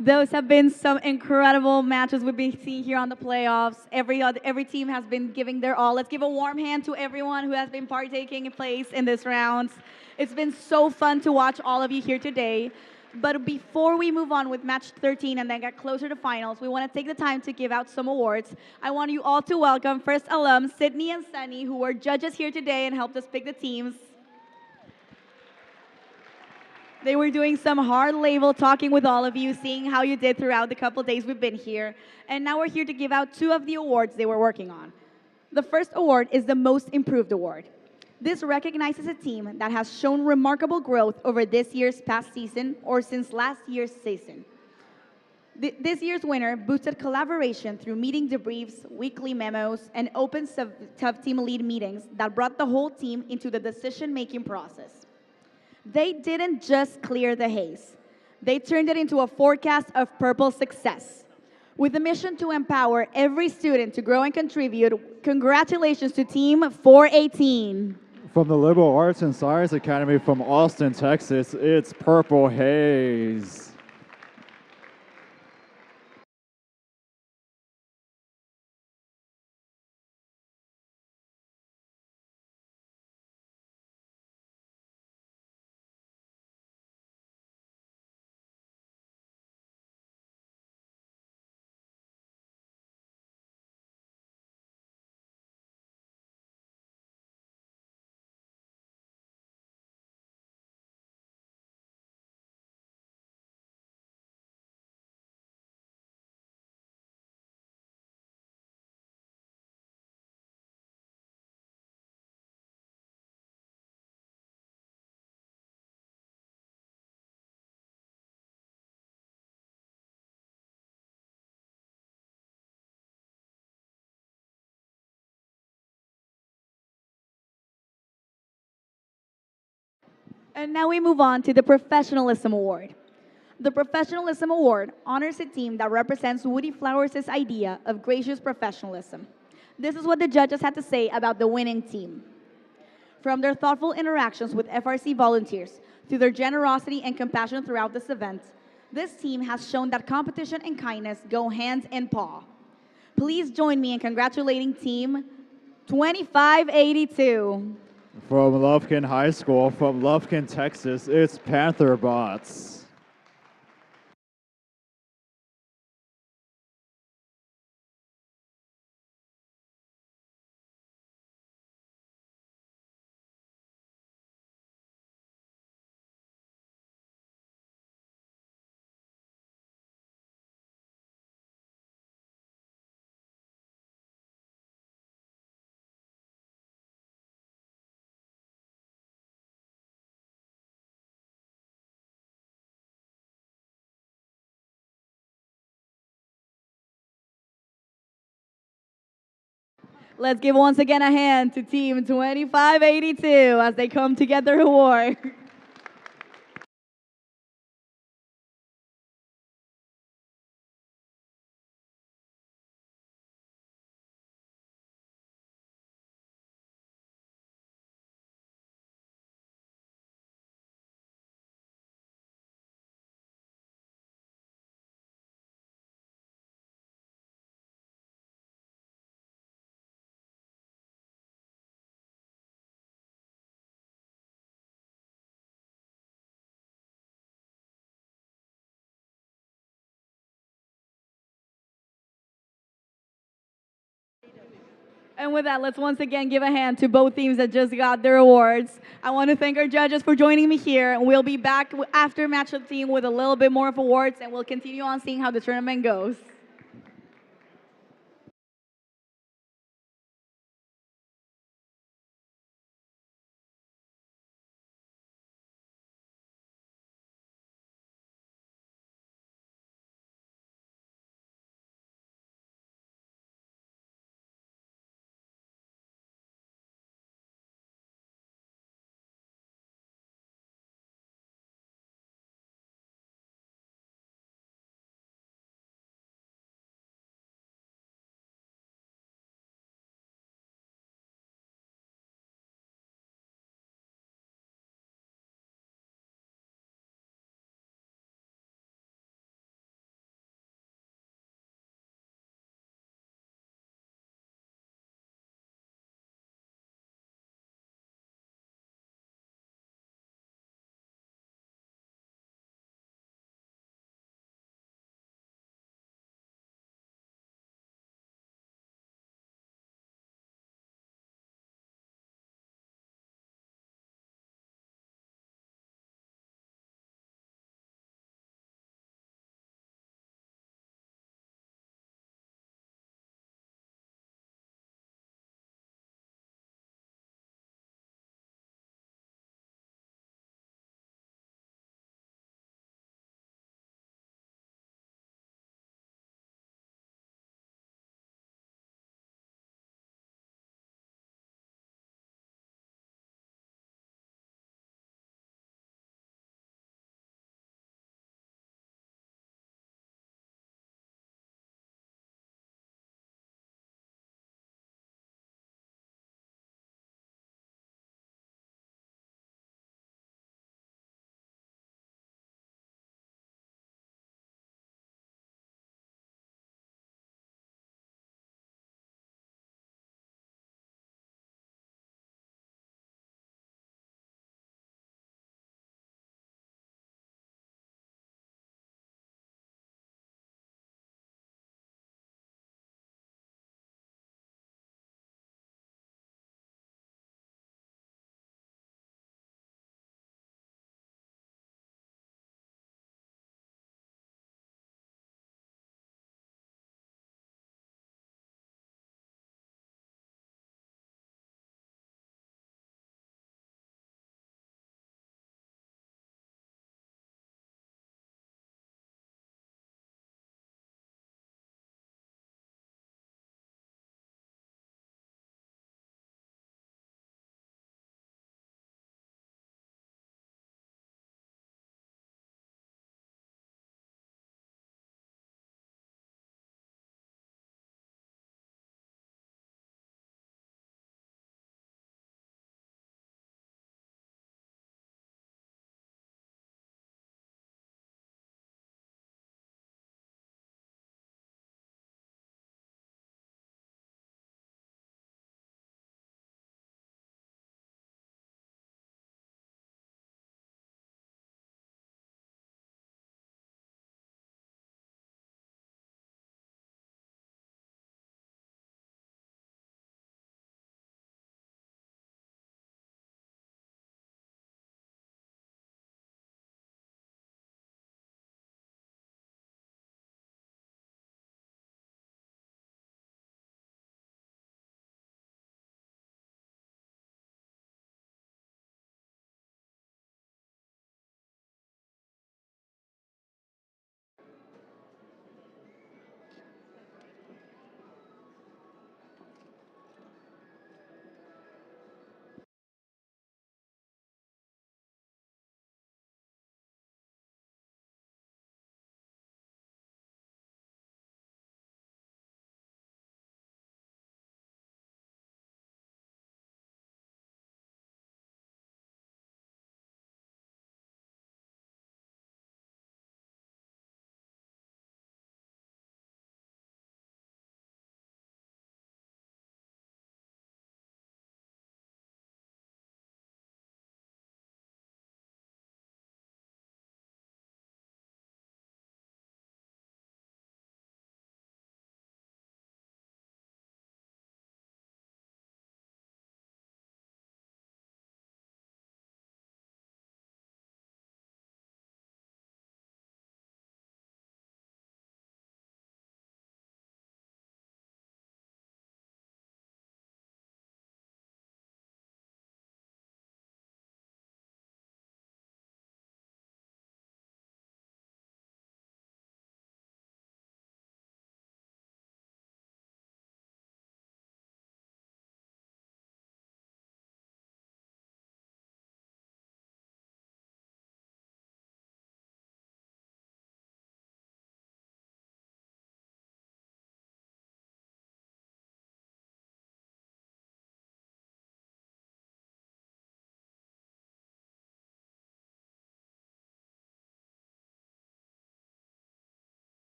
Those have been some incredible matches we've been seeing here on the playoffs. Every team has been giving their all. Let's give a warm hand to everyone who has been partaking in place in this round. It's been so fun to watch all of you here today. But before we move on with match 13 and then get closer to finals, we want to take the time to give out some awards. I want you all to welcome first alums Sydney and Sunny, who were judges here today and helped us pick the teams. They were doing some hard label talking with all of you, seeing how you did throughout the couple days we've been here. And now we're here to give out 2 of the awards they were working on. The first award is the Most Improved Award. This recognizes a team that has shown remarkable growth over this year's past season or since last year's season. This year's winner boosted collaboration through meeting debriefs, weekly memos, and open sub-team lead meetings that brought the whole team into the decision-making process. They didn't just clear the haze. They turned it into a forecast of purple success. With a mission to empower every student to grow and contribute, congratulations to Team 418. From the Liberal Arts and Science Academy from Austin, Texas, it's Purple Haze. And now we move on to the Professionalism Award. The Professionalism Award honors a team that represents Woody Flowers' idea of gracious professionalism. This is what the judges had to say about the winning team. From their thoughtful interactions with FRC volunteers to their generosity and compassion throughout this event, this team has shown that competition and kindness go hand in paw. Please join me in congratulating Team 2582. From Lufkin High School, from Lufkin, Texas, it's Panther Bots. Let's give once again a hand to Team 2582 as they come together to war. And with that, let's once again give a hand to both teams that just got their awards. I want to thank our judges for joining me here. And we'll be back after match of the team with a little bit more of awards, and we'll continue on seeing how the tournament goes.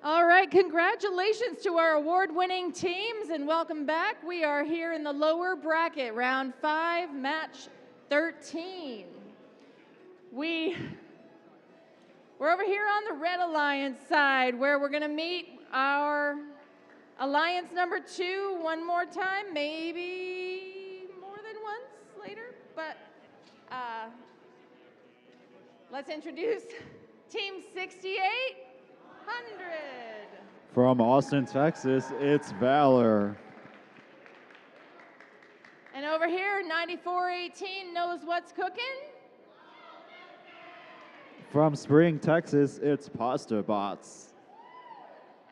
All right, congratulations to our award-winning teams and welcome back. We are here in the lower bracket, round 5, match 13. We're over here on the Red Alliance side where we're gonna meet our Alliance number 2 one more time, maybe more than once later, but let's introduce Team 6800. From Austin, Texas, it's Valor. And over here, 9418 knows what's cooking. From Spring, Texas, it's Pasta Bots.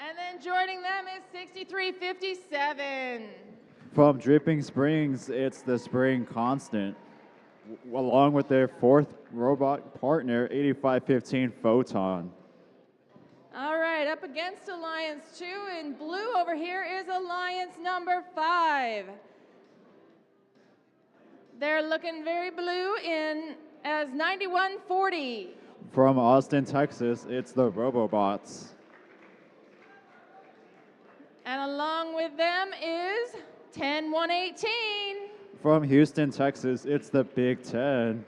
And then joining them is 6357. From Dripping Springs, it's the Spring Constant, along with their 4th robot partner, 8515 Photon. All right, up against Alliance 2 in blue over here is Alliance number 5. They're looking very blue in as 9140. From Austin, Texas, it's the Robobots. And along with them is 10118. From Houston, Texas, it's the Big Ten.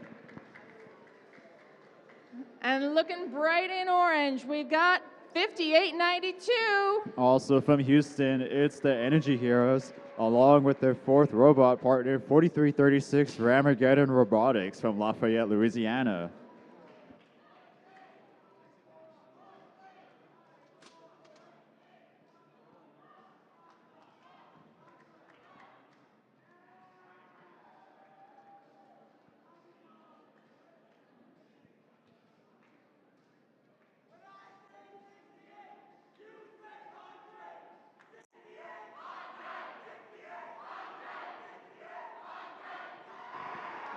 And looking bright in orange, we've got 5892. Also from Houston, it's the Energy Heroes, along with their 4th robot partner, 4336 Ramageddon Robotics from Lafayette, Louisiana.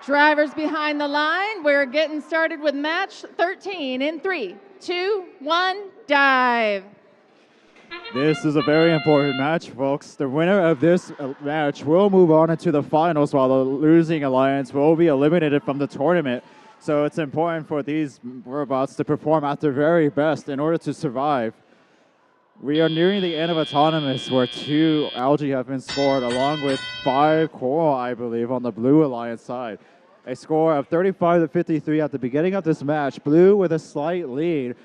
Drivers behind the line, we're getting started with match 13 in 3, 2, 1, dive. This is a very important match, folks. The winner of this match will move on into the finals, while the losing alliance will be eliminated from the tournament. So it's important for these robots to perform at their very best in order to survive. We are nearing the end of Autonomous, where 2 algae have been scored, along with 5 coral, I believe, on the Blue Alliance side. A score of 35-53 at the beginning of this match. Blue with a slight lead.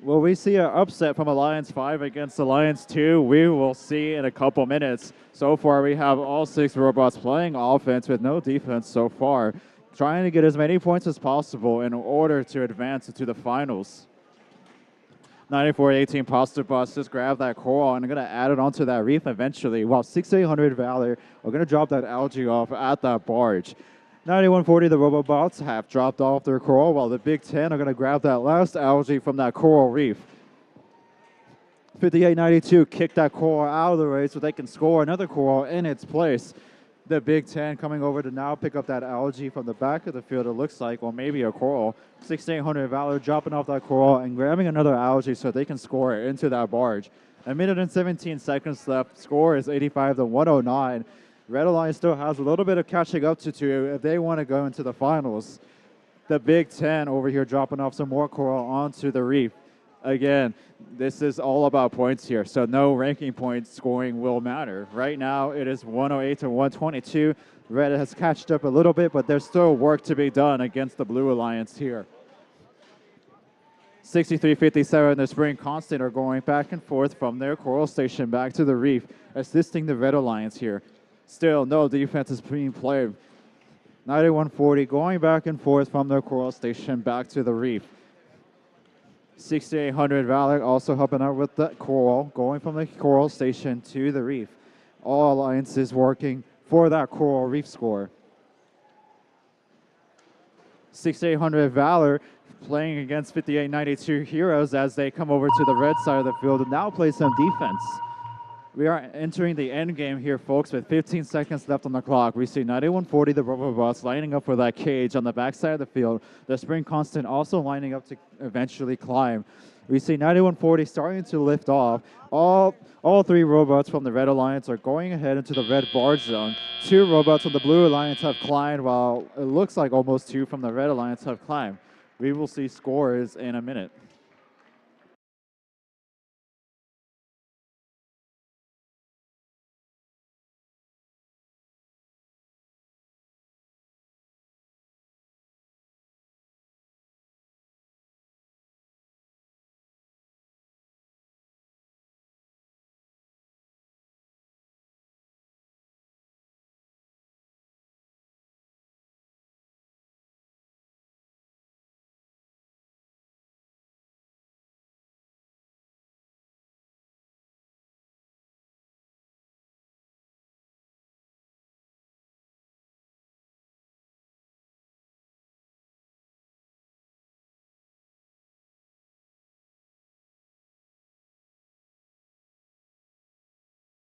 Will we see an upset from Alliance 5 against Alliance 2? We will see in a couple minutes. So far, we have all 6 robots playing offense with no defense so far, trying to get as many points as possible in order to advance into the finals. 9418 Pasta Bus just grabbed that coral and I'm going to add it onto that reef eventually, while 6800 Valor are going to drop that algae off at that barge. 9140, the Robobots have dropped off their coral, while the Big Ten are going to grab that last algae from that coral reef. 5892 kick that coral out of the way so they can score another coral in its place. The Big Ten coming over to now pick up that algae from the back of the field, it looks like, or maybe a coral. 6800 Valor dropping off that coral and grabbing another algae so they can score it into that barge. A minute and 17 seconds left. Score is 85-109. Red Alliance still has a little bit of catching up to do if they want to go into the finals. The Big Ten over here dropping off some more coral onto the reef. Again, this is all about points here, so no ranking point scoring will matter. Right now, it is 108-122. Red has catched up a little bit, but there's still work to be done against the Blue Alliance here. 63-57, the Spring Constant are going back and forth from their coral station back to the reef, assisting the Red Alliance here. Still, no defense is being played. 9140 going back and forth from their coral station back to the reef. 6800 Valor also helping out with the coral, going from the coral station to the reef. All alliances working for that coral reef score. 6800 Valor playing against 5892 Heroes as they come over to the red side of the field and now play some defense. We are entering the end game here, folks, with 15 seconds left on the clock. We see 9140, the Robobots, lining up for that cage on the backside of the field. The Spring Constant also lining up to eventually climb. We see 9140 starting to lift off. All 3 robots from the Red Alliance are going ahead into the red barge zone. 2 robots from the Blue Alliance have climbed, while it looks like almost 2 from the Red Alliance have climbed. We will see scores in a minute.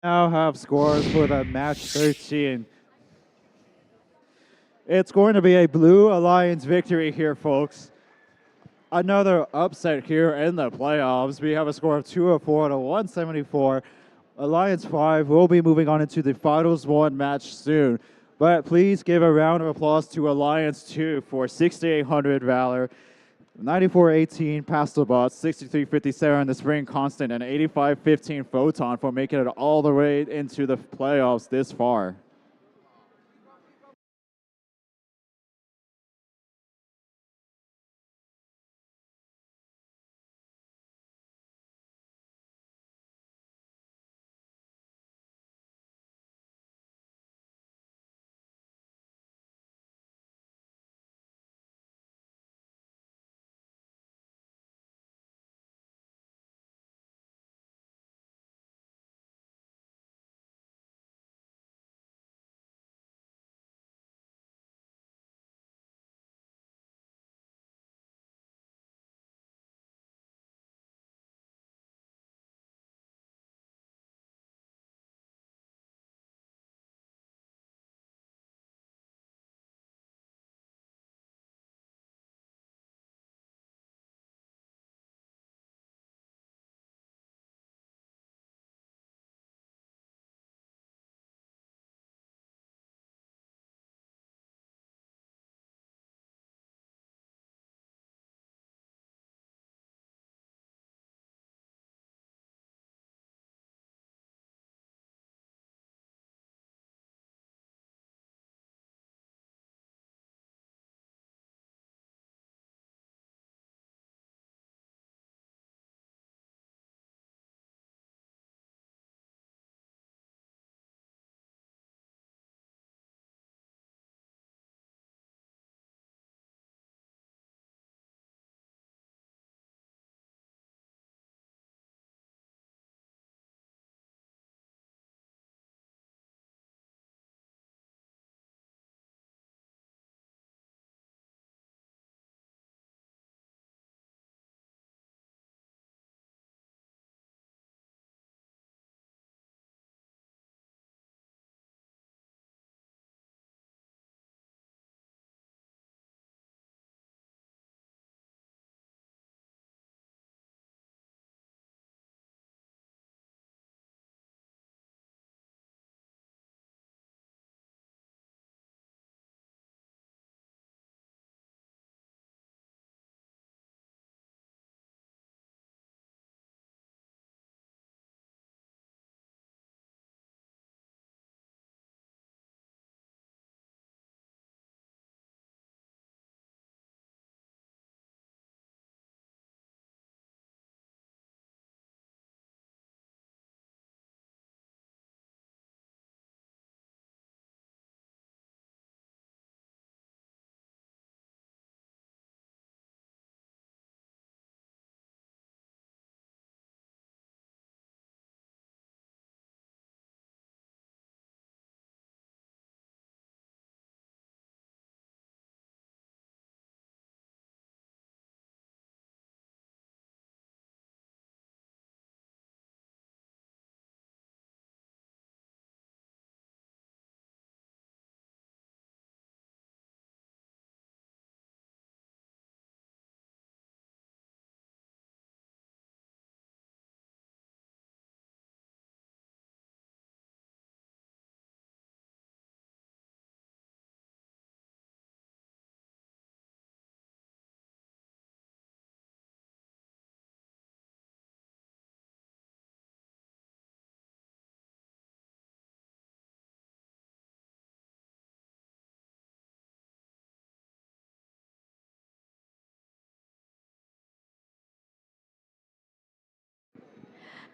Now have scores for the match 13. It's going to be a Blue Alliance victory here, folks. Another upset here in the playoffs. We have a score of 204 to 174. Alliance 5 will be moving on into the Finals 1 match soon. But please give a round of applause to Alliance 2 for 6800 Valor, 9418 Pastelbot, 6357 the Spring Constant, and 8515 Photon for making it all the way into the playoffs this far.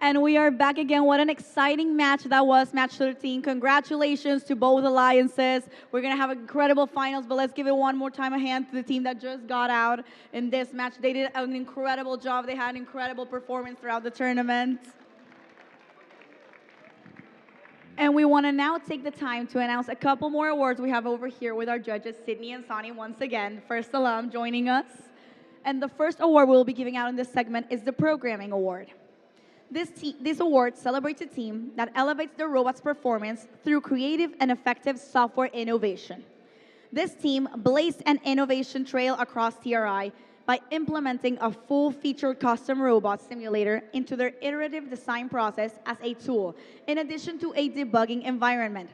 And we are back again. What an exciting match that was, match 13. Congratulations to both alliances. We're going to have incredible finals, but let's give it one more time a hand to the team that just got out in this match. They did an incredible job. They had an incredible performance throughout the tournament. And we want to now take the time to announce a couple more awards we have over here with our judges, Sydney and Sonny, once again, first alum joining us. And the first award we'll be giving out in this segment is the Programming Award. This award celebrates a team that elevates their robot's performance through creative and effective software innovation. This team blazed an innovation trail across TRI by implementing a full-featured custom robot simulator into their iterative design process as a tool, in addition to a debugging environment.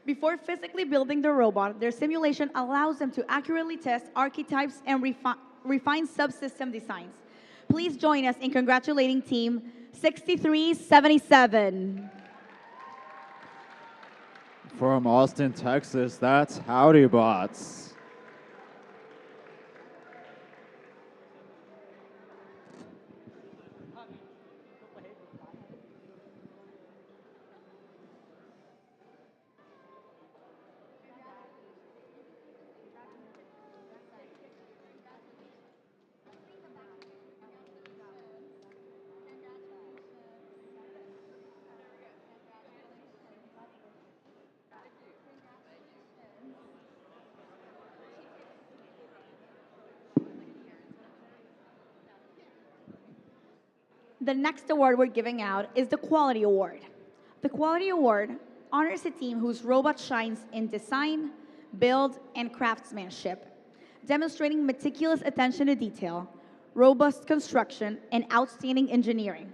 Before physically building the robot, their simulation allows them to accurately test archetypes and refine subsystem designs. Please join us in congratulating Team 6377. From Austin, Texas, that's Howdy Bots. The next award we're giving out is the Quality Award. The Quality Award honors a team whose robot shines in design, build, and craftsmanship, demonstrating meticulous attention to detail, robust construction, and outstanding engineering.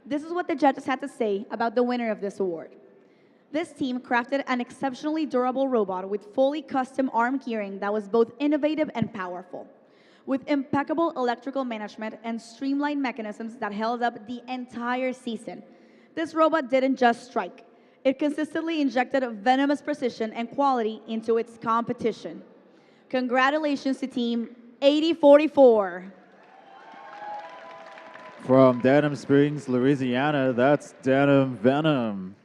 This is what the judges had to say about the winner of this award. This team crafted an exceptionally durable robot with fully custom arm gearing that was both innovative and powerful, with impeccable electrical management and streamlined mechanisms that held up the entire season. This robot didn't just strike. It consistently injected venomous precision and quality into its competition. Congratulations to Team 8044. From Denham Springs, Louisiana, that's Denham Venom.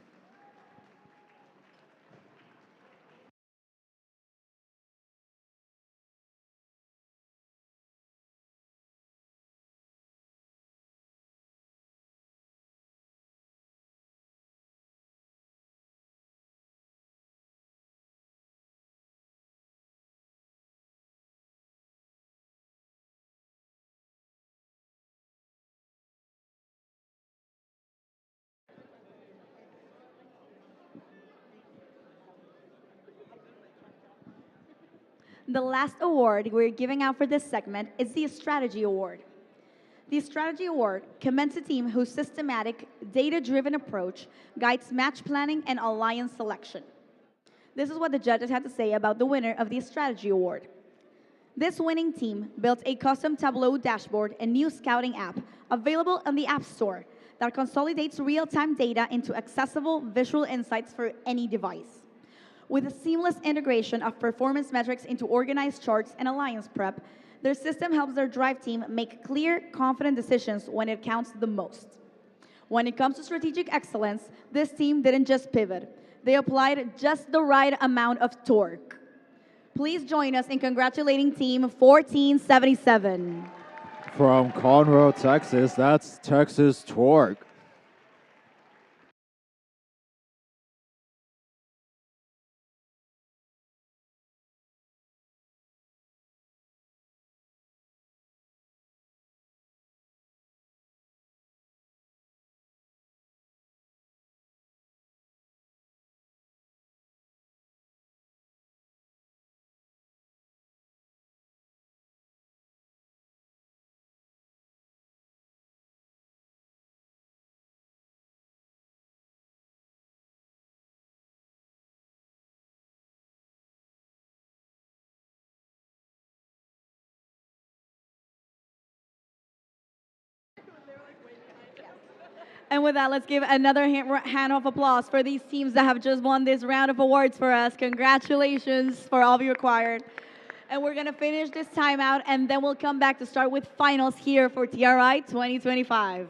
The last award we're giving out for this segment is the Strategy Award. The Strategy Award commends a team whose systematic, data-driven approach guides match planning and alliance selection. This is what the judges had to say about the winner of the Strategy Award. This winning team built a custom Tableau dashboard and new scouting app available on the App Store that consolidates real-time data into accessible visual insights for any device. With a seamless integration of performance metrics into organized charts and alliance prep, their system helps their drive team make clear, confident decisions when it counts the most. When it comes to strategic excellence, this team didn't just pivot. They applied just the right amount of torque. Please join us in congratulating Team 1477. From Conroe, Texas, that's Texas Torque. And with that, let's give another hand of applause for these teams that have just won this round of awards for us. Congratulations for all of you acquired. And we're going to finish this timeout, and then we'll come back to start with finals here for TRI 2025.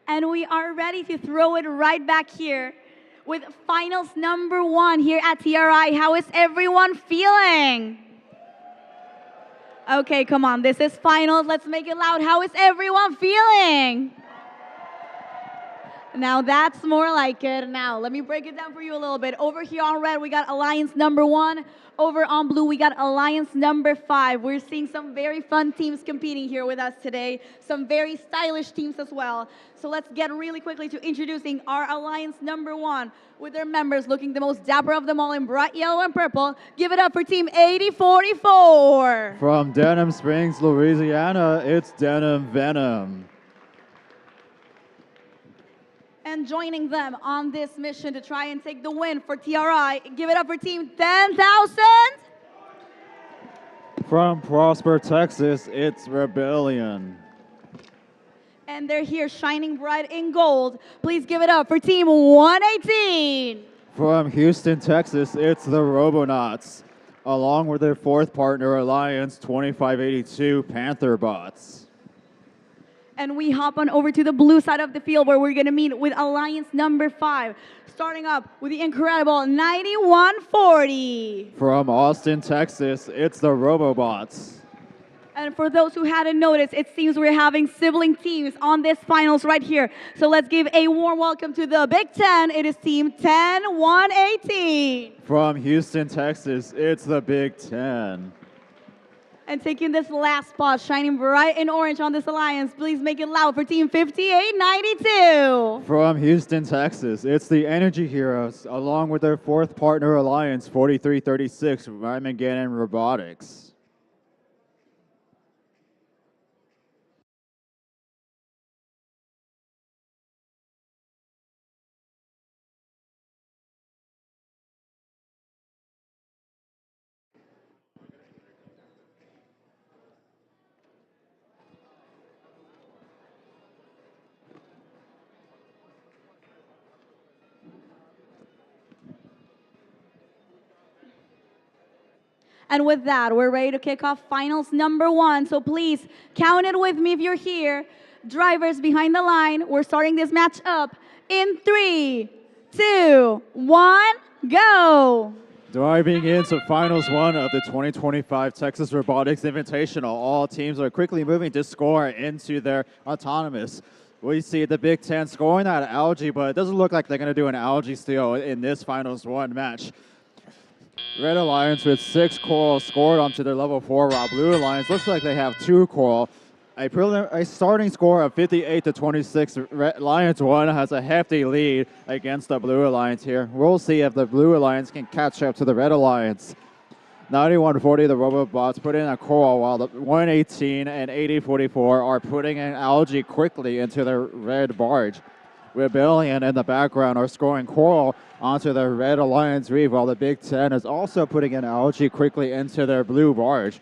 And we are ready to throw it right back here with finals number 1 here at TRI. How is everyone feeling? Okay, come on. This is finals. Let's make it loud. How is everyone feeling? Now that's more like it. Now, let me break it down for you a little bit. Over here on red, we got Alliance number 1. Over on blue, we got Alliance number 5. We're seeing some very fun teams competing here with us today. Some very stylish teams as well. So let's get really quickly to introducing our Alliance number 1 with their members looking the most dapper of them all in bright yellow and purple. Give it up for Team 8044. From Denham Springs, Louisiana, it's Denham Venom. And joining them on this mission to try and take the win for TRI, give it up for Team 10,000. From Prosper, Texas, it's Rebellion. And they're here shining bright in gold. Please give it up for Team 118. From Houston, Texas, it's the Robonauts, along with their fourth partner, Alliance 2582 Panther Bots. And we hop on over to the blue side of the field where we're going to meet with Alliance number 5, starting up with the incredible 9140. From Austin, Texas, it's the Robobots. And for those who hadn't noticed, it seems we're having sibling teams on this finals right here. So let's give a warm welcome to the Big Ten. It is Team 10118. From Houston, Texas, it's the Big Ten. And taking this last spot, shining bright in orange on this alliance, please make it loud for Team 5892. From Houston, Texas, it's the Energy Heroes, along with their fourth partner, Alliance 4336 Rymagan Robotics. And with that, we're ready to kick off finals number 1. So please count it with me if you're here. Drivers behind the line, we're starting this match up in 3, 2, 1, go. Diving into Finals 1 of the 2025 Texas Robotics Invitational. All teams are quickly moving to score into their autonomous. We see the Big Ten scoring that algae, but it doesn't look like they're going to do an algae steal in this Finals 1 match. Red Alliance with 6 coral scored onto their level 4 route. Blue Alliance looks like they have 2 coral. A starting score of 58-26. Red Alliance 1 has a hefty lead against the Blue Alliance here. We'll see if the Blue Alliance can catch up to the Red Alliance. 9140, the Robobots put in a coral, while the 118 and 8044 are putting in algae quickly into their red barge. Rebellion in the background are scoring coral onto the Red Alliance reef, while the Big Ten is also putting in algae quickly into their blue barge.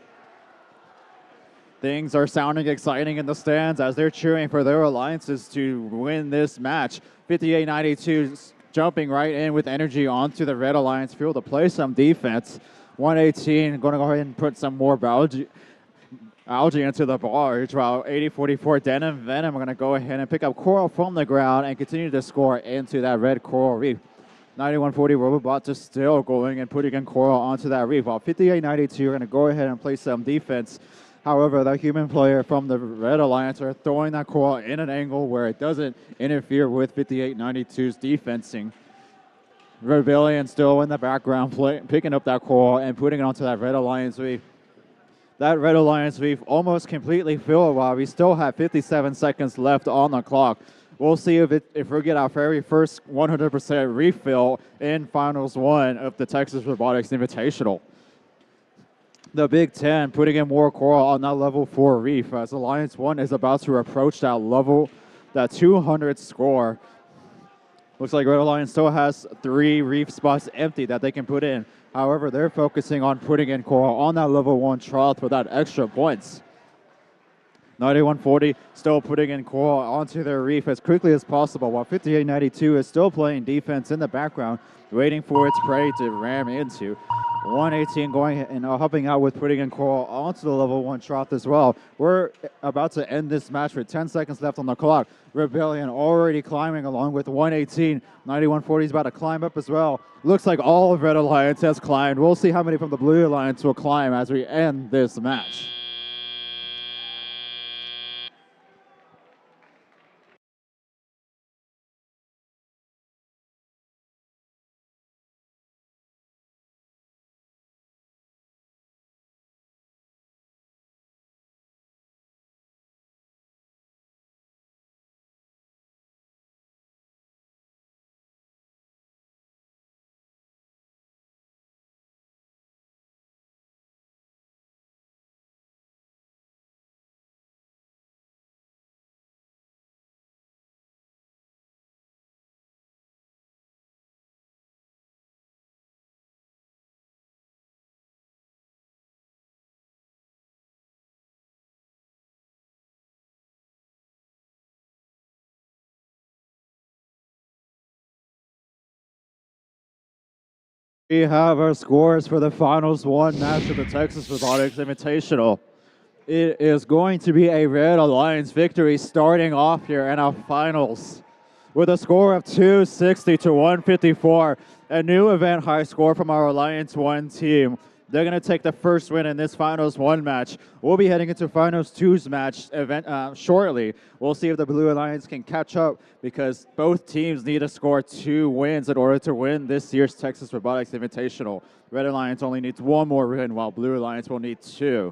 Things are sounding exciting in the stands as they're cheering for their alliances to win this match. 58-92 jumping right in with energy onto the Red Alliance field to play some defense. 118 going to go ahead and put some more algae into the barge, while 8044 Denham Venom are going to go ahead and pick up coral from the ground and continue to score into that red coral reef. 9140 Robobots is still going and putting in coral onto that reef, while 5892 are going to go ahead and play some defense. However, the human player from the Red Alliance are throwing that coral in an angle where it doesn't interfere with 5892's defensing. Rebellion still in the background, picking up that coral and putting it onto that Red Alliance reef. That Red Alliance reef almost completely filled while we still have 57 seconds left on the clock. We'll see if we get our very first 100% refill in Finals 1 of the Texas Robotics Invitational. The Big Ten putting in more coral on that level 4 reef as Alliance 1 is about to approach that 200 score. Looks like Red Alliance still has 3 reef spots empty that they can put in. However, they're focusing on putting in coral on that level 1 trough for that extra points. 9140 still putting in coral onto their reef as quickly as possible, while 5892 is still playing defense in the background, waiting for its prey to ram into. 118 going and helping out with putting in Coral onto the level 1 trough as well. We're about to end this match with 10 seconds left on the clock. Rebellion already climbing along with 118. 9140 is about to climb up as well. Looks like all of Red Alliance has climbed. We'll see how many from the Blue Alliance will climb as we end this match. We have our scores for the finals 1 match of the Texas Robotics Invitational. It is going to be a Red Alliance victory starting off here in our finals with a score of 260 to 154. A new event high score from our Alliance 1 team. They're going to take the first win in this Finals 1 match. We'll be heading into Finals 2's match event shortly. We'll see if the Blue Alliance can catch up because both teams need to score 2 wins in order to win this year's Texas Robotics Invitational. Red Alliance only needs 1 more win while Blue Alliance will need 2.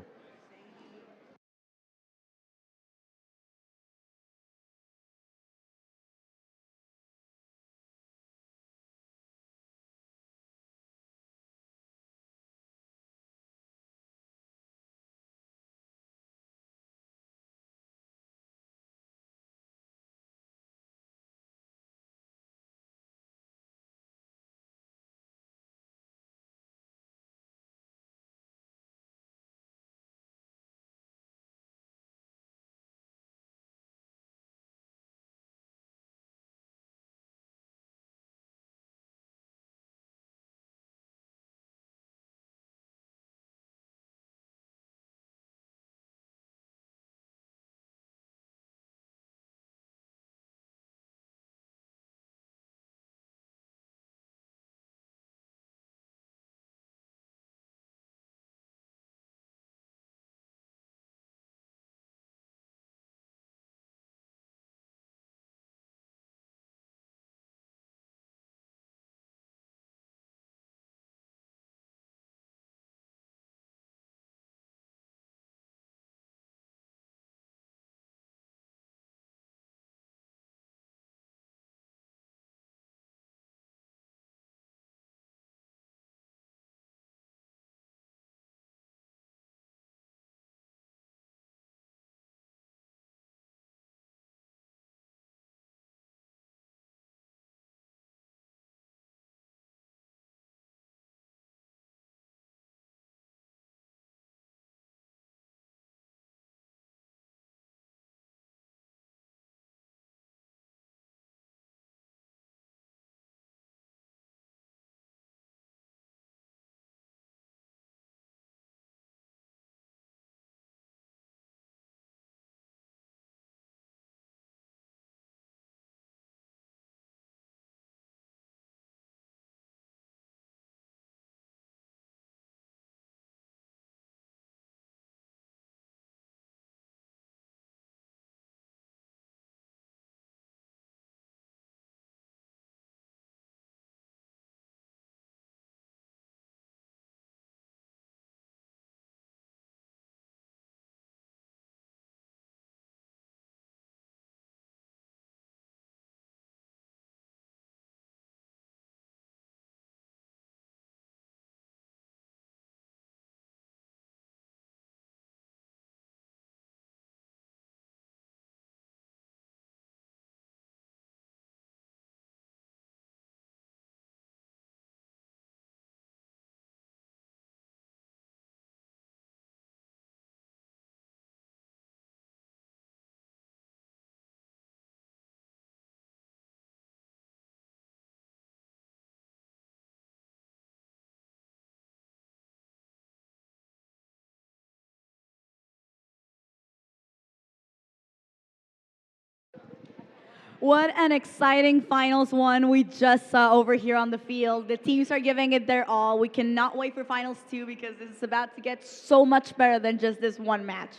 What an exciting finals one we just saw over here on the field. The teams are giving it their all. We cannot wait for finals two because this is about to get so much better than just this one match.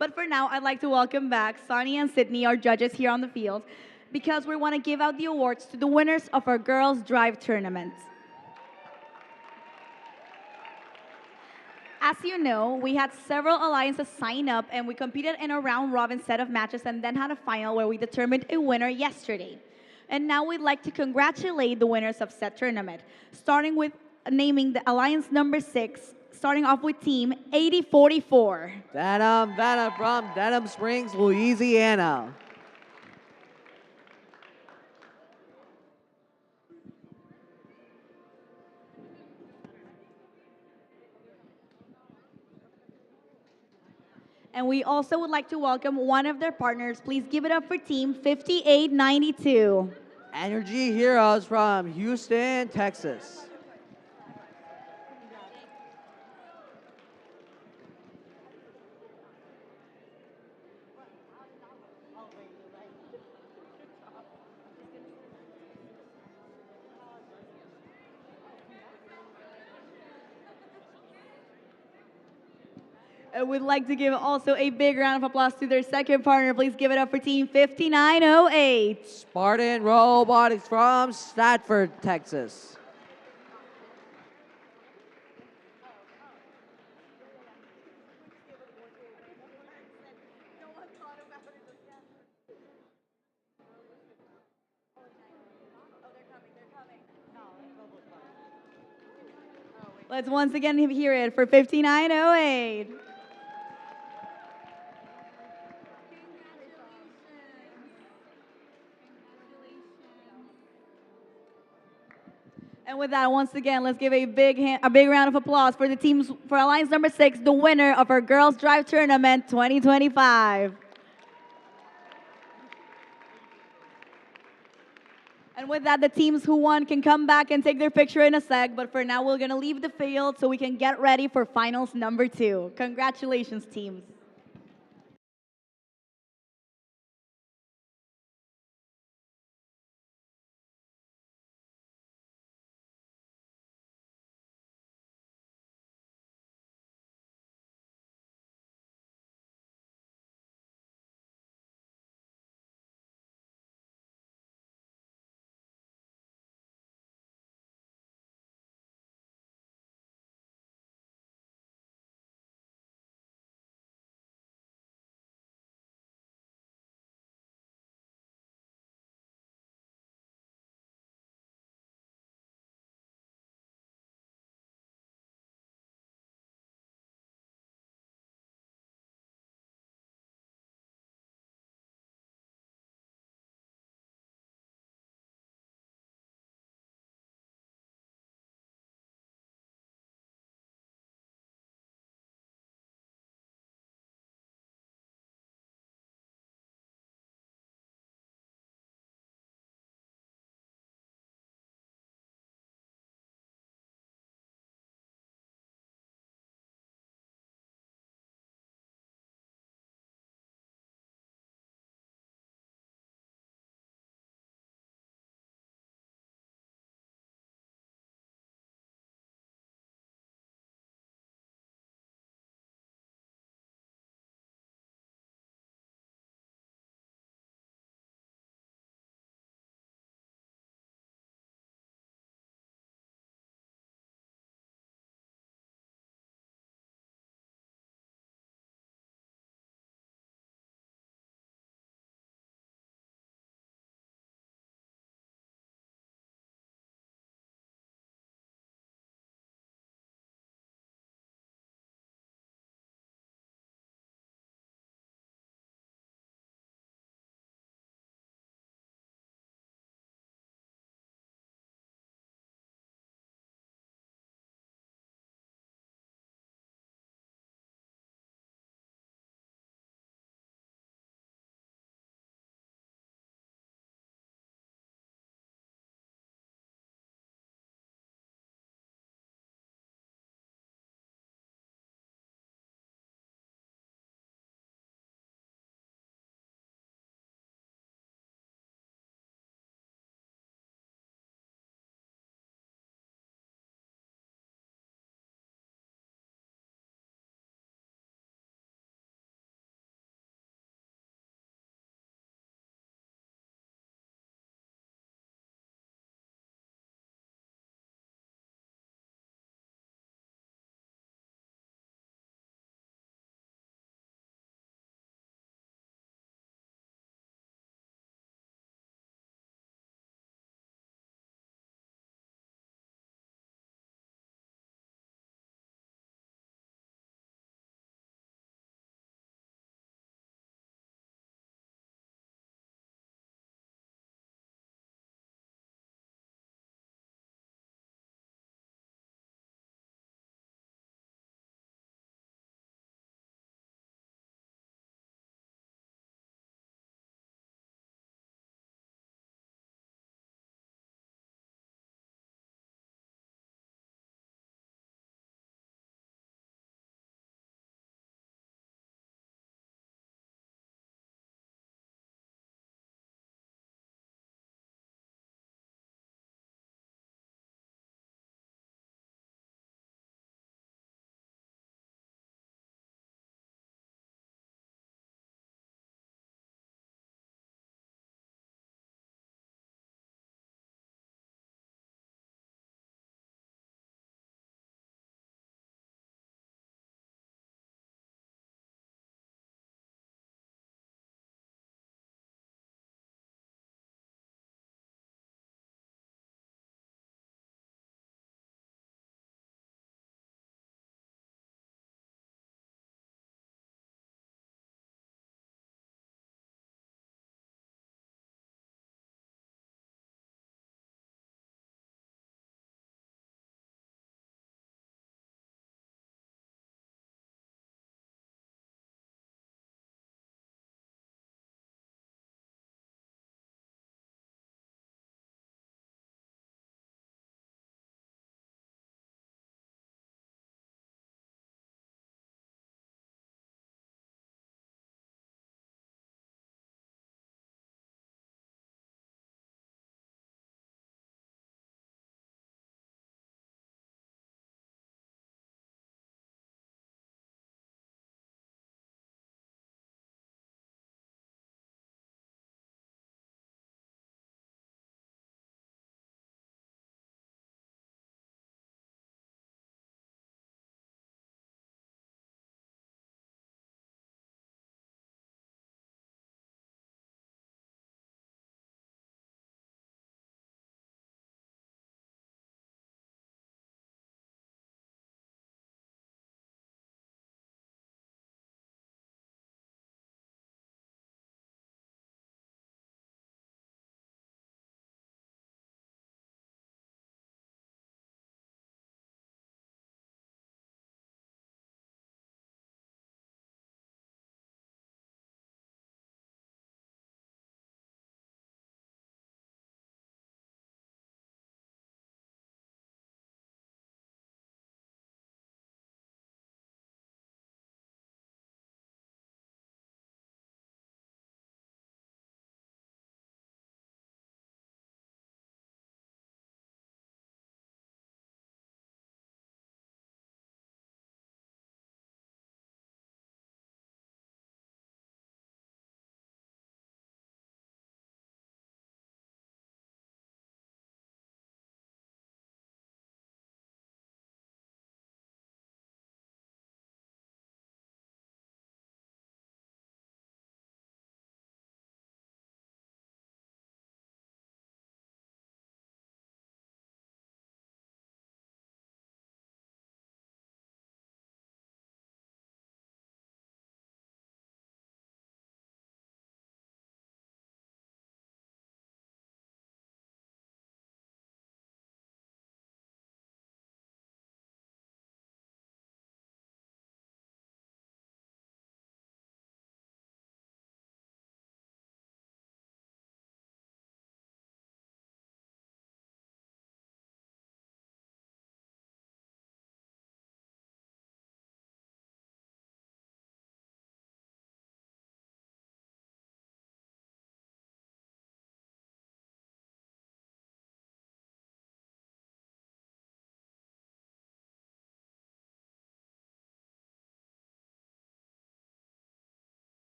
But for now, I'd like to welcome back Sonny and Sydney, our judges here on the field, because we want to give out the awards to the winners of our Girls Drive tournament. As you know, we had several alliances sign up and we competed in a round robin set of matches and then had a final where we determined a winner yesterday. And now we'd like to congratulate the winners of said tournament, starting with naming the alliance number 6, starting off with team 8044. Venom from Denham Springs, Louisiana. And we also would like to welcome one of their partners. Please give it up for team 5892. Energy Heroes from Houston, Texas. And we'd like to give also a big round of applause to their second partner. Please give it up for team 5908. Spartan Robotics from Stafford, Texas. Let's once again hear it for 5908. And with that, once again, let's give a big round of applause for the teams for Alliance number 6, the winner of our Girls Drive Tournament 2025. And with that, the teams who won can come back and take their picture in a sec. But for now, we're going to leave the field so we can get ready for finals number 2. Congratulations, teams.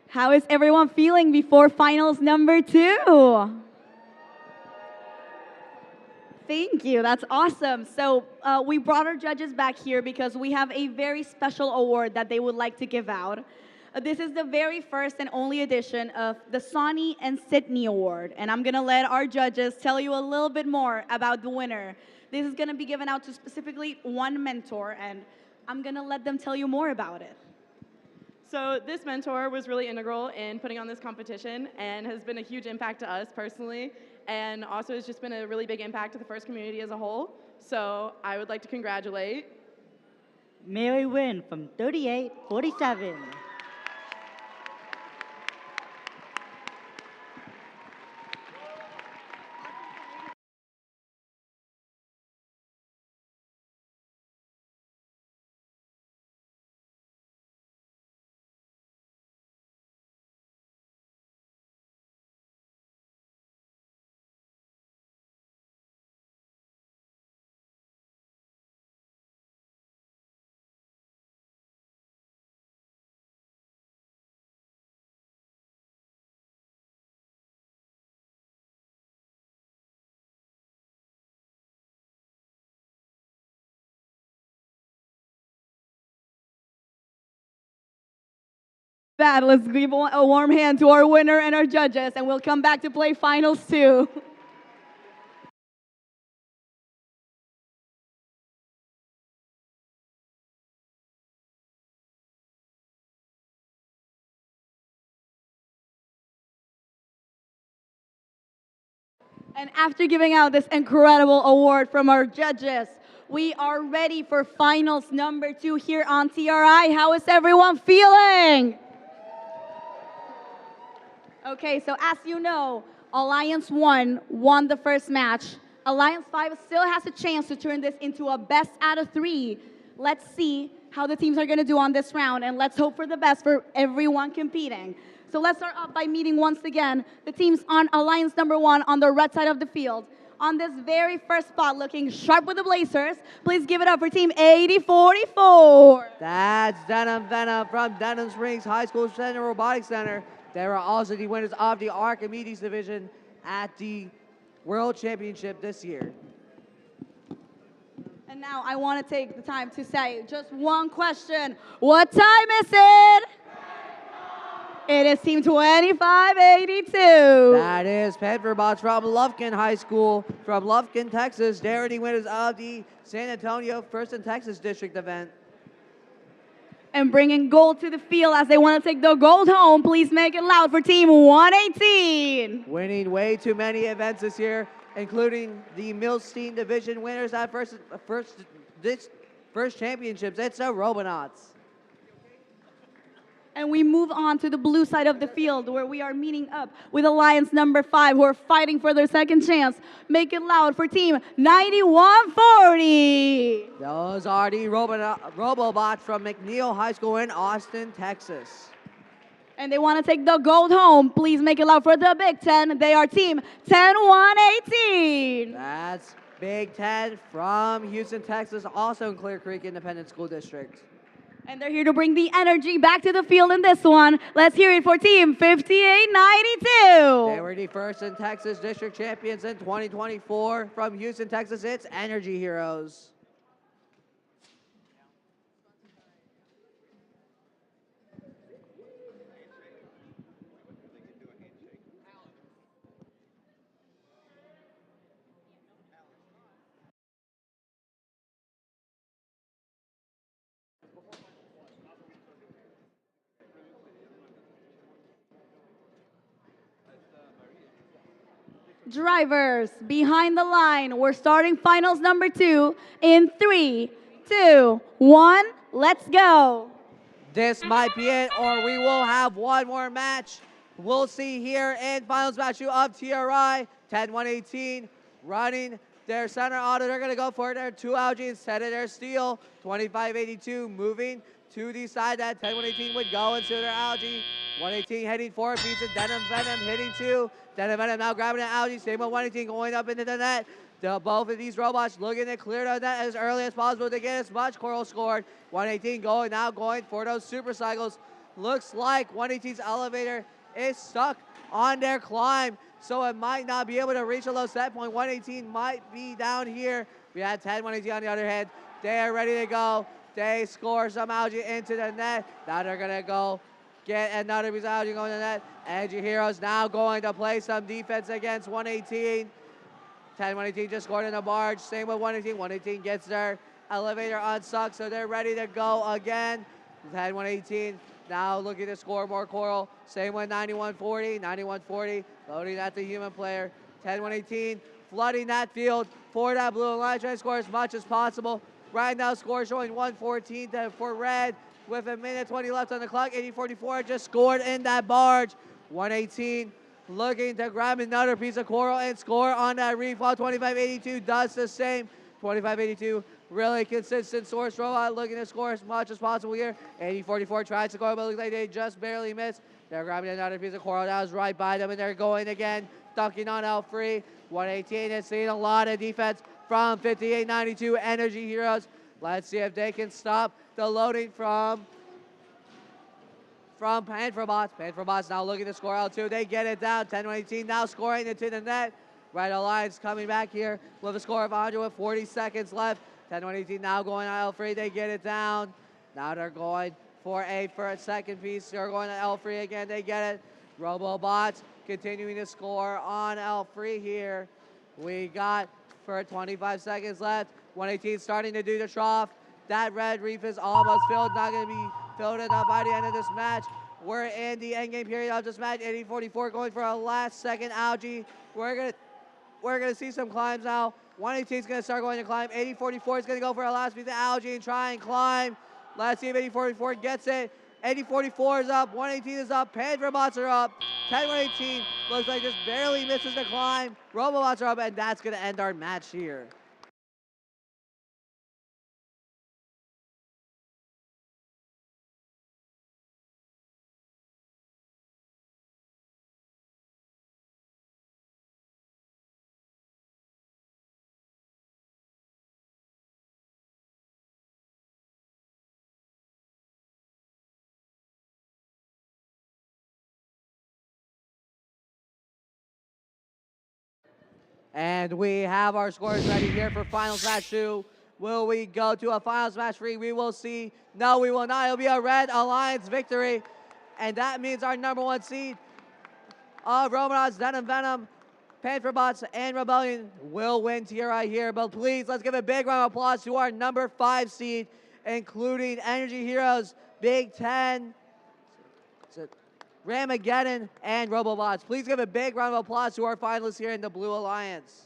How is everyone feeling before finals number 2? Thank you. That's awesome. So we brought our judges back here because we have a very special award that they would like to give out. This is the very first and only edition of the Sonny and Sydney Award. And I'm going to let our judges tell you a little bit more about the winner. This is going to be given out to specifically one mentor, and I'm going to let them tell you more about it. So this mentor was really integral in putting on this competition and has been a huge impact to us personally, and also has just been a really big impact to the first community as a whole. So I would like to congratulate Mary Wynn from 3847. That, let's give a warm hand to our winner and our judges, and we'll come back to play finals 2. And after giving out this incredible award from our judges, we are ready for finals number 2 here on TRI. How is everyone feeling? Okay, so as you know, Alliance 1 won the first match. Alliance 5 still has a chance to turn this into a best out of 3. Let's see how the teams are going to do on this round, and let's hope for the best for everyone competing. So let's start off by meeting once again the teams on Alliance number 1 on the red side of the field. On this very first spot, looking sharp with the Blazers, please give it up for team 8044. That's Denim Venom from Denham Springs High School Center Robotics Center. They were also the winners of the Archimedes division at the World Championship this year. And now I want to take the time to say just one question. What time is it? It is team 2582. That is Penverbots from Lufkin High School from Lufkin, Texas. They are the winners of the San Antonio First and Texas District event. And bringing gold to the field as they want to take the gold home, please make it loud for team 118. Winning way too many events this year, including the Milstein Division winners at first championships. It's the Robonauts. And we move on to the blue side of the field where we are meeting up with Alliance number 5 who are fighting for their second chance. Make it loud for team 9140. Those are the Robobots from McNeil High School in Austin, Texas. And they want to take the gold home. Please make it loud for the Big Ten. They are team 10118. That's Big Ten from Houston, Texas, also in Clear Creek Independent School District. And they're here to bring the energy back to the field in this one. Let's hear it for team 5892. They were the first in Texas District Champions in 2024 from Houston, Texas. It's Energy Heroes. Drivers, behind the line. We're starting finals number 2 in 3, 2, 1. Let's go. This might be it, or we will have one more match. We'll see here in finals match 2 of TRI. 10-118 running their center auto. They're going to go for their 2 algae instead of their steel. 25-82 moving to the side that 10-118 would go into their algae. 118 heading forward, beats it. Denim Venom hitting 2. Denim Venom now grabbing an algae. Same with 118 going up into the net. Both of these robots looking to clear the net as early as possible to get as much coral scored. 118 going for those super cycles. Looks like 118's elevator is stuck on their climb, so it might not be able to reach a low set point. 118 might be down here. We had 10, 118 on the other hand. They are ready to go. They score some algae into the net. Now they're going to go get another piece of algae going to the net. Energy Heroes now going to play some defense against 118. 10, 118 just scored in the barge. Same with 118. 118 gets their elevator unstuck, so they're ready to go again. 10, 118 now looking to score more coral. Same with 9140. 9140 loading at the human player. 10, 118 flooding that field for that blue line, trying to score as much as possible. Right now, score showing 114 for red with a minute 20 left on the clock. 8044 just scored in that barge. 118 looking to grab another piece of coral and score on that reef, while 2582 does the same. 2582 really consistent source robot looking to score as much as possible here. 8044 tries to score, but looks like they just barely missed. They're grabbing another piece of coral that was right by them, and they're going again, dunking on out free. 118 is seeing a lot of defense from 5892 Energy Heroes. Let's see if they can stop the loading from Panferbots. Panferbots now looking to score out too. They get it down. 10-18 now scoring into the net. Right Alliance coming back here with a score of 100 with 40 seconds left. 10-18 now going on L3. They get it down. Now they're going for a second piece. They're going to L3 again. They get it. Robobots continuing to score on L3 here. We got for 25 seconds left. 118 starting to do the trough. That red reef is almost filled. Not going to be filled up by the end of this match. We're in the endgame period of this match. 8044 going for a last second algae. We're gonna see some climbs now. 118 is gonna start going to climb. 8044 is gonna go for a last piece of algae and try and climb. Let's see if 8044 gets it. 8044 is up. 118 is up. Panferbots are up. 10-118 looks like just barely misses the climb. Robobots are up, and that's gonna end our match here. And we have our scores ready here for finals match 2. Will we go to a finals match 3? We will see. No, we will not. It'll be a Red Alliance victory. And that means our number 1 seed of Romanauts, Venom, Panferbots, and Rebellion will win TRI here. But please, let's give a big round of applause to our number 5 seed, including Energy Heroes, Big Ten, Ramageddon, and Robobots. Please give a big round of applause to our finalists here in the Blue Alliance.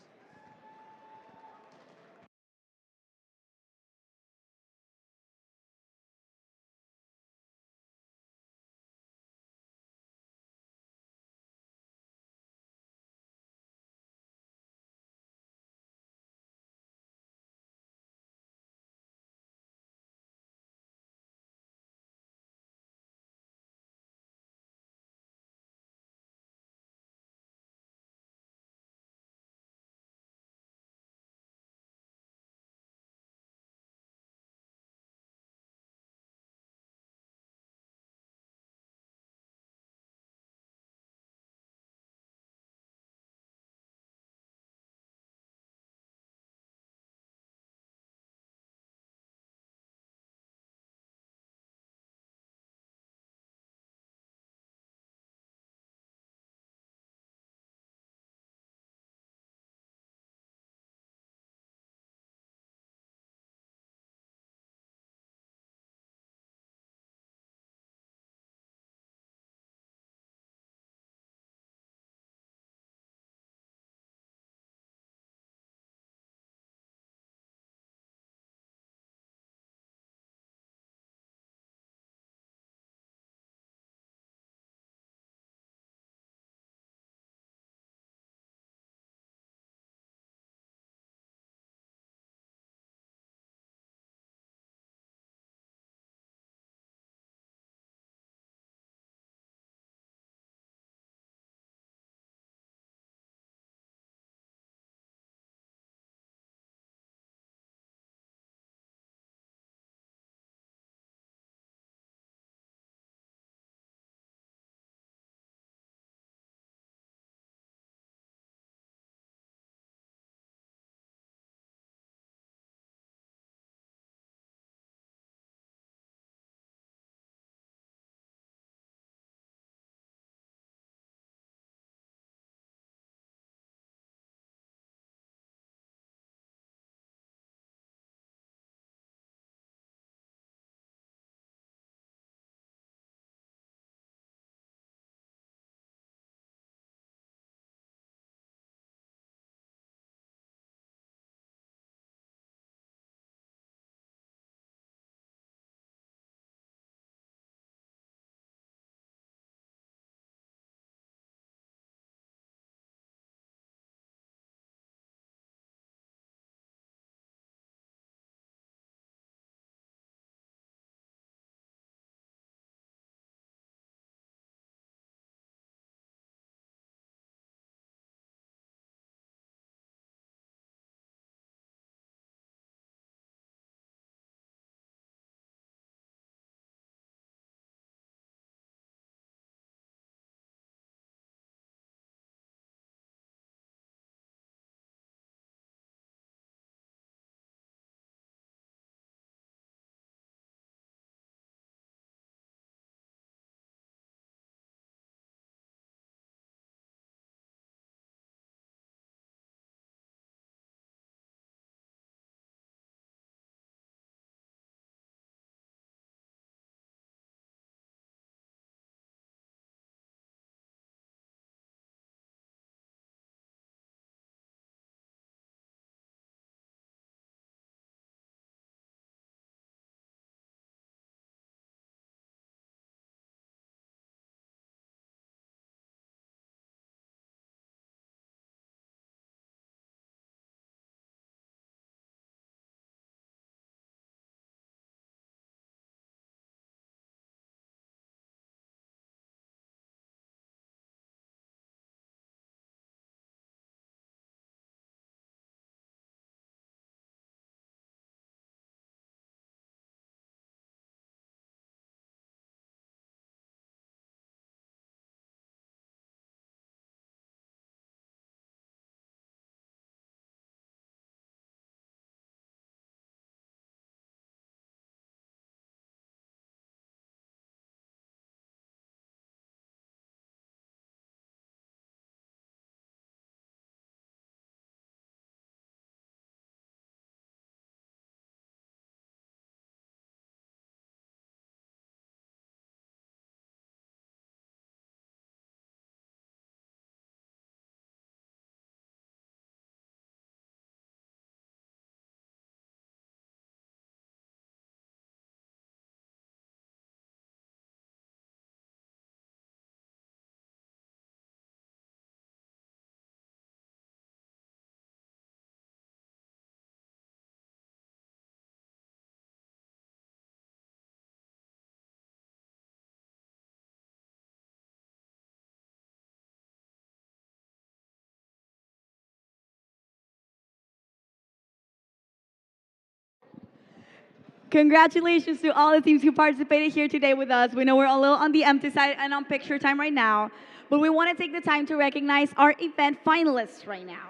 Congratulations to all the teams who participated here today with us. We know we're a little on the empty side and on picture time right now, but we want to take the time to recognize our event finalists right now.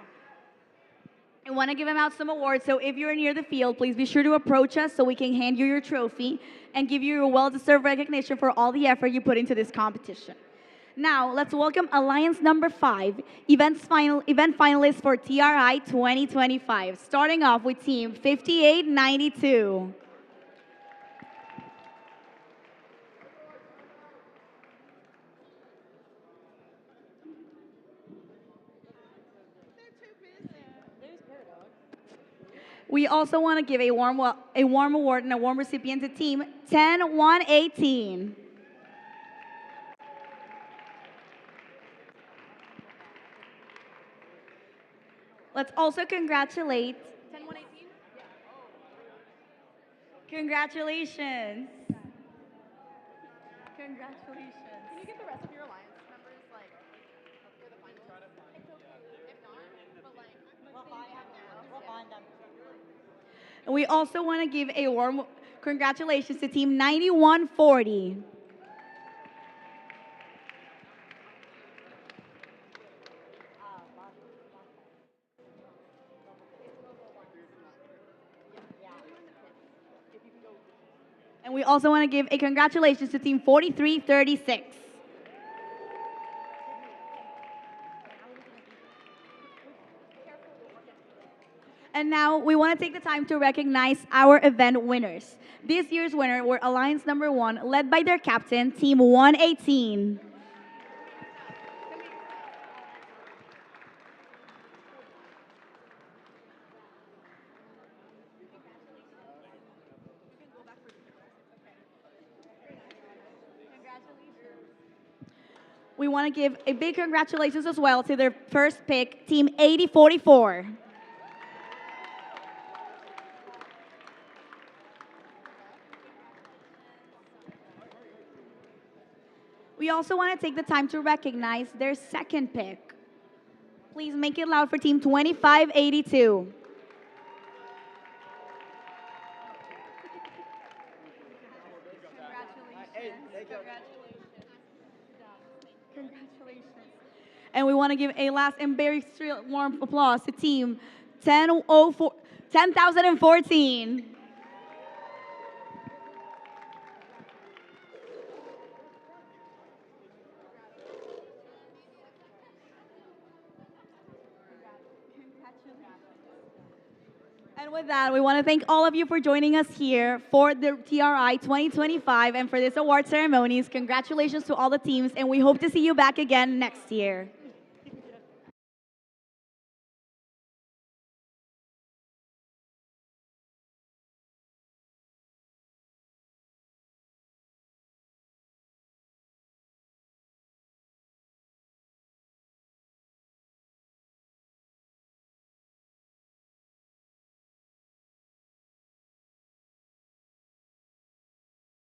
I want to give them out some awards, so if you're near the field, please be sure to approach us so we can hand you your trophy and give you a well-deserved recognition for all the effort you put into this competition. Now, let's welcome Alliance number 5, event finalists for TRI 2025, starting off with Team 5892. We also want to give a warm award and a warm recipient to Team 10118. Let's also congratulate 10118. Congratulations. Congratulations. Can you get the rest of your alliance members like for the finals? If not, but like we'll find them. And we also want to give a warm congratulations to Team 9140. And we also want to give a congratulations to Team 4336. And now we want to take the time to recognize our event winners. This year's winner were Alliance number 1, led by their captain, Team 118. We want to give a big congratulations as well to their first pick, Team 8044. We also want to take the time to recognize their second pick. Please make it loud for Team 2582. Congratulations. And we want to give a last and very warm applause to Team 10,014. And with that, we want to thank all of you for joining us here for the TRI 2025 and for this award ceremonies. Congratulations to all the teams, and we hope to see you back again next year.